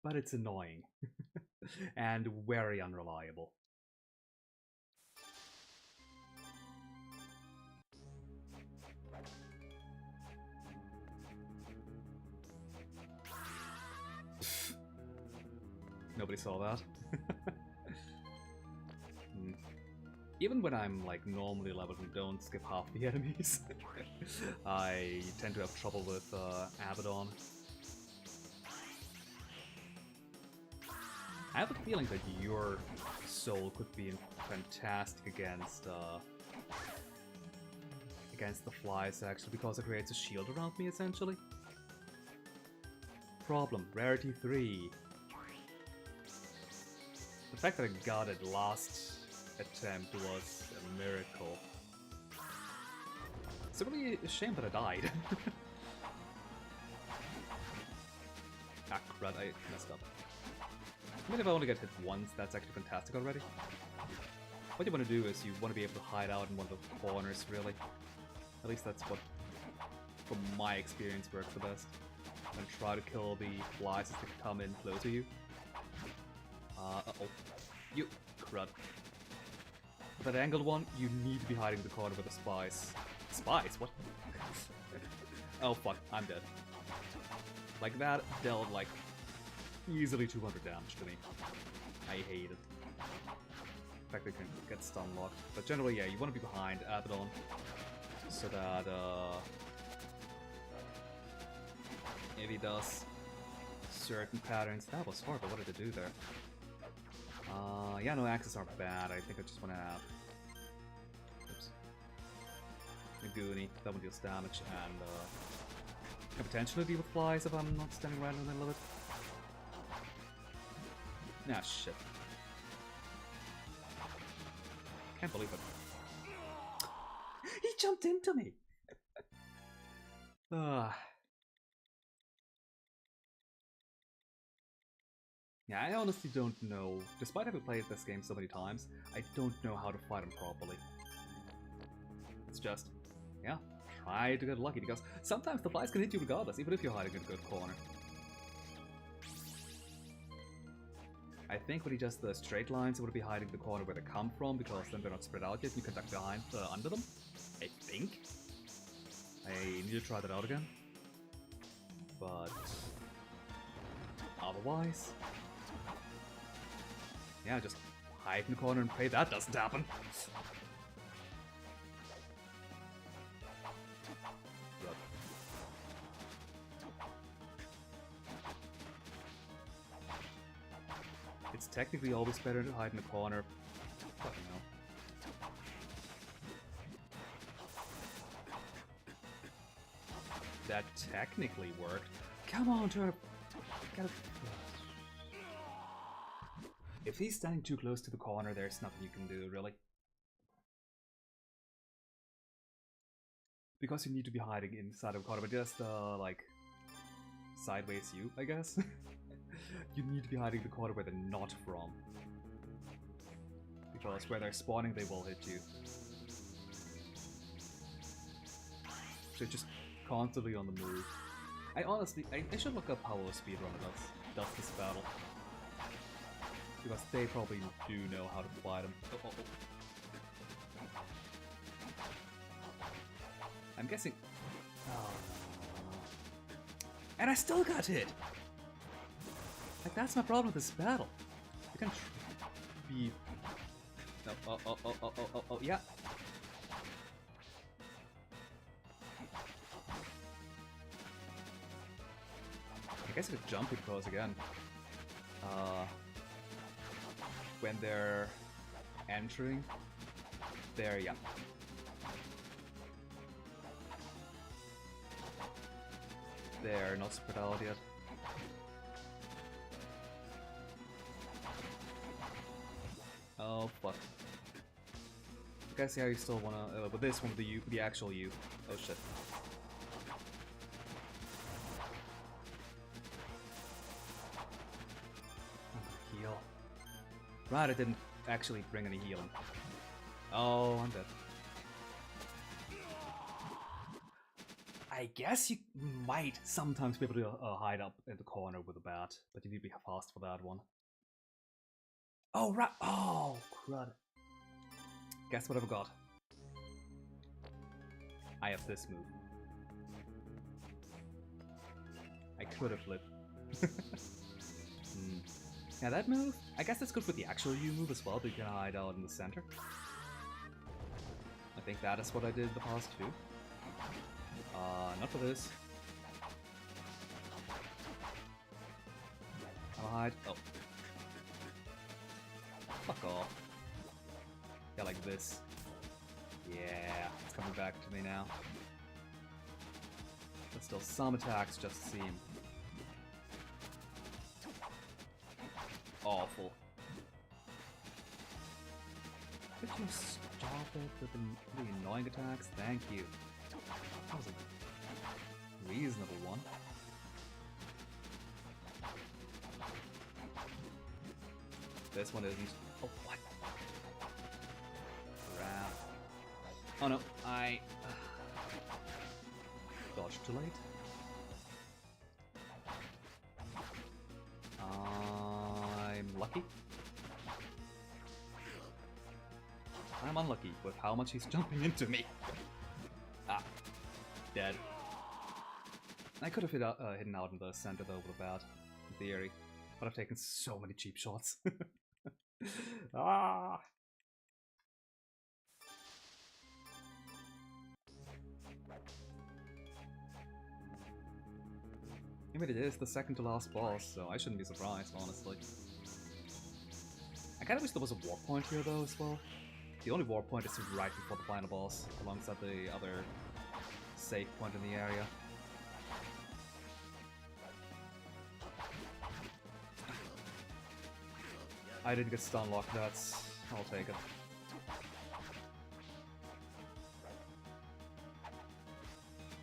B: but it's annoying and very unreliable. Nobody saw that. Even when I'm like normally leveled and don't skip half the enemies, I tend to have trouble with Abaddon. I have a feeling that your soul could be fantastic against against the flies actually because it creates a shield around me essentially. Problem, rarity 3. The fact that I got it last attempt was a miracle. It's really a shame that I died. Ah, crud, I messed up. I mean, if I only get hit once, that's actually fantastic already. What you want to do is you want to be able to hide out in one of the corners, really. At least that's what, from my experience, works the best. And try to kill the flies as they come in close to you. Uh-oh. You crud. For that angled one, you need to be hiding in the corner with the spies. Spies? What? Oh fuck, I'm dead. Like that dealt like easily 200 damage to me. I hate it. In fact, they can get stun locked. But generally, yeah, you want to be behind Abaddon so that if he does certain patterns. That was horrible. What did it do there? Yeah, no, axes are bad. I think I just want to have. Oops. Naguni. That one deals damage and can potentially deal with flies if I'm not standing right in the middle of it. Ah, shit. Can't believe it. He jumped into me! Yeah, I honestly don't know. Despite having played this game so many times, I don't know how to fight him properly. It's just, yeah, try to get lucky, because sometimes the flies can hit you regardless, even if you're hiding in a good corner. I think when he does the straight lines, he would be hiding the corner where they come from, because then they're not spread out yet, you can duck behind, under them. I think. I need to try that out again. But otherwise, yeah, just hide in the corner and pray that doesn't happen. Yep. It's technically always better to hide in the corner. Fucking hell. That technically worked. Come on, Turtle. Gotta... If he's standing too close to the corner, there's nothing you can do, really. Because you need to be hiding inside of a corner, but just, like, sideways you, I guess. You need to be hiding the corner where they're not from. Because where they're spawning, they will hit you. So just constantly on the move. I honestly, I should look up how a speedrunner does this battle. Because they probably do know how to fight him. Oh, oh, oh. I'm guessing... Oh. And I still got hit! Like, that's my problem with this battle. You can be... Oh, yeah. I guess I could jump across again. When they're entering. There, yeah. They're not spread out yet. Oh fuck. I see how you still wanna, but this one, the actual you. Oh shit. Heal. Right, I didn't actually bring any healing. Oh, I'm dead. I guess you might sometimes be able to hide up in the corner with a bat, but you need to be fast for that one. Oh, right. Oh, crud. Guess what I've got? I have this move. I could have flipped. Now that move, I guess that's good for the actual U move as well, but you can hide out in the center. I think that is what I did in the past too. Not for this. I'll hide. Oh. Fuck off. Yeah, like this. Yeah, it's coming back to me now. But still, some attacks just seem awful. Could you stop it with the annoying attacks? Thank you. That was a reasonable one. This one isn't. Oh, what? Crap. Oh no, I dodged too late. I'm lucky. I'm unlucky with how much he's jumping into me. Ah, dead. I could have hidden out in the center though with a bat, in theory, but I've taken so many cheap shots. Ah! I mean, it is the second to last boss, so I shouldn't be surprised, honestly. I kinda wish there was a warp point here though as well. The only warp point is right before the final boss, alongside the other safe point in the area. I didn't get stun locked, I'll take it.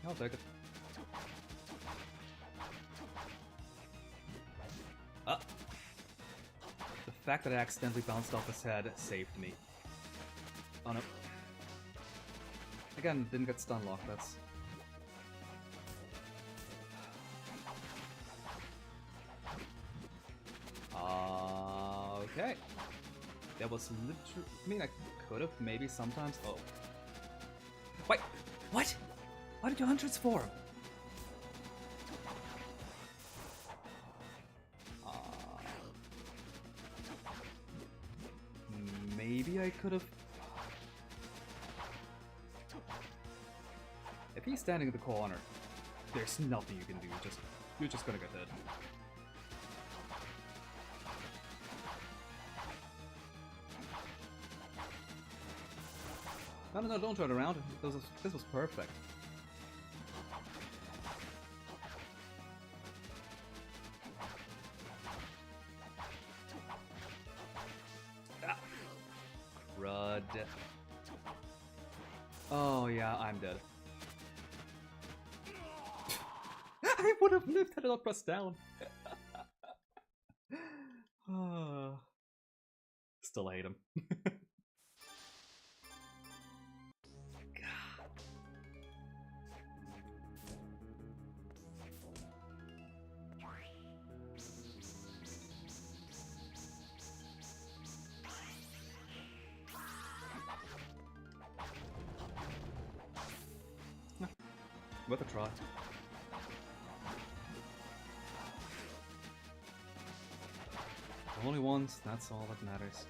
B: I'll take it. Ah! The fact that I accidentally bounced off his head saved me. Oh no. Again, didn't get stun locked, that's... Okay. That was literally... I mean, I could have maybe sometimes... Oh. Wait! What? Why did you untransform? Maybe I could have... If he's standing in the corner, there's nothing you can do. You're just gonna get hit. No, don't turn around. This was perfect. Ah. Crud. Oh yeah, I'm dead. I would have lived had I not pressed down. Still hate him. Worth a try. Only once, that's all that matters.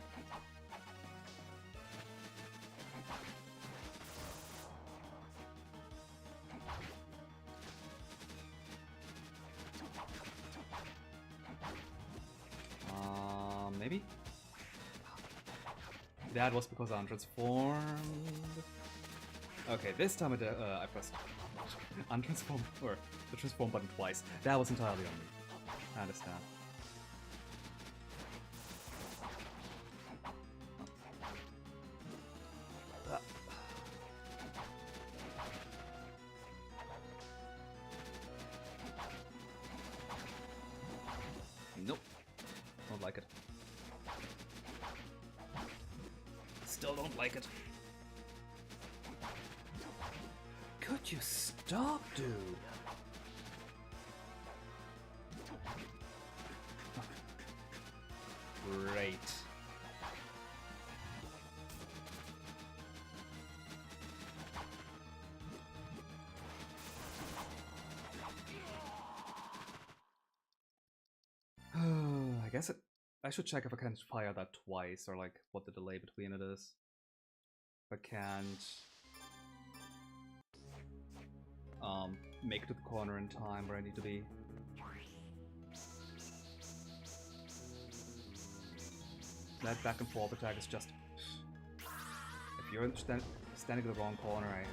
B: Maybe? That was because I'm transformed. Okay, this time I pressed untransform, or the transform button twice. That was entirely on me. I understand. Nope. Don't like it. Still don't like it. Could you stop, dude? Great. I guess I should check if I can fire that twice, or like what the delay between it is. If I can't make it to the corner in time where I need to be. That back and forth attack is just... If if you're standing in the wrong corner,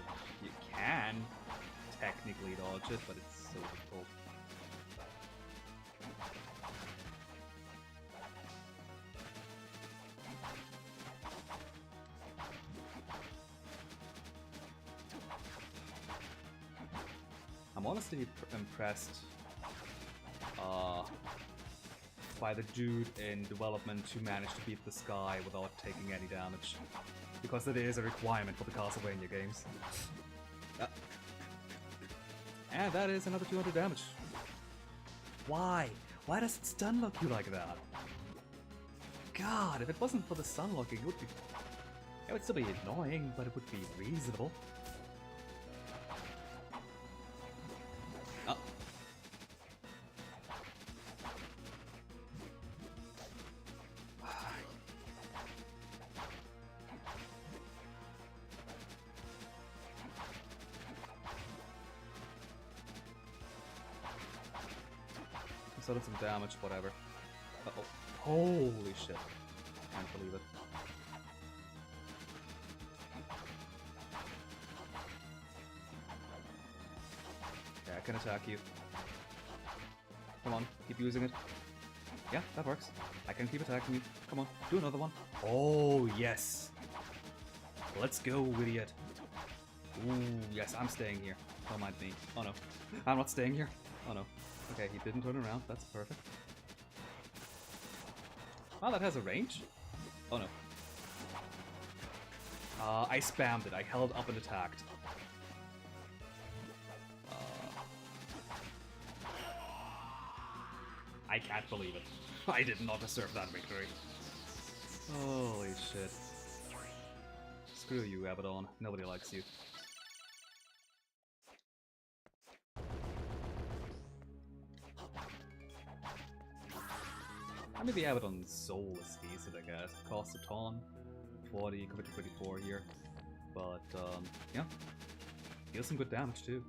B: you can technically dodge it, but it's so difficult. I'm honestly impressed by the dude in development who managed to beat this guy without taking any damage. Because it is a requirement for the Castlevania games. And that is another 200 damage. Why? Why does it stun lock you like that? God, if it wasn't for the stun locking, it would still be annoying, but it would be reasonable. So did some damage, whatever. Uh-oh. Holy shit. Can't believe it. Okay, I can attack you. Come on, keep using it. Yeah, that works. I can keep attacking you. Come on, do another one. Oh, yes. Let's go, idiot. Ooh, yes, I'm staying here. Don't mind me. Oh no. I'm not staying here. Oh no. Okay, he didn't turn around. That's perfect. Oh, that has a range? Oh no. I spammed it. I held up and attacked. I can't believe it. I did not deserve that victory. Holy shit. Screw you, Abaddon. Nobody likes you. I mean, the Abaddon's soul is decent, I guess. It costs a ton. 40, could be 24 here. But, yeah. Deals some good damage, too.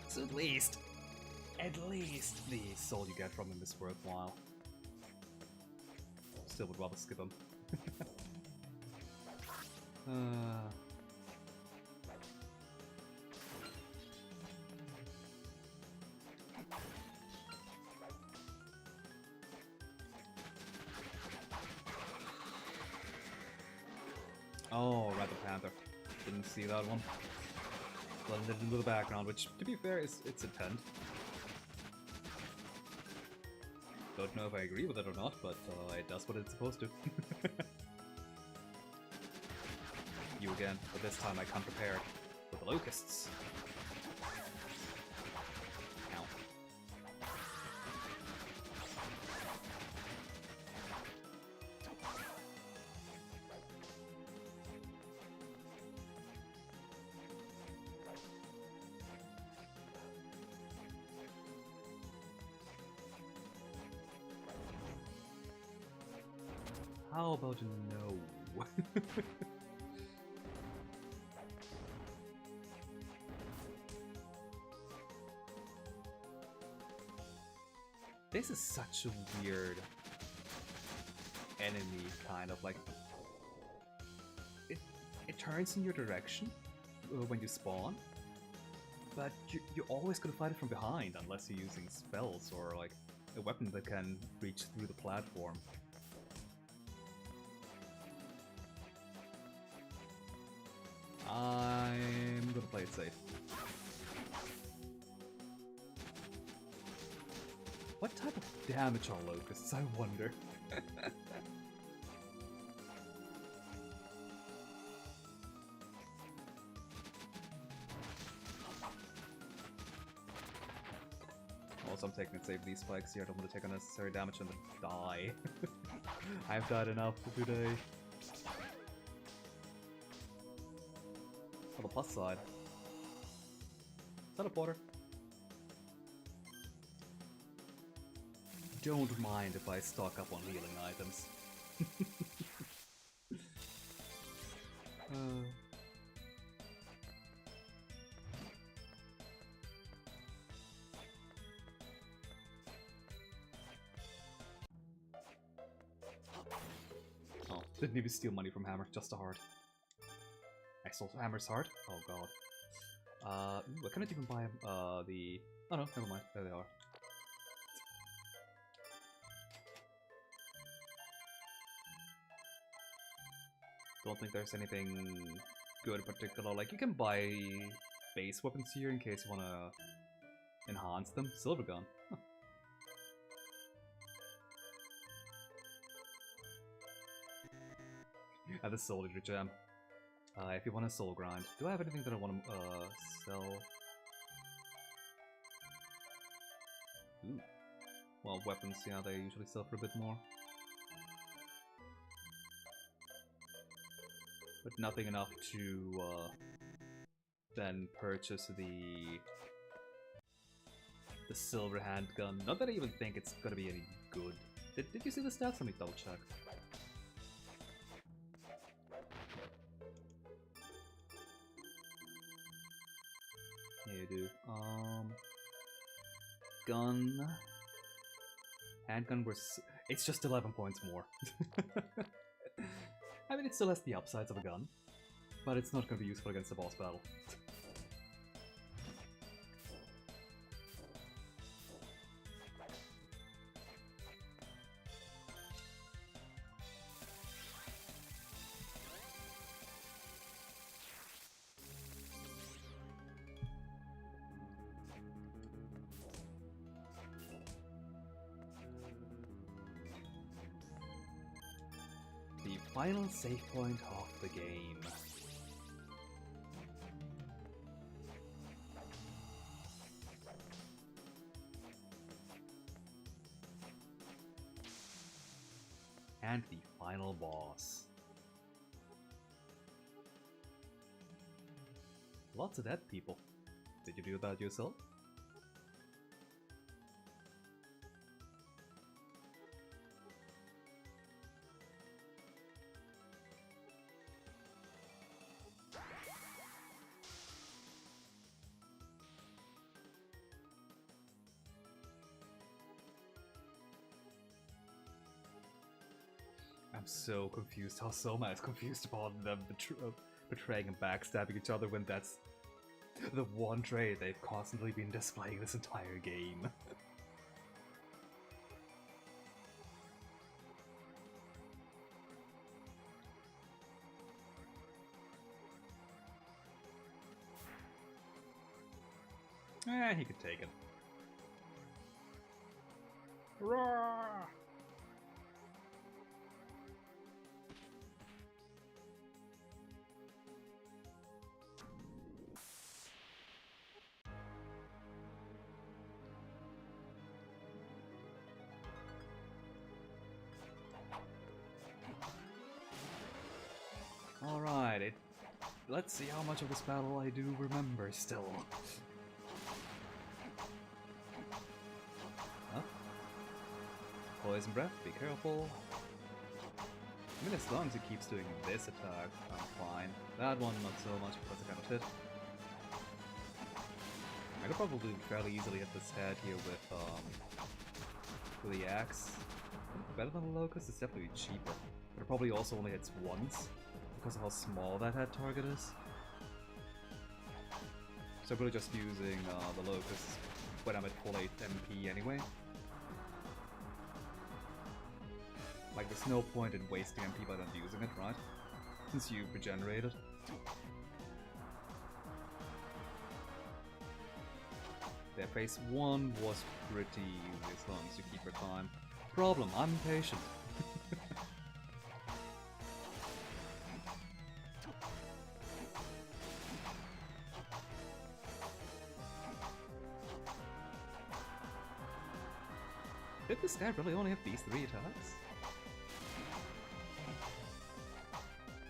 B: So at least the soul you get from him is worthwhile. Still would rather skip him. Oh, Rather Panther. Didn't see that one. Blended into the background, which, to be fair, is its intent. Don't know if I agree with it or not, but it does what it's supposed to. You again, but this time I come prepared with the locusts. Ow. How about no? This is such a weird enemy, kind of like it turns in your direction when you spawn, but you're always gonna fight it from behind unless you're using spells or like a weapon that can reach through the platform. I'm gonna play it safe. What type of damage are locusts, I wonder? Also, I'm taking it safe with these spikes here. I don't want to take unnecessary damage and then die. I've died enough for today. On the plus side, teleporter. Don't mind if I stock up on healing items. Oh, Didn't even steal money from Hammer, just a heart. I stole Hammer's heart? Oh god. Ooh, I cannot even buy the... Oh no, never mind. There they are. Don't think there's anything good in particular. Like, you can buy base weapons here in case you wanna enhance them. Silver gun. Huh. The soul eater gem. If you want a soul grind. Do I have anything that I want to sell? Ooh. Well, weapons, yeah, they usually sell for a bit more. But nothing enough to then purchase the silver handgun. Not that I even think it's gonna be any good. Did you see the stats? Let me double check. Yeah, you do. Gun. Handgun was... It's just 11 points more. I mean, it still has the upsides of a gun, but it's not going to be useful against the boss battle. The final save point of the game. And the final boss. Lots of dead people. Did you do that yourself? I'm so confused how Soma is confused about them betraying and backstabbing each other when that's the one trait they've constantly been displaying this entire game. He could take it. Roar! Alright, let's see how much of this battle I do remember still. Huh? Poison breath, be careful. I mean, as long as he keeps doing this attack, I'm fine. That one, not so much because I got hit. I could probably fairly easily hit this head here with the axe. Better than the locust, it's definitely cheaper. But it probably also only hits once, because of how small that head target is. So I'm really just using the locust when I'm at full 8 MP anyway. Like, there's no point in wasting MP by not using it, right? Since you've regenerated. Yeah, phase 1 was pretty easy as long as you keep your time. Problem, I'm impatient. Did this guy really only have these 3 attacks?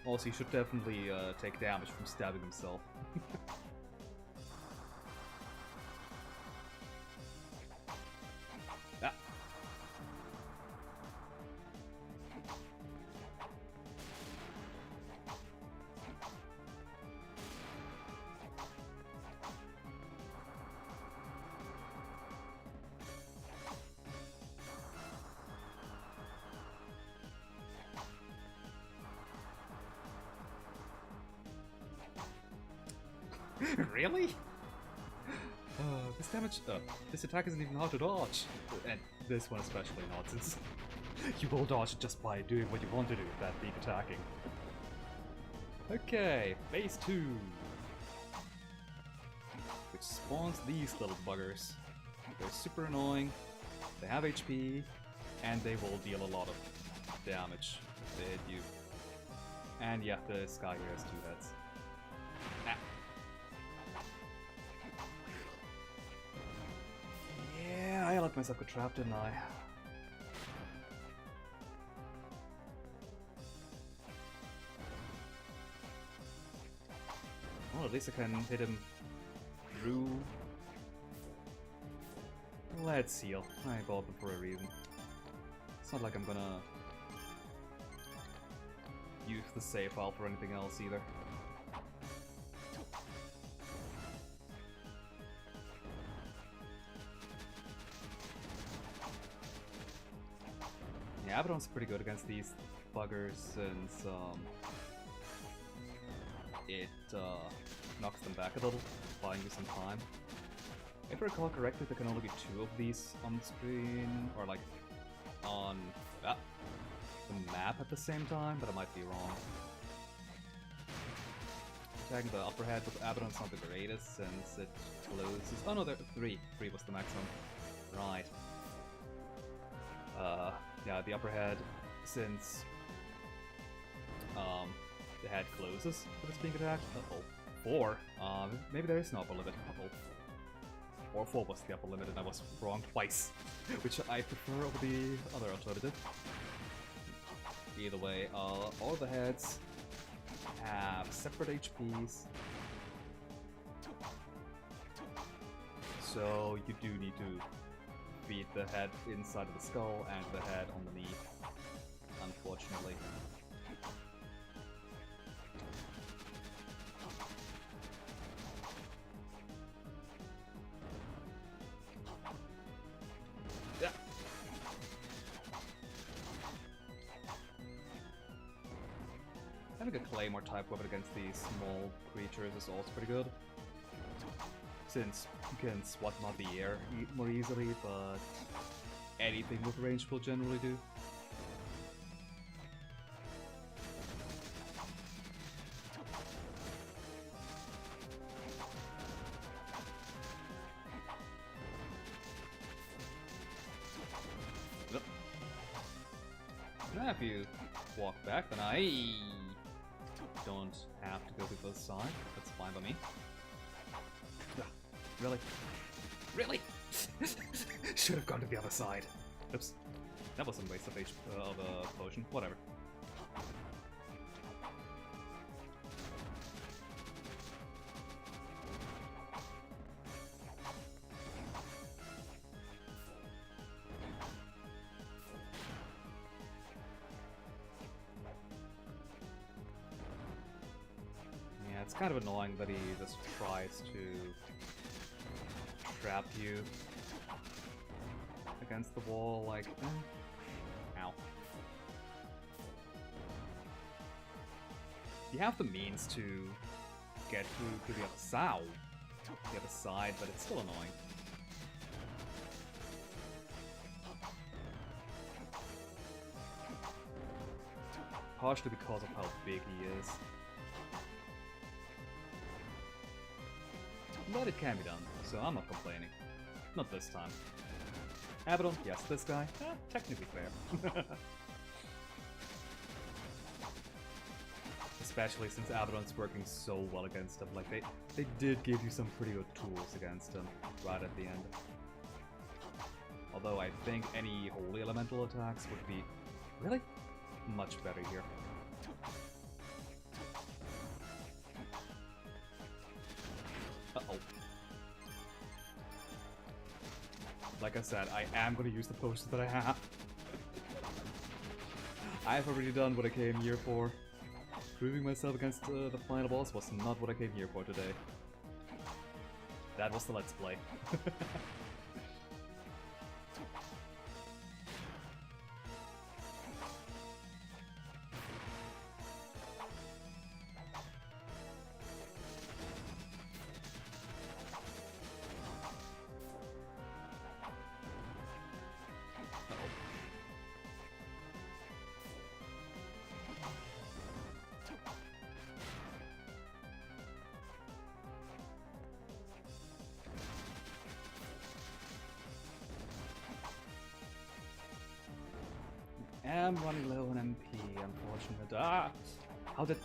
B: Also, he should definitely take damage from stabbing himself. Ah. Really? This damage, this attack isn't even hard to dodge. And this one especially not, since you will dodge it just by doing what you want to do, that being attacking. Okay, phase 2. Which spawns these little buggers. They're super annoying, they have HP, and they will deal a lot of damage if they hit you. And yeah, the Sky here has 2 heads. Ah. Yeah, I let myself get trapped, didn't I? Well, at least I can hit him through. Let's heal. I bought them for a reason. It's not like I'm gonna use the save file for anything else either. Yeah, Abaddon's pretty good against these buggers since it knocks them back a little, buying you some time. If I recall correctly, there can only be 2 of these on screen, or like on the map at the same time, but I might be wrong. Attacking the upper head with Abaddon's not the greatest since it closes. Oh no, there 3 was the maximum. Right. Yeah, the upper head, since the head closes when it's being attacked. Uh-oh. 4. Maybe there is no upper limit. Uh-oh. Or 4 was the upper limit and I was wrong twice, which I prefer over the other alternative. Either way, all the heads have separate HPs, so you do need to beat the head inside of the skull and the head underneath, unfortunately. Yeah. Having a Claymore type weapon against these small creatures is also pretty good, since you can swat them out the air more easily, but anything with range will generally do. Yep. Now if you walk back, then I don't have to go to the side. That's fine by me. Really? Really? Should have gone to the other side. Oops. That was a waste of a potion. Whatever. Yeah, it's kind of annoying that he just tries to trap you against the wall, like, ow. You have the means to get through to the other side, but it's still annoying. Partially because of how big he is. But it can be done, so I'm not complaining. Not this time. Abaddon, yes, this guy. Technically fair. Especially since Abaddon's working so well against him. Like, they did give you some pretty good tools against him right at the end. Although I think any holy elemental attacks would be really much better here. Uh-oh. Like I said, I am going to use the potions that I have. I've already done what I came here for. Proving myself against the final boss was not what I came here for today. That was the Let's Play. am running low on MP, unfortunately. Ah! How did...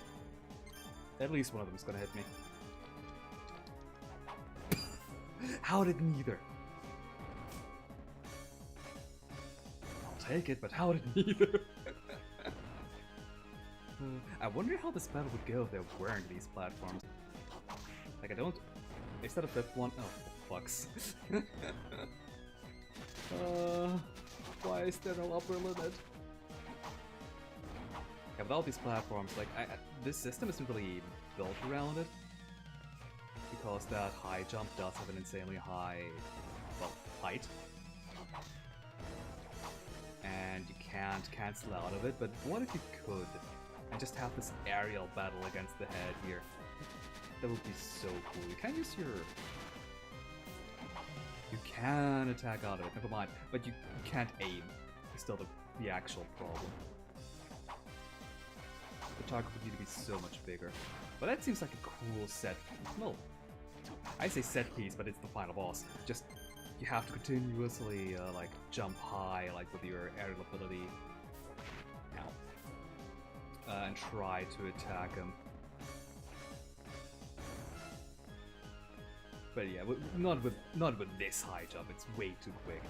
B: At least one of them is gonna hit me. How did neither? I'll take it, but how did neither? I wonder how this battle would go if they weren't these platforms. Like, I don't... Instead of that one... Oh, fucks. Why is there no upper limit? Yeah, with all these platforms, like, this system isn't really built around it. Because that high jump does have an insanely high, well, height. And you can't cancel out of it, but what if you could? And just have this aerial battle against the head here. That would be so cool. You can use your... You can attack out of it, never mind. But you can't aim. It's still the actual problem. The target would need to be so much bigger. But that seems like a cool set. Well, I say set piece, but it's the final boss. Just, you have to continuously, like, jump high, like, with your aerial ability. And try to attack him. But yeah, not with this high jump. It's way too quick.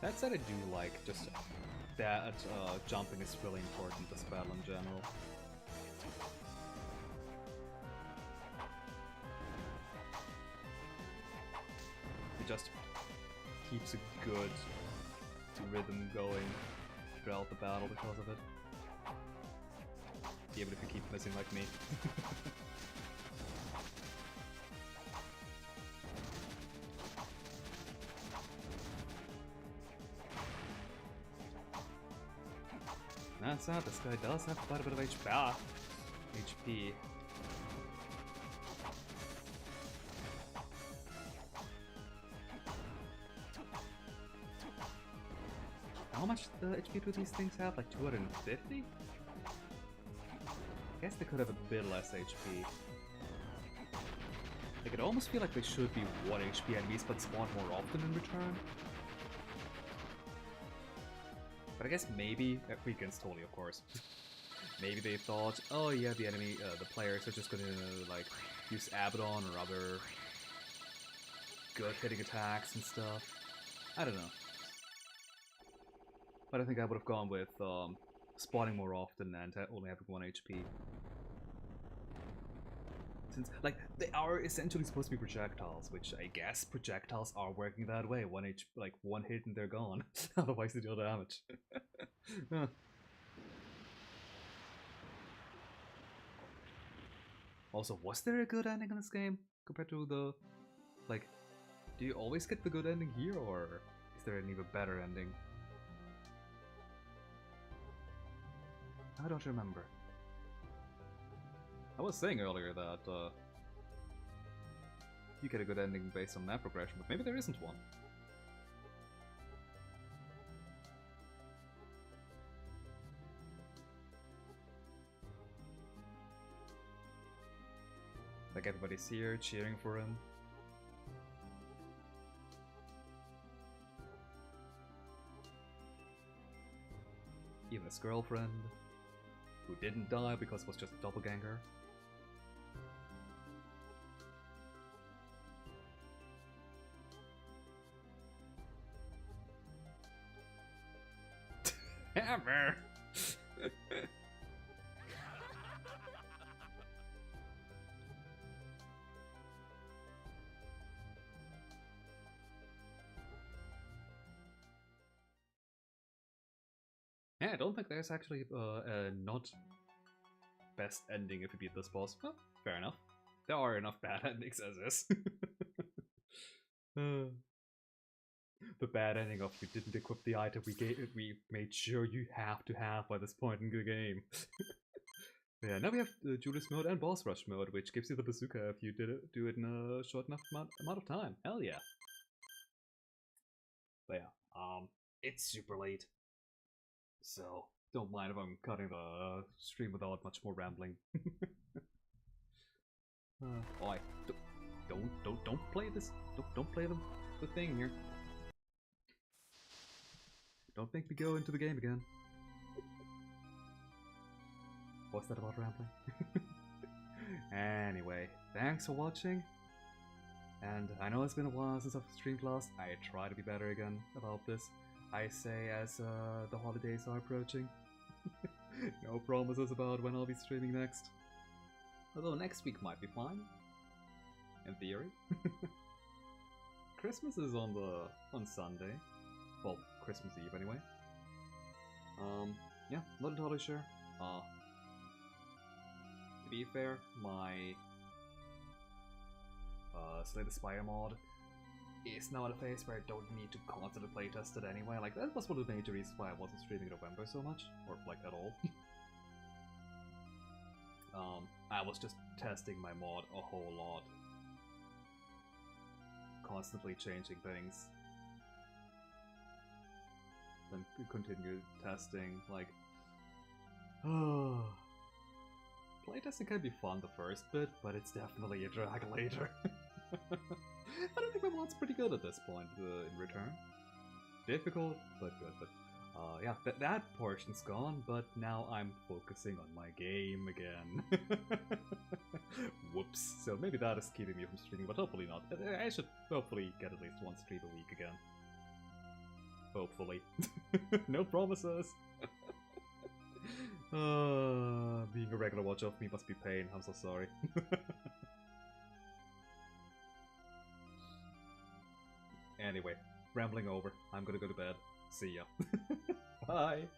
B: That said, I do like just that jumping is really important this battle in general. It just keeps a good rhythm going throughout the battle because of it. Even if you keep missing like me. That's not, this guy does have quite a bit of HP. How much HP do these things have? Like 250? I guess they could have a bit less HP. Like, it almost feel like they should be 1 HP enemies but spawn more often in return. But I guess maybe, against Tony of course, maybe they thought, oh yeah, the enemy, the players are just gonna, like, use Abaddon or other good hitting attacks and stuff. I don't know. But I think I would have gone with spawning more often and only having 1 HP. Since, like, they are essentially supposed to be projectiles, which I guess projectiles are working that way. 1 hit and they're gone. Otherwise they deal damage. Also, was there a good ending in this game compared to the... Like, do you always get the good ending here, or is there an even better ending? I don't remember. I was saying earlier that you get a good ending based on map progression, but maybe there isn't one. Like, everybody's here cheering for him. Even his girlfriend, who didn't die because it was just a doppelganger. Hammer! Yeah, I don't think there's actually a not best ending if you beat this boss. Well, fair enough. There are enough bad endings as is. The bad ending of you didn't equip the item we made sure you have to have by this point in the game. Yeah, now we have Judas mode and boss rush mode, which gives you the bazooka if you do it in a short enough amount of time. Hell yeah. But yeah, it's super late, so don't mind if I'm cutting the stream without much more rambling. Oh, don't play this. Don't play the thing here. Don't make me go into the game again. What's that about rambling? Anyway, thanks for watching. And I know it's been a while since I've streamed last. I try to be better again about this. I say as the holidays are approaching. No promises about when I'll be streaming next. Although next week might be fine. In theory. Christmas is on Sunday. Well, Christmas Eve anyway. Yeah, not entirely sure. To be fair, my Slay the Spire mod is now at a phase where I don't need to constantly playtest it anyway. Like, that was one of the major reasons why I wasn't streaming in November so much, or like at all. I was just testing my mod a whole lot. Constantly changing things. Then continue testing, like... Playtesting can be fun the first bit, but it's definitely a drag later. But I think my mod's pretty good at this point, in return. Difficult, but good. But yeah, that portion's gone, but now I'm focusing on my game again. Whoops. So maybe that is keeping me from streaming, but hopefully not. I should hopefully get at least one stream a week again. Hopefully. No promises. Being a regular watcher of me must be pain. I'm so sorry. Anyway, rambling over. I'm gonna go to bed. See ya. Bye.